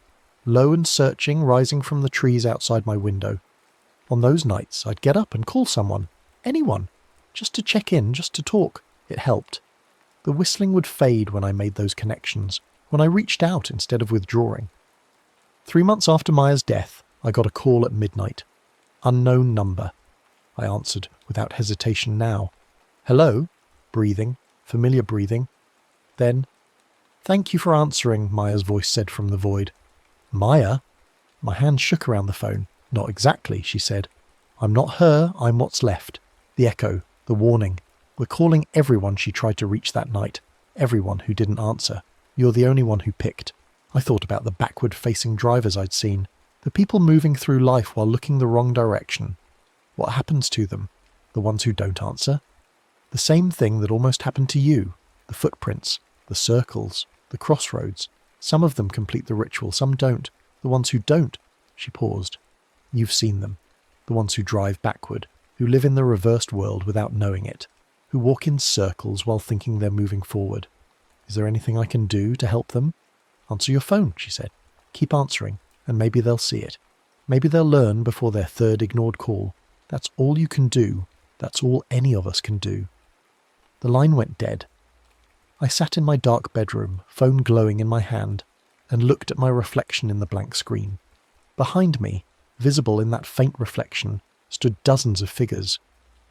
Speaker 1: low and searching rising from the trees outside my window. On those nights, I'd get up and call someone, anyone, just to check in, just to talk. It helped. The whistling would fade when I made those connections, when I reached out instead of withdrawing. 3 months after Maya's death, I got a call at midnight. Unknown number. I answered without hesitation now. Hello? Breathing. Familiar breathing. Then, "Thank you for answering," Maya's voice said from the void. Maya? My hand shook around the phone. "Not exactly," she said. "I'm not her, I'm what's left. The echo, the warning. We're calling everyone she tried to reach that night. Everyone who didn't answer. You're the only one who picked." I thought about the backward-facing drivers I'd seen. The people moving through life while looking the wrong direction. What happens to them? The ones who don't answer? The same thing that almost happened to you. The footprints, the circles, the crossroads. Some of them complete the ritual, some don't. The ones who don't, she paused. You've seen them. The ones who drive backward, who live in the reversed world without knowing it, who walk in circles while thinking they're moving forward. Is there anything I can do to help them? Answer your phone, she said. Keep answering, and maybe they'll see it. Maybe they'll learn before their third ignored call. That's all you can do. That's all any of us can do. The line went dead. I sat in my dark bedroom, phone glowing in my hand, and looked at my reflection in the blank screen. Behind me, visible in that faint reflection, stood dozens of figures.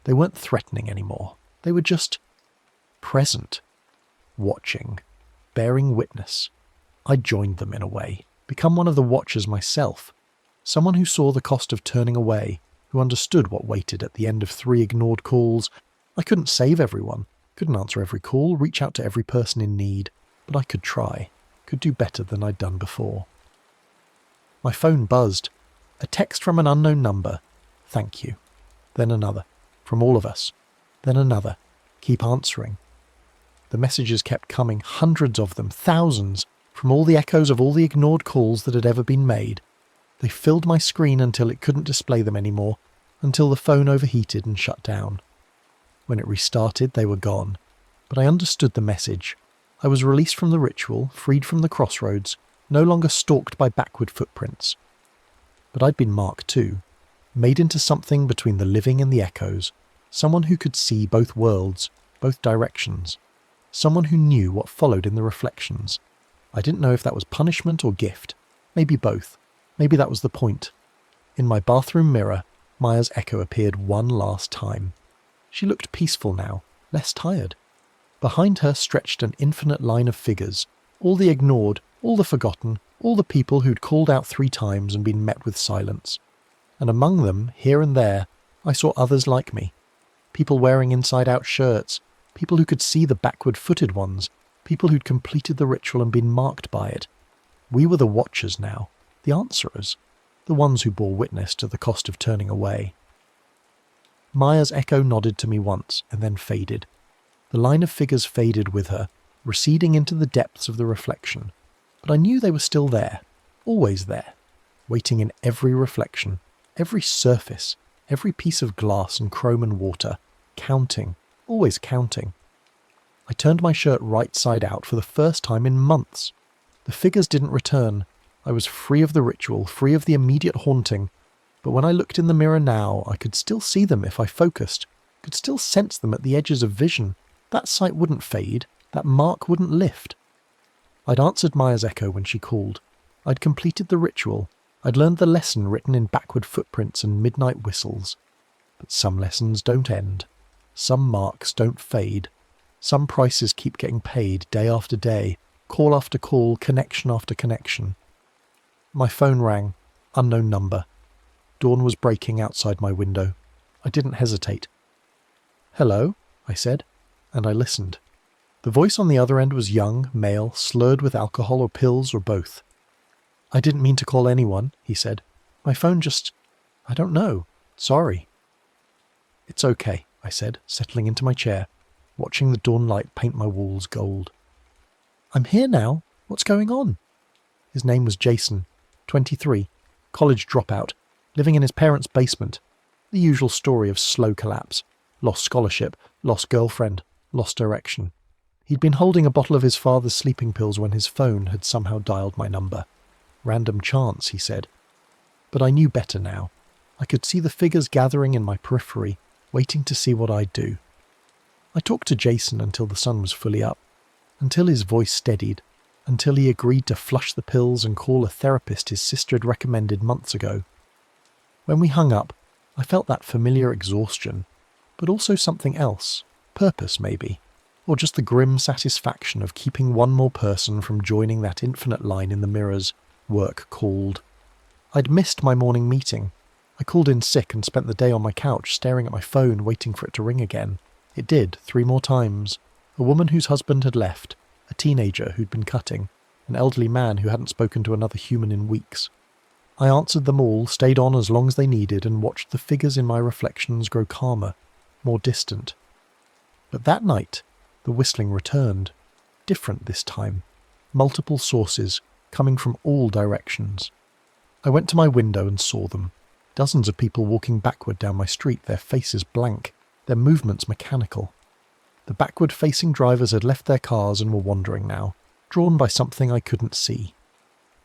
Speaker 1: They weren't threatening anymore. They were just present, watching, bearing witness. I joined them in a way, become one of the watchers myself, someone who saw the cost of turning away, who understood what waited at the end of 3 ignored calls. I couldn't save everyone, couldn't answer every call, reach out to every person in need, but I could try, could do better than I'd done before. My phone buzzed. A text from an unknown number. Thank you. Then another. From all of us. Then another. Keep answering. The messages kept coming, hundreds of them, thousands, from all the echoes of all the ignored calls that had ever been made. They filled my screen until it couldn't display them anymore, until the phone overheated and shut down. When it restarted, they were gone. But I understood the message. I was released from the ritual, freed from the crossroads, no longer stalked by backward footprints. But I'd been marked too, made into something between the living and the echoes, someone who could see both worlds, both directions, someone who knew what followed in the reflections. I didn't know if that was punishment or gift, maybe both, maybe that was the point. In my bathroom mirror, Maya's echo appeared one last time. She looked peaceful now, less tired. Behind her stretched an infinite line of figures, all the ignored, all the forgotten, all the people who'd called out 3 times and been met with silence. And among them, here and there, I saw others like me. People wearing inside-out shirts, people who could see the backward-footed ones, people who'd completed the ritual and been marked by it. We were the watchers now, the answerers, the ones who bore witness to the cost of turning away. Maya's echo nodded to me once and then faded. The line of figures faded with her, receding into the depths of the reflection. But I knew they were still there, always there, waiting in every reflection, every surface, every piece of glass and chrome and water, counting, always counting. I turned my shirt right side out for the first time in months. The figures didn't return. I was free of the ritual, free of the immediate haunting. But when I looked in the mirror now, I could still see them if I focused, could still sense them at the edges of vision. That sight wouldn't fade, that mark wouldn't lift. I'd answered Maya's echo when she called. I'd completed the ritual. I'd learned the lesson written in backward footprints and midnight whistles. But some lessons don't end. Some marks don't fade. Some prices keep getting paid day after day, call after call, connection after connection. My phone rang. Unknown number. Dawn was breaking outside my window. I didn't hesitate. "Hello," I said, and I listened. The voice on the other end was young, male, slurred with alcohol or pills or both. "I didn't mean to call anyone," he said. "My phone just... I don't know. Sorry." "It's okay," I said, settling into my chair, watching the dawn light paint my walls gold. "I'm here now. What's going on?" His name was Jason, 23, college dropout, living in his parents' basement. The usual story of slow collapse. Lost scholarship, lost girlfriend, lost direction. He'd been holding a bottle of his father's sleeping pills when his phone had somehow dialed my number. Random chance, he said. But I knew better now. I could see the figures gathering in my periphery, waiting to see what I'd do. I talked to Jason until the sun was fully up, until his voice steadied, until he agreed to flush the pills and call a therapist his sister had recommended months ago. When we hung up, I felt that familiar exhaustion, but also something else, purpose maybe, or just the grim satisfaction of keeping one more person from joining that infinite line in the mirrors, work called. I'd missed my morning meeting. I called in sick and spent the day on my couch staring at my phone waiting for it to ring again. It did, 3 more times. A woman whose husband had left, a teenager who'd been cutting, an elderly man who hadn't spoken to another human in weeks. I answered them all, stayed on as long as they needed, and watched the figures in my reflections grow calmer, more distant. But that night, the whistling returned. Different this time. Multiple sources, coming from all directions. I went to my window and saw them. Dozens of people walking backward down my street, their faces blank, their movements mechanical. The backward-facing drivers had left their cars and were wandering now, drawn by something I couldn't see.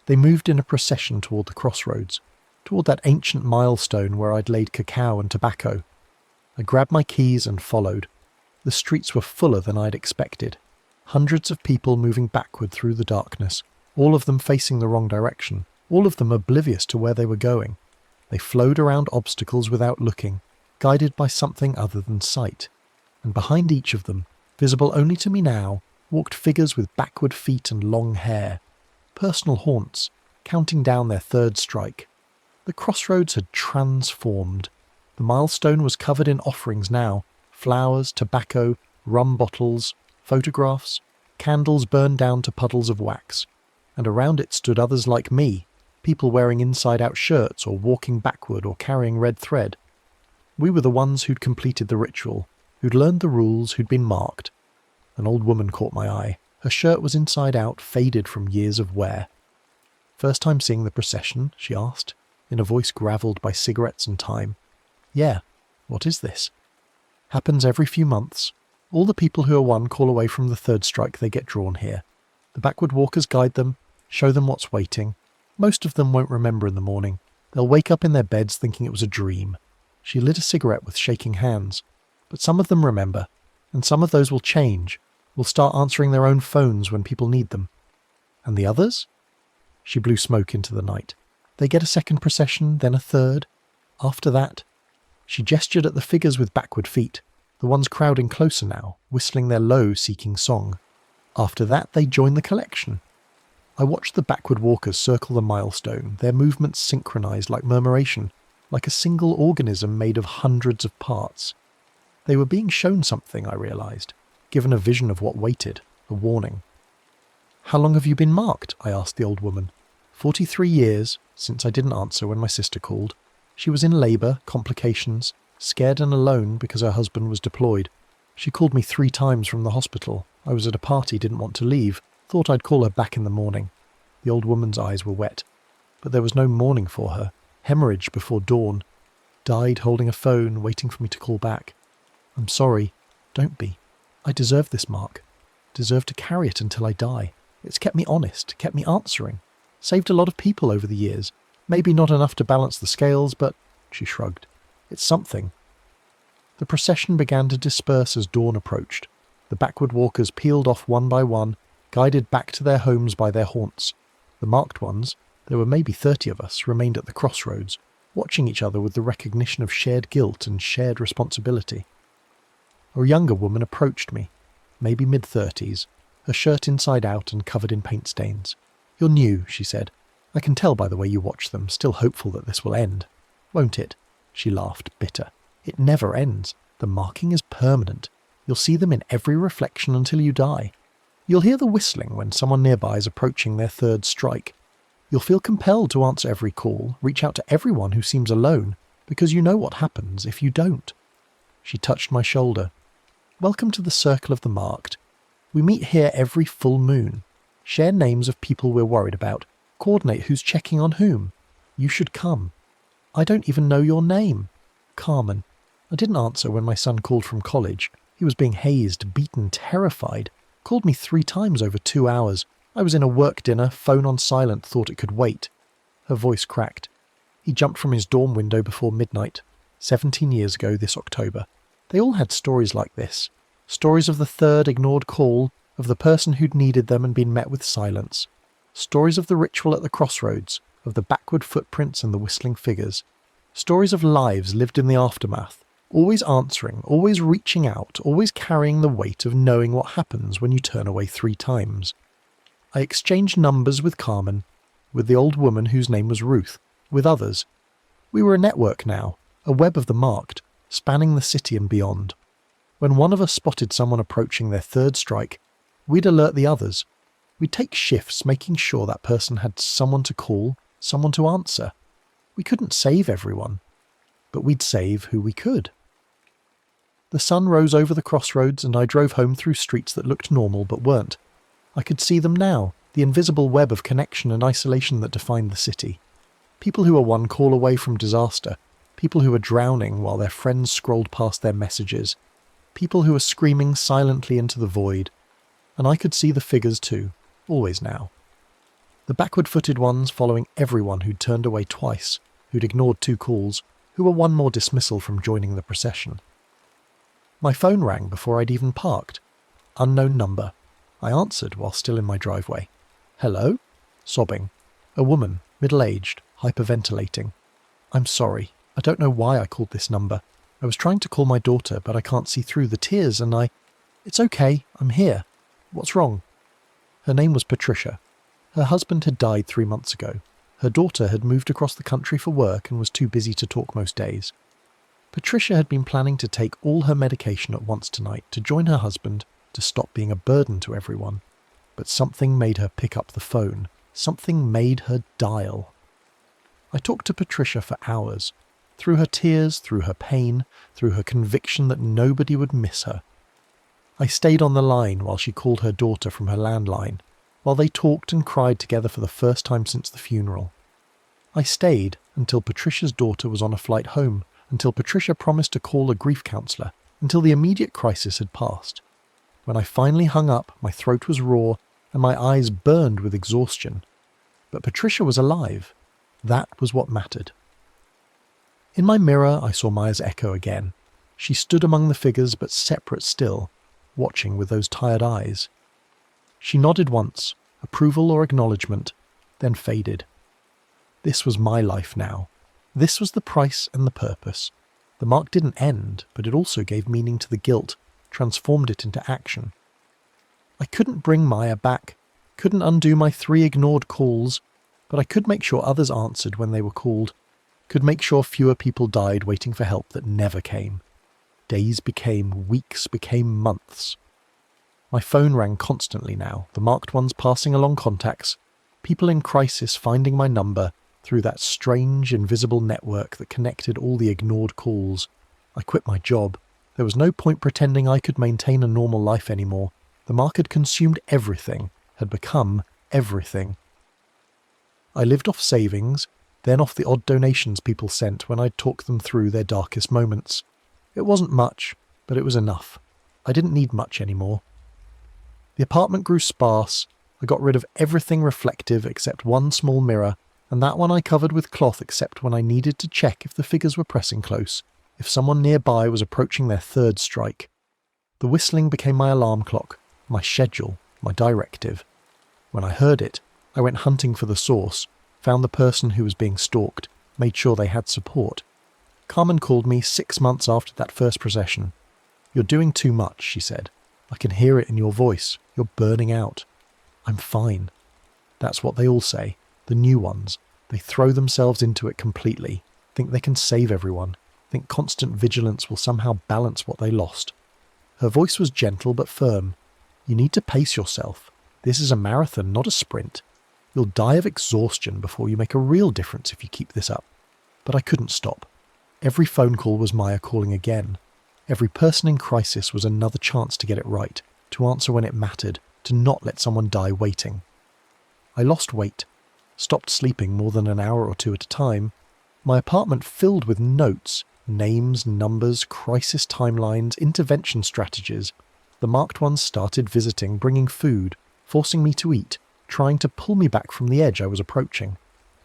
Speaker 1: They moved in a procession toward the crossroads, toward that ancient milestone where I'd laid cacao and tobacco. I grabbed my keys and followed. The streets were fuller than I'd expected. Hundreds of people moving backward through the darkness, all of them facing the wrong direction, all of them oblivious to where they were going. They flowed around obstacles without looking, guided by something other than sight. And behind each of them, visible only to me now, walked figures with backward feet and long hair. Personal haunts, counting down their third strike. The crossroads had transformed. The milestone was covered in offerings now, flowers, tobacco, rum bottles, photographs, candles burned down to puddles of wax. And around it stood others like me, people wearing inside-out shirts or walking backward or carrying red thread. We were the ones who'd completed the ritual, who'd learned the rules, who'd been marked. An old woman caught my eye. Her shirt was inside out, faded from years of wear. "First time seeing the procession?" she asked, in a voice gravelled by cigarettes and time. "Yeah. What is this?" "Happens every few months. All the people who are 1 call away from the third strike, they get drawn here. The backward walkers guide them, show them what's waiting. Most of them won't remember in the morning. They'll wake up in their beds thinking it was a dream." She lit a cigarette with shaking hands. "But some of them remember, and some of those will change, will start answering their own phones when people need them. And the others?" She blew smoke into the night. "They get a second procession, then a third. After that..." She gestured at the figures with backward feet, the ones crowding closer now, whistling their low, seeking song. "After that, they join the collection." I watched the backward walkers circle the milestone, their movements synchronized like murmuration, like a single organism made of hundreds of parts. They were being shown something, I realized, given a vision of what waited, a warning. "How long have you been marked?" I asked the old woman. 43 years, since I didn't answer when my sister called. She was in labour, complications, scared and alone because her husband was deployed. She called me 3 times from the hospital. I was at a party, didn't want to leave, thought I'd call her back in the morning. The old woman's eyes were wet. But there was no morning for her. Hemorrhage before dawn. Died holding a phone, waiting for me to call back. "I'm sorry. Don't be. I deserve this mark. Deserve to carry it until I die. It's kept me honest, kept me answering. Saved a lot of people over the years. Maybe not enough to balance the scales, but..." She shrugged. "It's something." The procession began to disperse as dawn approached. The backward walkers peeled off one by one, guided back to their homes by their haunts. The marked ones, there were maybe 30 of us, remained at the crossroads, watching each other with the recognition of shared guilt and shared responsibility. A younger woman approached me, maybe mid-30s, her shirt inside out and covered in paint stains. "You're new," she said. "I can tell by the way you watch them, still hopeful that this will end. Won't it?" She laughed, bitter. "It never ends. The marking is permanent. You'll see them in every reflection until you die. You'll hear the whistling when someone nearby is approaching their third strike. You'll feel compelled to answer every call, reach out to everyone who seems alone, because you know what happens if you don't." She touched my shoulder. "Welcome to the circle of the marked. We meet here every full moon. Share names of people we're worried about. Coordinate who's checking on whom. You should come. I don't even know your name. Carmen." I didn't answer when my son called from college. He was being hazed, beaten, terrified. Called me 3 times over 2 hours. I was in a work dinner, phone on silent, thought it could wait. Her voice cracked. He jumped from his dorm window before midnight, 17 years ago this October. They all had stories like this. Stories of the third ignored call, of the person who'd needed them and been met with silence. Stories of the ritual at the crossroads, of the backward footprints and the whistling figures. Stories of lives lived in the aftermath, always answering, always reaching out, always carrying the weight of knowing what happens when you turn away 3 times. I exchanged numbers with Carmen, with the old woman whose name was Ruth, with others. We were a network now, a web of the marked, spanning the city and beyond. When one of us spotted someone approaching their 3rd strike, we'd alert the others. We'd take shifts making sure that person had someone to call, someone to answer. We couldn't save everyone, but we'd save who we could. The sun rose over the crossroads and I drove home through streets that looked normal but weren't. I could see them now, the invisible web of connection and isolation that defined the city. People who were one call away from disaster, people who were drowning while their friends scrolled past their messages, people who were screaming silently into the void. And I could see the figures too, always now. The backward-footed ones following everyone who'd turned away twice, who'd ignored 2 calls, who were one more dismissal from joining the procession. My phone rang before I'd even parked. Unknown number. I answered while still in my driveway. Hello? Sobbing. A woman, middle-aged, hyperventilating. I'm sorry. I don't know why I called this number. I was trying to call my daughter, but I can't see through the tears and It's okay, I'm here. What's wrong? Her name was Patricia. Her husband had died 3 months ago. Her daughter had moved across the country for work and was too busy to talk most days. Patricia had been planning to take all her medication at once tonight to join her husband to stop being a burden to everyone. But something made her pick up the phone. Something made her dial. I talked to Patricia for hours. Through her tears, through her pain, through her conviction that nobody would miss her. I stayed on the line while she called her daughter from her landline, while they talked and cried together for the first time since the funeral. I stayed until Patricia's daughter was on a flight home, until Patricia promised to call a grief counsellor, until the immediate crisis had passed. When I finally hung up, my throat was raw and my eyes burned with exhaustion. But Patricia was alive. That was what mattered. In my mirror, I saw Maya's echo again. She stood among the figures, but separate still, watching with those tired eyes. She nodded once, approval or acknowledgement, then faded. This was my life now. This was the price and the purpose. The mark didn't end, but it also gave meaning to the guilt, transformed it into action. I couldn't bring Maya back, couldn't undo my 3 ignored calls, but I could make sure others answered when they were called, could make sure fewer people died waiting for help that never came. Days became weeks, became months. My phone rang constantly now, the marked ones passing along contacts, people in crisis finding my number through that strange, invisible network that connected all the ignored calls. I quit my job. There was no point pretending I could maintain a normal life anymore. The mark had consumed everything, had become everything. I lived off savings, then off the odd donations people sent when I'd talk them through their darkest moments. It wasn't much, but it was enough. I didn't need much anymore. The apartment grew sparse. I got rid of everything reflective except one small mirror, and that one I covered with cloth except when I needed to check if the figures were pressing close, if someone nearby was approaching their 3rd strike. The whistling became my alarm clock, my schedule, my directive. When I heard it, I went hunting for the source, found the person who was being stalked, made sure they had support. Carmen called me 6 months after that first procession. "You're doing too much," she said. "I can hear it in your voice. You're burning out." "I'm fine." That's what they all say, the new ones. They throw themselves into it completely, think they can save everyone, think constant vigilance will somehow balance what they lost. Her voice was gentle but firm. "You need to pace yourself. This is a marathon, not a sprint. You'll die of exhaustion before you make a real difference if you keep this up." But I couldn't stop. Every phone call was Maya calling again. Every person in crisis was another chance to get it right, to answer when it mattered, to not let someone die waiting. I lost weight, stopped sleeping more than an hour or 2 at a time. My apartment filled with notes, names, numbers, crisis timelines, intervention strategies. The marked ones started visiting, bringing food, forcing me to eat, trying to pull me back from the edge I was approaching.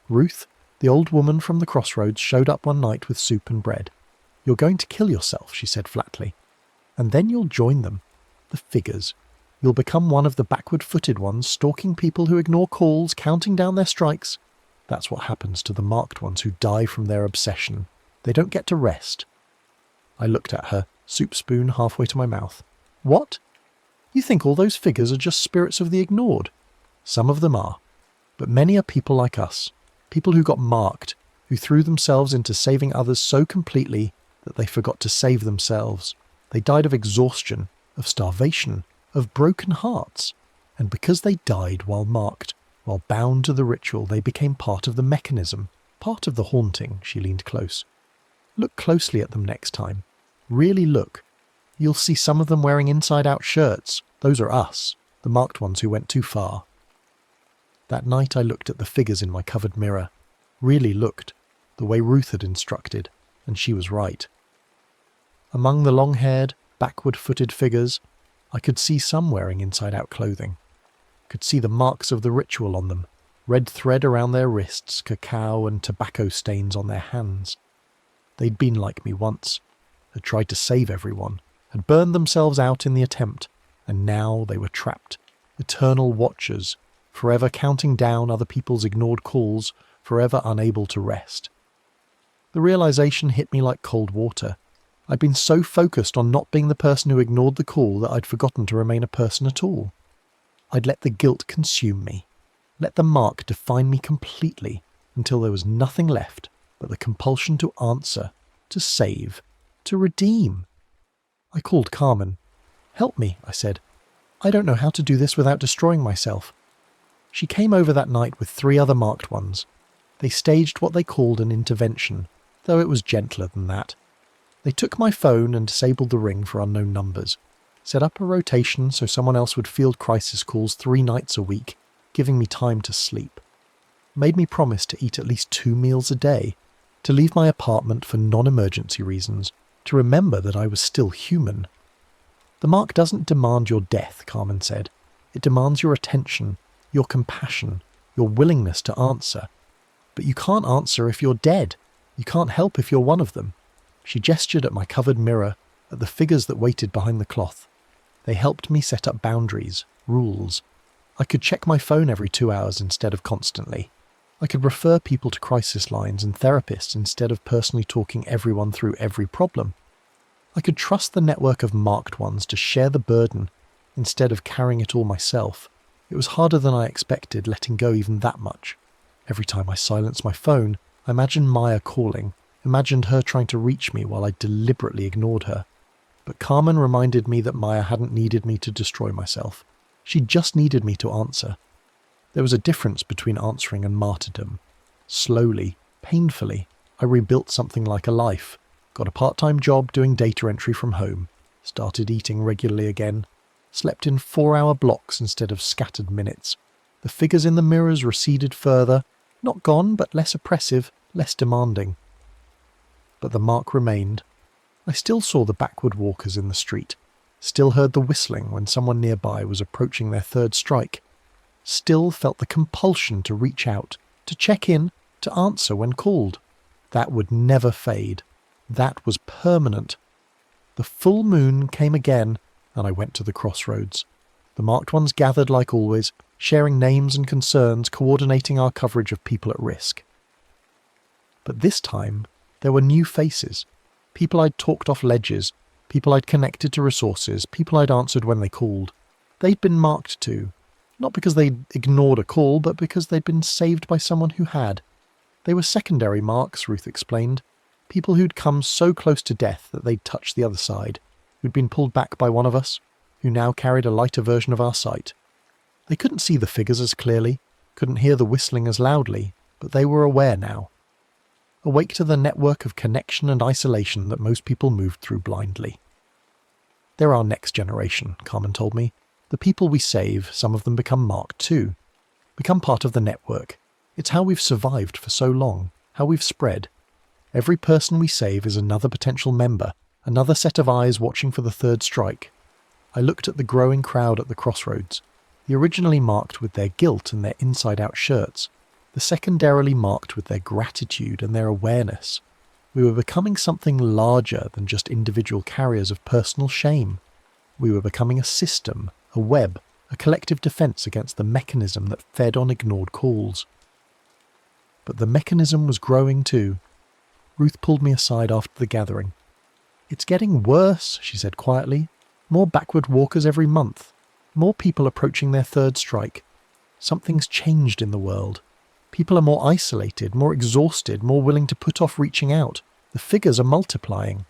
Speaker 1: Ruth, The old woman from the crossroads showed up one night with soup and bread. "You're going to kill yourself," she said flatly. "And then you'll join them. The figures. You'll become one of the backward-footed ones, stalking people who ignore calls, counting down their strikes. That's what happens to the marked ones who die from their obsession. They don't get to rest." I looked at her, soup spoon halfway to my mouth. "What? You think all those figures are just spirits of the ignored?" "Some of them are. But many are people like us. People who got marked, who threw themselves into saving others so completely that they forgot to save themselves. They died of exhaustion, of starvation, of broken hearts. And because they died while marked, while bound to the ritual, they became part of the mechanism, part of the haunting." She leaned close. "Look closely at them next time. Really look. You'll see some of them wearing inside-out shirts. Those are us, the marked ones who went too far." That night I looked at the figures in my covered mirror. Really looked, the way Ruth had instructed, and she was right. Among the long-haired, backward-footed figures, I could see some wearing inside-out clothing. Could see the marks of the ritual on them, red thread around their wrists, cacao and tobacco stains on their hands. They'd been like me once, had tried to save everyone, had burned themselves out in the attempt, and now they were trapped, eternal watchers, forever counting down other people's ignored calls, forever unable to rest. The realization hit me like cold water. I'd been so focused on not being the person who ignored the call that I'd forgotten to remain a person at all. I'd let the guilt consume me, let the mark define me completely until there was nothing left but the compulsion to answer, to save, to redeem. I called Carmen. "Help me," I said. "I don't know how to do this without destroying myself." She came over that night with 3 other marked ones. They staged what they called an intervention, though it was gentler than that. They took my phone and disabled the ring for unknown numbers, set up a rotation so someone else would field crisis calls 3 nights a week, giving me time to sleep. Made me promise to eat at least 2 meals a day, to leave my apartment for non-emergency reasons, to remember that I was still human. "The mark doesn't demand your death," Carmen said. "It demands your attention, your compassion, your willingness to answer. But you can't answer if you're dead. You can't help if you're one of them." She gestured at my covered mirror, at the figures that waited behind the cloth. They helped me set up boundaries, rules. I could check my phone every 2 hours instead of constantly. I could refer people to crisis lines and therapists instead of personally talking everyone through every problem. I could trust the network of marked ones to share the burden instead of carrying it all myself. It was harder than I expected, letting go even that much. Every time I silenced my phone, I imagined Maya calling, imagined her trying to reach me while I deliberately ignored her. But Carmen reminded me that Maya hadn't needed me to destroy myself. She just needed me to answer. There was a difference between answering and martyrdom. Slowly, painfully, I rebuilt something like a life, got a part-time job doing data entry from home, started eating regularly again, slept in 4-hour blocks instead of scattered minutes. The figures in the mirrors receded further, not gone, but less oppressive, less demanding. But the mark remained. I still saw the backward walkers in the street, still heard the whistling when someone nearby was approaching their 3rd strike, still felt the compulsion to reach out, to check in, to answer when called. That would never fade. That was permanent. The full moon came again, and I went to the crossroads. The marked ones gathered like always, sharing names and concerns, coordinating our coverage of people at risk. But this time, there were new faces. People I'd talked off ledges, people I'd connected to resources, people I'd answered when they called. They'd been marked too. Not because they'd ignored a call, but because they'd been saved by someone who had. They were secondary marks, Ruth explained. People who'd come so close to death that they'd touched the other side, who'd been pulled back by one of us, who now carried a lighter version of our sight. They couldn't see the figures as clearly, couldn't hear the whistling as loudly, but they were aware now. Awake to the network of connection and isolation that most people moved through blindly. "They're our next generation," Carmen told me. "The people we save, some of them become marked too. Become part of the network. It's how we've survived for so long, how we've spread. Every person we save is another potential member, another set of eyes watching for the 3rd strike." I looked at the growing crowd at the crossroads, the originally marked with their guilt and their inside-out shirts, the secondarily marked with their gratitude and their awareness. We were becoming something larger than just individual carriers of personal shame. We were becoming a system, a web, a collective defence against the mechanism that fed on ignored calls. But the mechanism was growing too. Ruth pulled me aside after the gathering. "It's getting worse," she said quietly. "More backward walkers every month. More people approaching their third strike. Something's changed in the world. People are more isolated, more exhausted, more willing to put off reaching out. The figures are multiplying.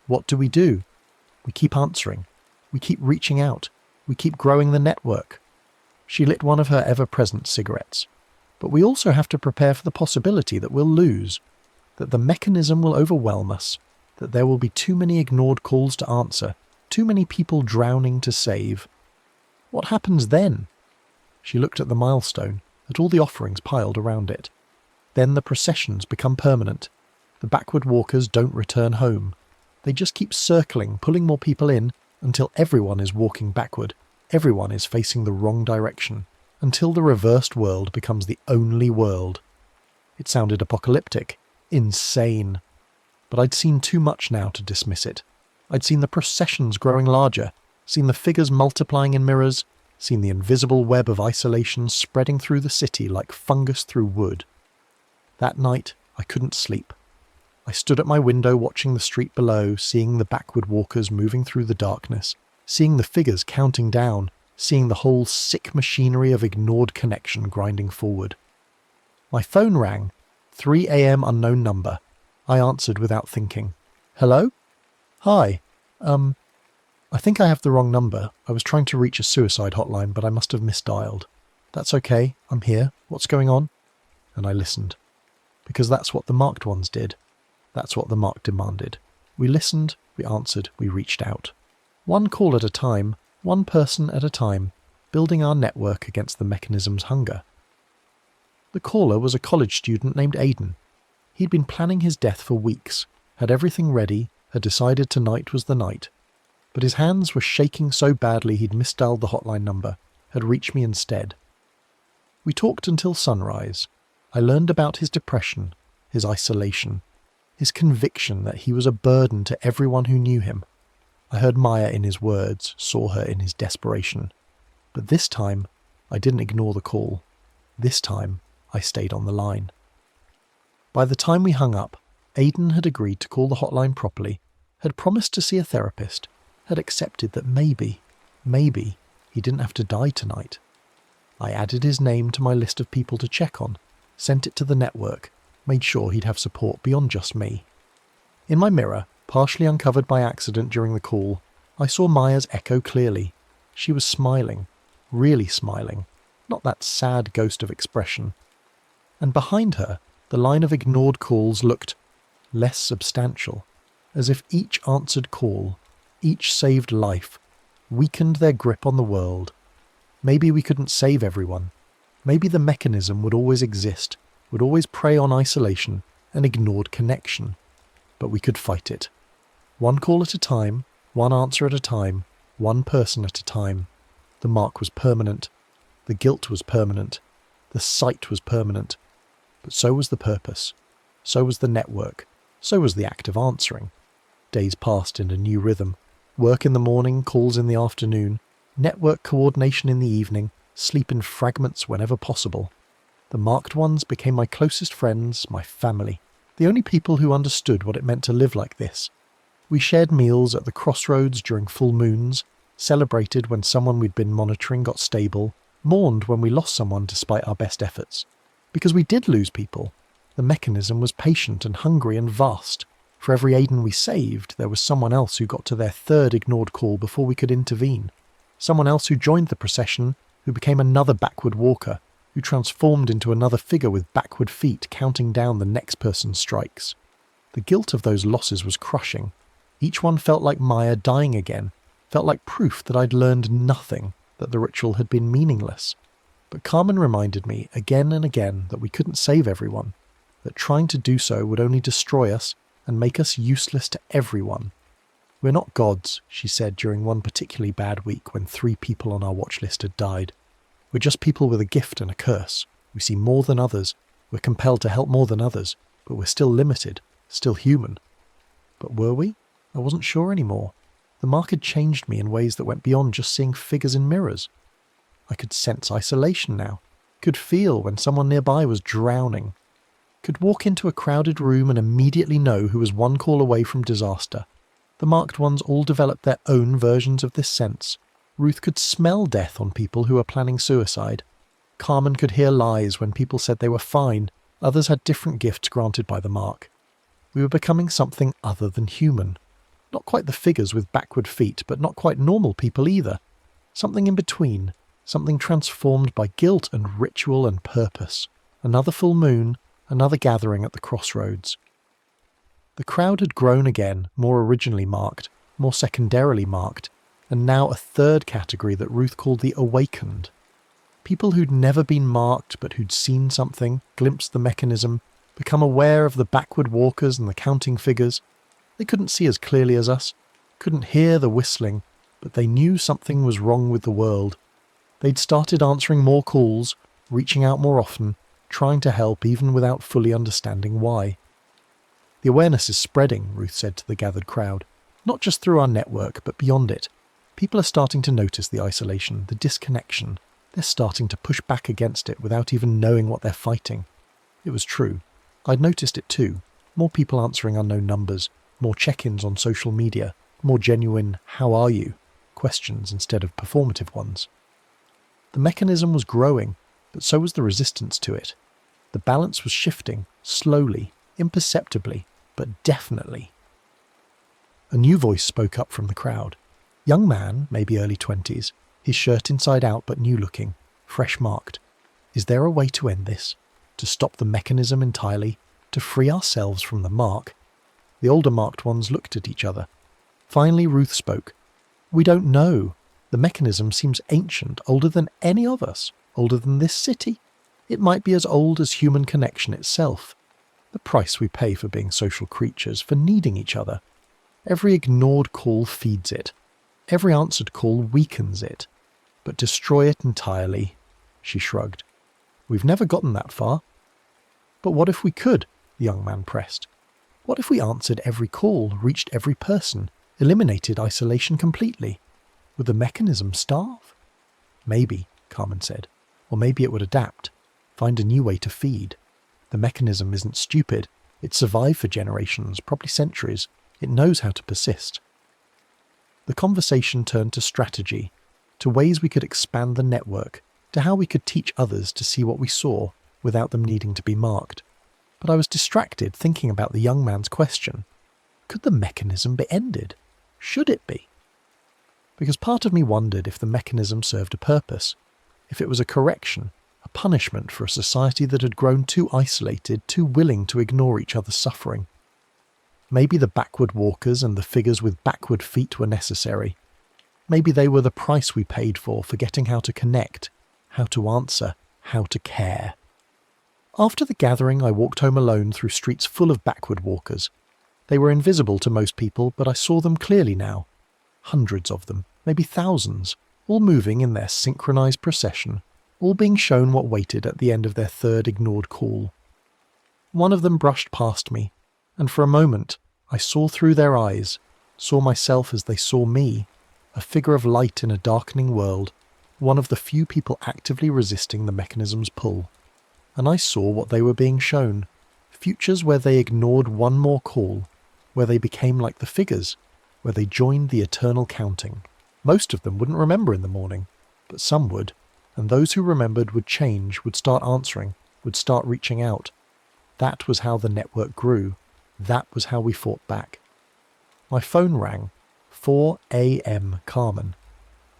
Speaker 1: What do? We keep answering. We keep reaching out. We keep growing the network." She lit one of her ever-present cigarettes. "But we also have to prepare for the possibility that we'll lose, that the mechanism will overwhelm us, that there will be too many ignored calls to answer, too many people drowning to save. What happens then?" She looked at the milestone, at all the offerings piled around it. "Then the processions become permanent. The backward walkers don't return home. They just keep circling, pulling more people in, until everyone is walking backward. Everyone is facing the wrong direction. Until the reversed world becomes the only world." It sounded apocalyptic, insane. But I'd seen too much now to dismiss it. I'd seen the processions growing larger, seen the figures multiplying in mirrors, seen the invisible web of isolation spreading through the city like fungus through wood. That night, I couldn't sleep. I stood at my window watching the street below, seeing the backward walkers moving through the darkness, seeing the figures counting down, seeing the whole sick machinery of ignored connection grinding forward. My phone rang. 3 a.m. unknown number. I answered without thinking. "Hello? Hi. I think I have the wrong number. I was trying to reach a suicide hotline, but I must have misdialed. That's okay. I'm here. What's going on?" And I listened. Because that's what the marked ones did. That's what the marked demanded. We listened, we answered, we reached out. One call at a time, one person at a time, building our network against the mechanism's hunger. The caller was a college student named Aidan. He'd been planning his death for weeks, had everything ready, had decided tonight was the night. But his hands were shaking so badly he'd misdialed the hotline number, had reached me instead. We talked until sunrise. I learned about his depression, his isolation, his conviction that he was a burden to everyone who knew him. I heard Maya in his words, saw her in his desperation. But this time, I didn't ignore the call. This time, I stayed on the line. By the time we hung up, Aidan had agreed to call the hotline properly, had promised to see a therapist, had accepted that maybe, he didn't have to die tonight. I added his name to my list of people to check on, sent it to the network, made sure he'd have support beyond just me. In my mirror, partially uncovered by accident during the call, I saw Maya's echo clearly. She was smiling, really smiling, not that sad ghost of expression. And behind her, the line of ignored calls looked less substantial, as if each answered call, each saved life, weakened their grip on the world. Maybe we couldn't save everyone. Maybe the mechanism would always exist, would always prey on isolation and ignored connection. But we could fight it. One call at a time, one answer at a time, one person at a time. The mark was permanent. The guilt was permanent. The sight was permanent. But so was the purpose. So was the network. So was the act of answering. Days passed in a new rhythm. Work in the morning, calls in the afternoon, network coordination in the evening, sleep in fragments whenever possible. The marked ones became my closest friends, my family, the only people who understood what it meant to live like this. We shared meals at the crossroads during full moons, celebrated when someone we'd been monitoring got stable, mourned when we lost someone despite our best efforts. Because we did lose people. The mechanism was patient and hungry and vast. For every Aidan we saved, there was someone else who got to their third ignored call before we could intervene. Someone else who joined the procession, who became another backward walker, who transformed into another figure with backward feet counting down the next person's strikes. The guilt of those losses was crushing. Each one felt like Maya dying again, felt like proof that I'd learned nothing, that the ritual had been meaningless. But Carmen reminded me again and again that we couldn't save everyone, that trying to do so would only destroy us and make us useless to everyone. "We're not gods," she said during one particularly bad week when 3 people on our watch list had died. "We're just people with a gift and a curse. We see more than others. We're compelled to help more than others, but we're still limited, still human. But were we? I wasn't sure anymore. The mark had changed me in ways that went beyond just seeing figures in mirrors. I could sense isolation now, could feel when someone nearby was drowning, could walk into a crowded room and immediately know who was one call away from disaster. The marked ones all developed their own versions of this sense. Ruth could smell death on people who were planning suicide. Carmen could hear lies when people said they were fine. Others had different gifts granted by the mark. We were becoming something other than human. Not quite the figures with backward feet, but not quite normal people either. Something in between. Something transformed by guilt and ritual and purpose. Another full moon, another gathering at the crossroads. The crowd had grown again, more originally marked, more secondarily marked, and now a third category that Ruth called the awakened. People who'd never been marked but who'd seen something, glimpsed the mechanism, become aware of the backward walkers and the counting figures. They couldn't see as clearly as us, couldn't hear the whistling, but they knew something was wrong with the world. They'd started answering more calls, reaching out more often, trying to help even without fully understanding why. The awareness is spreading, Ruth said to the gathered crowd, not just through our network, but beyond it. People are starting to notice the isolation, the disconnection. They're starting to push back against it without even knowing what they're fighting. It was true. I'd noticed it too. More people answering unknown numbers, more check-ins on social media, more genuine "how are you?" questions instead of performative ones. The mechanism was growing, but so was the resistance to it. The balance was shifting, slowly, imperceptibly, but definitely. A new voice spoke up from the crowd. Young man, maybe early 20s, his shirt inside out but new-looking, fresh marked. Is there a way to end this? To stop the mechanism entirely? To free ourselves from the mark? The older marked ones looked at each other. Finally Ruth spoke. We don't know. The mechanism seems ancient, older than any of us, older than this city. It might be as old as human connection itself. The price we pay for being social creatures, for needing each other. Every ignored call feeds it. Every answered call weakens it. But destroy it entirely, she shrugged. We've never gotten that far. But what if we could? The young man pressed. What if we answered every call, reached every person, eliminated isolation completely? Would the mechanism starve? Maybe, Carmen said. Or maybe it would adapt, find a new way to feed. The mechanism isn't stupid. It survived for generations, probably centuries. It knows how to persist. The conversation turned to strategy, to ways we could expand the network, to how we could teach others to see what we saw without them needing to be marked. But I was distracted thinking about the young man's question. Could the mechanism be ended? Should it be? Because part of me wondered if the mechanism served a purpose, if it was a correction, a punishment for a society that had grown too isolated, too willing to ignore each other's suffering. Maybe the backward walkers and the figures with backward feet were necessary. Maybe they were the price we paid for forgetting how to connect, how to answer, how to care. After the gathering, I walked home alone through streets full of backward walkers. They were invisible to most people, but I saw them clearly now. Hundreds of them, maybe thousands, all moving in their synchronized procession, all being shown what waited at the end of their third ignored call. One of them brushed past me, and for a moment I saw through their eyes, saw myself as they saw me, a figure of light in a darkening world, one of the few people actively resisting the mechanism's pull. And I saw what they were being shown, futures where they ignored one more call, where they became like the figures, where they joined the eternal counting. Most of them wouldn't remember in the morning, but some would, and those who remembered would change, would start answering, would start reaching out. That was how the network grew. That was how we fought back. My phone rang. 4 a.m. Carmen.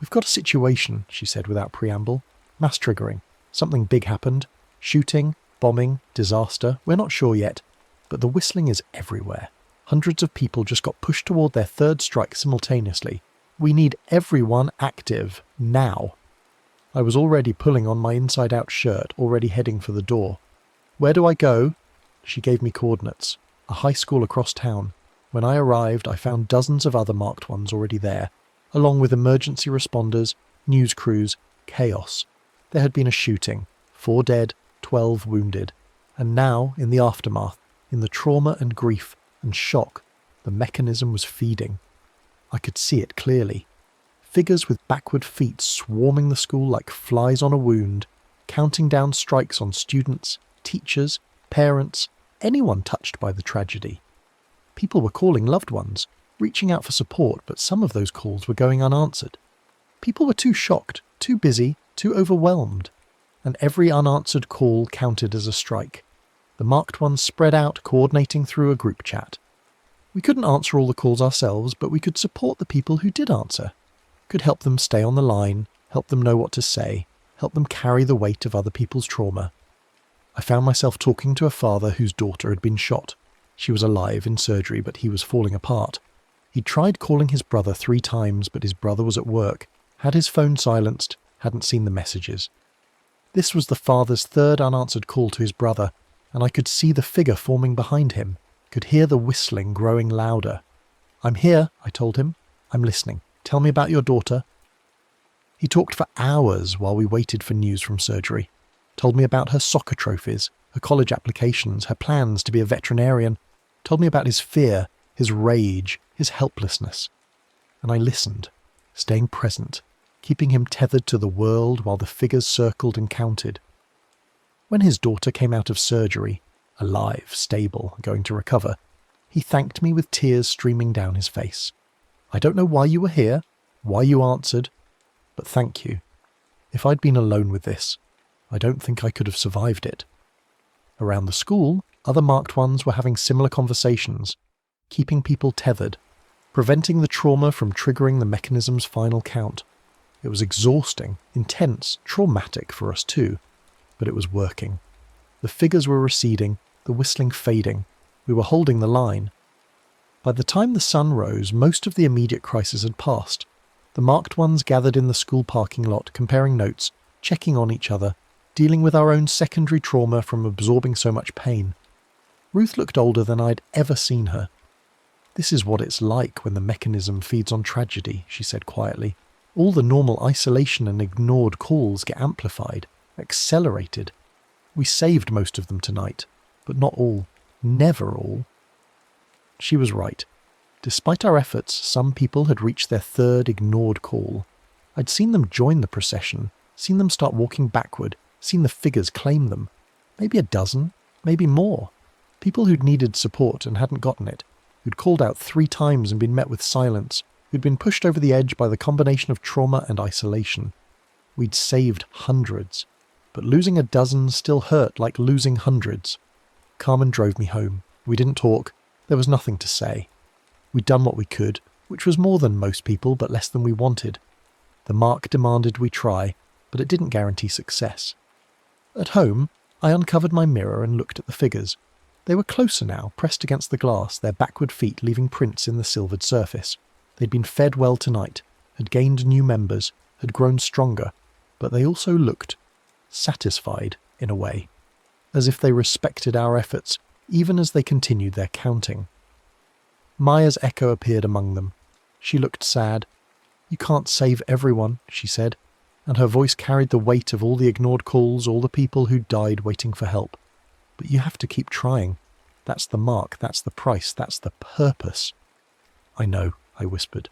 Speaker 1: We've got a situation, she said without preamble. Mass triggering. Something big happened. Shooting, bombing, disaster. We're not sure yet. But the whistling is everywhere. Hundreds of people just got pushed toward their third strike simultaneously. We need everyone active. Now. I was already pulling on my inside-out shirt, already heading for the door. Where do I go? She gave me coordinates. A high school across town. When I arrived, I found dozens of other marked ones already there, along with emergency responders, news crews, chaos. There had been a shooting. 4 dead, 12 wounded, and now, in the aftermath, in the trauma and grief and shock, the mechanism was feeding. I could see it clearly. Figures with backward feet swarming the school like flies on a wound, counting down strikes on students, teachers, parents, anyone touched by the tragedy. People were calling loved ones, reaching out for support, but some of those calls were going unanswered. People were too shocked, too busy, too overwhelmed, and every unanswered call counted as a strike. The marked ones spread out, coordinating through a group chat. We couldn't answer all the calls ourselves, but we could support the people who did answer. Could help them stay on the line, help them know what to say, help them carry the weight of other people's trauma. I found myself talking to a father whose daughter had been shot. She was alive in surgery, but he was falling apart. He'd tried calling his brother 3 times, but his brother was at work, had his phone silenced, hadn't seen the messages. This was the father's 3rd unanswered call to his brother, and I could see the figure forming behind him, could hear the whistling growing louder. "I'm here," I told him. "I'm listening. Tell me about your daughter." He talked for hours while we waited for news from surgery. Told me about her soccer trophies, her college applications, her plans to be a veterinarian. Told me about his fear, his rage, his helplessness. And I listened, staying present, keeping him tethered to the world while the figures circled and counted. When his daughter came out of surgery, alive, stable, going to recover, he thanked me with tears streaming down his face. "I don't know why you were here, why you answered, but thank you. If I'd been alone with this, I don't think I could have survived it." Around the school, other marked ones were having similar conversations, keeping people tethered, preventing the trauma from triggering the mechanism's final count. It was exhausting, intense, traumatic for us too, but it was working. The figures were receding, the whistling fading. We were holding the line. By the time the sun rose, most of the immediate crisis had passed. The marked ones gathered in the school parking lot, comparing notes, checking on each other, dealing with our own secondary trauma from absorbing so much pain. Ruth looked older than I'd ever seen her. "This is what it's like when the mechanism feeds on tragedy," she said quietly. "All the normal isolation and ignored calls get amplified, accelerated. We saved most of them tonight, but not all. Never all." She was right. Despite our efforts, some people had reached their 3rd ignored call. I'd seen them join the procession, seen them start walking backward, seen the figures claim them. Maybe a dozen, maybe more. People who'd needed support and hadn't gotten it, who'd called out 3 times and been met with silence, who'd been pushed over the edge by the combination of trauma and isolation. We'd saved hundreds, but losing a dozen still hurt like losing hundreds. Carmen drove me home. We didn't talk. There was nothing to say. We'd done what we could, which was more than most people, but less than we wanted. The mark demanded we try, but it didn't guarantee success. At home, I uncovered my mirror and looked at the figures. They were closer now, pressed against the glass, their backward feet leaving prints in the silvered surface. They'd been fed well tonight, had gained new members, had grown stronger, but they also looked satisfied in a way, as if they respected our efforts, even as they continued their counting. Maya's echo appeared among them. She looked sad. "You can't save everyone," she said, and her voice carried the weight of all the ignored calls, all the people who died waiting for help. "But you have to keep trying. That's the mark, that's the price, that's the purpose." "I know," I whispered.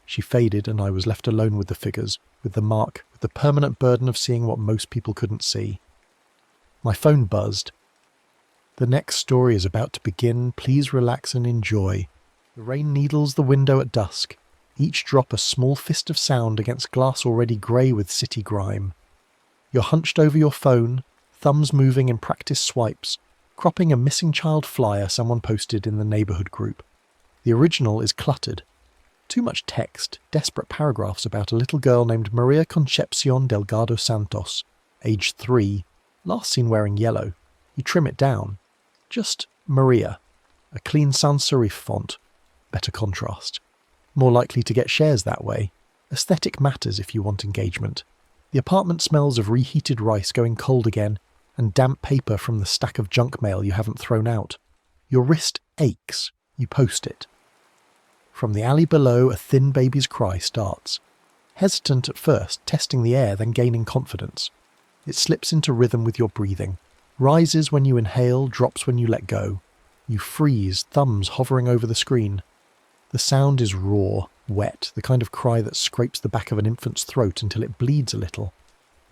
Speaker 1: She faded and I was left alone with the figures, with the mark, with the permanent burden of seeing what most people couldn't see. My phone buzzed. "The next story is about to begin. Please relax and enjoy. The rain needles the window at dusk, each drop a small fist of sound against glass already grey with city grime. You're hunched over your phone, thumbs moving in practice swipes, cropping a missing child flyer someone posted in the neighbourhood group. The original is cluttered. Too much text, desperate paragraphs about a little girl named Maria Concepcion Delgado Santos, aged 3, last seen wearing yellow. You trim it down. Just Maria. A clean sans serif font. Better contrast. More likely to get shares that way. Aesthetic matters if you want engagement. The apartment smells of reheated rice going cold again, and damp paper from the stack of junk mail you haven't thrown out. Your wrist aches. You post it. From the alley below, a thin baby's cry starts. Hesitant at first, testing the air, then gaining confidence. It slips into rhythm with your breathing. Rises when you inhale, drops when you let go. You freeze, thumbs hovering over the screen. The sound is raw, wet, the kind of cry that scrapes the back of an infant's throat until it bleeds a little.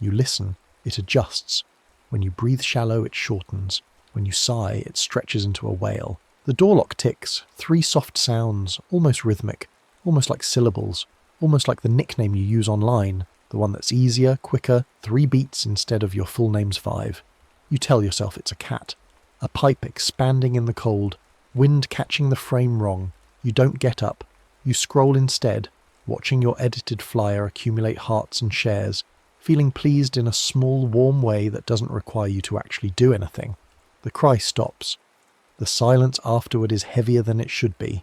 Speaker 1: You listen, it adjusts. When you breathe shallow, it shortens. When you sigh, it stretches into a wail. The door lock ticks, 3 soft sounds, almost rhythmic, almost like syllables, almost like the nickname you use online, the one that's easier, quicker, 3 beats instead of your full name's 5. You tell yourself it's a cat. A pipe expanding in the cold, wind catching the frame wrong. You don't get up. You scroll instead, watching your edited flyer accumulate hearts and shares, feeling pleased in a small, warm way that doesn't require you to actually do anything. The cry stops. The silence afterward is heavier than it should be.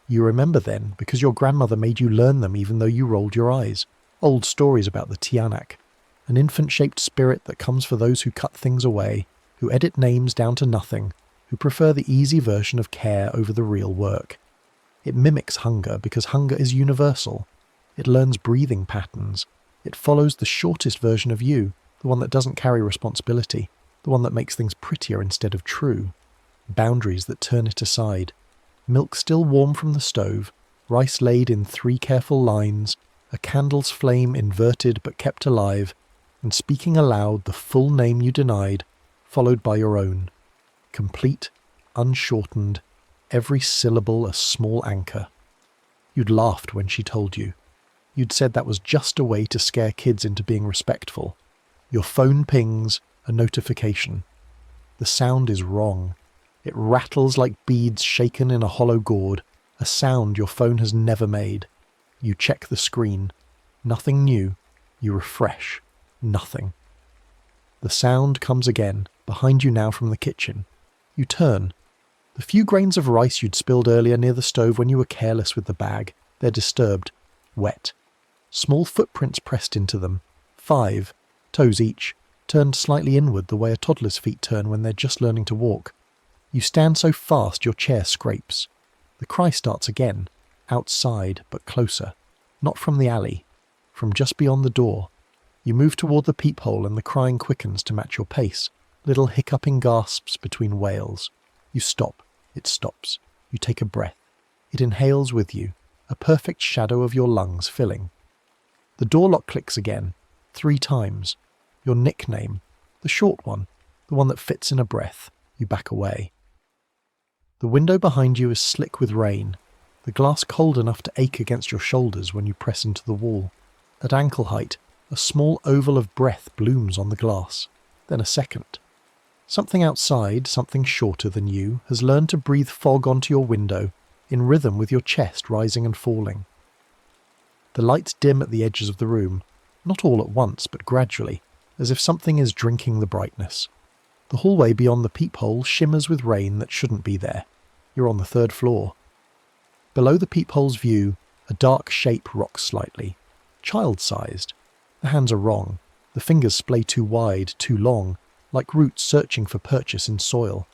Speaker 1: You remember then, because your grandmother made you learn them even though you rolled your eyes. Old stories about the Tianak, an infant-shaped spirit that comes for those who cut things away, who edit names down to nothing, who prefer the easy version of care over the real work. It mimics hunger because hunger is universal. It learns breathing patterns. It follows the shortest version of you, the one that doesn't carry responsibility, the one that makes things prettier instead of true. Boundaries that turn it aside. Milk still warm from the stove, rice laid in 3 careful lines, a candle's flame inverted but kept alive, and speaking aloud the full name you denied, followed by your own. Complete, unshortened, every syllable a small anchor. You'd laughed when she told you. You'd said that was just a way to scare kids into being respectful. Your phone pings, a notification. The sound is wrong. It rattles like beads shaken in a hollow gourd, a sound your phone has never made. You check the screen. Nothing new. You refresh. Nothing. The sound comes again, behind you now from the kitchen. You turn. The few grains of rice you'd spilled earlier near the stove when you were careless with the bag, they're disturbed. Wet. Small footprints pressed into them. 5, toes each, turned slightly inward the way a toddler's feet turn when they're just learning to walk. You stand so fast your chair scrapes. The cry starts again, outside but closer. Not from the alley, from just beyond the door. You move toward the peephole and the crying quickens to match your pace, little hiccuping gasps between wails. You stop, it stops. You take a breath. It inhales with you, a perfect shadow of your lungs filling. The door lock clicks again, 3 times. Your nickname, the short one, the one that fits in a breath. You back away. The window behind you is slick with rain, the glass cold enough to ache against your shoulders when you press into the wall. At ankle height, a small oval of breath blooms on the glass, then a second. Something outside, something shorter than you, has learned to breathe fog onto your window, in rhythm with your chest rising and falling. The lights dim at the edges of the room, not all at once, but gradually, as if something is drinking the brightness. The hallway beyond the peephole shimmers with rain that shouldn't be there. You're on the 3rd floor. Below the peephole's view, a dark shape rocks slightly, child-sized. The hands are wrong, the fingers splay too wide, too long, like roots searching for purchase in soil.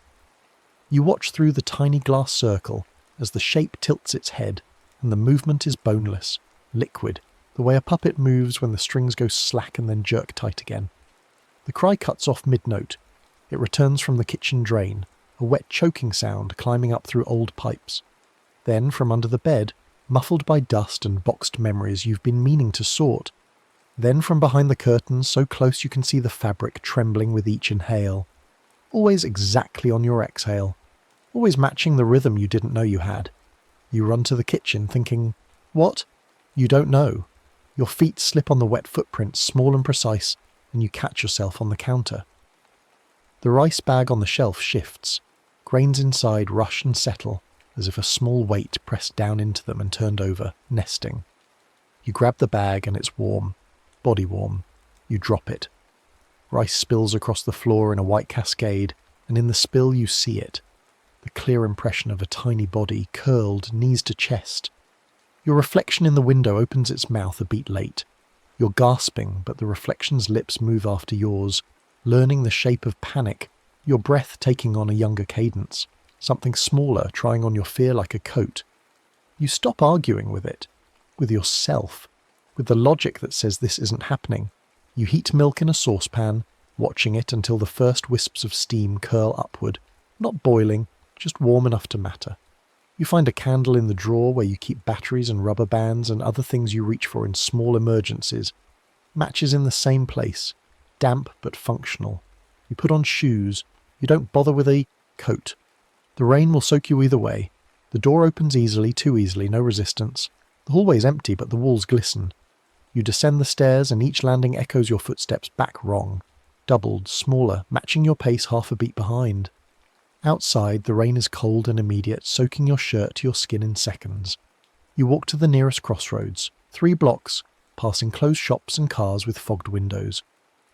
Speaker 1: You watch through the tiny glass circle as the shape tilts its head, and the movement is boneless, liquid, the way a puppet moves when the strings go slack and then jerk tight again. The cry cuts off mid-note. It returns from the kitchen drain, a wet choking sound climbing up through old pipes. Then, from under the bed, muffled by dust and boxed memories you've been meaning to sort. Then from behind the curtains, so close you can see the fabric trembling with each inhale. Always exactly on your exhale. Always matching the rhythm you didn't know you had. You run to the kitchen thinking, what? You don't know. Your feet slip on the wet footprints, small and precise, and you catch yourself on the counter. The rice bag on the shelf shifts. Grains inside rush and settle, as if a small weight pressed down into them and turned over, nesting. You grab the bag and it's warm, body warm. You drop it. Rice spills across the floor in a white cascade, and in the spill you see it. The clear impression of a tiny body, curled, knees to chest. Your reflection in the window opens its mouth a beat late. You're gasping, but the reflection's lips move after yours, learning the shape of panic, your breath taking on a younger cadence, something smaller trying on your fear like a coat. You stop arguing with it, with yourself, with the logic that says this isn't happening. You heat milk in a saucepan, watching it until the first wisps of steam curl upward, not boiling, just warm enough to matter. You find a candle in the drawer where you keep batteries and rubber bands and other things you reach for in small emergencies. Matches in the same place, damp but functional. You put on shoes. You don't bother with a coat. The rain will soak you either way. The door opens easily, too easily, no resistance. The hallway's empty, but the walls glisten. You descend the stairs and each landing echoes your footsteps back wrong. Doubled, smaller, matching your pace half a beat behind. Outside, the rain is cold and immediate, soaking your shirt to your skin in seconds. You walk to the nearest crossroads, 3 blocks, passing closed shops and cars with fogged windows.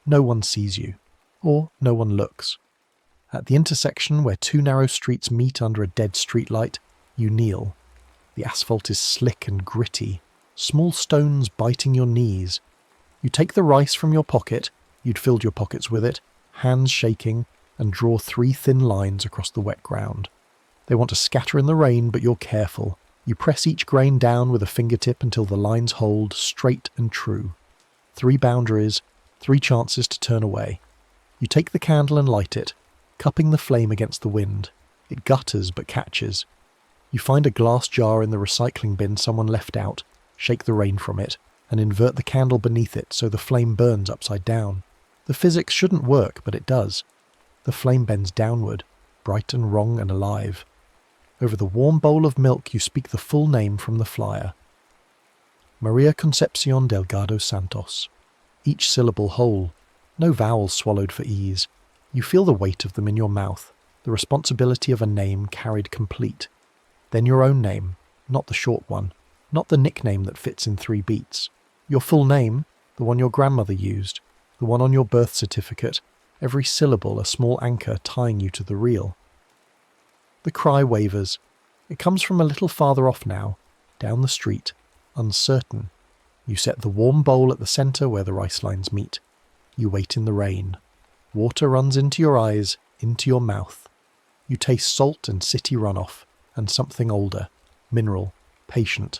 Speaker 1: No one sees you. Or no one looks. At the intersection where 2 narrow streets meet under a dead streetlight, you kneel. The asphalt is slick and gritty, small stones biting your knees. You take the rice from your pocket, you'd filled your pockets with it, hands shaking, and draw 3 thin lines across the wet ground. They want to scatter in the rain, but you're careful. You press each grain down with a fingertip until the lines hold straight and true. 3 boundaries, 3 chances to turn away. You take the candle and light it, cupping the flame against the wind. It gutters but catches. You find a glass jar in the recycling bin someone left out, shake the rain from it, and invert the candle beneath it so the flame burns upside down. The physics shouldn't work, but it does. The flame bends downward, bright and wrong and alive. Over the warm bowl of milk you speak the full name from the flyer. Maria Concepcion Delgado Santos. Each syllable whole. No vowels swallowed for ease. You feel the weight of them in your mouth, the responsibility of a name carried complete. Then your own name, not the short one, not the nickname that fits in 3 beats. Your full name, the one your grandmother used, the one on your birth certificate, every syllable a small anchor tying you to the real. The cry wavers. It comes from a little farther off now, down the street, uncertain. You set the warm bowl at the centre where the rice lines meet. You wait in the rain. Water runs into your eyes, into your mouth. You taste salt and city runoff, and something older, mineral, patient.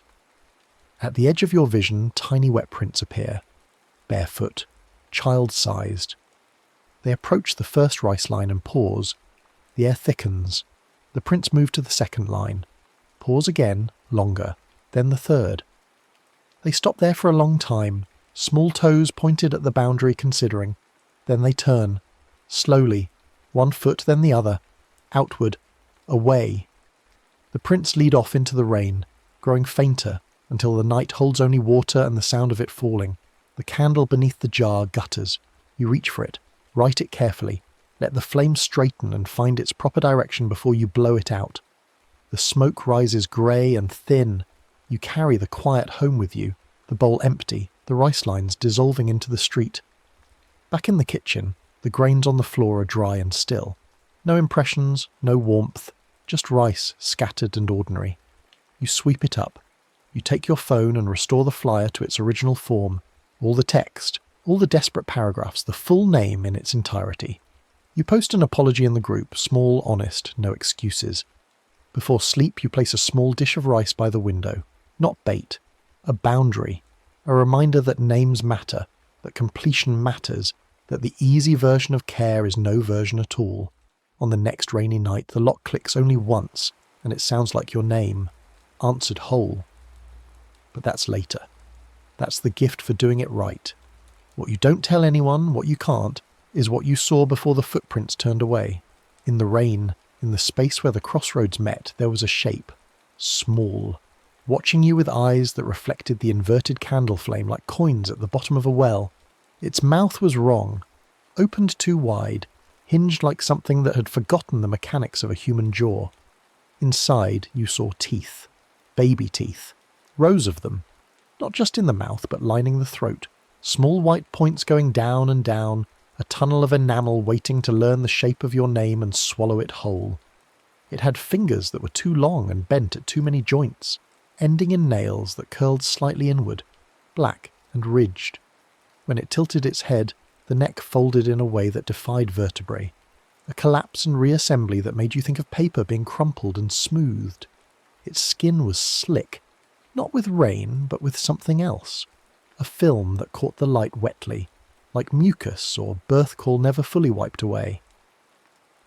Speaker 1: At the edge of your vision, tiny wet prints appear. Barefoot, child-sized. They approach the first rice line and pause. The air thickens. The prints move to the second line. Pause again, longer, then the third. They stop there for a long time, small toes pointed at the boundary considering. Then they turn, slowly, 1 foot then the other, outward, away. The prints lead off into the rain, growing fainter until the night holds only water and the sound of it falling. The candle beneath the jar gutters. You reach for it, light it carefully, let the flame straighten and find its proper direction before you blow it out. The smoke rises grey and thin. You carry the quiet home with you, the bowl empty, the rice lines dissolving into the street. Back in the kitchen, the grains on the floor are dry and still. No impressions, no warmth, just rice, scattered and ordinary. You sweep it up. You take your phone and restore the flyer to its original form. All the text, all the desperate paragraphs, the full name in its entirety. You post an apology in the group, small, honest, no excuses. Before sleep, you place a small dish of rice by the window. Not bait. A boundary. A reminder that names matter, that completion matters, that the easy version of care is no version at all. On the next rainy night, the lock clicks only once, and it sounds like your name, answered whole. But that's later. That's the gift for doing it right. What you don't tell anyone, what you can't, is what you saw before the footprints turned away. In the rain, in the space where the crossroads met, there was a shape. Small. Watching you with eyes that reflected the inverted candle flame like coins at the bottom of a well. Its mouth was wrong. Opened too wide. Hinged like something that had forgotten the mechanics of a human jaw. Inside, you saw teeth. Baby teeth. Rows of them. Not just in the mouth, but lining the throat. Small white points going down and down, a tunnel of enamel waiting to learn the shape of your name and swallow it whole. It had fingers that were too long and bent at too many joints, ending in nails that curled slightly inward, black and ridged. When it tilted its head, the neck folded in a way that defied vertebrae, a collapse and reassembly that made you think of paper being crumpled and smoothed. Its skin was slick, not with rain, but with something else. A film that caught the light wetly, like mucus or birth call never fully wiped away.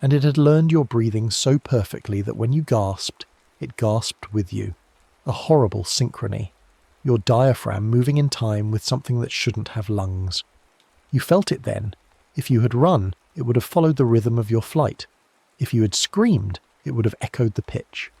Speaker 1: And it had learned your breathing so perfectly that when you gasped, it gasped with you. A horrible synchrony. Your diaphragm moving in time with something that shouldn't have lungs. You felt it then. If you had run, it would have followed the rhythm of your flight. If you had screamed, it would have echoed the pitch.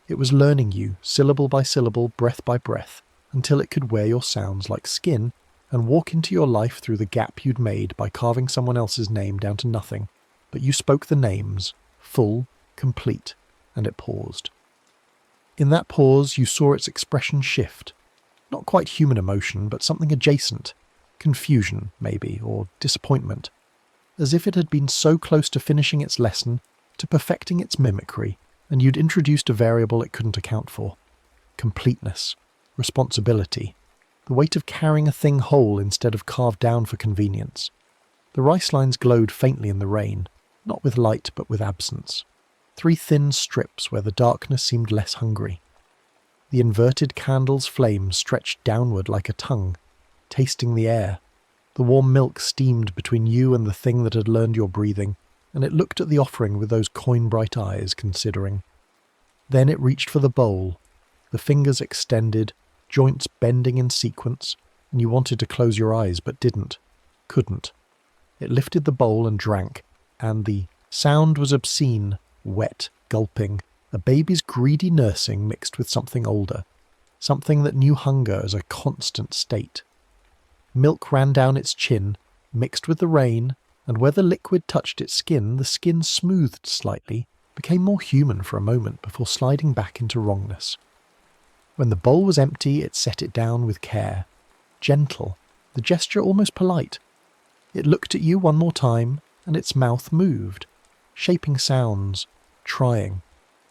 Speaker 1: It was learning you, syllable by syllable, breath by breath, until it could wear your sounds like skin and walk into your life through the gap you'd made by carving someone else's name down to nothing. But you spoke the names, full, complete, and it paused. In that pause, you saw its expression shift. Not quite human emotion, but something adjacent. Confusion, maybe, or disappointment. As if it had been so close to finishing its lesson, to perfecting its mimicry, and you'd introduced a variable it couldn't account for. Completeness. Responsibility. The weight of carrying a thing whole instead of carved down for convenience. The rice lines glowed faintly in the rain, not with light but with absence. 3 thin strips where the darkness seemed less hungry. The inverted candle's flame stretched downward like a tongue, tasting the air. The warm milk steamed between you and the thing that had learned your breathing, and it looked at the offering with those coin-bright eyes, considering. Then it reached for the bowl, the fingers extended, joints bending in sequence, and you wanted to close your eyes but didn't, couldn't. It lifted the bowl and drank, and the sound was obscene, wet, gulping, a baby's greedy nursing mixed with something older, something that knew hunger as a constant state. Milk ran down its chin, mixed with the rain, and where the liquid touched its skin, the skin smoothed slightly, became more human for a moment before sliding back into wrongness. When the bowl was empty, it set it down with care. Gentle, the gesture almost polite. It looked at you one more time, and its mouth moved, shaping sounds, trying.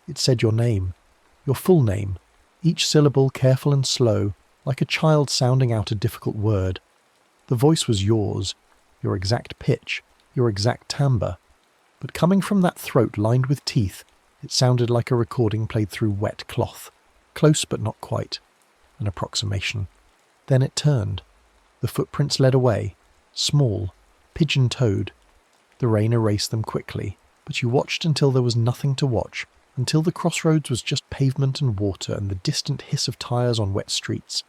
Speaker 1: It said your name, your full name, each syllable careful and slow, like a child sounding out a difficult word. The voice was yours, your exact pitch, your exact timbre, but coming from that throat lined with teeth, it sounded like a recording played through wet cloth, close but not quite, an approximation. Then it turned. The footprints led away, small, pigeon-toed. The rain erased them quickly, but you watched until there was nothing to watch, until the crossroads was just pavement and water and the distant hiss of tyres on wet streets.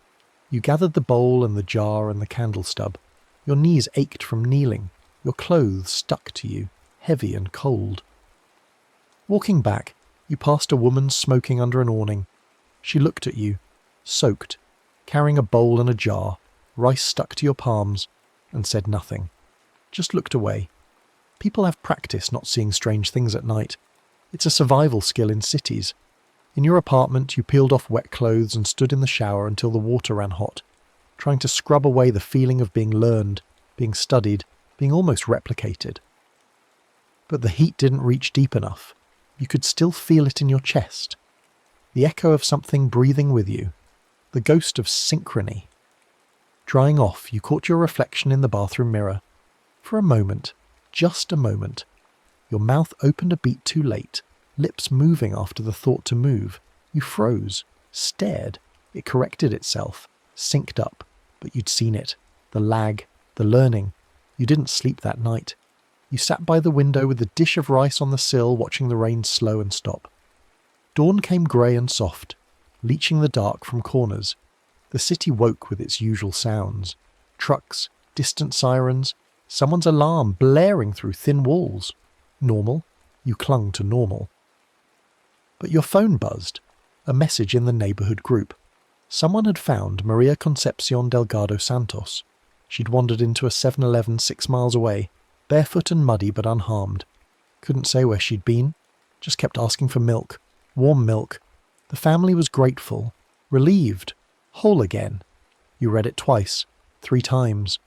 Speaker 1: You gathered the bowl and the jar and the candle stub. Your knees ached from kneeling. Your clothes stuck to you, heavy and cold. Walking back, you passed a woman smoking under an awning. She looked at you, soaked, carrying a bowl and a jar, rice stuck to your palms, and said nothing. Just looked away. People have practice not seeing strange things at night. It's a survival skill in cities. In your apartment, you peeled off wet clothes and stood in the shower until the water ran hot, trying to scrub away the feeling of being learned, being studied, being almost replicated. But the heat didn't reach deep enough. You could still feel it in your chest. The echo of something breathing with you. The ghost of synchrony. Drying off, you caught your reflection in the bathroom mirror. For a moment, just a moment, your mouth opened a beat too late, lips moving after the thought to move. You froze, stared. It corrected itself, synced up, but you'd seen it. The lag, the learning. You didn't sleep that night. You sat by the window with a dish of rice on the sill, watching the rain slow and stop. Dawn came grey and soft, leaching the dark from corners. The city woke with its usual sounds. Trucks, distant sirens, someone's alarm blaring through thin walls. Normal. You clung to normal. But your phone buzzed. A message in the neighbourhood group. Someone had found Maria Concepcion Delgado Santos. She'd wandered into a 7-Eleven 6 miles away, barefoot and muddy but unharmed. Couldn't say where she'd been. Just kept asking for milk. Warm milk. The family was grateful. Relieved. Whole again. You read it twice. 3 times.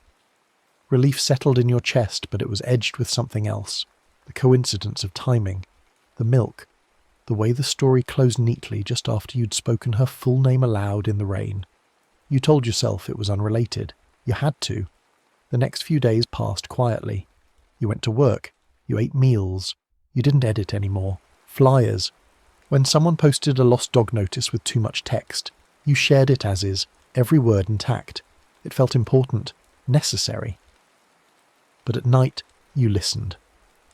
Speaker 1: Relief settled in your chest, but it was edged with something else. The coincidence of timing. The milk. The way the story closed neatly just after you'd spoken her full name aloud in the rain. You told yourself it was unrelated. You had to. The next few days passed quietly. You went to work. You ate meals. You didn't edit anymore. Flyers. When someone posted a lost dog notice with too much text, you shared it as is, every word intact. It felt important. Necessary. But at night, you listened.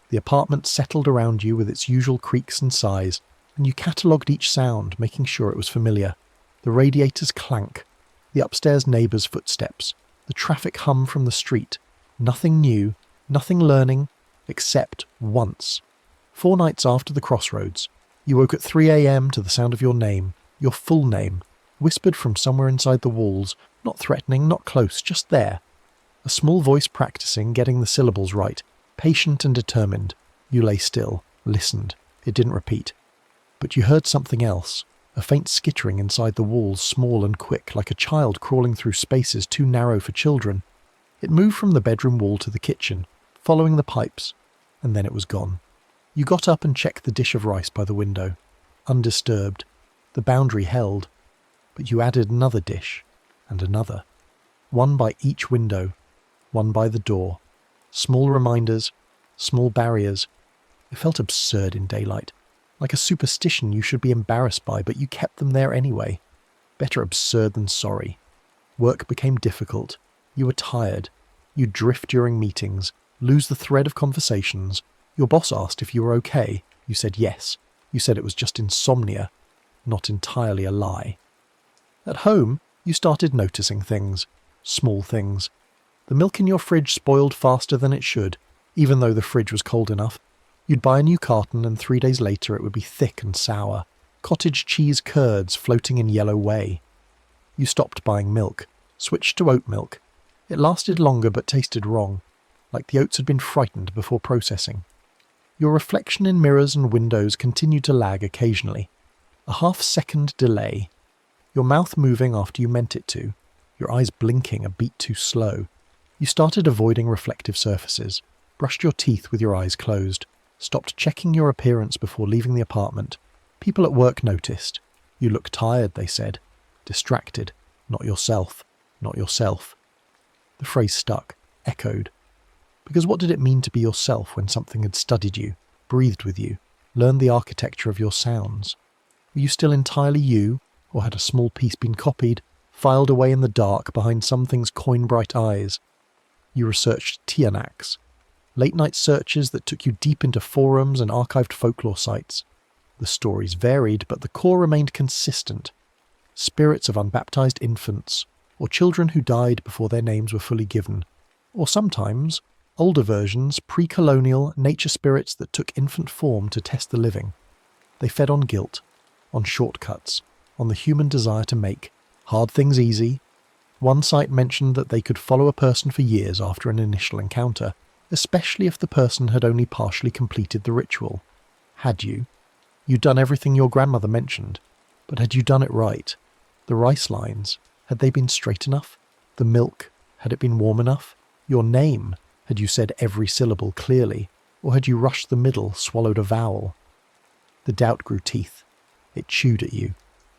Speaker 1: The apartment settled around you with its usual creaks and sighs, and you catalogued each sound, making sure it was familiar. The radiator's clank, the upstairs neighbour's footsteps, the traffic hum from the street. Nothing new, nothing learning, except once. 4 nights after the crossroads, you woke at 3 a.m. to the sound of your name, your full name, whispered from somewhere inside the walls, not threatening, not close, just there. A small voice practicing getting the syllables right, patient and determined. You lay still, listened. It didn't repeat. But you heard something else, a faint skittering inside the walls, small and quick, like a child crawling through spaces too narrow for children. It moved from the bedroom wall to the kitchen, following the pipes, and then it was gone. You got up and checked the dish of rice by the window. Undisturbed. The boundary held. But you added another dish, and another. One by each window, one by the door. Small reminders, small barriers. It felt absurd in daylight, like a superstition you should be embarrassed by, but you kept them there anyway. Better absurd than sorry. Work became difficult. You were tired. You'd drift during meetings, lose the thread of conversations. Your boss asked if you were okay. You said yes. You said it was just insomnia, not entirely a lie. At home, you started noticing things. Small things. The milk in your fridge spoiled faster than it should, even though the fridge was cold enough. You'd buy a new carton and 3 days later it would be thick and sour. Cottage cheese curds floating in yellow whey. You stopped buying milk, switched to oat milk. It lasted longer but tasted wrong, like the oats had been frightened before processing. Your reflection in mirrors and windows continued to lag occasionally. A half-second delay. Your mouth moving after you meant it to. Your eyes blinking a beat too slow. You started avoiding reflective surfaces, brushed your teeth with your eyes closed, stopped checking your appearance before leaving the apartment. People at work noticed. You look tired, they said. Distracted. Not yourself. Not yourself. The phrase stuck, echoed. Because what did it mean to be yourself when something had studied you, breathed with you, learned the architecture of your sounds? Were you still entirely you, or had a small piece been copied, filed away in the dark behind something's coin-bright eyes? You researched Tianaks, late-night searches that took you deep into forums and archived folklore sites. The stories varied, but the core remained consistent. Spirits of unbaptized infants, or children who died before their names were fully given, or sometimes older versions, pre-colonial nature spirits that took infant form to test the living. They fed on guilt, on shortcuts, on the human desire to make hard things easy. One site mentioned that they could follow a person for years after an initial encounter, especially if the person had only partially completed the ritual. Had you? You'd done everything your grandmother mentioned, but had you done it right? The rice lines, had they been straight enough? The milk, had it been warm enough? Your name, had you said every syllable clearly, or had you rushed the middle, swallowed a vowel? The doubt grew teeth. It chewed at you.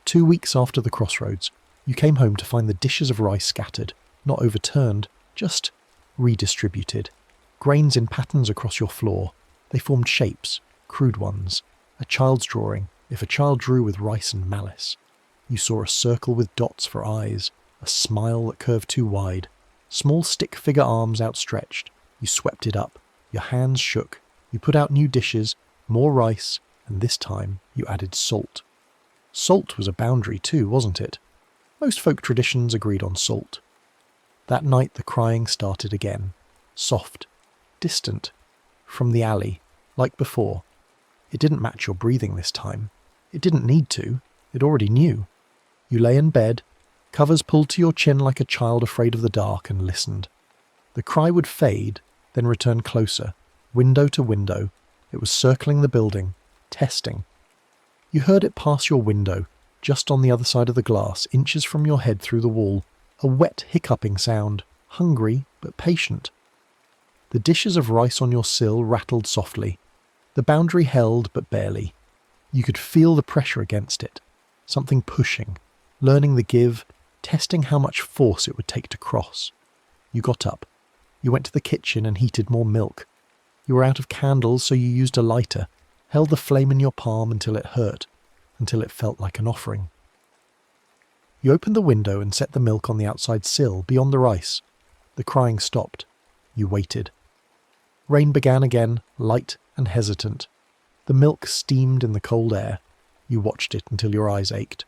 Speaker 1: 2 weeks after the crossroads, you came home to find the dishes of rice scattered, not overturned, just redistributed. Grains in patterns across your floor. They formed shapes, crude ones. A child's drawing, if a child drew with rice and malice. You saw a circle with dots for eyes, a smile that curved too wide. Small stick figure arms outstretched. You swept it up. Your hands shook. You put out new dishes, more rice, and this time you added salt. Salt was a boundary too, wasn't it? Most folk traditions agreed on salt. That night the crying started again. Soft, distant, from the alley, like before. It didn't match your breathing this time. It didn't need to. It already knew. You lay in bed, covers pulled to your chin like a child afraid of the dark, and listened. The cry would fade, then return closer, window to window. It was circling the building, testing. You heard it pass your window, just on the other side of the glass, inches from your head through the wall, a wet hiccuping sound, hungry but patient. The dishes of rice on your sill rattled softly. The boundary held but barely. You could feel the pressure against it, something pushing, learning the give, testing how much force it would take to cross. You got up. You went to the kitchen and heated more milk. You were out of candles, so you used a lighter, held the flame in your palm until it hurt, until it felt like an offering. You opened the window and set the milk on the outside sill, beyond the rice. The crying stopped. You waited. Rain began again, light and hesitant. The milk steamed in the cold air. You watched it until your eyes ached.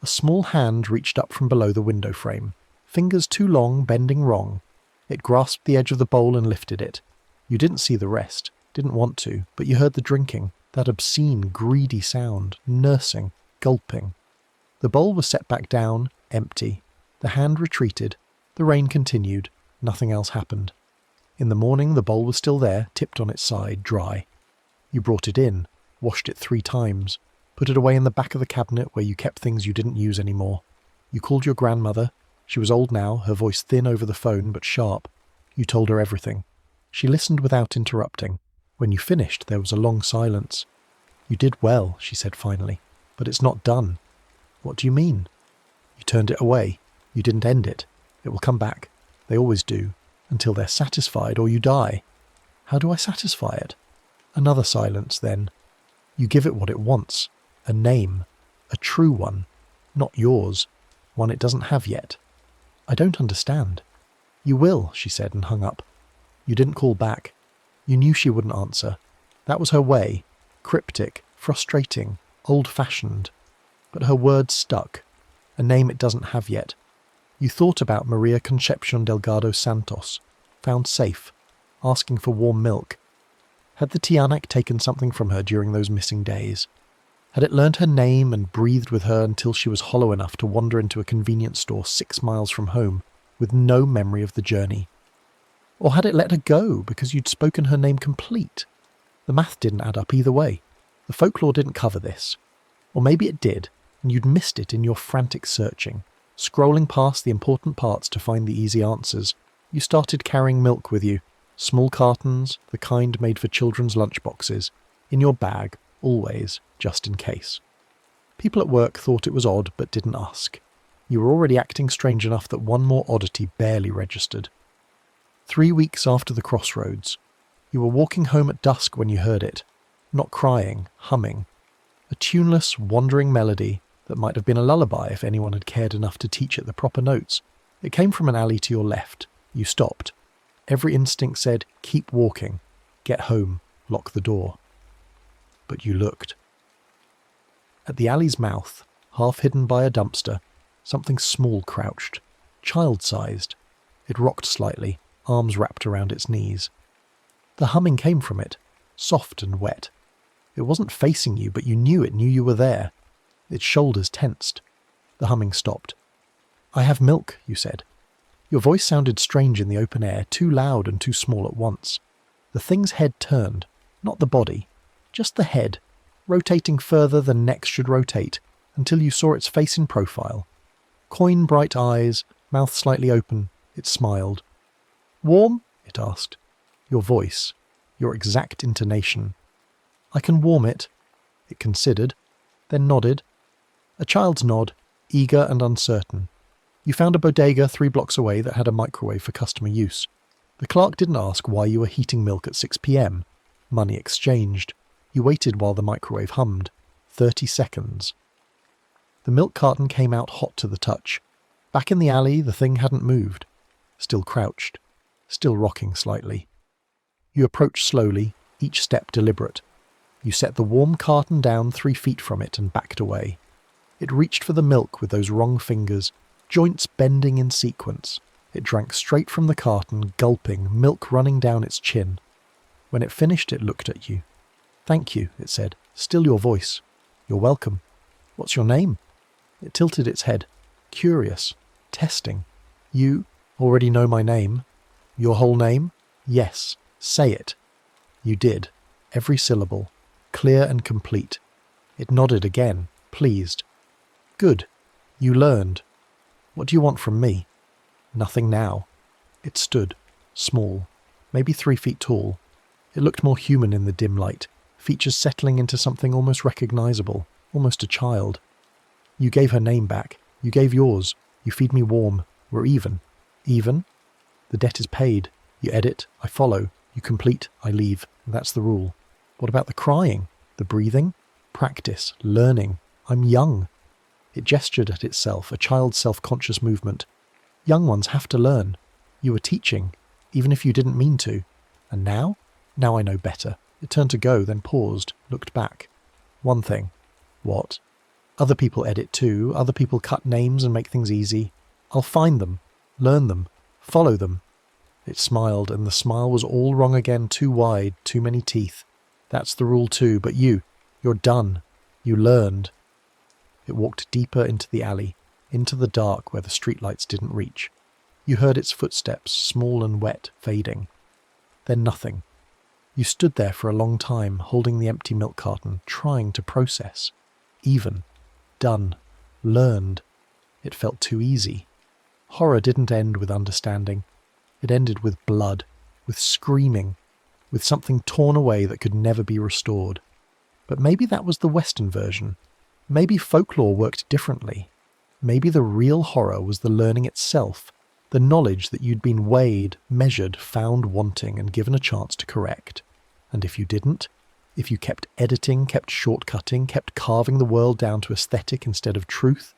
Speaker 1: A small hand reached up from below the window frame, fingers too long, bending wrong. It grasped the edge of the bowl and lifted it. You didn't see the rest, didn't want to, but you heard the drinking, that obscene, greedy sound, nursing, gulping. The bowl was set back down, empty. The hand retreated. The rain continued. Nothing else happened. In the morning, the bowl was still there, tipped on its side, dry. You brought it in, washed it 3 times, put it away in the back of the cabinet where you kept things you didn't use anymore. You called your grandmother. She was old now, her voice thin over the phone but sharp. You told her everything. She listened without interrupting. When you finished, there was a long silence. "You did well," she said finally, "but it's not done." "What do you mean?" "You turned it away. You didn't end it. It will come back. They always do, until they're satisfied or you die." "How do I satisfy it?" Another silence then. "You give it what it wants. A name. A true one. Not yours. One it doesn't have yet." "I don't understand." "You will," she said and hung up. You didn't call back. You knew she wouldn't answer. That was her way. Cryptic, frustrating, old-fashioned. But her words stuck. A name it doesn't have yet. You thought about Maria Concepcion Delgado Santos, found safe, asking for warm milk. Had the Tianak taken something from her during those missing days? Had it learned her name and breathed with her until she was hollow enough to wander into a convenience store 6 miles from home, with no memory of the journey? Or had it let her go because you'd spoken her name complete? The math didn't add up either way. The folklore didn't cover this. Or maybe it did, and you'd missed it in your frantic searching. Scrolling past the important parts to find the easy answers, you started carrying milk with you. Small cartons, the kind made for children's lunchboxes, in your bag, always, just in case. People at work thought it was odd but didn't ask. You were already acting strange enough that one more oddity barely registered. 3 weeks after the crossroads, you were walking home at dusk when you heard it, not crying, humming. A tuneless, wandering melody that might have been a lullaby if anyone had cared enough to teach it the proper notes. It came from an alley to your left. You stopped. Every instinct said, keep walking, get home, lock the door. But you looked. At the alley's mouth, half hidden by a dumpster, something small crouched, child-sized. It rocked slightly, arms wrapped around its knees. The humming came from it, soft and wet. It wasn't facing you, but you knew it knew you were there. Its shoulders tensed. The humming stopped. "I have milk," you said. Your voice sounded strange in the open air, too loud and too small at once. The thing's head turned, not the body, just the head, rotating further than necks should rotate, until you saw its face in profile. Coin-bright eyes, mouth slightly open, it smiled. "Warm?" it asked. Your voice, your exact intonation. "I can warm it." It considered, then nodded. A child's nod, eager and uncertain. You found a bodega 3 blocks away that had a microwave for customer use. The clerk didn't ask why you were heating milk at 6 p.m. Money exchanged. You waited while the microwave hummed. 30 seconds. The milk carton came out hot to the touch. Back in the alley, the thing hadn't moved. Still crouched. Still rocking slightly. You approached slowly, each step deliberate. You set the warm carton down 3 feet from it and backed away. It reached for the milk with those wrong fingers, joints bending in sequence. It drank straight from the carton, gulping, milk running down its chin. When it finished, it looked at you. "Thank you," it said. "Still your voice. You're welcome. What's your name?" It tilted its head. Curious. Testing. "You already know my name." "Your whole name?" "Yes. Say it." You did. Every syllable. Clear and complete. It nodded again, pleased. "Good. You learned. What do you want from me?" "Nothing now." It stood, small, maybe 3 feet tall. It looked more human in the dim light, features settling into something almost recognizable, almost a child. You gave her name back. You gave yours. You feed me warm. We're even. Even? The debt is paid. You edit, I follow. You complete, I leave. That's the rule. What about the crying? The breathing? Practice. Learning. I'm young. It gestured at itself, a child's self-conscious movement. Young ones have to learn. You were teaching, even if you didn't mean to. And now? Now I know better. It turned to go, then paused, looked back. One thing. What? Other people edit too. Other people cut names and make things easy. I'll find them, learn them, follow them. It smiled, and the smile was all wrong again, too wide, too many teeth. That's the rule too, but you're done. You learned. It walked deeper into the alley, into the dark where the streetlights didn't reach. You heard its footsteps, small and wet, fading. Then nothing. You stood there for a long time, holding the empty milk carton, trying to process. Even. Done. Learned. It felt too easy. Horror didn't end with understanding. It ended with blood, with screaming, with something torn away that could never be restored. But maybe that was the Western version. Maybe folklore worked differently. Maybe the real horror was the learning itself, the knowledge that you'd been weighed, measured, found wanting, and given a chance to correct. And if you didn't, if you kept editing, kept shortcutting, kept carving the world down to aesthetic instead of truth,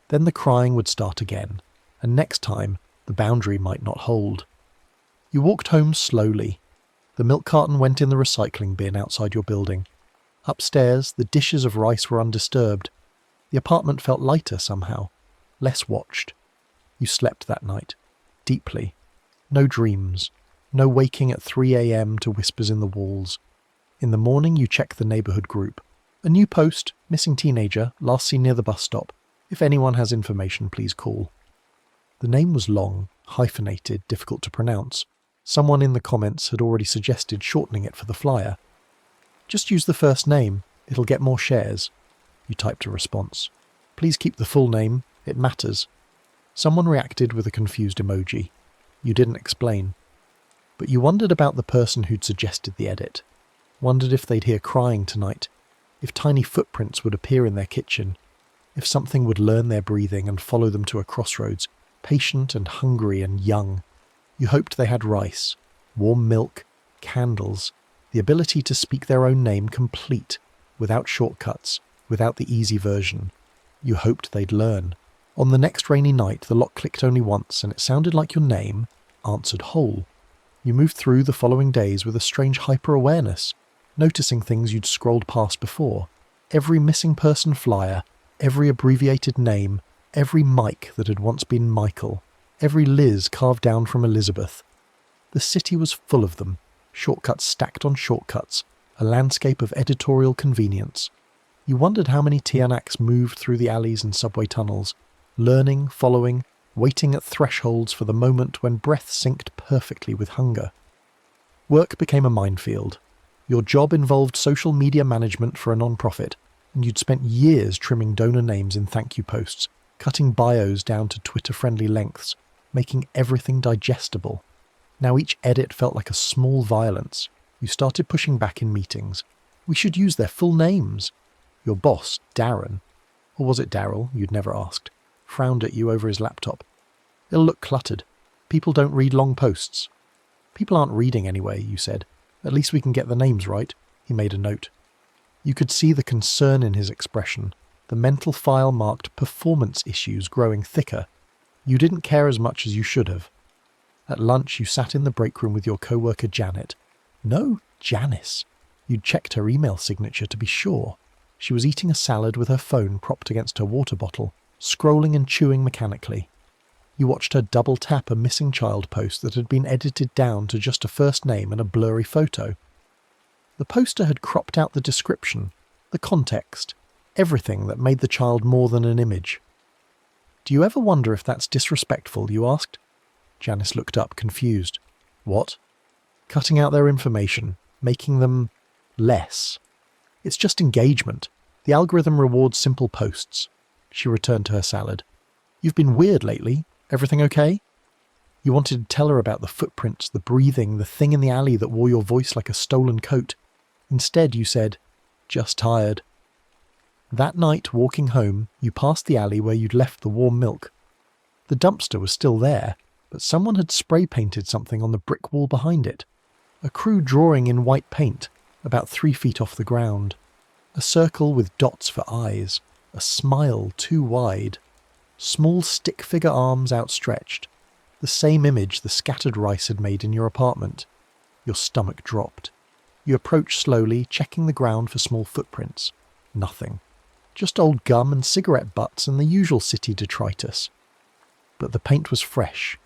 Speaker 1: then the crying would start again, and next time the boundary might not hold. You walked home slowly. The milk carton went in the recycling bin outside your building. Upstairs, the dishes of rice were undisturbed. The apartment felt lighter somehow, less watched. You slept that night, deeply. No dreams, no waking at 3 a.m. to whispers in the walls. In the morning you check the neighbourhood group. A new post, missing teenager, last seen near the bus stop. If anyone has information, please call. The name was long, hyphenated, difficult to pronounce. Someone in the comments had already suggested shortening it for the flyer. Just use the first name, it'll get more shares. You typed a response. Please keep the full name, it matters. Someone reacted with a confused emoji. You didn't explain. But you wondered about the person who'd suggested the edit. Wondered if they'd hear crying tonight, if tiny footprints would appear in their kitchen, if something would learn their breathing and follow them to a crossroads, patient and hungry and young. You hoped they had rice, warm milk, candles, the ability to speak their own name complete, without shortcuts, without the easy version. You hoped they'd learn. On the next rainy night, the lock clicked only once, and it sounded like your name answered whole. You moved through the following days with a strange hyper-awareness, noticing things you'd scrolled past before. Every missing person flyer, every abbreviated name, every Mike that had once been Michael, every Liz carved down from Elizabeth. The city was full of them, shortcuts stacked on shortcuts, a landscape of editorial convenience. You wondered how many Tianaks moved through the alleys and subway tunnels, learning, following, waiting at thresholds for the moment when breath synced perfectly with hunger. Work became a minefield. Your job involved social media management for a non-profit, and you'd spent years trimming donor names in thank you posts, cutting bios down to Twitter-friendly lengths, making everything digestible. Now each edit felt like a small violence. You started pushing back in meetings. We should use their full names. Your boss, Darren, or was it Daryl, you'd never asked, frowned at you over his laptop. It'll look cluttered. People don't read long posts. People aren't reading anyway, you said. At least we can get the names right. He made a note. You could see the concern in his expression, the mental file marked performance issues growing thicker. You didn't care as much as you should have. At lunch, you sat in the break room with your co-worker Janet. No, Janice. You'd checked her email signature to be sure. She was eating a salad with her phone propped against her water bottle, scrolling and chewing mechanically. You watched her double tap a missing child post that had been edited down to just a first name and a blurry photo. The poster had cropped out the description, the context, everything that made the child more than an image. Do you ever wonder if that's disrespectful, you asked? Janice looked up, confused. What? Cutting out their information, making them less. It's just engagement. The algorithm rewards simple posts. She returned to her salad. You've been weird lately. Everything okay? You wanted to tell her about the footprints, the breathing, the thing in the alley that wore your voice like a stolen coat. Instead, you said, just tired. That night, walking home, you passed the alley where you'd left the warm milk. The dumpster was still there, but someone had spray-painted something on the brick wall behind it. A crude drawing in white paint, about 3 feet off the ground. A circle with dots for eyes. A smile too wide. Small stick-figure arms outstretched. The same image the scattered rice had made in your apartment. Your stomach dropped. You approach slowly, checking the ground for small footprints. Nothing. Just old gum and cigarette butts and the usual city detritus. But the paint was fresh.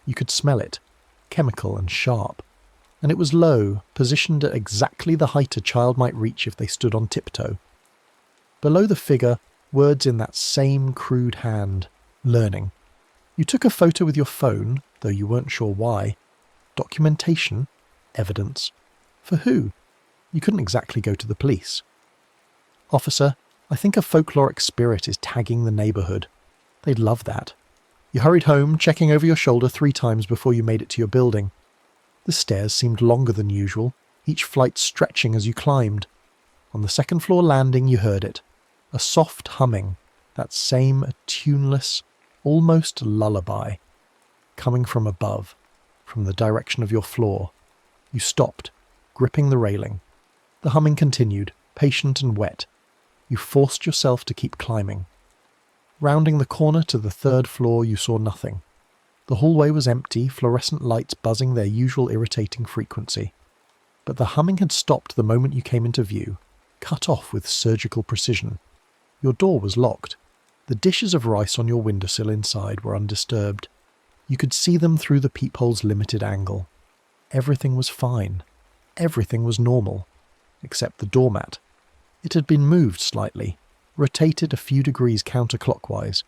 Speaker 1: You could smell it, chemical and sharp. And it was low, positioned at exactly the height a child might reach if they stood on tiptoe. Below the figure, words in that same crude hand. Learning. You took a photo with your phone, though you weren't sure why. Documentation? Evidence. For who? You couldn't exactly go to the police. Officer, I think a folkloric spirit is tagging the neighbourhood. They'd love that. You hurried home, checking over your shoulder 3 times before you made it to your building. The stairs seemed longer than usual, each flight stretching as you climbed. On the second floor landing you heard it. A soft humming, that same tuneless, almost lullaby, coming from above, from the direction of your floor. You stopped, gripping the railing. The humming continued, patient and wet. You forced yourself to keep climbing. Rounding the corner to the 3rd floor, you saw nothing. The hallway was empty, fluorescent lights buzzing their usual irritating frequency. But the humming had stopped the moment you came into view, cut off with surgical precision. Your door was locked. The dishes of rice on your windowsill inside were undisturbed. You could see them through the peephole's limited angle. Everything was fine. Everything was normal. Except the doormat. It had been moved slightly, rotated a few degrees counterclockwise,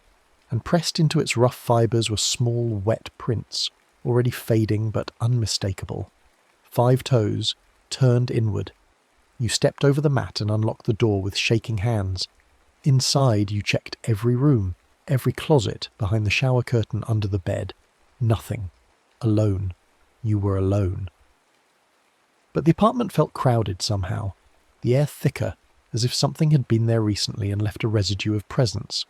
Speaker 1: and pressed into its rough fibres were small, wet prints, already fading but unmistakable. 5 toes, turned inward. You stepped over the mat and unlocked the door with shaking hands. Inside, you checked every room, every closet, behind the shower curtain under the bed. Nothing. Alone. You were alone. But the apartment felt crowded somehow, the air thicker, as if something had been there recently and left a residue of presence.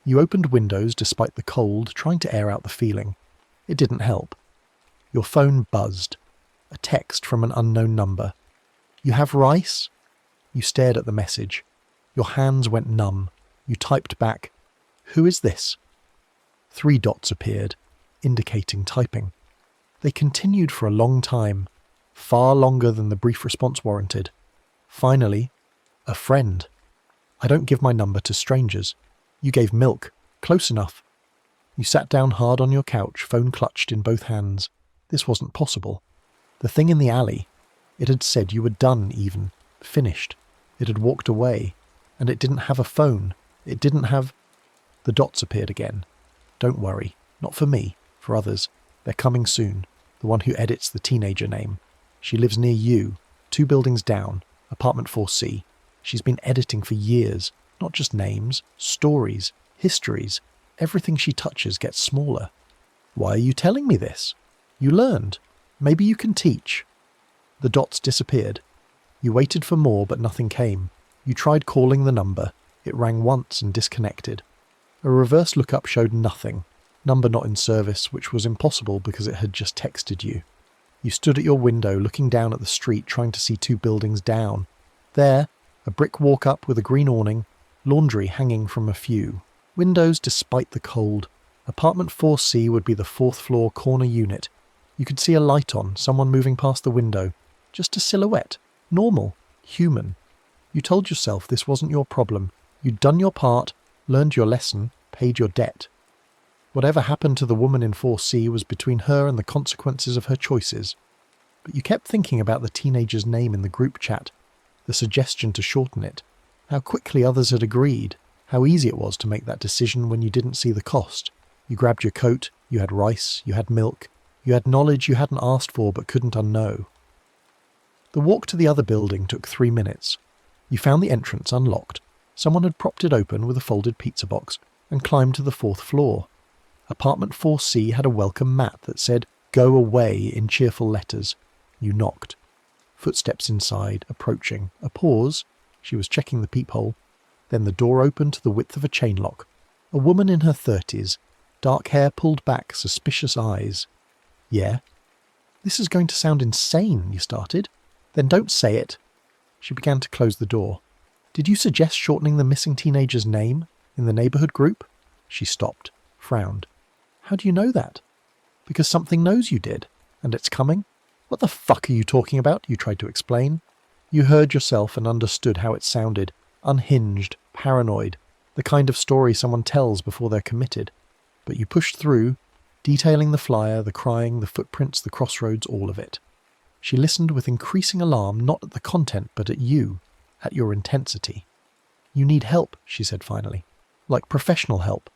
Speaker 1: You opened windows despite the cold, trying to air out the feeling. It didn't help. Your phone buzzed. A text from an unknown number. "You have rice?" You stared at the message. Your hands went numb. You typed back, "Who is this?" 3 dots appeared, indicating typing. They continued for a long time, far longer than the brief response warranted. Finally, "A friend. I don't give my number to strangers. You gave milk. Close enough." You sat down hard on your couch, phone clutched in both hands. This wasn't possible. The thing in the alley, it had said you were done even, finished. It had walked away, and it didn't have a phone. It didn't have... The dots appeared again. "Don't worry. Not for me. For others. They're coming soon. The one who edits the teenager name. She lives near you, 2 buildings down, apartment 4C. She's been editing for years. Not just names, stories, histories. Everything she touches gets smaller. Why are you telling me this? You learned. Maybe you can teach." The dots disappeared. You waited for more, but nothing came. You tried calling the number. It rang once and disconnected. A reverse lookup showed nothing. Number not in service, which was impossible because it had just texted you. You stood at your window looking down at the street, trying to see 2 buildings down. There, a brick walk-up with a green awning, laundry hanging from a few. Windows despite the cold. Apartment 4C would be the 4th floor corner unit. You could see a light on, someone moving past the window. Just a silhouette. Normal. Human. You told yourself this wasn't your problem. You'd done your part, learned your lesson, paid your debt. Whatever happened to the woman in 4C was between her and the consequences of her choices. But you kept thinking about the teenager's name in the group chat, the suggestion to shorten it, how quickly others had agreed, how easy it was to make that decision when you didn't see the cost. You grabbed your coat, you had rice, you had milk, you had knowledge you hadn't asked for but couldn't unknow. The walk to the other building took 3 minutes. You found the entrance unlocked. Someone had propped it open with a folded pizza box and climbed to the 4th floor. Apartment 4C had a welcome mat that said, "Go away" in cheerful letters. You knocked. Footsteps inside, approaching. A pause. She was checking the peephole. Then the door opened to the width of a chain lock. A woman in her 30s, dark hair pulled back, suspicious eyes. "Yeah?" "This is going to sound insane," you started. "Then don't say it." She began to close the door. "Did you suggest shortening the missing teenager's name in the neighbourhood group?" She stopped, frowned. "How do you know that?" "Because something knows you did, and it's coming." "What the fuck are you talking about?" You tried to explain. You heard yourself and understood how it sounded, unhinged, paranoid, the kind of story someone tells before they're committed. But you pushed through, detailing the flyer, the crying, the footprints, the crossroads, all of it. She listened with increasing alarm, not at the content, but at you, at your intensity. "You need help," she said finally. "Like professional help.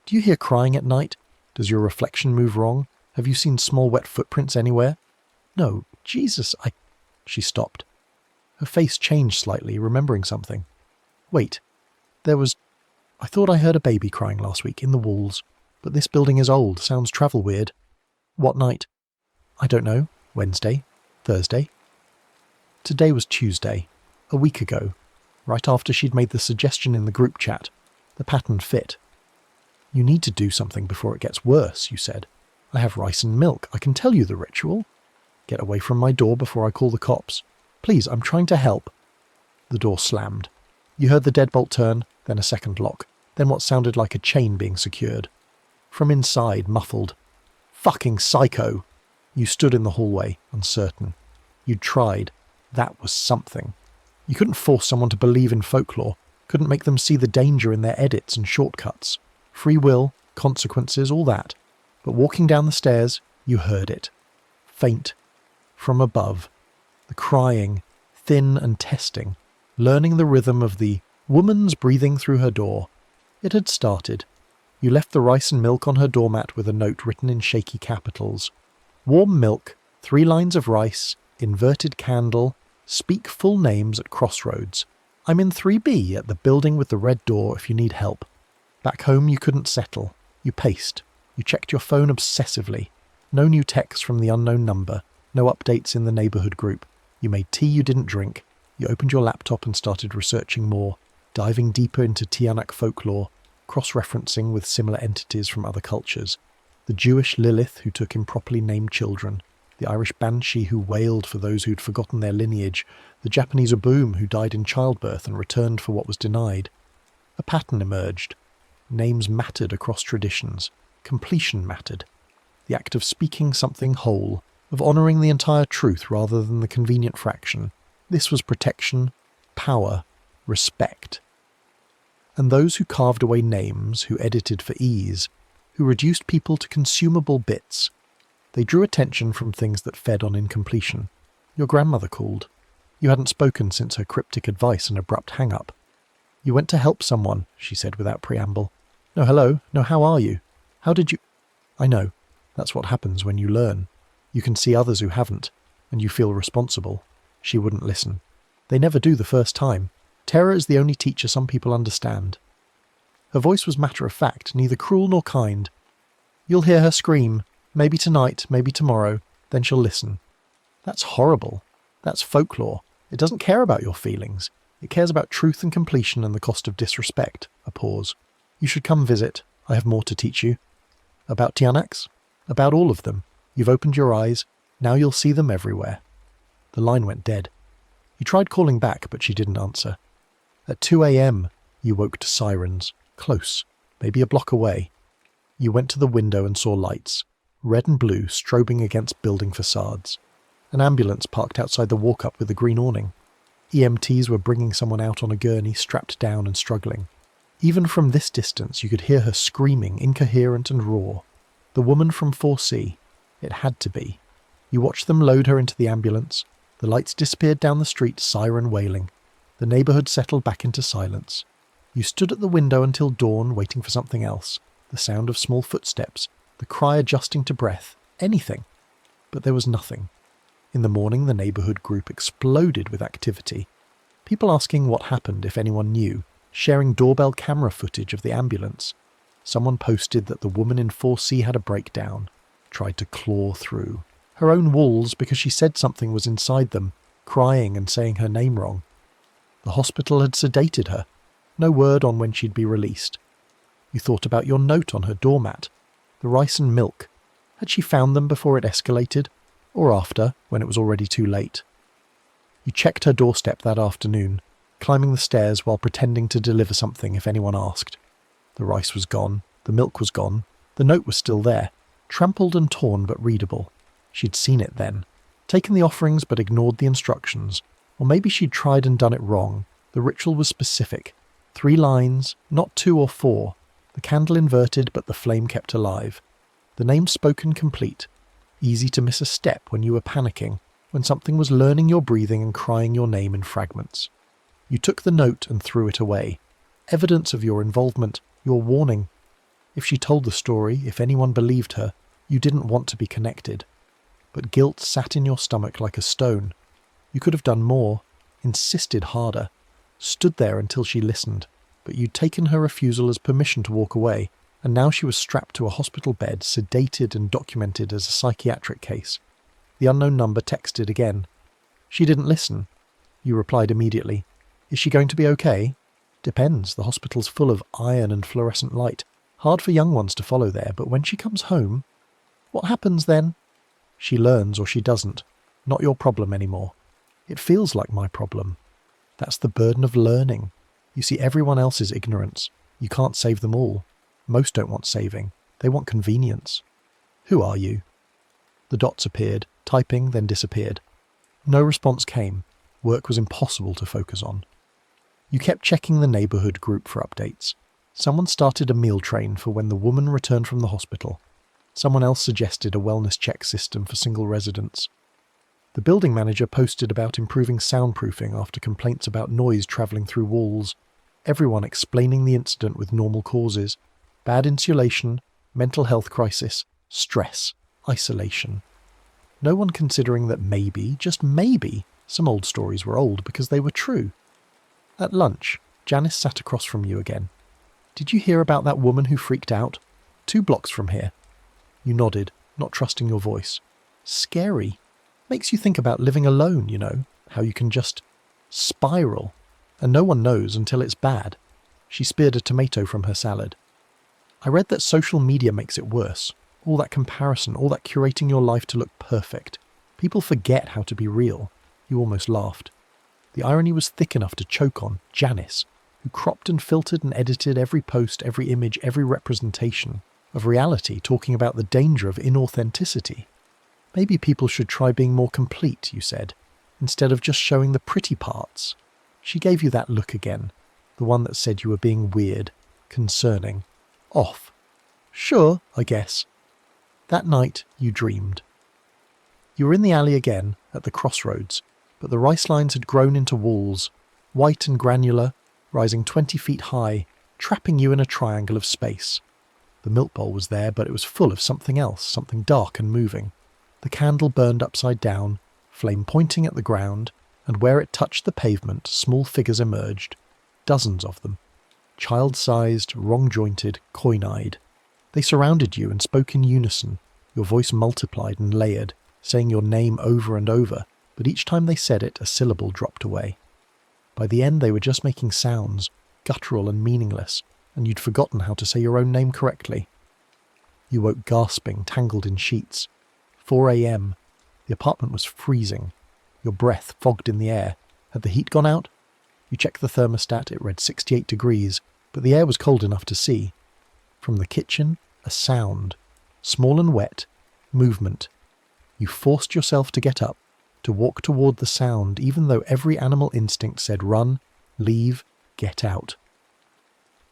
Speaker 1: Do you hear crying at night? Does your reflection move wrong? Have you seen small wet footprints anywhere?" "No, Jesus, She stopped. Her face changed slightly, remembering something. "Wait, I thought I heard a baby crying last week in the walls, but this building is old, sounds travel weird." "What night?" "I don't know. Wednesday? Thursday?" Today was Tuesday, a week ago, right after she'd made the suggestion in the group chat. The pattern fit. "You need to do something before it gets worse," you said. "I have rice and milk. I can tell you the ritual." "Get away from my door before I call the cops. Please, I'm trying to help." The door slammed. You heard the deadbolt turn, then a second lock, then what sounded like a chain being secured. From inside, muffled, "Fucking psycho!" You stood in the hallway, uncertain. You'd tried. That was something. You couldn't force someone to believe in folklore, couldn't make them see the danger in their edits and shortcuts. Free will, consequences, all that. But walking down the stairs, you heard it. Faint. From above. The crying, thin and testing, learning the rhythm of the woman's breathing through her door. It had started. You left the rice and milk on her doormat with a note written in shaky capitals. "Warm milk, 3 lines of rice, inverted candle, speak full names at crossroads. I'm in 3B at the building with the red door if you need help." Back home you couldn't settle. You paced. You checked your phone obsessively. No new texts from the unknown number. No updates in the neighbourhood group. You made tea you didn't drink. You opened your laptop and started researching more, diving deeper into Tianak folklore, cross-referencing with similar entities from other cultures. The Jewish Lilith who took improperly named children, the Irish Banshee who wailed for those who'd forgotten their lineage, the Japanese Aboom who died in childbirth and returned for what was denied. A pattern emerged. Names mattered across traditions. Completion mattered. The act of speaking something whole, of honouring the entire truth rather than the convenient fraction. This was protection, power, respect. And those who carved away names, who edited for ease, who reduced people to consumable bits, they drew attention from things that fed on incompletion. Your grandmother called. You hadn't spoken since her cryptic advice and abrupt hang-up. "You went to help someone," she said without preamble. "No, hello. No, how are you? How did you—" "I know. That's what happens when you learn. You can see others who haven't, and you feel responsible." She wouldn't listen. They never do the first time. Terror is the only teacher some people understand. Her voice was matter-of-fact, neither cruel nor kind. "You'll hear her scream. Maybe tonight, maybe tomorrow. Then she'll listen." "That's horrible. That's folklore. It doesn't care about your feelings. It cares about truth and completion and the cost of disrespect." A pause. "You should come visit. I have more to teach you." "About Tianaks?" "About all of them. You've opened your eyes. Now you'll see them everywhere." The line went dead. You tried calling back, but she didn't answer. At 2 a.m, you woke to sirens. Close. Maybe a block away. You went to the window and saw lights. Red and blue strobing against building facades. An ambulance parked outside the walk-up with a green awning. EMTs were bringing someone out on a gurney, strapped down and struggling. Even from this distance you could hear her screaming, incoherent and raw. The woman from 4C. It had to be. You watched them load her into the ambulance. The lights disappeared down the street, siren wailing. The neighbourhood settled back into silence. You stood at the window until dawn, waiting for something else. The sound of small footsteps. The cry adjusting to breath. Anything. But there was nothing. In the morning, the neighbourhood group exploded with activity. People asking what happened, if anyone knew. Sharing doorbell camera footage of the ambulance. Someone posted that the woman in 4C had a breakdown. Tried to claw through. Her own walls because she said something was inside them, crying and saying her name wrong. The hospital had sedated her. No word on when she'd be released. You thought about your note on her doormat. The rice and milk. Had she found them before it escalated? Or after, when it was already too late? You checked her doorstep that afternoon, climbing the stairs while pretending to deliver something if anyone asked. The rice was gone. The milk was gone. The note was still there. Trampled and torn but readable. She'd seen it then. Taken the offerings but ignored the instructions. Or maybe she'd tried and done it wrong. The ritual was specific. 3 lines, not 2 or 4. The candle inverted, but the flame kept alive. The name spoken complete. Easy to miss a step when you were panicking, when something was learning your breathing and crying your name in fragments. You took the note and threw it away. Evidence of your involvement, your warning. If she told the story, if anyone believed her, you didn't want to be connected. But guilt sat in your stomach like a stone. You could have done more, insisted harder, stood there until she listened, but you'd taken her refusal as permission to walk away, and now she was strapped to a hospital bed, sedated and documented as a psychiatric case. The unknown number texted again. She didn't listen. You replied immediately. Is she going to be okay? Depends. The hospital's full of iron and fluorescent light. Hard for young ones to follow there, but when she comes home... What happens then? She learns or she doesn't. Not your problem anymore. It feels like my problem. That's the burden of learning. You see everyone else's ignorance. You can't save them all. Most don't want saving. They want convenience. Who are you? The dots appeared, typing, then disappeared. No response came. Work was impossible to focus on. You kept checking the neighbourhood group for updates. Someone started a meal train for when the woman returned from the hospital. Someone else suggested a wellness check system for single residents. The building manager posted about improving soundproofing after complaints about noise travelling through walls. Everyone explaining the incident with normal causes. Bad insulation, mental health crisis, stress, isolation. No one considering that maybe, just maybe, some old stories were old because they were true. At lunch, Janice sat across from you again. Did you hear about that woman who freaked out? 2 blocks from here. You nodded, not trusting your voice. Scary. Makes you think about living alone, you know, how you can just spiral, and no one knows until it's bad. She speared a tomato from her salad. I read that social media makes it worse. All that comparison, all that curating your life to look perfect. People forget how to be real. You almost laughed. The irony was thick enough to choke on Janice, who cropped and filtered and edited every post, every image, every representation of reality, talking about the danger of inauthenticity. Maybe people should try being more complete, you said, instead of just showing the pretty parts. She gave you that look again, the one that said you were being weird, concerning, off. Sure, I guess. That night you dreamed. You were in the alley again, at the crossroads, but the rice lines had grown into walls, white and granular, rising 20 feet high, trapping you in a triangle of space. The milk bowl was there, but it was full of something else, something dark and moving. The candle burned upside down, flame pointing at the ground, and where it touched the pavement, small figures emerged. Dozens of them. Child-sized, wrong-jointed, coin-eyed. They surrounded you and spoke in unison. Your voice multiplied and layered, saying your name over and over, but each time they said it, a syllable dropped away. By the end they were just making sounds, guttural and meaningless, and you'd forgotten how to say your own name correctly. You woke gasping, tangled in sheets. 4 a.m. The apartment was freezing. Your breath fogged in the air. Had the heat gone out? You checked the thermostat, it read 68 degrees, but the air was cold enough to see. From the kitchen, a sound. Small and wet. Movement. You forced yourself to get up, to walk toward the sound, even though every animal instinct said run, leave, get out.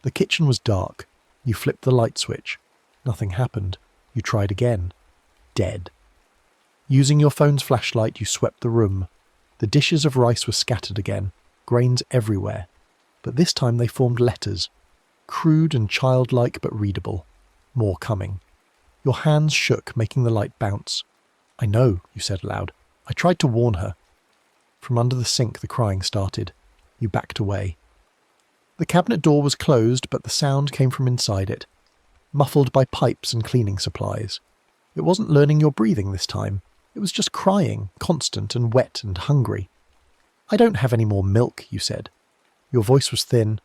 Speaker 1: The kitchen was dark. You flipped the light switch. Nothing happened. You tried again. Dead. Using your phone's flashlight, you swept the room. The dishes of rice were scattered again, grains everywhere. But this time they formed letters. Crude and childlike but readable. More coming. Your hands shook, making the light bounce. I know, you said aloud. I tried to warn her. From under the sink the crying started. You backed away. The cabinet door was closed, but the sound came from inside it, muffled by pipes and cleaning supplies. It wasn't learning your breathing this time. It was just crying, constant and wet and hungry. I don't have any more milk, you said. Your voice was thin.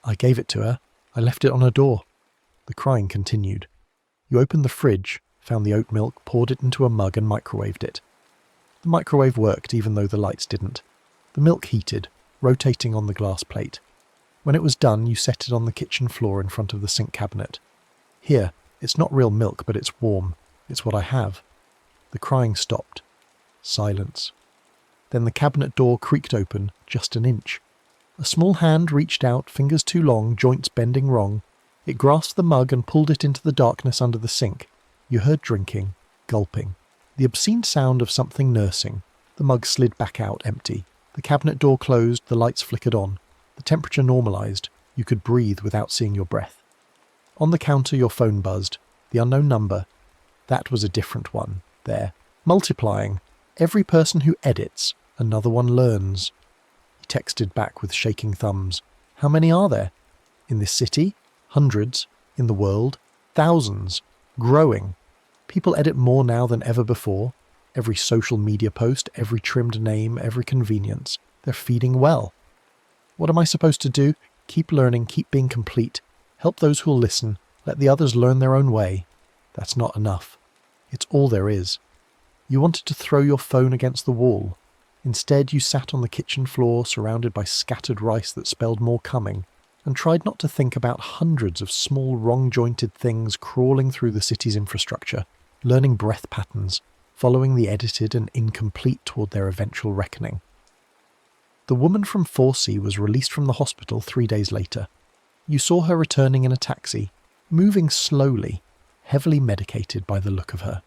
Speaker 1: I gave it to her. I left it on her door. The crying continued. You opened the fridge, found the oat milk, poured it into a mug and microwaved it. The microwave worked even though the lights didn't. The milk heated, rotating on the glass plate. When it was done, you set it on the kitchen floor in front of the sink cabinet. Here, it's not real milk, but it's warm. It's what I have. The crying stopped. Silence. Then the cabinet door creaked open just an inch. A small hand reached out, fingers too long, joints bending wrong. It grasped the mug and pulled it into the darkness under the sink. You heard drinking, gulping, the obscene sound of something nursing. The mug slid back out empty. The cabinet door closed, the lights flickered on. The temperature normalised. You could breathe without seeing your breath. On the counter your phone buzzed. The unknown number. That was a different one. There. Multiplying. Every person who edits, another one learns. He texted back with shaking thumbs. How many are there? In this city? Hundreds. In the world? Thousands. Growing. People edit more now than ever before. Every social media post, every trimmed name, every convenience. They're feeding well. What am I supposed to do? Keep learning, keep being complete. Help those who'll listen. Let the others learn their own way. That's not enough. It's all there is. You wanted to throw your phone against the wall. Instead, you sat on the kitchen floor surrounded by scattered rice that spelled more coming, and tried not to think about hundreds of small wrong-jointed things crawling through the city's infrastructure, learning breath patterns, following the edited and incomplete toward their eventual reckoning. The woman from 4C was released from the hospital 3 days later. You saw her returning in a taxi, moving slowly, heavily medicated by the look of her.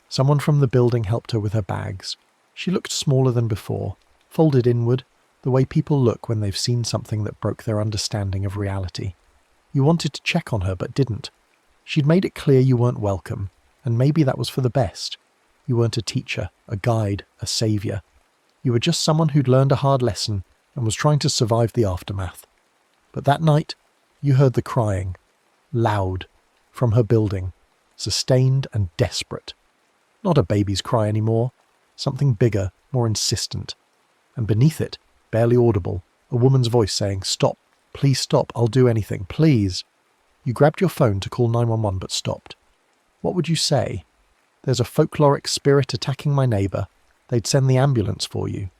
Speaker 1: Someone from the building helped her with her bags. She looked smaller than before, folded inward, the way people look when they've seen something that broke their understanding of reality. You wanted to check on her but didn't. She'd made it clear you weren't welcome, and maybe that was for the best. You weren't a teacher, a guide, a saviour. You were just someone who'd learned a hard lesson and was trying to survive the aftermath. But that night, you heard the crying, loud, from her building, sustained and desperate. Not a baby's cry anymore, something bigger, more insistent. And beneath it, barely audible, a woman's voice saying, "Stop, please stop, I'll do anything, please." You grabbed your phone to call 911 but stopped. What would you say? There's a folkloric spirit attacking my neighbour. They'd send the ambulance for you.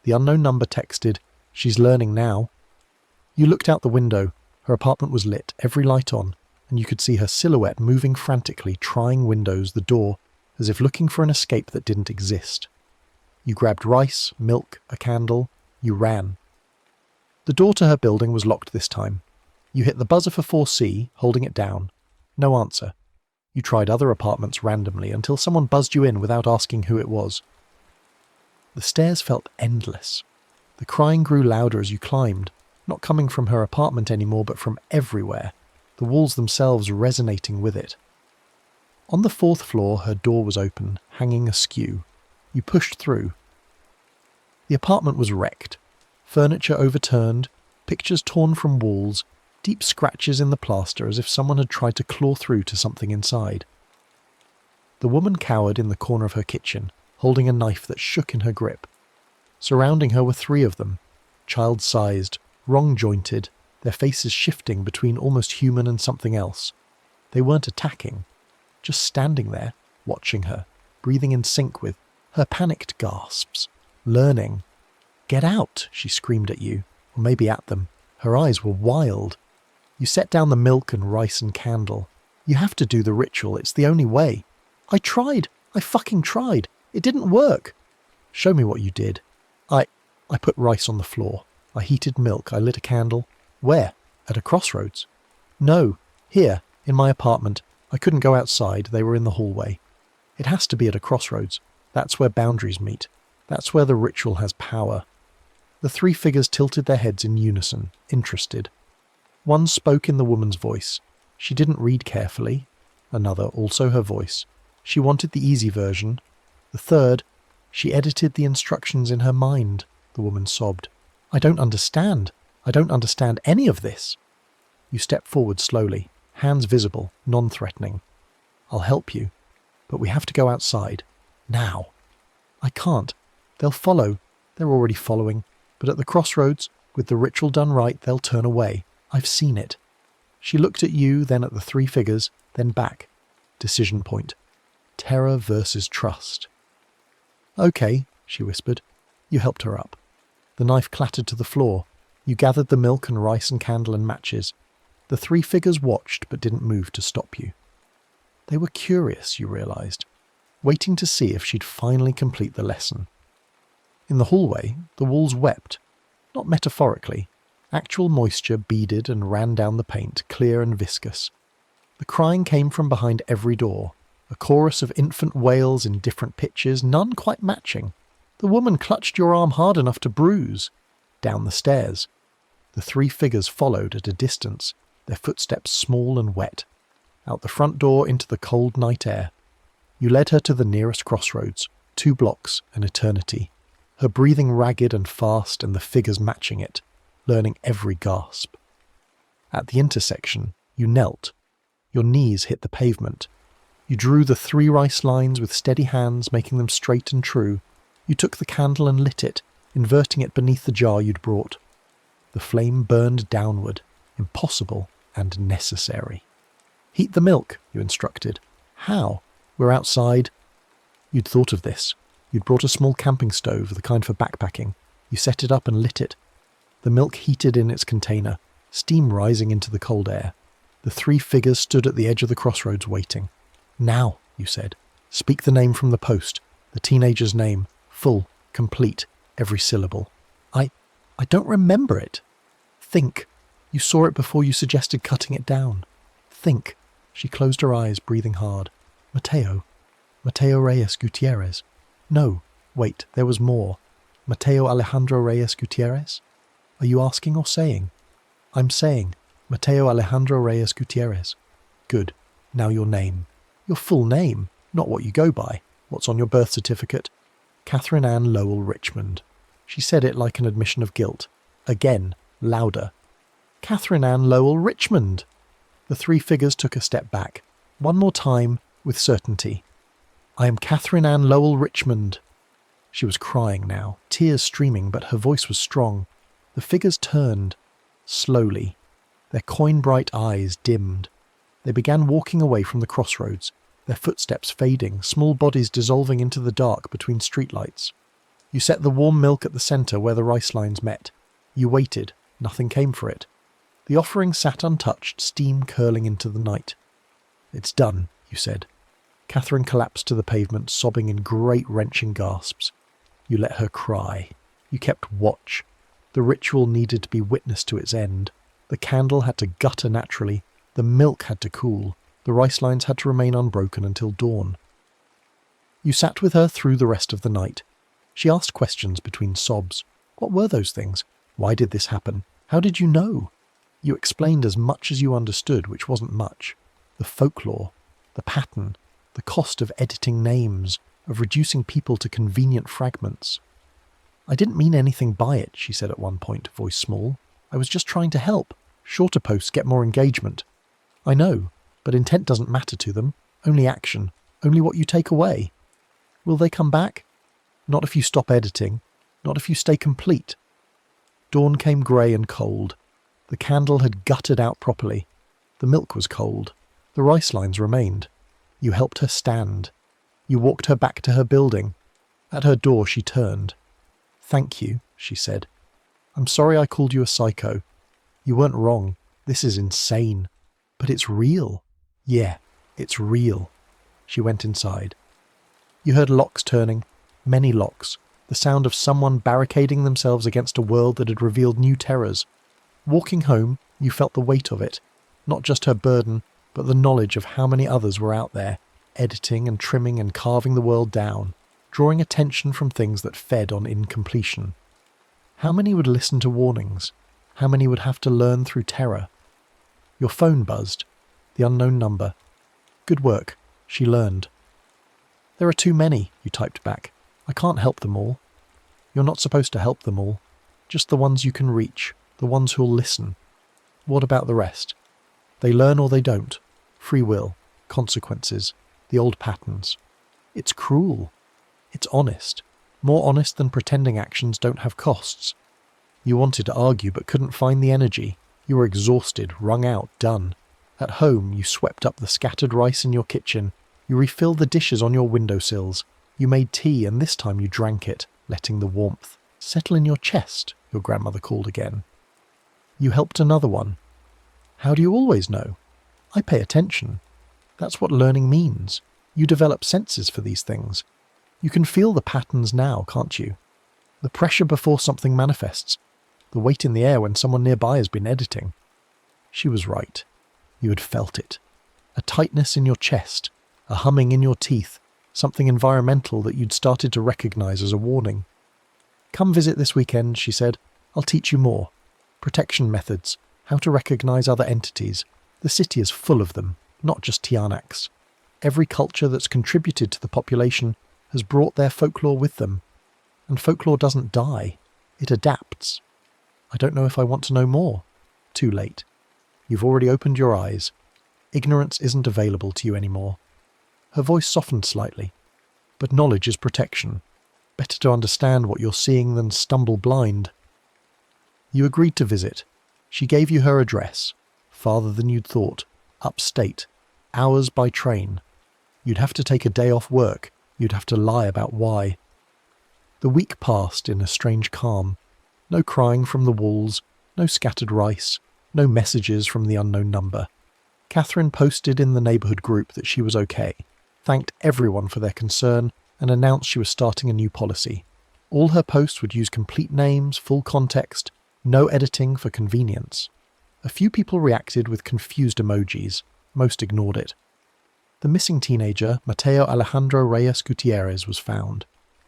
Speaker 1: The unknown number texted, "She's learning now." You looked out the window. Her apartment was lit, every light on, and you could see her silhouette moving frantically, trying windows, the door, as if looking for an escape that didn't exist. You grabbed rice, milk, a candle. You ran. The door to her building was locked this time. You hit the buzzer for 4C, holding it down. No answer. You tried other apartments randomly until someone buzzed you in without asking who it was. The stairs felt endless. The crying grew louder as you climbed, not coming from her apartment anymore but from everywhere, the walls themselves resonating with it. On the 4th floor, her door was open, hanging askew. You pushed through. The apartment was wrecked. Furniture overturned, pictures torn from walls, deep scratches in the plaster as if someone had tried to claw through to something inside. The woman cowered in the corner of her kitchen, holding a knife that shook in her grip. Surrounding her were 3 of them, child-sized, wrong-jointed, their faces shifting between almost human and something else. They weren't attacking, just standing there, watching her, breathing in sync with her panicked gasps, learning. "Get out," she screamed at you, or maybe at them. Her eyes were wild. You set down the milk and rice and candle. You have to do the ritual, it's the only way. "I tried. I fucking tried. It didn't work." "Show me what you did." I put rice on the floor. I heated milk. I lit a candle. "Where? At a crossroads?" "No. Here, in my apartment. I couldn't go outside. They were in the hallway. It has to be at a crossroads. That's where boundaries meet. That's where the ritual has power." The 3 figures tilted their heads in unison, interested. One spoke in the woman's voice. She didn't read carefully. Another, also her voice. She wanted the easy version. The third, she edited the instructions in her mind. The woman sobbed. "I don't understand. I don't understand any of this." You stepped forward slowly, hands visible, non-threatening. "I'll help you, but we have to go outside. Now." "I can't. They'll follow. They're already following. But at the crossroads, with the ritual done right, they'll turn away. I've seen it." She looked at you, then at the 3 figures, then back. Decision point. Terror versus trust. "Okay," she whispered. You helped her up. The knife clattered to the floor. You gathered the milk and rice and candle and matches. The 3 figures watched but didn't move to stop you. They were curious, you realized, waiting to see if she'd finally complete the lesson. In the hallway, the walls wept. Not metaphorically. Actual moisture beaded and ran down the paint, clear and viscous. The crying came from behind every door, a chorus of infant wails in different pitches, none quite matching. The woman clutched your arm hard enough to bruise. Down the stairs. The 3 figures followed at a distance, their footsteps small and wet. Out the front door into the cold night air. You led her to the nearest crossroads, 2 blocks, an eternity. Her breathing ragged and fast and the figures matching it, learning every gasp. At the intersection, you knelt. Your knees hit the pavement. You drew the 3 rice lines with steady hands, making them straight and true. You took the candle and lit it, inverting it beneath the jar you'd brought. The flame burned downward, impossible and necessary. Heat the milk, you instructed. How? We're outside. You'd thought of this. You'd brought a small camping stove, the kind for backpacking. You set it up and lit it. The milk heated in its container, steam rising into the cold air. The 3 figures stood at the edge of the crossroads waiting. Now, you said. Speak the name from the post, the teenager's name, full, complete, every syllable. I don't remember it. Think. You saw it before you suggested cutting it down. Think. She closed her eyes, breathing hard. Mateo Reyes Gutierrez. No, wait, there was more. Mateo Alejandro Reyes Gutierrez? Are you asking or saying? I'm saying, Mateo Alejandro Reyes Gutierrez. Good. Now your name. Your full name, not what you go by. What's on your birth certificate? Catherine Ann Lowell Richmond. She said it like an admission of guilt. Again, louder. Catherine Ann Lowell Richmond. The 3 figures took a step back. One more time, with certainty. I am Catherine Ann Lowell Richmond. She was crying now, tears streaming, but her voice was strong. The figures turned, slowly. Their coin-bright eyes dimmed. They began walking away from the crossroads, their footsteps fading, small bodies dissolving into the dark between streetlights. You set the warm milk at the centre where the rice lines met. You waited. Nothing came for it. The offering sat untouched, steam curling into the night. It's done, you said. Catherine collapsed to the pavement, sobbing in great wrenching gasps. You let her cry. You kept watch. The ritual needed to be witnessed to its end. The candle had to gutter naturally. The milk had to cool. The rice lines had to remain unbroken until dawn. You sat with her through the rest of the night. She asked questions between sobs. What were those things? Why did this happen? How did you know? You explained as much as you understood, which wasn't much. The folklore, the pattern, the cost of editing names, of reducing people to convenient fragments. I didn't mean anything by it, she said at one point, voice small. I was just trying to help. Shorter posts get more engagement. I know, but intent doesn't matter to them. Only action. Only what you take away. Will they come back? Not if you stop editing. Not if you stay complete. Dawn came grey and cold. The candle had guttered out properly. The milk was cold. The rice lines remained. You helped her stand. You walked her back to her building. At her door she turned. Thank you, she said. I'm sorry I called you a psycho. You weren't wrong. This is insane. But it's real. Yeah, it's real. She went inside. You heard locks turning. Many locks. The sound of someone barricading themselves against a world that had revealed new terrors. Walking home, you felt the weight of it. Not just her burden, but the knowledge of how many others were out there, editing and trimming and carving the world down, drawing attention from things that fed on incompletion. How many would listen to warnings? How many would have to learn through terror? Your phone buzzed. The unknown number. Good work. She learned. There are too many, you typed back. I can't help them all. You're not supposed to help them all. Just the ones you can reach, the ones who'll listen. What about the rest? They learn or they don't. Free will, consequences, the old patterns. It's cruel. It's honest. More honest than pretending actions don't have costs. You wanted to argue but couldn't find the energy. You were exhausted, wrung out, done. At home, you swept up the scattered rice in your kitchen. You refilled the dishes on your windowsills. You made tea, and this time you drank it, letting the warmth settle in your chest, your grandmother called again. You helped another one. How do you always know? I pay attention. That's what learning means. You develop senses for these things. You can feel the patterns now, can't you? The pressure before something manifests. The weight in the air when someone nearby has been editing. She was right. You had felt it. A tightness in your chest, a humming in your teeth, something environmental that you'd started to recognize as a warning. Come visit this weekend, she said. I'll teach you more. Protection methods, how to recognize other entities. The city is full of them, not just Tianaks. Every culture that's contributed to the population has brought their folklore with them. And folklore doesn't die. It adapts. I don't know if I want to know more. Too late. You've already opened your eyes. Ignorance isn't available to you anymore. Her voice softened slightly. But knowledge is protection. Better to understand what you're seeing than stumble blind. You agreed to visit. She gave you her address. Farther than you'd thought. Upstate. Hours by train. You'd have to take a day off work. You'd have to lie about why. The week passed in a strange calm. No crying from the walls. No scattered rice. No messages from the unknown number. Catherine posted in the neighbourhood group that she was okay, thanked everyone for their concern, and announced she was starting a new policy. All her posts would use complete names, full context, no editing for convenience. A few people reacted with confused emojis. Most ignored it. The missing teenager, Mateo Alejandro Reyes Gutierrez, was found.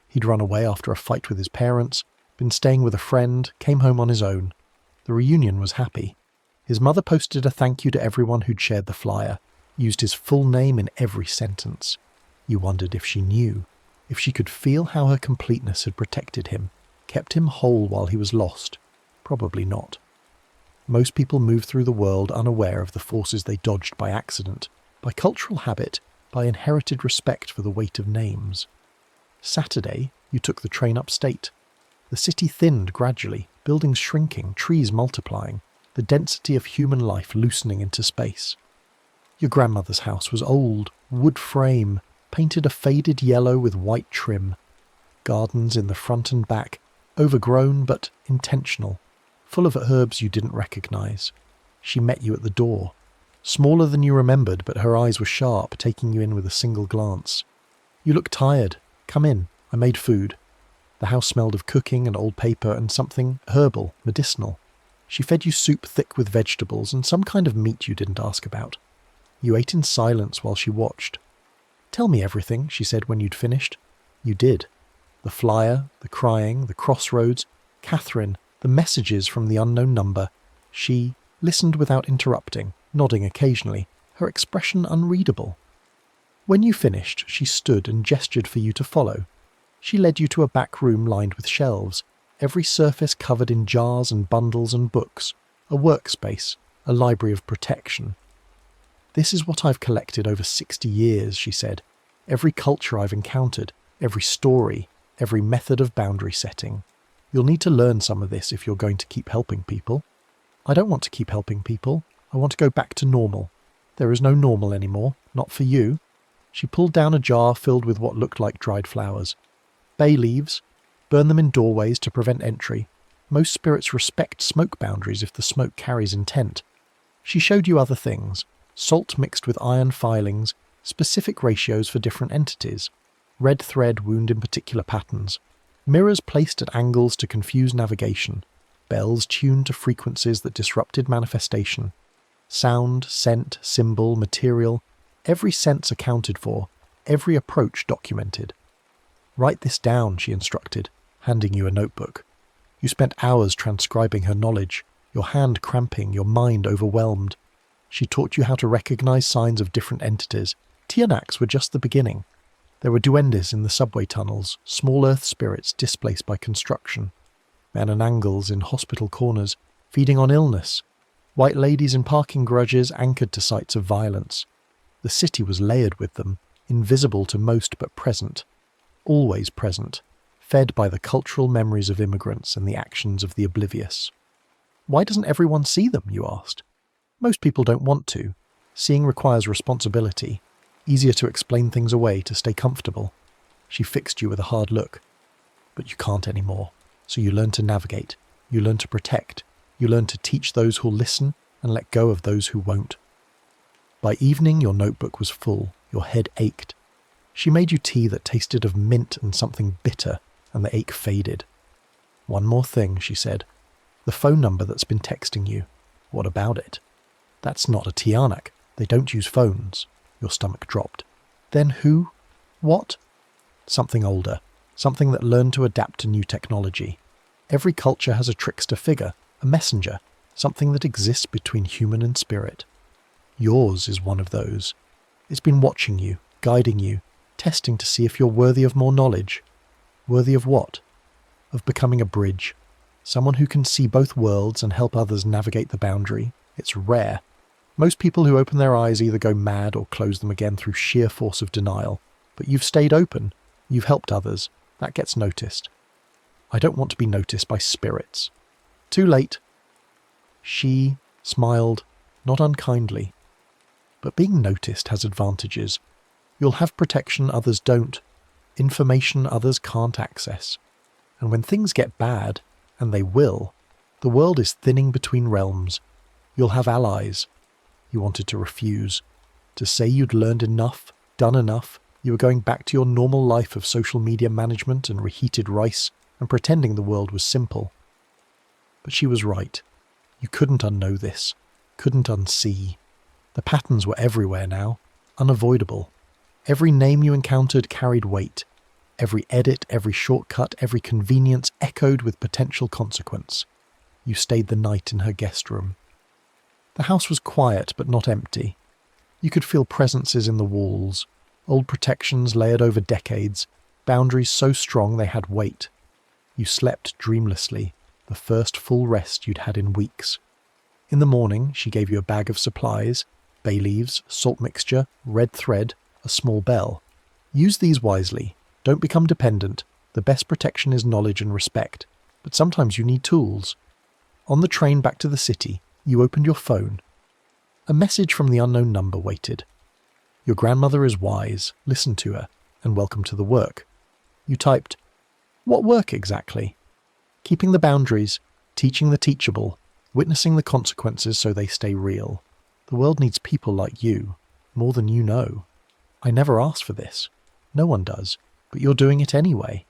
Speaker 1: He'd run away after a fight with his parents, been staying with a friend, came home on his own. The reunion was happy. His mother posted a thank you to everyone who'd shared the flyer, used his full name in every sentence. You wondered if she knew, if she could feel how her completeness had protected him, kept him whole while he was lost. Probably not. Most people move through the world unaware of the forces they dodged by accident, by cultural habit, by inherited respect for the weight of names. Saturday, you took the train upstate. The city thinned gradually, buildings shrinking, trees multiplying, the density of human life loosening into space. Your grandmother's house was old, wood frame, painted a faded yellow with white trim. Gardens in the front and back, overgrown but intentional, full of herbs you didn't recognize. She met you at the door. Smaller than you remembered, but her eyes were sharp, taking you in with a single glance. You look tired. Come in. I made food. The house smelled of cooking and old paper and something herbal, medicinal. She fed you soup thick with vegetables and some kind of meat you didn't ask about. You ate in silence while she watched. Tell me everything, she said when you'd finished. You did. The flyer, the crying, the crossroads, Catherine, the messages from the unknown number. She listened without interrupting, nodding occasionally, her expression unreadable. When you finished, she stood and gestured for you to follow. She led you to a back room lined with shelves, every surface covered in jars and bundles and books, a workspace, a library of protection. This is what I've collected over 60 years, she said. Every culture I've encountered, every story, every method of boundary setting. You'll need to learn some of this if you're going to keep helping people. I don't want to keep helping people. I want to go back to normal. There is no normal anymore, not for you. She pulled down a jar filled with what looked like dried flowers. Bay leaves. Burn them in doorways to prevent entry. Most spirits respect smoke boundaries if the smoke carries intent. She showed you other things. Salt mixed with iron filings, specific ratios for different entities. Red thread wound in particular patterns. Mirrors placed at angles to confuse navigation. Bells tuned to frequencies that disrupted manifestation. Sound, scent, symbol, material, every sense accounted for, every approach documented. Write this down, she instructed, handing you a notebook. You spent hours transcribing her knowledge, your hand cramping, your mind overwhelmed. She taught you how to recognize signs of different entities. Tianaks were just the beginning. There were duendes in the subway tunnels, small earth spirits displaced by construction. Men and angles in hospital corners, feeding on illness. White ladies in parking garages anchored to sites of violence. The city was layered with them, invisible to most but present. Always present, fed by the cultural memories of immigrants and the actions of the oblivious. Why doesn't everyone see them, you asked? Most people don't want to. Seeing requires responsibility. Easier to explain things away to stay comfortable. She fixed you with a hard look. But you can't anymore. So you learn to navigate. You learn to protect. You learn to teach those who'll listen and let go of those who won't. By evening, your notebook was full. Your head ached. She made you tea that tasted of mint and something bitter, and the ache faded. One more thing, she said. The phone number that's been texting you. What about it? That's not a Tiyanak. They don't use phones. Your stomach dropped. Then who? What? Something older. Something that learned to adapt to new technology. Every culture has a trickster figure, a messenger, something that exists between human and spirit. Yours is one of those. It's been watching you, guiding you, testing to see if you're worthy of more knowledge. Worthy of what? Of becoming a bridge. Someone who can see both worlds and help others navigate the boundary. It's rare. Most people who open their eyes either go mad or close them again through sheer force of denial. But you've stayed open. You've helped others. That gets noticed. I don't want to be noticed by spirits. Too late. She smiled, not unkindly. But being noticed has advantages. You'll have protection others don't, information others can't access. And when things get bad, and they will, the world is thinning between realms. You'll have allies. You wanted to refuse. To say you'd learned enough, done enough, you were going back to your normal life of social media management and reheated rice, and pretending the world was simple. But she was right. You couldn't unknow this, couldn't unsee. The patterns were everywhere now, unavoidable. Every name you encountered carried weight. Every edit, every shortcut, every convenience echoed with potential consequence. You stayed the night in her guest room. The house was quiet but not empty. You could feel presences in the walls, old protections layered over decades, boundaries so strong they had weight. You slept dreamlessly, the first full rest you'd had in weeks. In the morning, she gave you a bag of supplies, bay leaves, salt mixture, red thread, a small bell. Use these wisely. Don't become dependent. The best protection is knowledge and respect. But sometimes you need tools. On the train back to the city, you opened your phone. A message from the unknown number waited. Your grandmother is wise. Listen to her, and welcome to the work. You typed, what work exactly? Keeping the boundaries, teaching the teachable, witnessing the consequences so they stay real. The world needs people like you, more than you know. I never asked for this. No one does, but you're doing it anyway.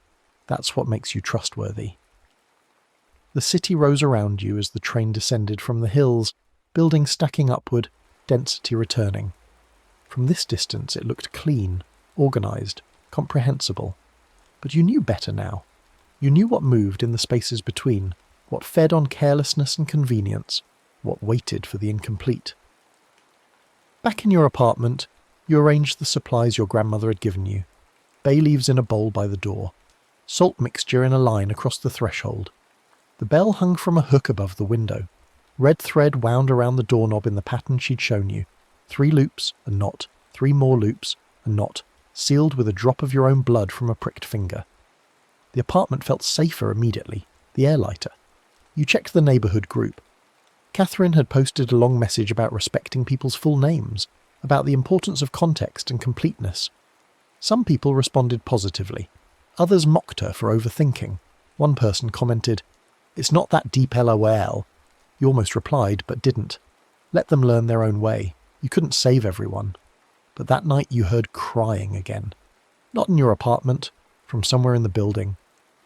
Speaker 1: That's what makes you trustworthy. The city rose around you as the train descended from the hills, buildings stacking upward, density returning. From this distance it looked clean, organised, comprehensible. But you knew better now. You knew what moved in the spaces between, what fed on carelessness and convenience, what waited for the incomplete. Back in your apartment, you arranged the supplies your grandmother had given you. Bay leaves in a bowl by the door. Salt mixture in a line across the threshold. The bell hung from a hook above the window. Red thread wound around the doorknob in the pattern she'd shown you. 3 loops, a knot. 3 more loops, a knot, sealed with a drop of your own blood from a pricked finger. The apartment felt safer immediately, the air lighter. You checked the neighbourhood group. Catherine had posted a long message about respecting people's full names, about the importance of context and completeness. Some people responded positively. Others mocked her for overthinking. One person commented, "It's not that deep LOL." You almost replied, but didn't. Let them learn their own way. You couldn't save everyone. But that night you heard crying again. Not in your apartment, from somewhere in the building.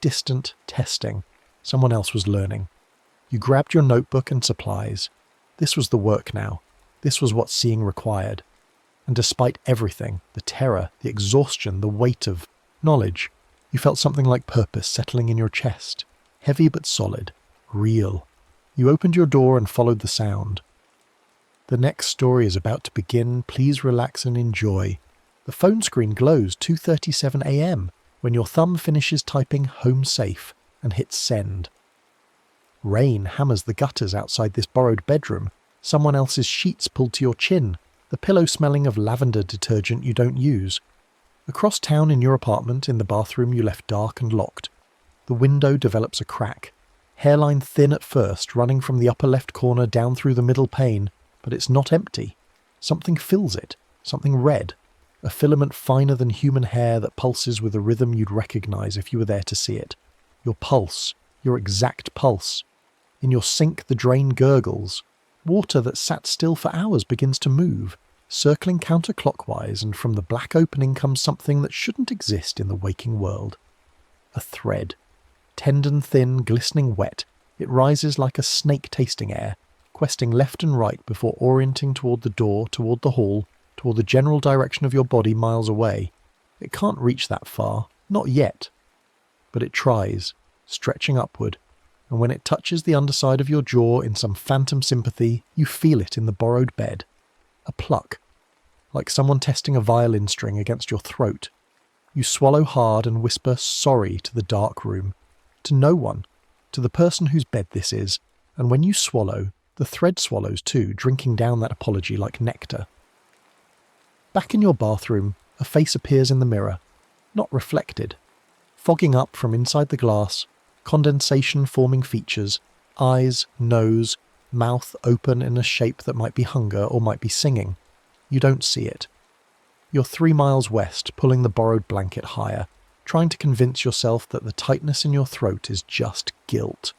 Speaker 1: Distant, testing. Someone else was learning. You grabbed your notebook and supplies. This was the work now. This was what seeing required. And despite everything, the terror, the exhaustion, the weight of knowledge, you felt something like purpose settling in your chest. Heavy but solid. Real. You opened your door and followed the sound. The next story is about to begin. Please relax and enjoy. The phone screen glows 2:37 a.m. when your thumb finishes typing home safe and hits send. Rain hammers the gutters outside this borrowed bedroom. Someone else's sheets pulled to your chin. The pillow smelling of lavender detergent you don't use. Across town in your apartment, in the bathroom you left dark and locked. The window develops a crack. Hairline thin at first, running from the upper left corner down through the middle pane. But it's not empty. Something fills it, something red, a filament finer than human hair that pulses with a rhythm you'd recognise if you were there to see it. Your pulse, your exact pulse. In your sink the drain gurgles. Water that sat still for hours begins to move, circling counterclockwise, and from the black opening comes something that shouldn't exist in the waking world. A thread. tendon-thin, glistening wet, it rises like a snake tasting air, questing left and right before orienting toward the door, toward the hall, toward the general direction of your body miles away. It can't reach that far, not yet. But it tries, stretching upward, and when it touches the underside of your jaw in some phantom sympathy, you feel it in the borrowed bed. A pluck, like someone testing a violin string against your throat. You swallow hard and whisper sorry to the dark room, to no one, to the person whose bed this is, and when you swallow, the thread swallows too, drinking down that apology like nectar. Back in your bathroom, a face appears in the mirror, not reflected. Fogging up from inside the glass, condensation forming features, eyes, nose, mouth open in a shape that might be hunger or might be singing. You don't see it. You're 3 miles west, pulling the borrowed blanket higher, trying to convince yourself that the tightness in your throat is just guilt.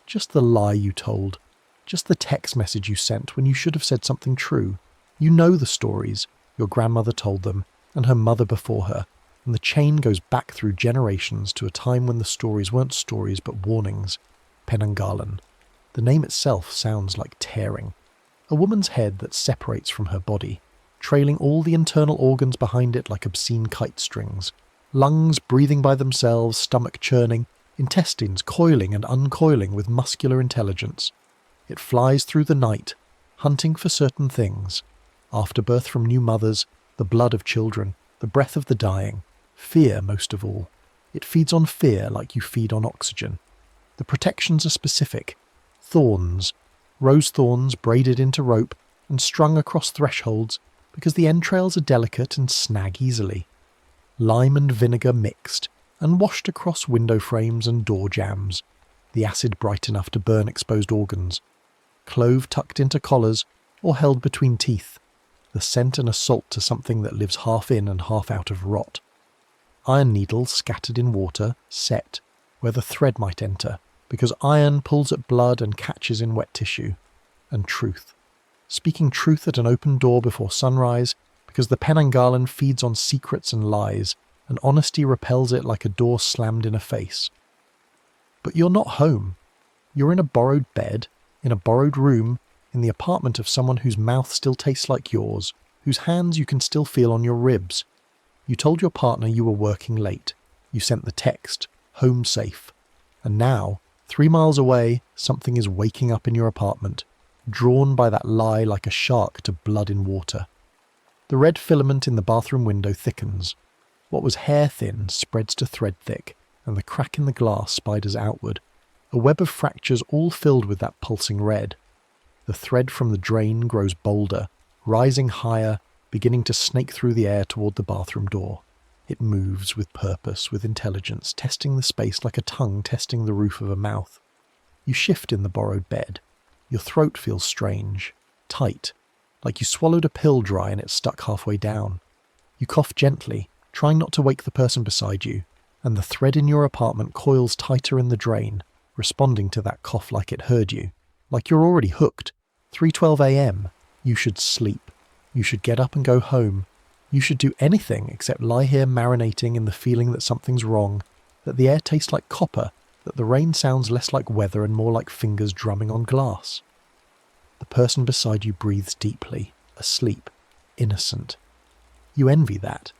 Speaker 1: Just the lie you told. Just the text message you sent when you should have said something true. You know the stories. Your grandmother told them, and her mother before her, and the chain goes back through generations to a time when the stories weren't stories but warnings. Penanggalan. The name itself sounds like tearing. A woman's head that separates from her body, trailing all the internal organs behind it like obscene kite strings. Lungs breathing by themselves, stomach churning, intestines coiling and uncoiling with muscular intelligence. It flies through the night, hunting for certain things. Afterbirth from new mothers, the blood of children, the breath of the dying, fear most of all. It feeds on fear like you feed on oxygen. The protections are specific. Thorns, rose thorns braided into rope and strung across thresholds because the entrails are delicate and snag easily. Lime and vinegar mixed and washed across window frames and door jambs, the acid bright enough to burn exposed organs. Clove tucked into collars or held between teeth, the scent and assault to something that lives half in and half out of rot. Iron needles scattered in water, set, where the thread might enter, because iron pulls at blood and catches in wet tissue. And truth. Speaking truth at an open door before sunrise, because the Penanggalan feeds on secrets and lies, and honesty repels it like a door slammed in a face. But you're not home. You're in a borrowed bed, in a borrowed room, in the apartment of someone whose mouth still tastes like yours, whose hands you can still feel on your ribs. You told your partner you were working late. You sent the text, home safe. And now, 3 miles away, something is waking up in your apartment, drawn by that lie like a shark to blood in water. The red filament in the bathroom window thickens. What was hair-thin spreads to thread-thick, and the crack in the glass spiders outward, a web of fractures all filled with that pulsing red. The thread from the drain grows bolder, rising higher, beginning to snake through the air toward the bathroom door. It moves with purpose, with intelligence, testing the space like a tongue testing the roof of a mouth. You shift in the borrowed bed. Your throat feels strange, tight, like you swallowed a pill dry and it's stuck halfway down. You cough gently, trying not to wake the person beside you, and the thread in your apartment coils tighter in the drain, responding to that cough like it heard you, like you're already hooked. 3:12 a.m. You should sleep. You should get up and go home. You should do anything except lie here marinating in the feeling that something's wrong, that the air tastes like copper, that the rain sounds less like weather and more like fingers drumming on glass. The person beside you breathes deeply, asleep, innocent. You envy that.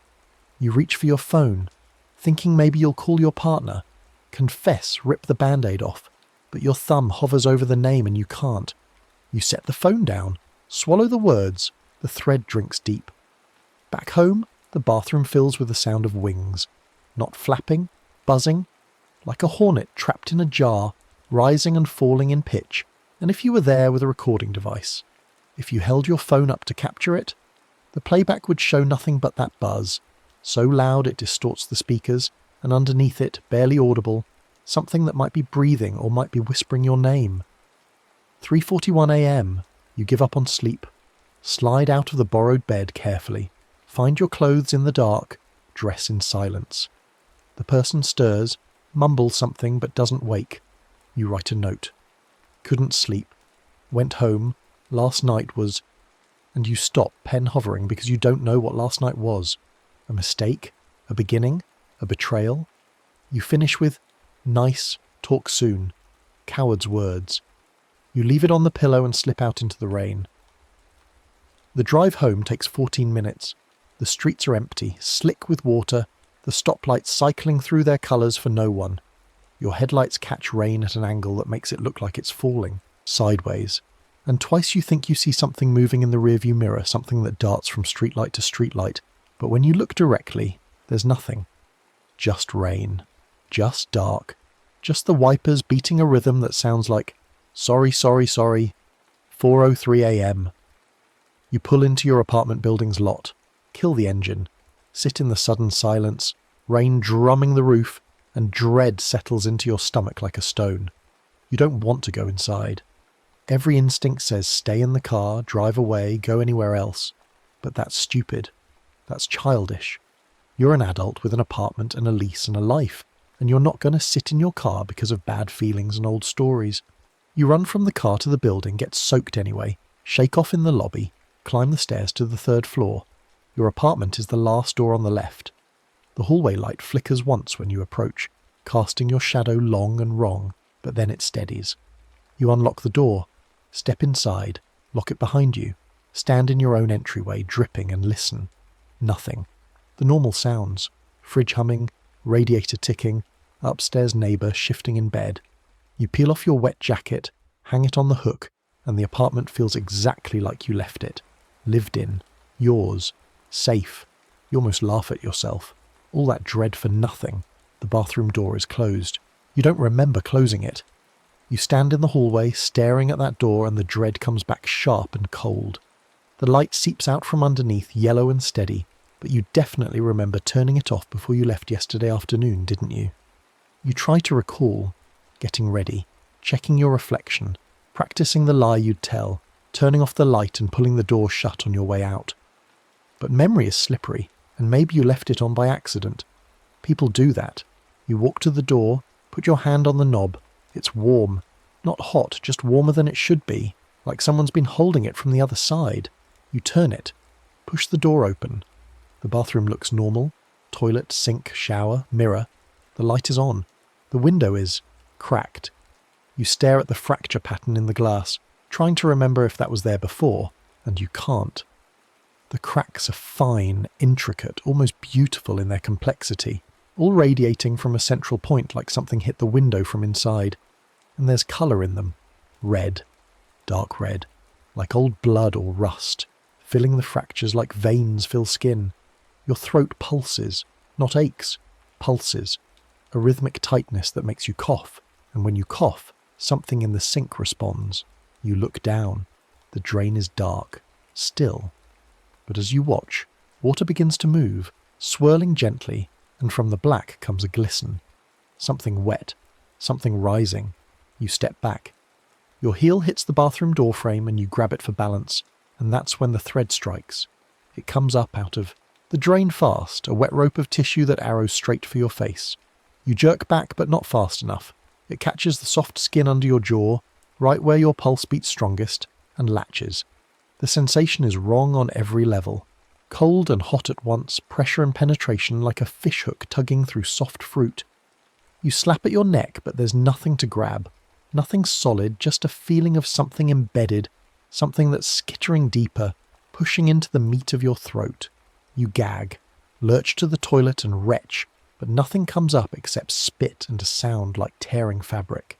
Speaker 1: You reach for your phone, thinking maybe you'll call your partner, confess, rip the band-aid off, but your thumb hovers over the name and you can't. You set the phone down, swallow the words, the thread drinks deep. Back home, the bathroom fills with the sound of wings, not flapping, buzzing, like a hornet trapped in a jar, rising and falling in pitch, and if you were there with a recording device, if you held your phone up to capture it, the playback would show nothing but that buzz, so loud it distorts the speakers, and underneath it, barely audible, something that might be breathing or might be whispering your name. 3:41 a.m. You give up on sleep, slide out of the borrowed bed carefully, find your clothes in the dark, dress in silence. The person stirs, mumbles something but doesn't wake. You write a note. Couldn't sleep. Went home. Last night was... And you stop, pen hovering, because you don't know what last night was. A mistake? A beginning? A betrayal? You finish with, Nice, talk soon. Coward's words. You leave it on the pillow and slip out into the rain. The drive home takes 14 minutes. The streets are empty, slick with water, the stoplights cycling through their colours for no one. Your headlights catch rain at an angle that makes it look like it's falling, sideways. And twice you think you see something moving in the rearview mirror, something that darts from streetlight to streetlight. But when you look directly, there's nothing. Just rain. Just dark. Just the wipers beating a rhythm that sounds like, sorry, sorry, sorry, 4:03 a.m. You pull into your apartment building's lot, kill the engine, sit in the sudden silence, rain drumming the roof, and dread settles into your stomach like a stone. You don't want to go inside. Every instinct says stay in the car, drive away, go anywhere else. But that's stupid. That's childish. You're an adult with an apartment and a lease and a life, and you're not going to sit in your car because of bad feelings and old stories. You run from the car to the building, get soaked anyway, shake off in the lobby, climb the stairs to the 3rd floor. Your apartment is the last door on the left. The hallway light flickers once when you approach, casting your shadow long and wrong, but then it steadies. You unlock the door, step inside, lock it behind you, stand in your own entryway, dripping, and listen. Nothing. The normal sounds. Fridge humming, radiator ticking, upstairs neighbour shifting in bed. You peel off your wet jacket, hang it on the hook, and the apartment feels exactly like you left it. Lived in. Yours. Safe. You almost laugh at yourself. All that dread for nothing. The bathroom door is closed. You don't remember closing it. You stand in the hallway, staring at that door, and the dread comes back sharp and cold. The light seeps out from underneath, yellow and steady, but you definitely remember turning it off before you left yesterday afternoon, didn't you? You try to recall, getting ready, checking your reflection, practicing the lie you'd tell, turning off the light and pulling the door shut on your way out. But memory is slippery, and maybe you left it on by accident. People do that. You walk to the door, put your hand on the knob. It's warm. Not hot, just warmer than it should be, like someone's been holding it from the other side. You turn it. Push the door open. The bathroom looks normal. Toilet, sink, shower, mirror. The light is on. The window is cracked. You stare at the fracture pattern in the glass, trying to remember if that was there before, and you can't. The cracks are fine, intricate, almost beautiful in their complexity, all radiating from a central point like something hit the window from inside. And there's colour in them. Red. Dark red. Like old blood or rust, filling the fractures like veins fill skin. Your throat pulses, not aches, pulses. A rhythmic tightness that makes you cough, and when you cough, something in the sink responds. You look down. The drain is dark, still. But as you watch, water begins to move, swirling gently, and from the black comes a glisten. Something wet, something rising. You step back. Your heel hits the bathroom door frame and you grab it for balance, and that's when the thread strikes. It comes up out of the drain fast, a wet rope of tissue that arrows straight for your face. You jerk back, but not fast enough. It catches the soft skin under your jaw, right where your pulse beats strongest, and latches. The sensation is wrong on every level. Cold and hot at once, pressure and penetration like a fishhook tugging through soft fruit. You slap at your neck, but there's nothing to grab. Nothing solid, just a feeling of something embedded, something that's skittering deeper, pushing into the meat of your throat. You gag, lurch to the toilet and retch, but nothing comes up except spit and a sound like tearing fabric.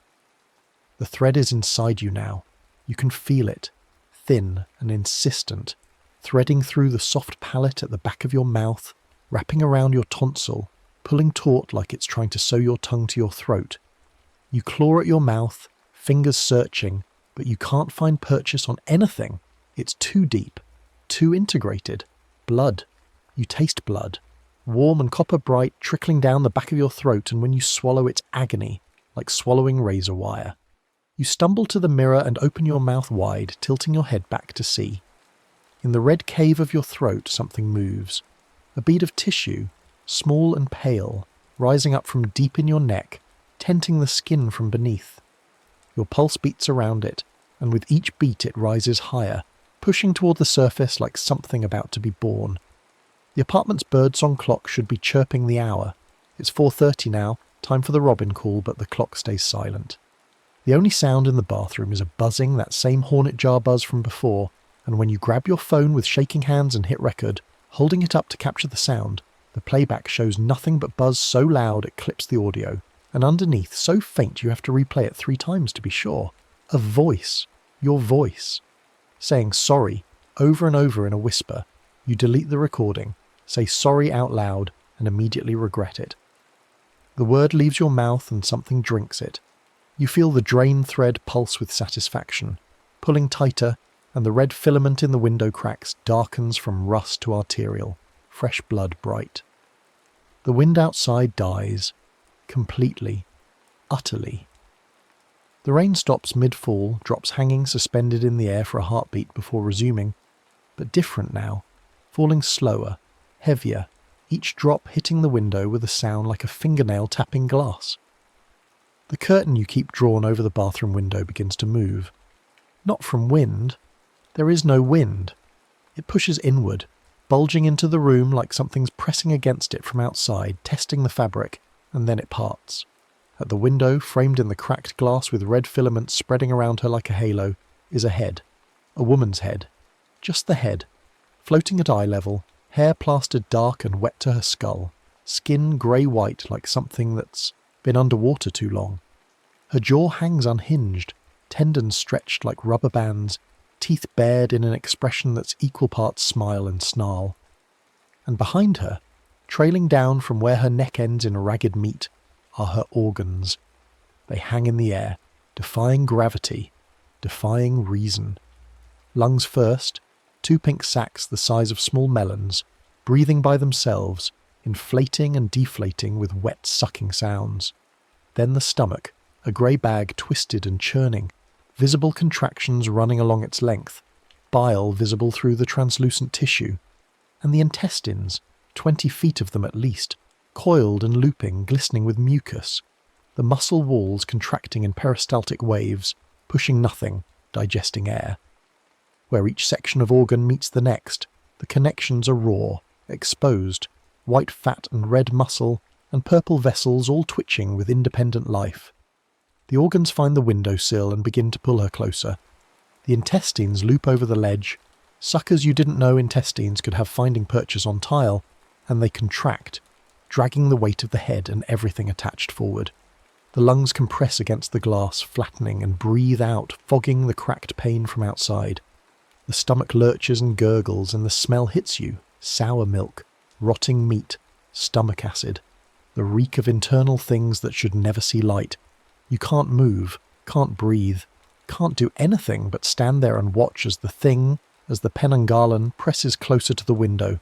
Speaker 1: The thread is inside you now. You can feel it, thin and insistent, threading through the soft palate at the back of your mouth, wrapping around your tonsil, pulling taut like it's trying to sew your tongue to your throat. You claw at your mouth, fingers searching, but you can't find purchase on anything. It's too deep, too integrated. Blood. You taste blood. Warm and copper bright, trickling down the back of your throat, and when you swallow it's agony, like swallowing razor wire. You stumble to the mirror and open your mouth wide, tilting your head back to see. In the red cave of your throat something moves. A bead of tissue, small and pale, rising up from deep in your neck, tenting the skin from beneath. Your pulse beats around it, and with each beat it rises higher, pushing toward the surface like something about to be born. The apartment's birdsong clock should be chirping the hour. It's 4:30 now, Time for the robin call, but the clock stays silent. The only sound in the bathroom is a buzzing, that same hornet jar buzz from before, and when you grab your phone with shaking hands and hit record, holding it up to capture the sound, the playback shows nothing but buzz so loud it clips the audio, and underneath so faint you have to replay it 3 times to be sure. A voice. Your voice. Saying sorry over and over in a whisper. You delete the recording, say sorry out loud, and immediately regret it. The word leaves your mouth and something drinks it. You feel the drain thread pulse with satisfaction, pulling tighter, and the red filament in the window cracks darkens from rust to arterial, fresh blood bright. The wind outside dies, completely, utterly. The rain stops mid-fall, drops hanging suspended in the air for a heartbeat before resuming, but different now, falling slower, heavier, each drop hitting the window with a sound like a fingernail tapping glass. The curtain you keep drawn over the bathroom window begins to move. Not from wind. There is no wind. It pushes inward, bulging into the room like something's pressing against it from outside, testing the fabric, and then it parts. At the window, framed in the cracked glass with red filaments spreading around her like a halo, is a head. A woman's head. Just the head. Floating at eye level, hair plastered dark and wet to her skull, skin grey-white like something that's been underwater too long. Her jaw hangs unhinged, tendons stretched like rubber bands, teeth bared in an expression that's equal parts smile and snarl. And behind her, trailing down from where her neck ends in a ragged meat, are her organs. They hang in the air, defying gravity, defying reason. Lungs first, 2 pink sacs the size of small melons, breathing by themselves, inflating and deflating with wet sucking sounds. Then the stomach, a grey bag twisted and churning, visible contractions running along its length, bile visible through the translucent tissue, and the intestines, 20 feet of them at least, coiled and looping, glistening with mucus, the muscle walls contracting in peristaltic waves, pushing nothing, digesting air. Where each section of organ meets the next, the connections are raw, exposed, white fat and red muscle, and purple vessels all twitching with independent life. The organs find the windowsill and begin to pull her closer. The intestines loop over the ledge, suckers you didn't know intestines could have finding purchase on tile, and they contract, dragging the weight of the head and everything attached forward. The lungs compress against the glass, flattening, and breathe out, fogging the cracked pane from outside. The stomach lurches and gurgles, and the smell hits you. Sour milk, rotting meat, stomach acid, the reek of internal things that should never see light. You can't move, can't breathe, can't do anything but stand there and watch as the Penangalan presses closer to the window.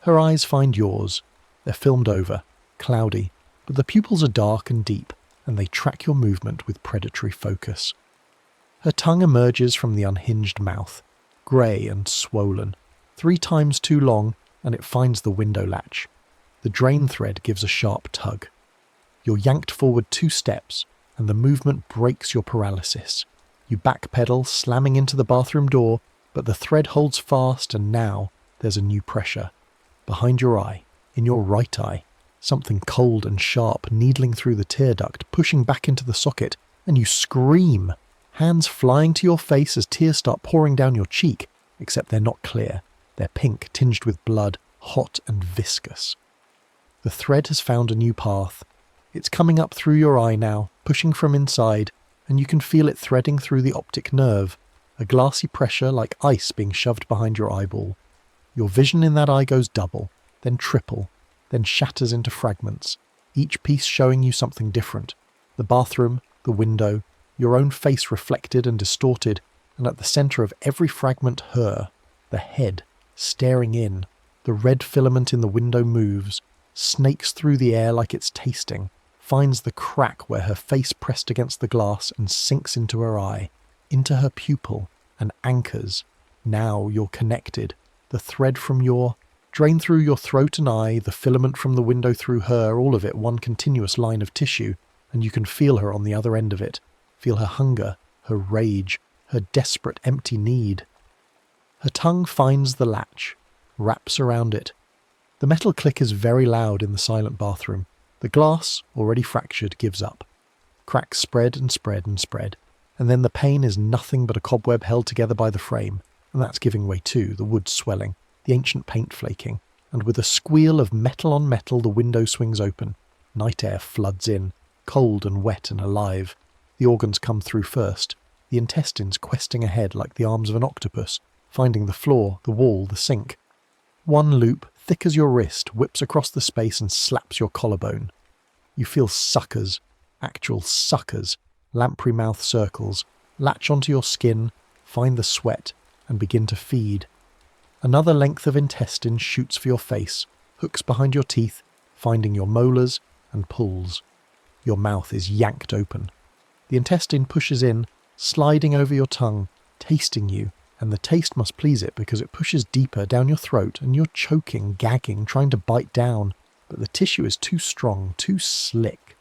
Speaker 1: Her eyes find yours. They're filmed over, cloudy, but the pupils are dark and deep, and they track your movement with predatory focus. Her tongue emerges from the unhinged mouth, grey and swollen, 3 times too long, and it finds the window latch. The drain thread gives a sharp tug. You're yanked forward 2 steps, and the movement breaks your paralysis. You backpedal, slamming into the bathroom door, but the thread holds fast, and now there's a new pressure. Behind your eye, in your right eye, something cold and sharp needling through the tear duct, pushing back into the socket, and you scream, hands flying to your face as tears start pouring down your cheek, except they're not clear. They're pink, tinged with blood, hot and viscous. The thread has found a new path. It's coming up through your eye now, pushing from inside, and you can feel it threading through the optic nerve, a glassy pressure like ice being shoved behind your eyeball. Your vision in that eye goes double, then triple, then shatters into fragments, each piece showing you something different. The bathroom, the window, your own face reflected and distorted, and at the centre of every fragment her, the head, staring in. The red filament in the window moves, snakes through the air like it's tasting, finds the crack where her face pressed against the glass and sinks into her eye, into her pupil, and anchors. Now you're connected. The thread from your drain through your throat and eye, the filament from the window through her, all of it one continuous line of tissue, and you can feel her on the other end of it. Feel her hunger, her rage, her desperate empty need. Her tongue finds the latch, wraps around it. The metal click is very loud in the silent bathroom. The glass, already fractured, gives up. Cracks spread and spread and spread, and then the pane is nothing but a cobweb held together by the frame, and that's giving way too, the wood swelling, the ancient paint flaking, and with a squeal of metal on metal the window swings open. Night air floods in, cold and wet and alive. The organs come through first, the intestines questing ahead like the arms of an octopus, finding the floor, the wall, the sink. One loop, thick as your wrist, whips across the space and slaps your collarbone. You feel suckers, actual suckers, lamprey mouth circles, latch onto your skin, find the sweat, and begin to feed. Another length of intestine shoots for your face, hooks behind your teeth, finding your molars, and pulls. Your mouth is yanked open. The intestine pushes in, sliding over your tongue, tasting you, and the taste must please it because it pushes deeper down your throat and you're choking, gagging, trying to bite down, but the tissue is too strong, too slick.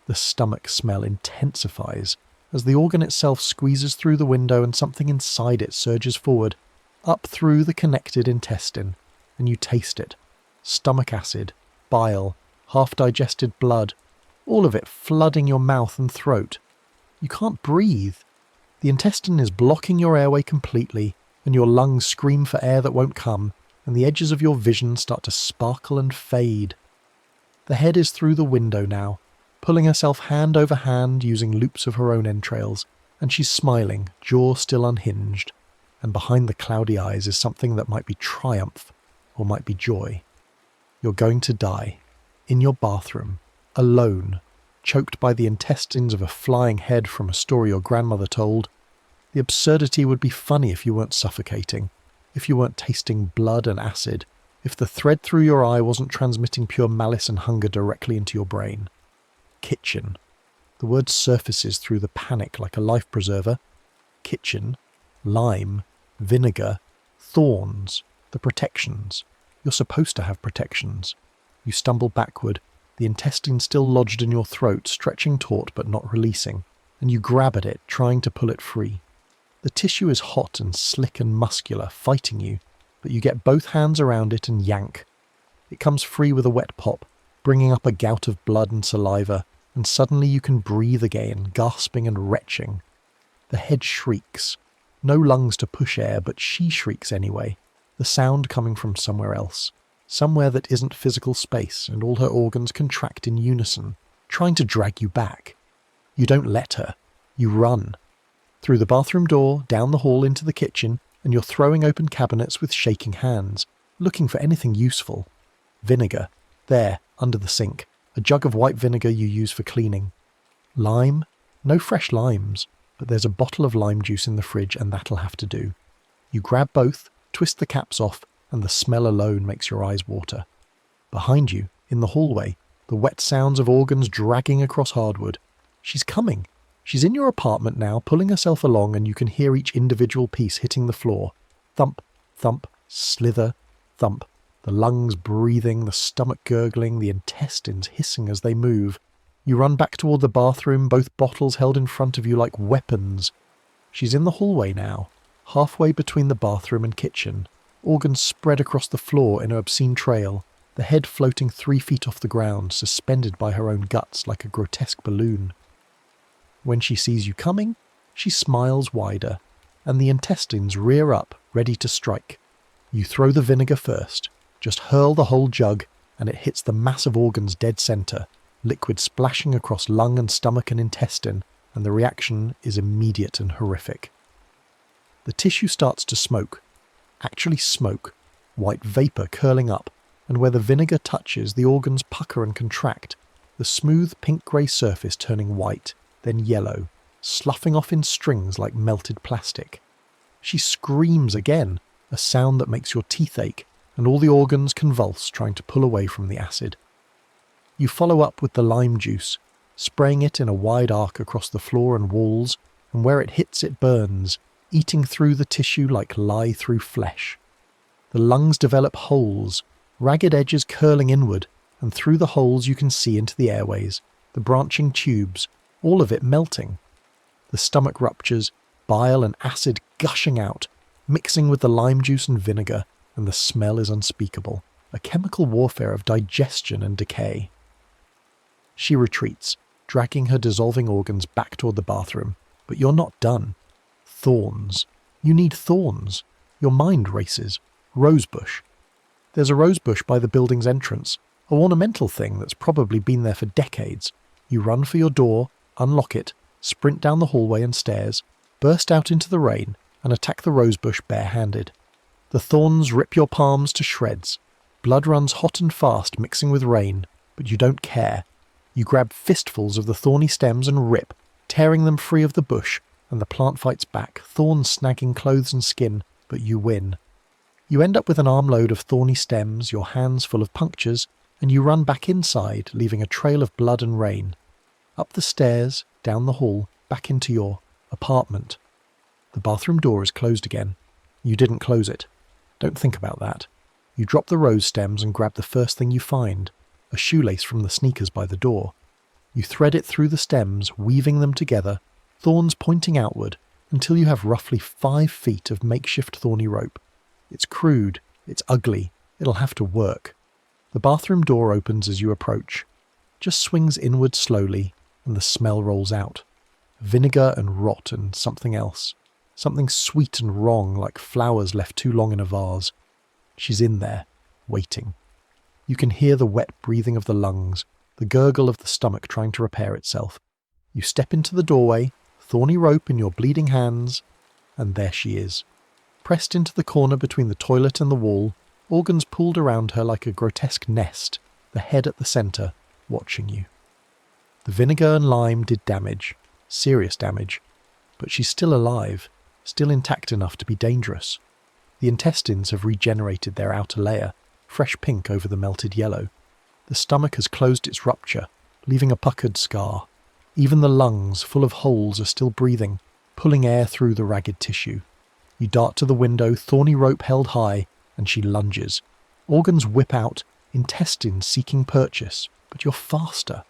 Speaker 1: The stomach smell intensifies as the organ itself squeezes through the window and something inside it surges forward, up through the connected intestine, and you taste it. Stomach acid, bile, half-digested blood, all of it flooding your mouth and throat. You can't breathe. The intestine is blocking your airway completely, and your lungs scream for air that won't come, and the edges of your vision start to sparkle and fade. The head is through the window now, pulling herself hand over hand using loops of her own entrails, and she's smiling, jaw still unhinged, and behind the cloudy eyes is something that might be triumph, or might be joy. You're going to die, in your bathroom, alone, choked by the intestines of a flying head from a story your grandmother told. The absurdity would be funny if you weren't suffocating, if you weren't tasting blood and acid, if the thread through your eye wasn't transmitting pure malice and hunger directly into your brain. Kitchen. The word surfaces through the panic like a life preserver. Kitchen, lime, vinegar, thorns, the protections. You're supposed to have protections. You stumble backward, the intestine still lodged in your throat, stretching taut but not releasing, and you grab at it, trying to pull it free. The tissue is hot and slick and muscular, fighting you, but you get both hands around it and yank. It comes free with a wet pop, bringing up a gout of blood and saliva, and suddenly you can breathe again, gasping and retching. The head shrieks. No lungs to push air, but she shrieks anyway, the sound coming from somewhere else. Somewhere that isn't physical space, and all her organs contract in unison, trying to drag you back. You don't let her. You run. Through the bathroom door, down the hall into the kitchen, and you're throwing open cabinets with shaking hands, looking for anything useful. Vinegar. There, under the sink. A jug of white vinegar you use for cleaning. Lime? No fresh limes, but there's a bottle of lime juice in the fridge and that'll have to do. You grab both, twist the caps off, and the smell alone makes your eyes water. Behind you, in the hallway, the wet sounds of organs dragging across hardwood. She's coming. She's in your apartment now, pulling herself along, and you can hear each individual piece hitting the floor. Thump, thump, slither, thump. The lungs breathing, the stomach gurgling, the intestines hissing as they move. You run back toward the bathroom, both bottles held in front of you like weapons. She's in the hallway now, halfway between the bathroom and kitchen. Organs spread across the floor in an obscene trail, the head floating 3 feet off the ground, suspended by her own guts like a grotesque balloon. When she sees you coming, she smiles wider, and the intestines rear up, ready to strike. You throw the vinegar first, just hurl the whole jug, and it hits the mass of organs dead center, liquid splashing across lung and stomach and intestine, and the reaction is immediate and horrific. The tissue starts to smoke. Actually smoke, white vapour curling up, and where the vinegar touches, the organs pucker and contract, the smooth pink-grey surface turning white, then yellow, sloughing off in strings like melted plastic. She screams again, a sound that makes your teeth ache, and all the organs convulse trying to pull away from the acid. You follow up with the lime juice, spraying it in a wide arc across the floor and walls, and where it hits it burns, eating through the tissue like lye through flesh. The lungs develop holes, ragged edges curling inward, and through the holes you can see into the airways, the branching tubes, all of it melting. The stomach ruptures, bile and acid gushing out, mixing with the lime juice and vinegar, and the smell is unspeakable, a chemical warfare of digestion and decay. She retreats, dragging her dissolving organs back toward the bathroom. But you're not done. Thorns. You need thorns. Your mind races. Rosebush. There's a rosebush by the building's entrance, a ornamental thing that's probably been there for decades. You run for your door, unlock it, sprint down the hallway and stairs, burst out into the rain, and attack the rosebush barehanded. The thorns rip your palms to shreds. Blood runs hot and fast, mixing with rain, but you don't care. You grab fistfuls of the thorny stems and rip, tearing them free of the bush, and the plant fights back, thorns snagging clothes and skin, but you win. You end up with an armload of thorny stems, your hands full of punctures, and you run back inside, leaving a trail of blood and rain. Up the stairs, down the hall, back into your apartment. The bathroom door is closed again. You didn't close it. Don't think about that. You drop the rose stems and grab the first thing you find, a shoelace from the sneakers by the door. You thread it through the stems, weaving them together, thorns pointing outward, until you have roughly 5 feet of makeshift thorny rope. It's crude, it's ugly, it'll have to work. The bathroom door opens as you approach, just swings inward slowly, and the smell rolls out. Vinegar and rot and something else. Something sweet and wrong, like flowers left too long in a vase. She's in there, waiting. You can hear the wet breathing of the lungs, the gurgle of the stomach trying to repair itself. You step into the doorway, thorny rope in your bleeding hands, and there she is. Pressed into the corner between the toilet and the wall, organs pooled around her like a grotesque nest, the head at the centre, watching you. The vinegar and lime did damage, serious damage, but she's still alive, still intact enough to be dangerous. The intestines have regenerated their outer layer, fresh pink over the melted yellow. The stomach has closed its rupture, leaving a puckered scar. Even the lungs, full of holes, are still breathing, pulling air through the ragged tissue. You dart to the window, thorny rope held high, and she lunges. Organs whip out, intestines seeking purchase, but you're faster.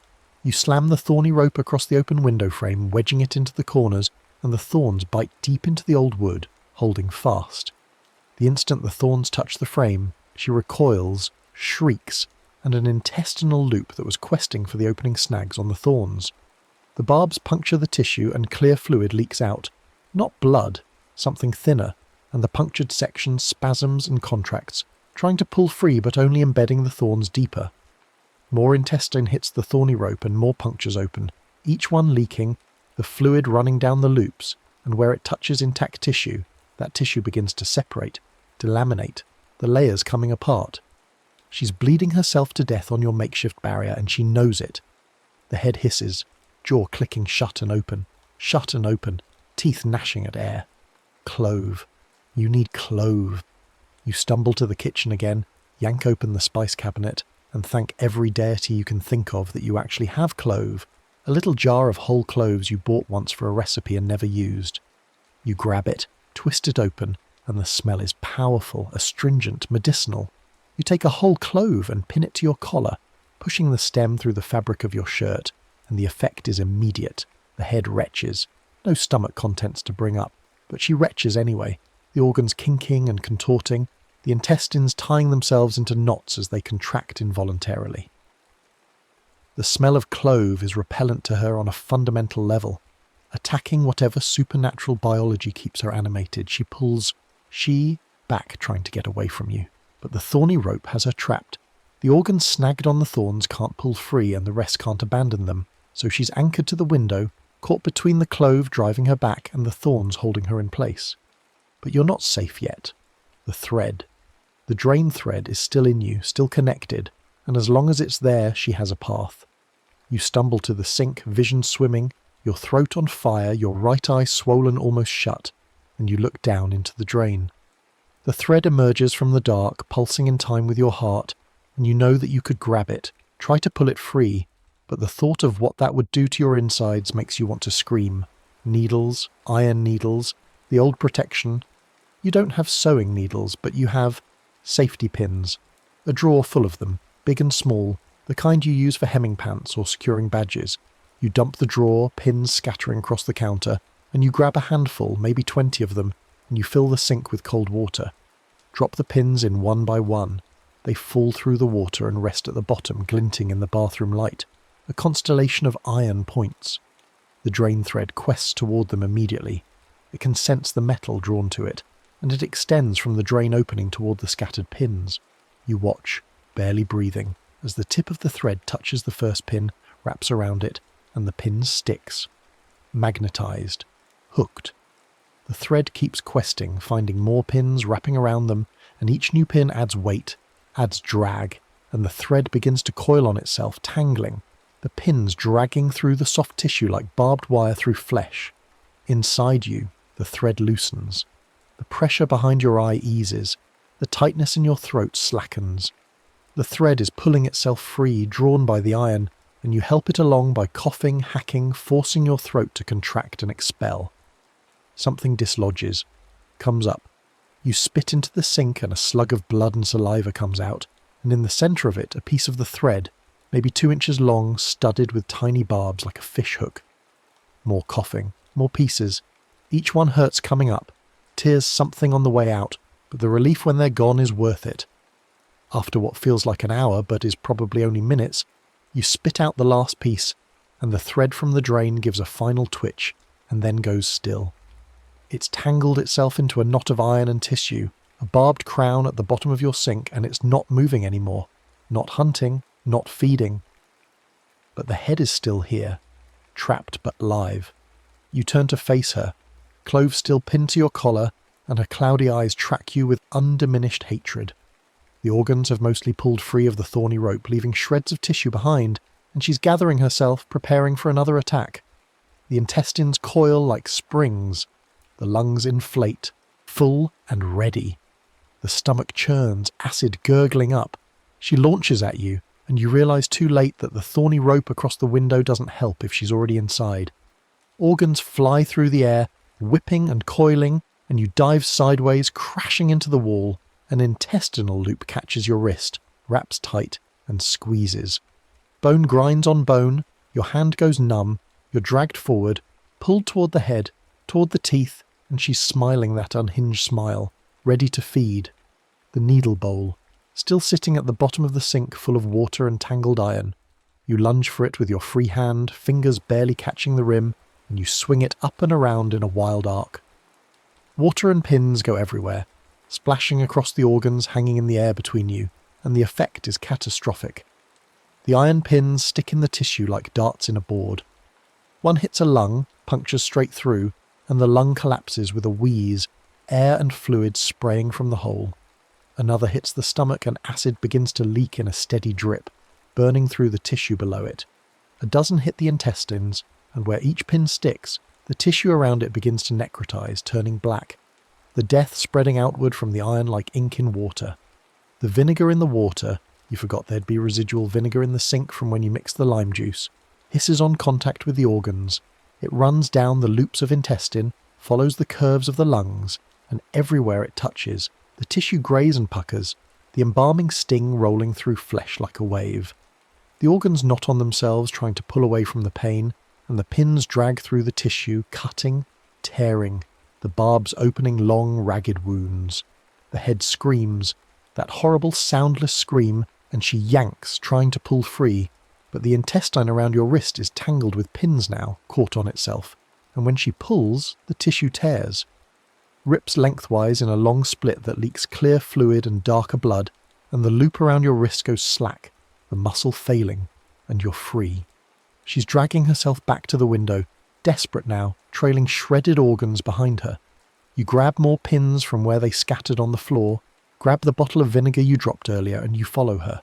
Speaker 1: You slam the thorny rope across the open window frame, wedging it into the corners, and the thorns bite deep into the old wood, holding fast. The instant the thorns touch the frame, she recoils, shrieks, and an intestinal loop that was questing for the opening snags on the thorns. The barbs puncture the tissue and clear fluid leaks out. Not blood, something thinner, and the punctured section spasms and contracts, trying to pull free but only embedding the thorns deeper. More intestine hits the thorny rope and more punctures open, each one leaking, the fluid running down the loops, and where it touches intact tissue, that tissue begins to separate, delaminate, the layers coming apart. She's bleeding herself to death on your makeshift barrier, and she knows it. The head hisses, jaw clicking shut and open, teeth gnashing at air. Clove. You need clove. You stumble to the kitchen again, yank open the spice cabinet, and thank every deity you can think of that you actually have clove, a little jar of whole cloves you bought once for a recipe and never used. You grab it, twist it open, and the smell is powerful, astringent, medicinal. You take a whole clove and pin it to your collar, pushing the stem through the fabric of your shirt, and the effect is immediate. The head retches. No stomach contents to bring up, but she retches anyway, the organs kinking and contorting, the intestines tying themselves into knots as they contract involuntarily. The smell of clove is repellent to her on a fundamental level. Attacking whatever supernatural biology keeps her animated, she pulls back trying to get away from you. But the thorny rope has her trapped. The organs snagged on the thorns can't pull free and the rest can't abandon them, so she's anchored to the window, caught between the clove driving her back and the thorns holding her in place. But you're not safe yet. The thread. The drain thread is still in you, still connected, and as long as it's there, she has a path. You stumble to the sink, vision swimming, your throat on fire, your right eye swollen almost shut, and you look down into the drain. The thread emerges from the dark, pulsing in time with your heart, and you know that you could grab it, try to pull it free, but the thought of what that would do to your insides makes you want to scream. Needles, iron needles, the old protection. You don't have sewing needles, but you have safety pins, a drawer full of them, big and small, the kind you use for hemming pants or securing badges. You dump the drawer, pins scattering across the counter, and you grab a handful, maybe 20 of them, and you fill the sink with cold water. Drop the pins in one by one. They fall through the water and rest at the bottom, glinting in the bathroom light. a constellation of iron points. The drain thread quests toward them immediately. It can sense the metal drawn to it, and it extends from the drain opening toward the scattered pins. You watch, barely breathing, as the tip of the thread touches the first pin, wraps around it, and the pin sticks. Magnetized. Hooked. The thread keeps questing, finding more pins, wrapping around them, and each new pin adds weight, adds drag, and the thread begins to coil on itself, tangling, the pins dragging through the soft tissue like barbed wire through flesh. Inside you, the thread loosens. The pressure behind your eye eases. The tightness in your throat slackens. The thread is pulling itself free, drawn by the iron, and you help it along by coughing, hacking, forcing your throat to contract and expel. Something dislodges, comes up. You spit into the sink and a slug of blood and saliva comes out, and in the centre of it a piece of the thread, maybe 2 inches long, studded with tiny barbs like a fish hook. More coughing, more pieces. Each one hurts coming up, tears something on the way out, but the relief when they're gone is worth it. After what feels like an hour but is probably only minutes, you spit out the last piece, and the thread from the drain gives a final twitch, and then goes still. It's tangled itself into a knot of iron and tissue, a barbed crown at the bottom of your sink, and it's not moving anymore. Not hunting, not feeding. But the head is still here, trapped but live. You turn to face her, clove still pinned to your collar, and her cloudy eyes track you with undiminished hatred. The organs have mostly pulled free of the thorny rope, leaving shreds of tissue behind, and she's gathering herself, preparing for another attack. The intestines coil like springs. The lungs inflate, full and ready. The stomach churns, acid gurgling up. She launches at you, and you realise too late that the thorny rope across the window doesn't help if she's already inside. Organs fly through the air, whipping and coiling, and you dive sideways, crashing into the wall. An intestinal loop catches your wrist, wraps tight, and squeezes. Bone grinds on bone, your hand goes numb, you're dragged forward, pulled toward the head, toward the teeth, and she's smiling that unhinged smile, ready to feed. The needle bowl, still sitting at the bottom of the sink full of water and tangled iron. You lunge for it with your free hand, fingers barely catching the rim, and you swing it up and around in a wild arc. Water and pins go everywhere, splashing across the organs hanging in the air between you, and the effect is catastrophic. The iron pins stick in the tissue like darts in a board. One hits a lung, punctures straight through, and the lung collapses with a wheeze, air and fluid spraying from the hole. Another hits the stomach and acid begins to leak in a steady drip, burning through the tissue below it. A dozen hit the intestines, and where each pin sticks, the tissue around it begins to necrotize, turning black. The death spreading outward from the iron like ink in water. The vinegar in the water, you forgot there'd be residual vinegar in the sink from when you mixed the lime juice, hisses on contact with the organs. It runs down the loops of intestine, follows the curves of the lungs, and everywhere it touches, the tissue greys and puckers, the embalming sting rolling through flesh like a wave. The organs knot on themselves, trying to pull away from the pain, and the pins drag through the tissue, cutting, tearing, the barbs opening long, ragged wounds. The head screams, that horrible soundless scream, and she yanks, trying to pull free, but the intestine around your wrist is tangled with pins now, caught on itself, and when she pulls, the tissue tears. Rips lengthwise in a long split that leaks clear fluid and darker blood, and the loop around your wrist goes slack, the muscle failing, and you're free. She's dragging herself back to the window, desperate now, trailing shredded organs behind her. You grab more pins from where they scattered on the floor, grab the bottle of vinegar you dropped earlier, and you follow her.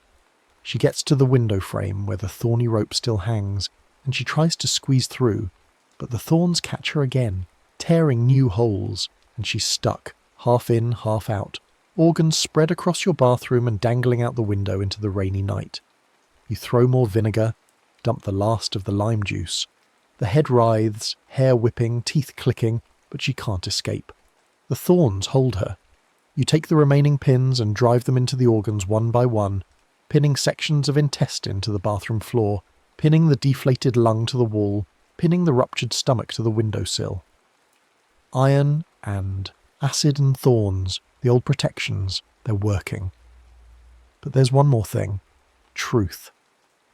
Speaker 1: She gets to the window frame where the thorny rope still hangs, and she tries to squeeze through, but the thorns catch her again, tearing new holes, and she's stuck, half in, half out, organs spread across your bathroom and dangling out the window into the rainy night. You throw more vinegar, dump the last of the lime juice. The head writhes, hair whipping, teeth clicking, but she can't escape. The thorns hold her. You take the remaining pins and drive them into the organs one by one, pinning sections of intestine to the bathroom floor, pinning the deflated lung to the wall, pinning the ruptured stomach to the windowsill. Iron and acid and thorns, the old protections, they're working. But there's one more thing. Truth.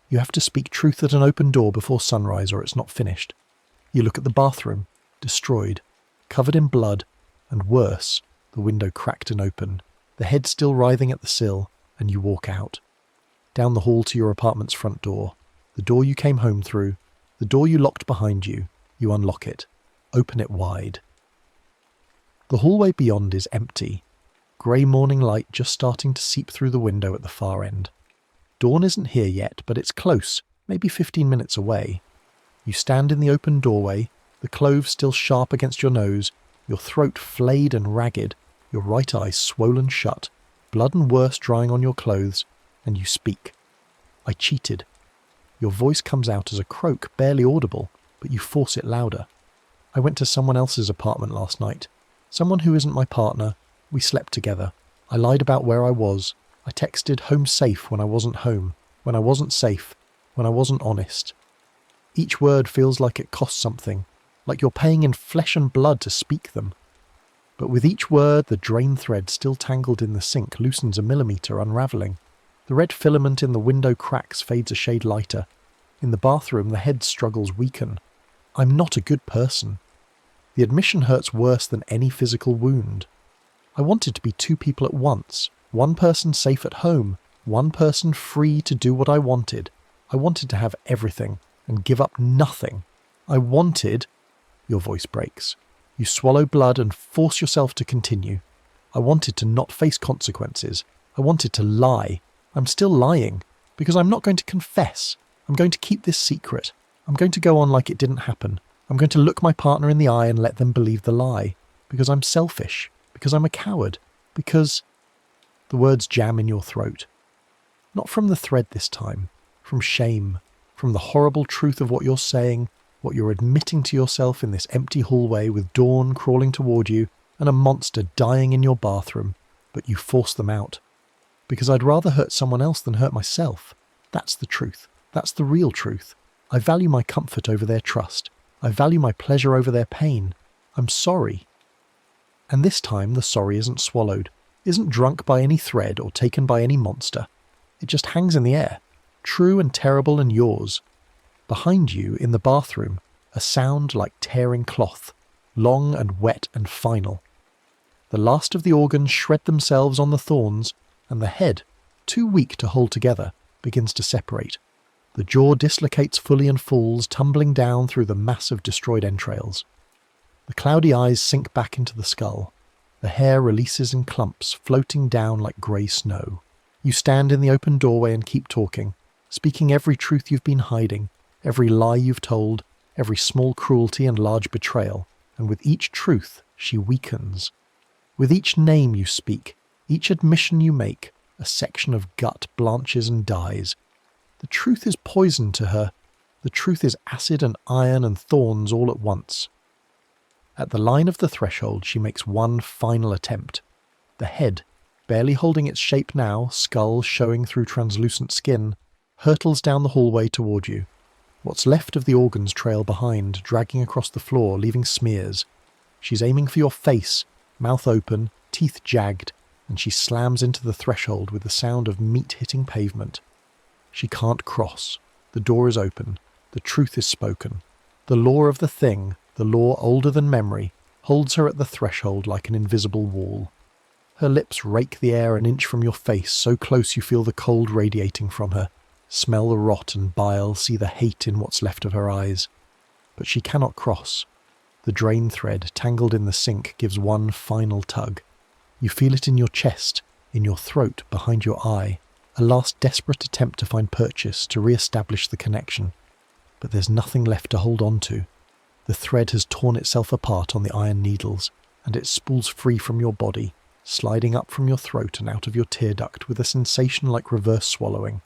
Speaker 1: You have to speak truth at an open door before sunrise or it's not finished. You look at the bathroom, destroyed, covered in blood, and worse, the window cracked and open, the head still writhing at the sill, and you walk out. Down the hall to your apartment's front door, the door you came home through, the door you locked behind you, you unlock it, open it wide. The hallway beyond is empty, grey morning light just starting to seep through the window at the far end. Dawn isn't here yet, but it's close, maybe 15 minutes away. You stand in the open doorway, the cloves still sharp against your nose, your throat flayed and ragged, your right eye swollen shut, blood and worse drying on your clothes, and you speak. I cheated. Your voice comes out as a croak, barely audible, but you force it louder. I went to someone else's apartment last night. Someone who isn't my partner. We slept together. I lied about where I was. I texted home safe when I wasn't home, when I wasn't safe, when I wasn't honest. Each word feels like it costs something, like you're paying in flesh and blood to speak them. But with each word, the drain thread still tangled in the sink loosens a millimetre, unravelling. The red filament in the window cracks fades a shade lighter. In the bathroom, the head struggles weaken. I'm not a good person. The admission hurts worse than any physical wound. I wanted to be two people at once. One person safe at home, one person free to do what I wanted. I wanted to have everything and give up nothing. I wanted... Your voice breaks. You swallow blood and force yourself to continue. I wanted to not face consequences. I wanted to lie. I'm still lying, because I'm not going to confess. I'm going to keep this secret. I'm going to go on like it didn't happen. I'm going to look my partner in the eye and let them believe the lie, because I'm selfish, because I'm a coward, because... The words jam in your throat. Not from the thread this time, from shame, from the horrible truth of what you're saying, what you're admitting to yourself in this empty hallway with dawn crawling toward you and a monster dying in your bathroom, but you force them out. Because I'd rather hurt someone else than hurt myself. That's the truth. That's the real truth. I value my comfort over their trust. I value my pleasure over their pain. I'm sorry. And this time the sorry isn't swallowed, isn't drunk by any thread or taken by any monster. It just hangs in the air, true and terrible and yours. Behind you, in the bathroom, a sound like tearing cloth, long and wet and final. The last of the organs shred themselves on the thorns, and the head, too weak to hold together, begins to separate. The jaw dislocates fully and falls, tumbling down through the mass of destroyed entrails. The cloudy eyes sink back into the skull. The hair releases in clumps, floating down like grey snow. You stand in the open doorway and keep talking, speaking every truth you've been hiding, every lie you've told, every small cruelty and large betrayal, and with each truth she weakens. With each name you speak, each admission you make, a section of gut blanches and dies. The truth is poison to her. The truth is acid and iron and thorns all at once. At the line of the threshold she makes one final attempt. The head, barely holding its shape now, skull showing through translucent skin, hurtles down the hallway toward you. What's left of the organs trail behind, dragging across the floor, leaving smears. She's aiming for your face, mouth open, teeth jagged, and she slams into the threshold with the sound of meat hitting pavement. She can't cross. The door is open. The truth is spoken. The law of the thing, the law older than memory, holds her at the threshold like an invisible wall. Her lips rake the air an inch from your face, so close you feel the cold radiating from her, smell the rot and bile, see the hate in what's left of her eyes. But she cannot cross. The drain thread, tangled in the sink, gives one final tug. You feel it in your chest, in your throat, behind your eye, a last desperate attempt to find purchase, to re-establish the connection. But there's nothing left to hold on to. The thread has torn itself apart on the iron needles, and it spools free from your body, sliding up from your throat and out of your tear duct with a sensation like reverse swallowing.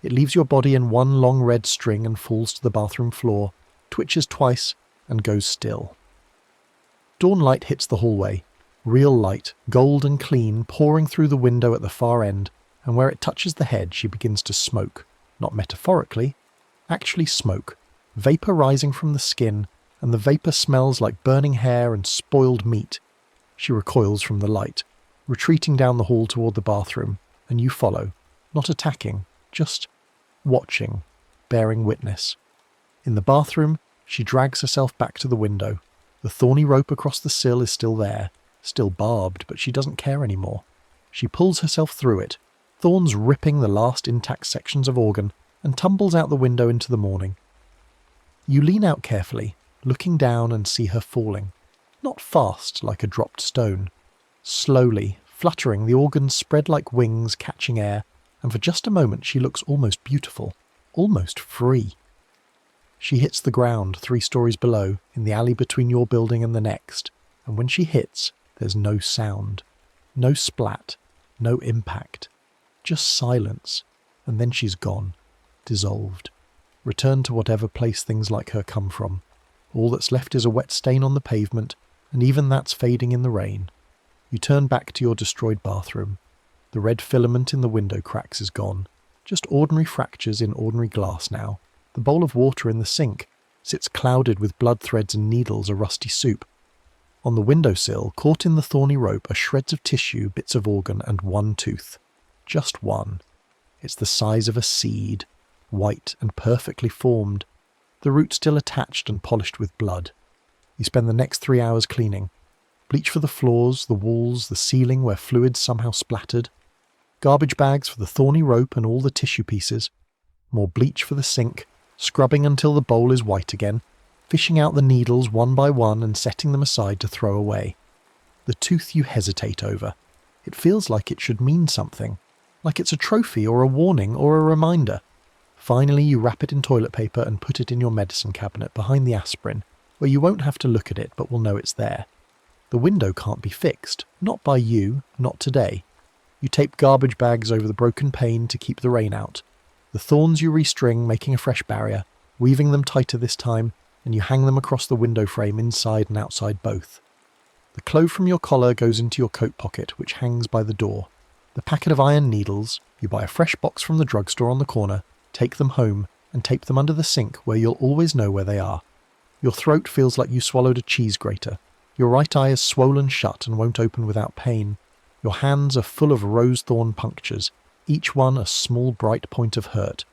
Speaker 1: It leaves your body in one long red string and falls to the bathroom floor, twitches twice, and goes still. Dawn light hits the hallway, real light, gold and clean, pouring through the window at the far end, and where it touches the head she begins to smoke, not metaphorically, actually smoke, vapour rising from the skin, and the vapour smells like burning hair and spoiled meat. She recoils from the light, retreating down the hall toward the bathroom, and you follow, not attacking, just watching, bearing witness. In the bathroom, she drags herself back to the window. The thorny rope across the sill is still there, still barbed, but she doesn't care anymore. She pulls herself through it, thorns ripping the last intact sections of organ, and tumbles out the window into the morning. You lean out carefully, looking down and see her falling. Not fast like a dropped stone. Slowly, fluttering, the organs spread like wings catching air, and for just a moment she looks almost beautiful, almost free. She hits the ground 3 stories below, in the alley between your building and the next, and when she hits, there's no sound, no splat, no impact, just silence, and then she's gone, dissolved, returned to whatever place things like her come from. All that's left is a wet stain on the pavement, and even that's fading in the rain. You turn back to your destroyed bathroom. The red filament in the window cracks is gone, just ordinary fractures in ordinary glass now. The bowl of water in the sink sits clouded with blood threads and needles, a rusty soup. On the windowsill, caught in the thorny rope, are shreds of tissue, bits of organ, and one tooth. Just one. It's the size of a seed, white and perfectly formed, the root still attached and polished with blood. You spend the next 3 hours cleaning. Bleach for the floors, the walls, the ceiling where fluids somehow splattered. Garbage bags for the thorny rope and all the tissue pieces. More bleach for the sink, scrubbing until the bowl is white again, fishing out the needles one by one and setting them aside to throw away. The tooth you hesitate over. It feels like it should mean something, like it's a trophy or a warning or a reminder. Finally, you wrap it in toilet paper and put it in your medicine cabinet behind the aspirin, where you won't have to look at it but will know it's there. The window can't be fixed, not by you, not today. You tape garbage bags over the broken pane to keep the rain out. The thorns you restring, making a fresh barrier, weaving them tighter this time, and you hang them across the window frame inside and outside both. The clove from your collar goes into your coat pocket, which hangs by the door. The packet of iron needles, you buy a fresh box from the drugstore on the corner, take them home, and tape them under the sink where you'll always know where they are. Your throat feels like you swallowed a cheese grater. Your right eye is swollen shut and won't open without pain. Your hands are full of rose thorn punctures, each one a small bright point of hurt.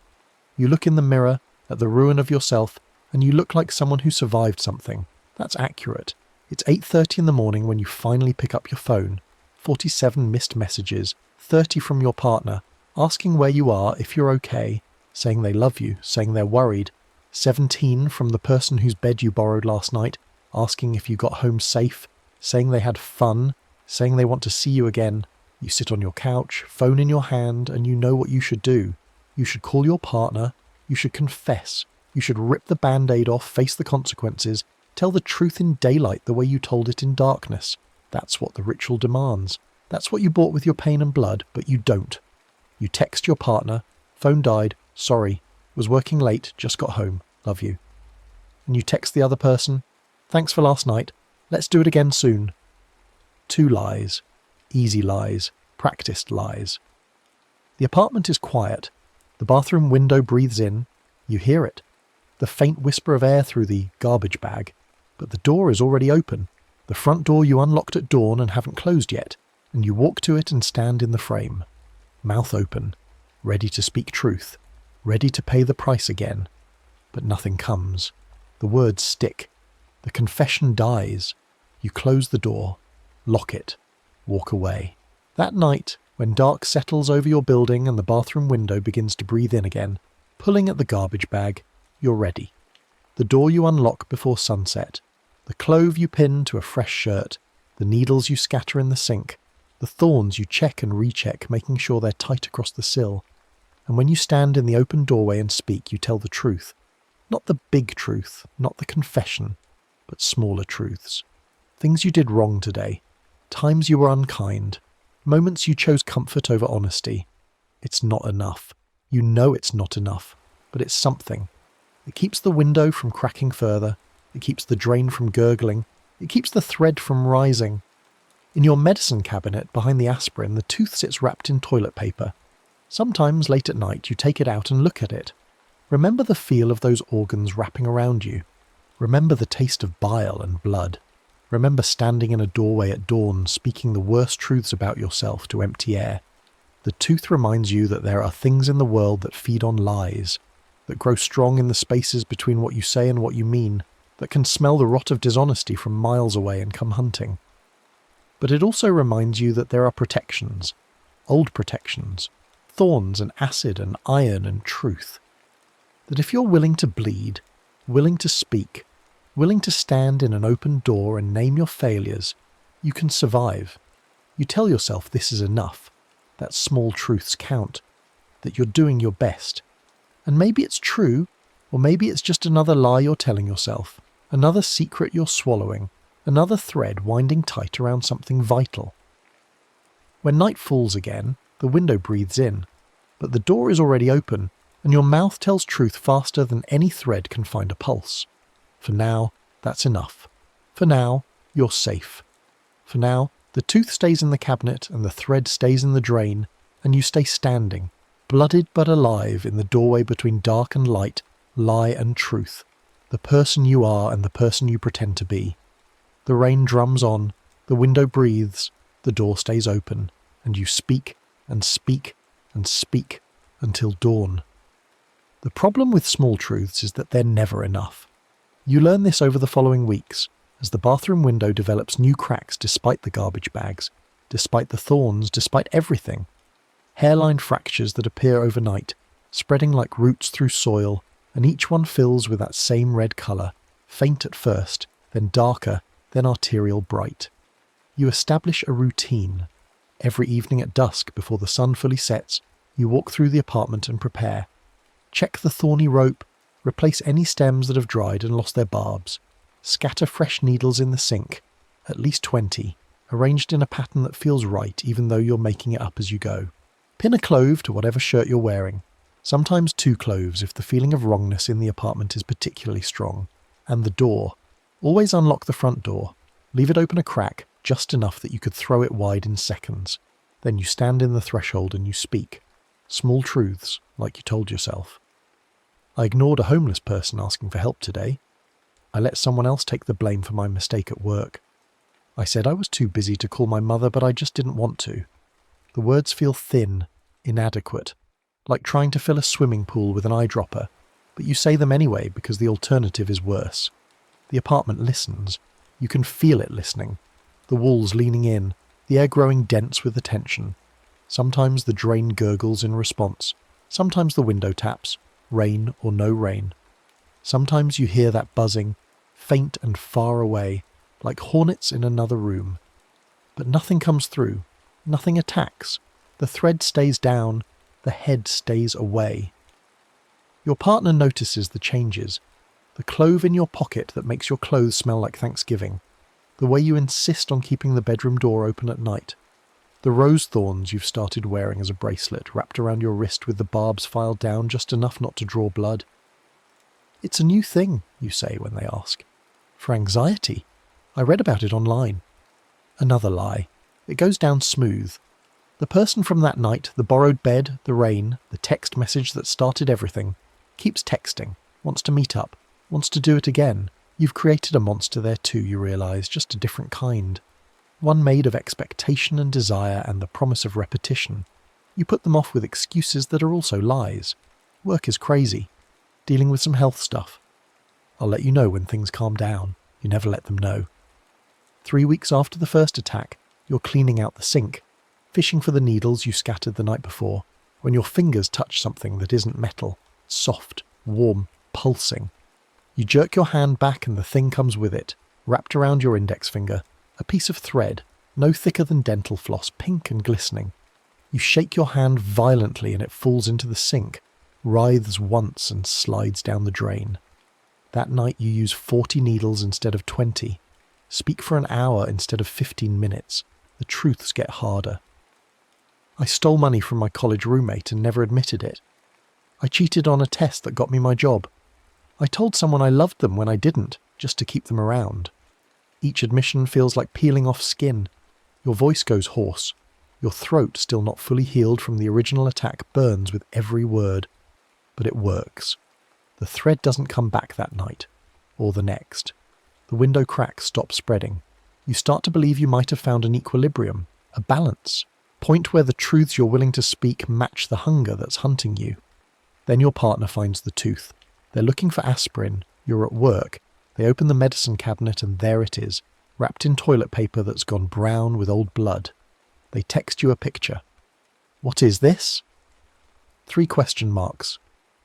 Speaker 1: You look in the mirror, at the ruin of yourself, and you look like someone who survived something. That's accurate. It's 8:30 in the morning when you finally pick up your phone. 47 missed messages, 30 from your partner, asking where you are, if you're okay, saying they love you, saying they're worried. 17 from the person whose bed you borrowed last night, asking if you got home safe, saying they had fun, saying they want to see you again. You sit on your couch, phone in your hand, and you know what you should do. You should call your partner. You should confess. You should rip the band-aid off, face the consequences, tell the truth in daylight the way you told it in darkness. That's what the ritual demands. That's what you bought with your pain and blood, but you don't. You text your partner, phone died, sorry, was working late, just got home, love you. And you text the other person, thanks for last night, let's do it again soon. 2 lies. Easy lies. Practiced lies. The apartment is quiet. The bathroom window breathes in. You hear it. The faint whisper of air through the garbage bag. But the door is already open. The front door you unlocked at dawn and haven't closed yet, and you walk to it and stand in the frame. Mouth open. Ready to speak truth. Ready to pay the price again. But nothing comes. The words stick. The confession dies. You close the door. Lock it. Walk away. That night, when dark settles over your building and the bathroom window begins to breathe in again, pulling at the garbage bag, you're ready. The door you unlock before sunset, the clove you pin to a fresh shirt, the needles you scatter in the sink, the thorns you check and recheck, making sure they're tight across the sill. And when you stand in the open doorway and speak, you tell the truth. Not the big truth, not the confession, but smaller truths. Things you did wrong today. Times you were unkind. Moments you chose comfort over honesty. It's not enough. You know it's not enough, but it's something. It keeps the window from cracking further. It keeps the drain from gurgling. It keeps the thread from rising. In your medicine cabinet behind the aspirin, the tooth sits wrapped in toilet paper. Sometimes late at night you take it out and look at it. Remember the feel of those organs wrapping around you. Remember the taste of bile and blood. Remember standing in a doorway at dawn speaking the worst truths about yourself to empty air. The tooth reminds you that there are things in the world that feed on lies. that grow strong in the spaces between what you say and what you mean, that can smell the rot of dishonesty from miles away and come hunting. But it also reminds you that there are protections, old protections, thorns and acid and iron and truth. That if you're willing to bleed, willing to speak, willing to stand in an open door and name your failures, you can survive. You tell yourself this is enough, that small truths count, that you're doing your best. And maybe it's true, or maybe it's just another lie you're telling yourself, another secret you're swallowing, another thread winding tight around something vital. When night falls again, the window breathes in, but the door is already open, and your mouth tells truth faster than any thread can find a pulse. For now, that's enough. For now, you're safe. For now, the tooth stays in the cabinet and the thread stays in the drain, and you stay standing, blooded but alive in the doorway between dark and light, lie and truth, the person you are and the person you pretend to be. The rain drums on, the window breathes, the door stays open, and you speak and speak and speak until dawn. The problem with small truths is that they're never enough. You learn this over the following weeks, as the bathroom window develops new cracks despite the garbage bags, despite the thorns, despite everything. Hairline fractures that appear overnight, spreading like roots through soil, and each one fills with that same red colour, faint at first, then darker, then arterial bright. You establish a routine. Every evening at dusk, before the sun fully sets, you walk through the apartment and prepare. Check the thorny rope, replace any stems that have dried and lost their barbs. Scatter fresh needles in the sink, at least 20, arranged in a pattern that feels right even though you're making it up as you go. Pin a clove to whatever shirt you're wearing, sometimes 2 cloves if the feeling of wrongness in the apartment is particularly strong. And the door. Always unlock the front door. Leave it open a crack, just enough that you could throw it wide in seconds. Then you stand in the threshold and you speak. Small truths, like you told yourself. I ignored a homeless person asking for help today. I let someone else take the blame for my mistake at work. I said I was too busy to call my mother, but I just didn't want to. The words feel thin, inadequate, like trying to fill a swimming pool with an eyedropper, but you say them anyway because the alternative is worse. The apartment listens. You can feel it listening. The walls leaning in, the air growing dense with attention. Sometimes the drain gurgles in response. Sometimes the window taps, rain or no rain. Sometimes you hear that buzzing, faint and far away, like hornets in another room. But nothing comes through. Nothing attacks. The thread stays down. The head stays away. Your partner notices the changes. The clove in your pocket that makes your clothes smell like Thanksgiving. The way you insist on keeping the bedroom door open at night. The rose thorns you've started wearing as a bracelet wrapped around your wrist with the barbs filed down just enough not to draw blood. It's a new thing, you say when they ask. For anxiety. I read about it online. Another lie. It goes down smooth. The person from that night, the borrowed bed, the rain, the text message that started everything, keeps texting, wants to meet up, wants to do it again. You've created a monster there too, you realise, just a different kind. One made of expectation and desire and the promise of repetition. You put them off with excuses that are also lies. Work is crazy. Dealing with some health stuff. I'll let you know when things calm down. You never let them know. 3 weeks after the first attack, you're cleaning out the sink, fishing for the needles you scattered the night before, when your fingers touch something that isn't metal, soft, warm, pulsing. You jerk your hand back and the thing comes with it, wrapped around your index finger, a piece of thread, no thicker than dental floss, pink and glistening. You shake your hand violently and it falls into the sink, writhes once and slides down the drain. That night you use 40 needles instead of 20. Speak for an hour instead of 15 minutes. The truths get harder. I stole money from my college roommate and never admitted it. I cheated on a test that got me my job. I told someone I loved them when I didn't, just to keep them around. Each admission feels like peeling off skin. Your voice goes hoarse. Your throat, still not fully healed from the original attack, burns with every word. But it works. The thread doesn't come back that night, or the next. The window cracks stop spreading. You start to believe you might have found an equilibrium, a balance, point where the truths you're willing to speak match the hunger that's hunting you. Then your partner finds the tooth. They're looking for aspirin. You're at work. They open the medicine cabinet and there it is, wrapped in toilet paper that's gone brown with old blood. They text you a picture. What is this? 3 question marks.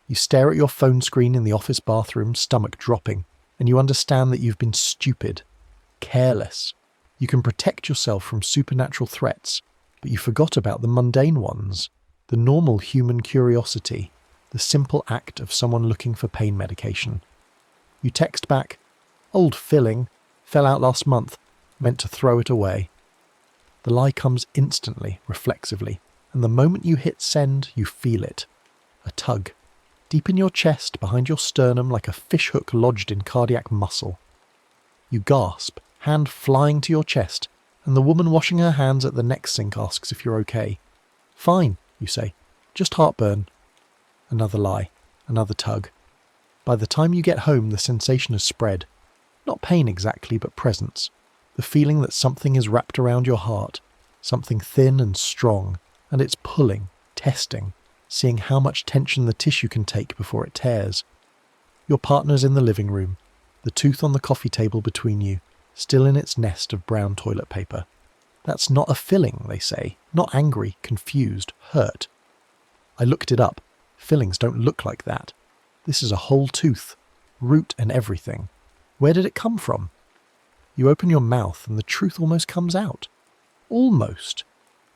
Speaker 1: You stare at your phone screen in the office bathroom, stomach dropping, and you understand that you've been stupid, careless. You can protect yourself from supernatural threats, but you forgot about the mundane ones, the normal human curiosity, the simple act of someone looking for pain medication. You text back, "Old filling, fell out last month, meant to throw it away." The lie comes instantly, reflexively, and the moment you hit send, you feel it. A tug. Deep in your chest, behind your sternum, like a fishhook lodged in cardiac muscle. You gasp, hand flying to your chest, and the woman washing her hands at the next sink asks if you're okay. "Fine," you say. "Just heartburn." Another lie, another tug. By the time you get home, the sensation has spread. Not pain exactly, but presence. The feeling that something is wrapped around your heart, something thin and strong, and it's pulling, testing, seeing how much tension the tissue can take before it tears. Your partner's in the living room, the tooth on the coffee table between you, still in its nest of brown toilet paper. "That's not a filling," they say, not angry, confused, hurt. I looked it up. Fillings don't look like that. This is a whole tooth, root and everything. Where did it come from? You open your mouth and the truth almost comes out. Almost.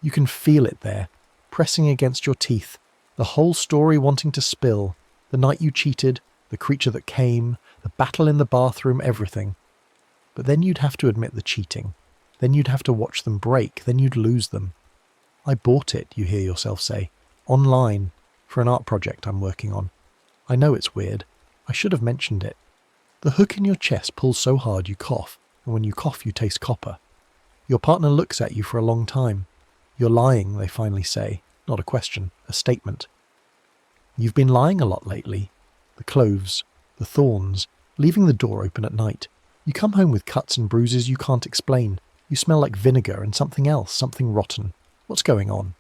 Speaker 1: You can feel it there, pressing against your teeth, the whole story wanting to spill, the night you cheated, the creature that came, the battle in the bathroom, everything. But then you'd have to admit the cheating. Then you'd have to watch them break, then you'd lose them. "I bought it," you hear yourself say, "online, for an art project I'm working on. I know it's weird. I should have mentioned it." The hook in your chest pulls so hard you cough, and when you cough you taste copper. Your partner looks at you for a long time. "You're lying," they finally say. Not a question, a statement. You've been lying a lot lately. The cloves, the thorns, leaving the door open at night. You come home with cuts and bruises you can't explain. You smell like vinegar and something else, something rotten. What's going on?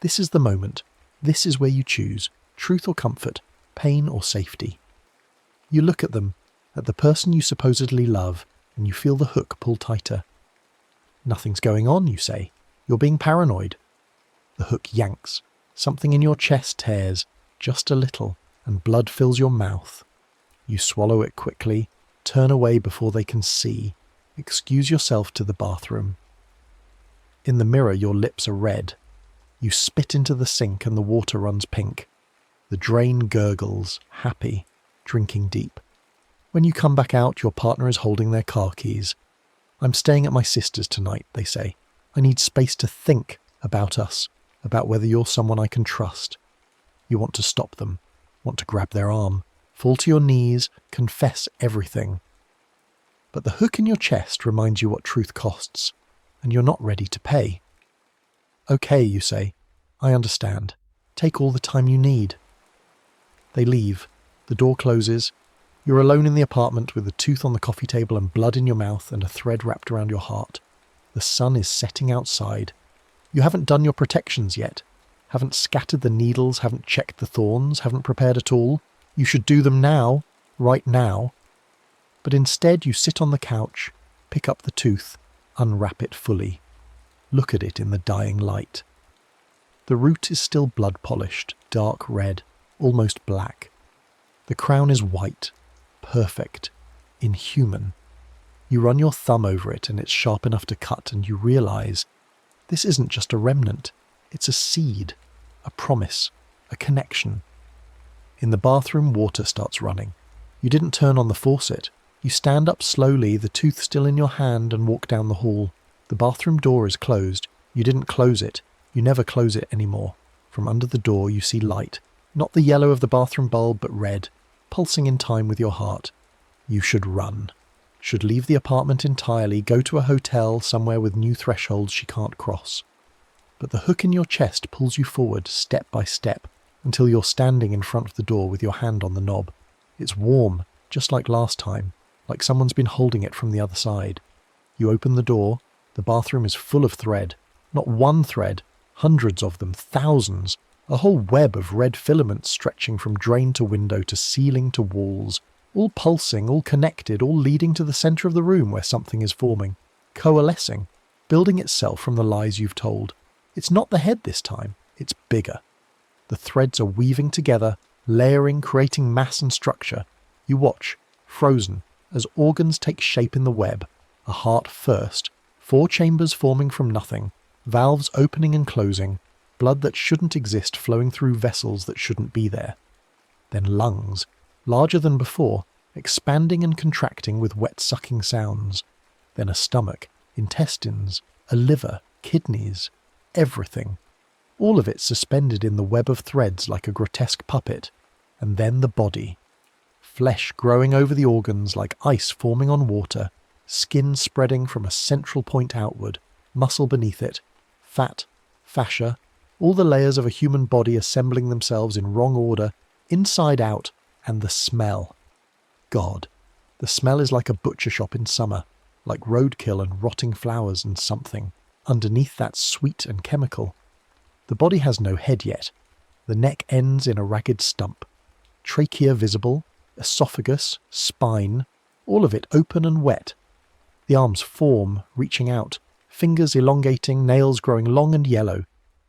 Speaker 1: This is the moment. This is where you choose, truth or comfort, pain or safety. You look at them, at the person you supposedly love, and you feel the hook pull tighter. "Nothing's going on," you say. "You're being paranoid." The hook yanks. Something in your chest tears, just a little, and blood fills your mouth. You swallow it quickly, turn away before they can see, excuse yourself to the bathroom. In the mirror, your lips are red. You spit into the sink and the water runs pink. The drain gurgles, happy, drinking deep. When you come back out, your partner is holding their car keys. "I'm staying at my sister's tonight," they say. "I need space to think about us, about whether you're someone I can trust." You want to stop them, want to grab their arm, fall to your knees, confess everything. But the hook in your chest reminds you what truth costs, and you're not ready to pay. "Okay," you say. "I understand. Take all the time you need." They leave. The door closes. You're alone in the apartment with the tooth on the coffee table and blood in your mouth and a thread wrapped around your heart. The sun is setting outside. You haven't done your protections yet. Haven't scattered the needles, haven't checked the thorns, haven't prepared at all. You should do them now, right now. But instead you sit on the couch, pick up the tooth, unwrap it fully. Look at it in the dying light. The root is still blood-polished, dark red, almost black. The crown is white, perfect, inhuman. You run your thumb over it and it's sharp enough to cut, and you realize this isn't just a remnant. It's a seed, a promise, a connection. In the bathroom, water starts running. You didn't turn on the faucet. You stand up slowly, the tooth still in your hand, and walk down the hall. The bathroom door is closed. You didn't close it. You never close it anymore. From under the door you see light. Not the yellow of the bathroom bulb, but red, pulsing in time with your heart. You should run. Should leave the apartment entirely, go to a hotel somewhere with new thresholds she can't cross. But the hook in your chest pulls you forward, step by step, until you're standing in front of the door with your hand on the knob. It's warm, just like last time, like someone's been holding it from the other side. You open the door. The bathroom is full of thread. Not one thread, hundreds of them, thousands. A whole web of red filaments stretching from drain to window to ceiling to walls, all pulsing, all connected, all leading to the centre of the room where something is forming, coalescing, building itself from the lies you've told. It's not the head this time, it's bigger. The threads are weaving together, layering, creating mass and structure. You watch, frozen, as organs take shape in the web, a heart first, 4 chambers forming from nothing, valves opening and closing, blood that shouldn't exist flowing through vessels that shouldn't be there. Then lungs, larger than before, expanding and contracting with wet-sucking sounds. Then a stomach, intestines, a liver, kidneys, everything. All of it suspended in the web of threads like a grotesque puppet. And then the body. Flesh growing over the organs like ice forming on water, skin spreading from a central point outward, muscle beneath it, fat, fascia, all the layers of a human body assembling themselves in wrong order, inside out, and the smell. God, the smell is like a butcher shop in summer, like roadkill and rotting flowers and something. Underneath that sweet and chemical. The body has no head yet. The neck ends in a ragged stump. Trachea visible, esophagus, spine, all of it open and wet. The arms form, reaching out, fingers elongating, nails growing long and yellow,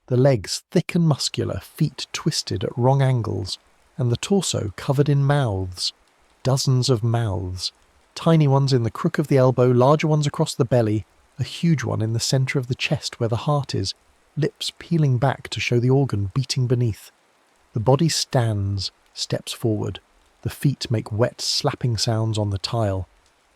Speaker 1: the legs thick and muscular, feet twisted at wrong angles, and the torso covered in mouths. Dozens of mouths. Tiny ones in the crook of the elbow, larger ones across the belly, a huge one in the centre of the chest where the heart is, lips peeling back to show the organ beating beneath. The body stands, steps forward. The feet make wet, slapping sounds on the tile.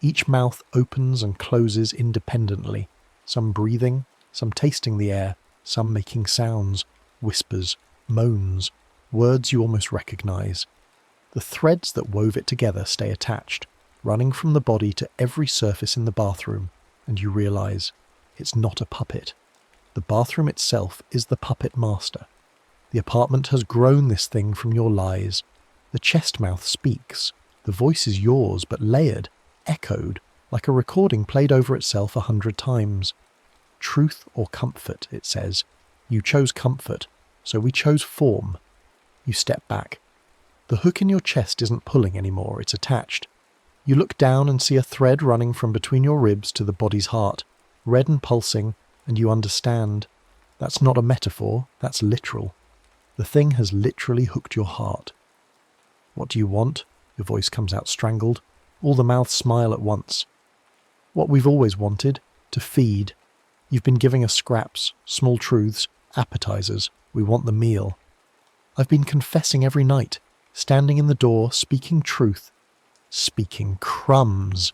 Speaker 1: Each mouth opens and closes independently, some breathing, some tasting the air, some making sounds, whispers, moans, words you almost recognise. The threads that wove it together stay attached, running from the body to every surface in the bathroom, and you realise it's not a puppet. The bathroom itself is the puppet master. The apartment has grown this thing from your lies. The chest mouth speaks. The voice is yours, but layered, echoed, like a recording played over itself 100 times. Truth or comfort, it says. You chose comfort, so we chose form. You step back. The hook in your chest isn't pulling anymore, it's attached. You look down and see a thread running from between your ribs to the body's heart, red and pulsing, and you understand. That's not a metaphor, that's literal. The thing has literally hooked your heart. What do you want? Your voice comes out strangled. All the mouths smile at once. What we've always wanted, to feed. You've been giving us scraps, small truths, appetizers. We want the meal. I've been confessing every night, standing in the door, speaking truth. Speaking crumbs.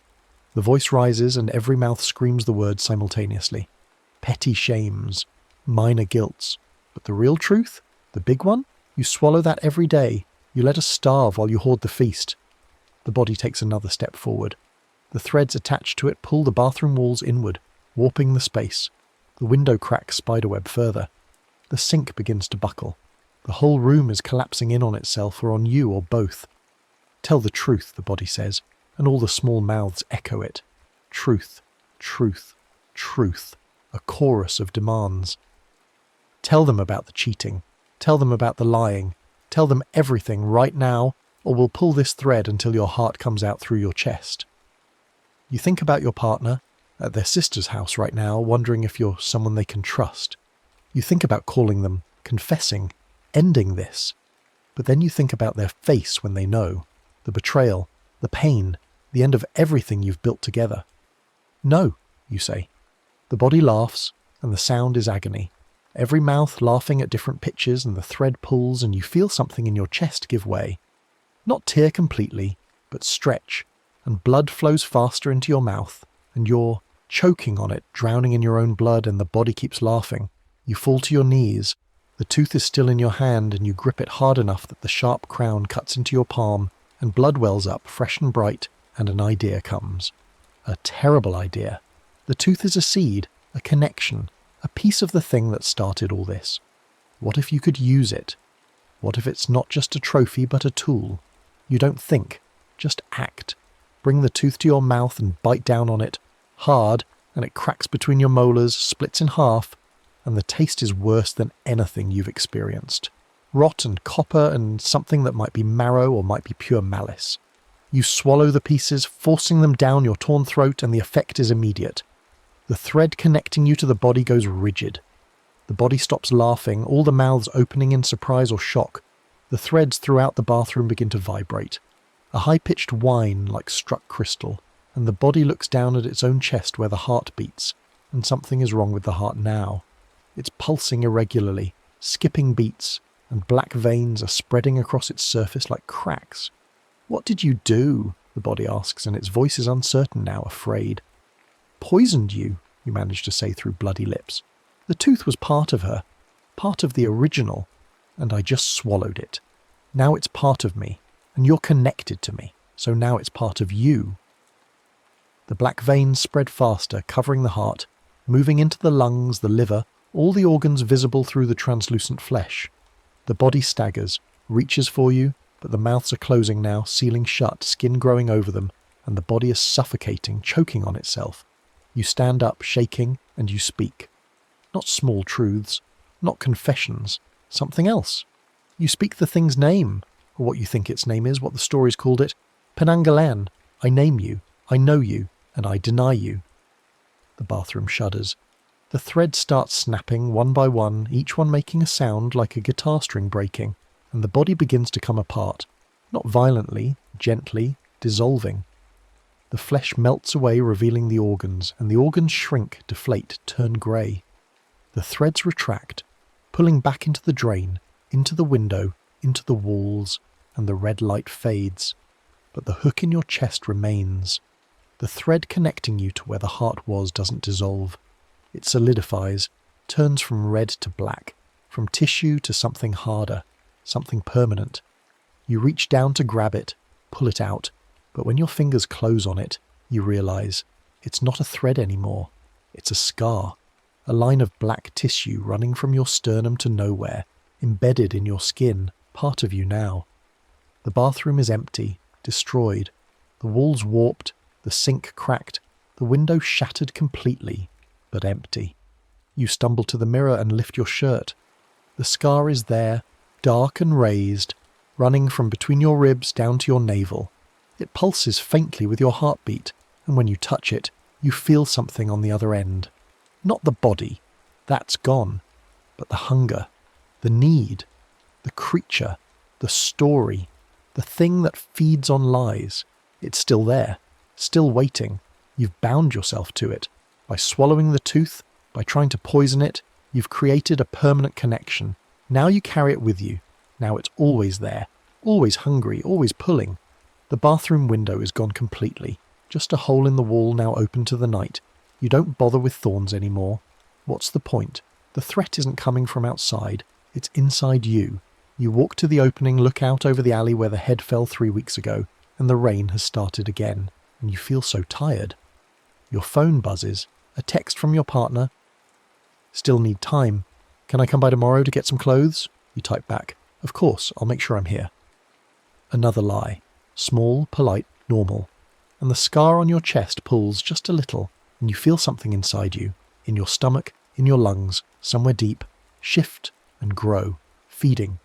Speaker 1: The voice rises and every mouth screams the word simultaneously. Petty shames, minor guilts. But the real truth? The big one? You swallow that every day. You let us starve while you hoard the feast. The body takes another step forward. The threads attached to it pull the bathroom walls inward, warping the space. The window cracks spiderweb further. The sink begins to buckle. The whole room is collapsing in on itself or on you or both. Tell the truth, the body says, and all the small mouths echo it. Truth, truth, truth. A chorus of demands. Tell them about the cheating. Tell them about the lying. Tell them everything right now, or we'll pull this thread until your heart comes out through your chest. You think about your partner, at their sister's house right now, wondering if you're someone they can trust. You think about calling them, confessing, ending this. But then you think about their face when they know. The betrayal, the pain, the end of everything you've built together. No, you say. The body laughs, and the sound is agony. Every mouth laughing at different pitches, and the thread pulls, and you feel something in your chest give way. Not tear completely, but stretch, and blood flows faster into your mouth, and you're choking on it, drowning in your own blood, and the body keeps laughing. You fall to your knees. The tooth is still in your hand, and you grip it hard enough that the sharp crown cuts into your palm, and blood wells up, fresh and bright, and an idea comes. A terrible idea. The tooth is a seed, a connection, a piece of the thing that started all this. What if you could use it? What if it's not just a trophy but a tool? You don't think, just act. Bring the tooth to your mouth and bite down on it, hard, and it cracks between your molars, splits in half, and the taste is worse than anything you've experienced. Rot and copper and something that might be marrow or might be pure malice. You swallow the pieces, forcing them down your torn throat, and the effect is immediate. The thread connecting you to the body goes rigid. The body stops laughing, all the mouths opening in surprise or shock. The threads throughout the bathroom begin to vibrate. A high-pitched whine like struck crystal, and the body looks down at its own chest where the heart beats, and something is wrong with the heart now. It's pulsing irregularly, skipping beats, and black veins are spreading across its surface like cracks. "What did you do?" the body asks, and its voice is uncertain now, afraid. "Poisoned you," you manage to say through bloody lips. "The tooth was part of her, part of the original, and I just swallowed it. Now it's part of me, and you're connected to me, so now it's part of you." The black veins spread faster, covering the heart, moving into the lungs, the liver, all the organs visible through the translucent flesh. The body staggers, reaches for you, but the mouths are closing now, sealing shut, skin growing over them, and the body is suffocating, choking on itself. You stand up, shaking, and you speak. Not small truths, not confessions, something else. You speak the thing's name, or what you think its name is, what the story's called it. Penanggalan, I name you, I know you, and I deny you. The bathroom shudders. The threads start snapping one by one, each one making a sound like a guitar string breaking, and the body begins to come apart, not violently, gently, dissolving. The flesh melts away, revealing the organs, and the organs shrink, deflate, turn grey. The threads retract, pulling back into the drain, into the window, into the walls, and the red light fades. But the hook in your chest remains. The thread connecting you to where the heart was doesn't dissolve. It solidifies, turns from red to black, from tissue to something harder, something permanent. You reach down to grab it, pull it out, but when your fingers close on it, you realize it's not a thread anymore. It's a scar, a line of black tissue running from your sternum to nowhere, embedded in your skin, part of you now. The bathroom is empty, destroyed, the walls warped, the sink cracked, the window shattered completely, but empty. You stumble to the mirror and lift your shirt. The scar is there, dark and raised, running from between your ribs down to your navel. It pulses faintly with your heartbeat, and when you touch it, you feel something on the other end. Not the body, that's gone, but the hunger, the need, the creature, the story, the thing that feeds on lies. It's still there, still waiting. You've bound yourself to it. By swallowing the tooth, by trying to poison it, you've created a permanent connection. Now you carry it with you. Now it's always there, always hungry, always pulling. The bathroom window is gone completely. Just a hole in the wall now open to the night. You don't bother with thorns anymore. What's the point? The threat isn't coming from outside. It's inside you. You walk to the opening, look out over the alley where the head fell 3 weeks ago, and the rain has started again, and you feel so tired. Your phone buzzes. A text from your partner. "Still need time. Can I come by tomorrow to get some clothes?" You type back. "Of course, I'll make sure I'm here." Another lie. Small, polite, normal. And the scar on your chest pulls just a little, and you feel something inside you, in your stomach, in your lungs, somewhere deep, shift and grow, feeding.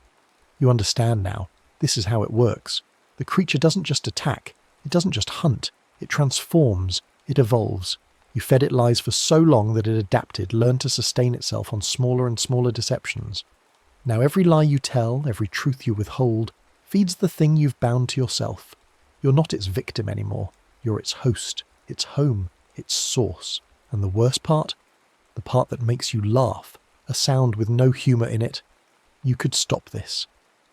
Speaker 1: You understand now. This is how it works. The creature doesn't just attack. It doesn't just hunt. It transforms. It evolves. You fed it lies for so long that it adapted, learned to sustain itself on smaller and smaller deceptions. Now every lie you tell, every truth you withhold, feeds the thing you've bound to yourself. You're not its victim anymore. You're its host, its home, its source. And the worst part? The part that makes you laugh, a sound with no humour in it. You could stop this.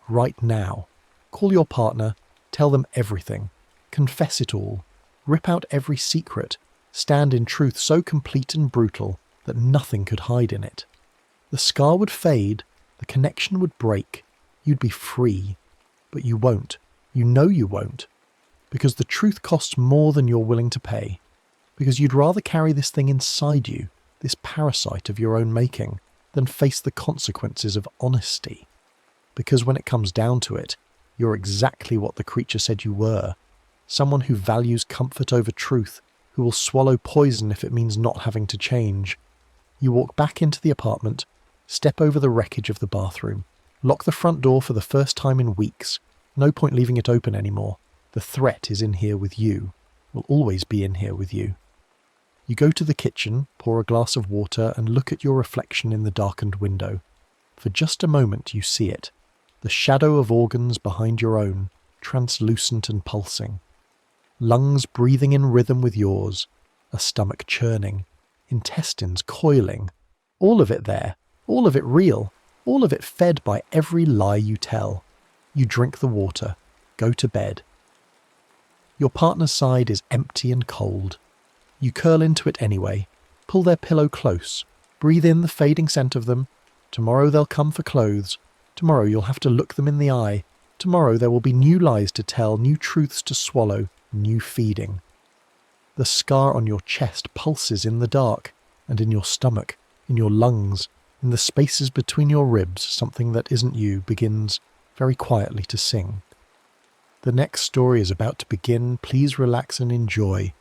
Speaker 1: Right now. Call your partner, tell them everything. Confess it all. Rip out every secret. Stand in truth so complete and brutal that nothing could hide in it. The scar would fade, the connection would break, you'd be free. But you won't. You know you won't. Because the truth costs more than you're willing to pay. Because you'd rather carry this thing inside you, this parasite of your own making, than face the consequences of honesty. Because when it comes down to it, you're exactly what the creature said you were. Someone who values comfort over truth, who will swallow poison if it means not having to change. You walk back into the apartment, step over the wreckage of the bathroom. Lock the front door for the first time in weeks. No point leaving it open anymore. The threat is in here with you. Will always be in here with you. You go to the kitchen, pour a glass of water and look at your reflection in the darkened window. For just a moment you see it. The shadow of organs behind your own, translucent and pulsing. Lungs breathing in rhythm with yours. A stomach churning. Intestines coiling. All of it there. All of it real. All of it fed by every lie you tell. You drink the water. Go to bed. Your partner's side is empty and cold. You curl into it anyway. Pull their pillow close. Breathe in the fading scent of them. Tomorrow they'll come for clothes. Tomorrow you'll have to look them in the eye. Tomorrow there will be new lies to tell, new truths to swallow, new feeding. The scar on your chest pulses in the dark, and in your stomach, in your lungs, in the spaces between your ribs, something that isn't you begins very quietly to sing. The next story is about to begin. Please relax and enjoy.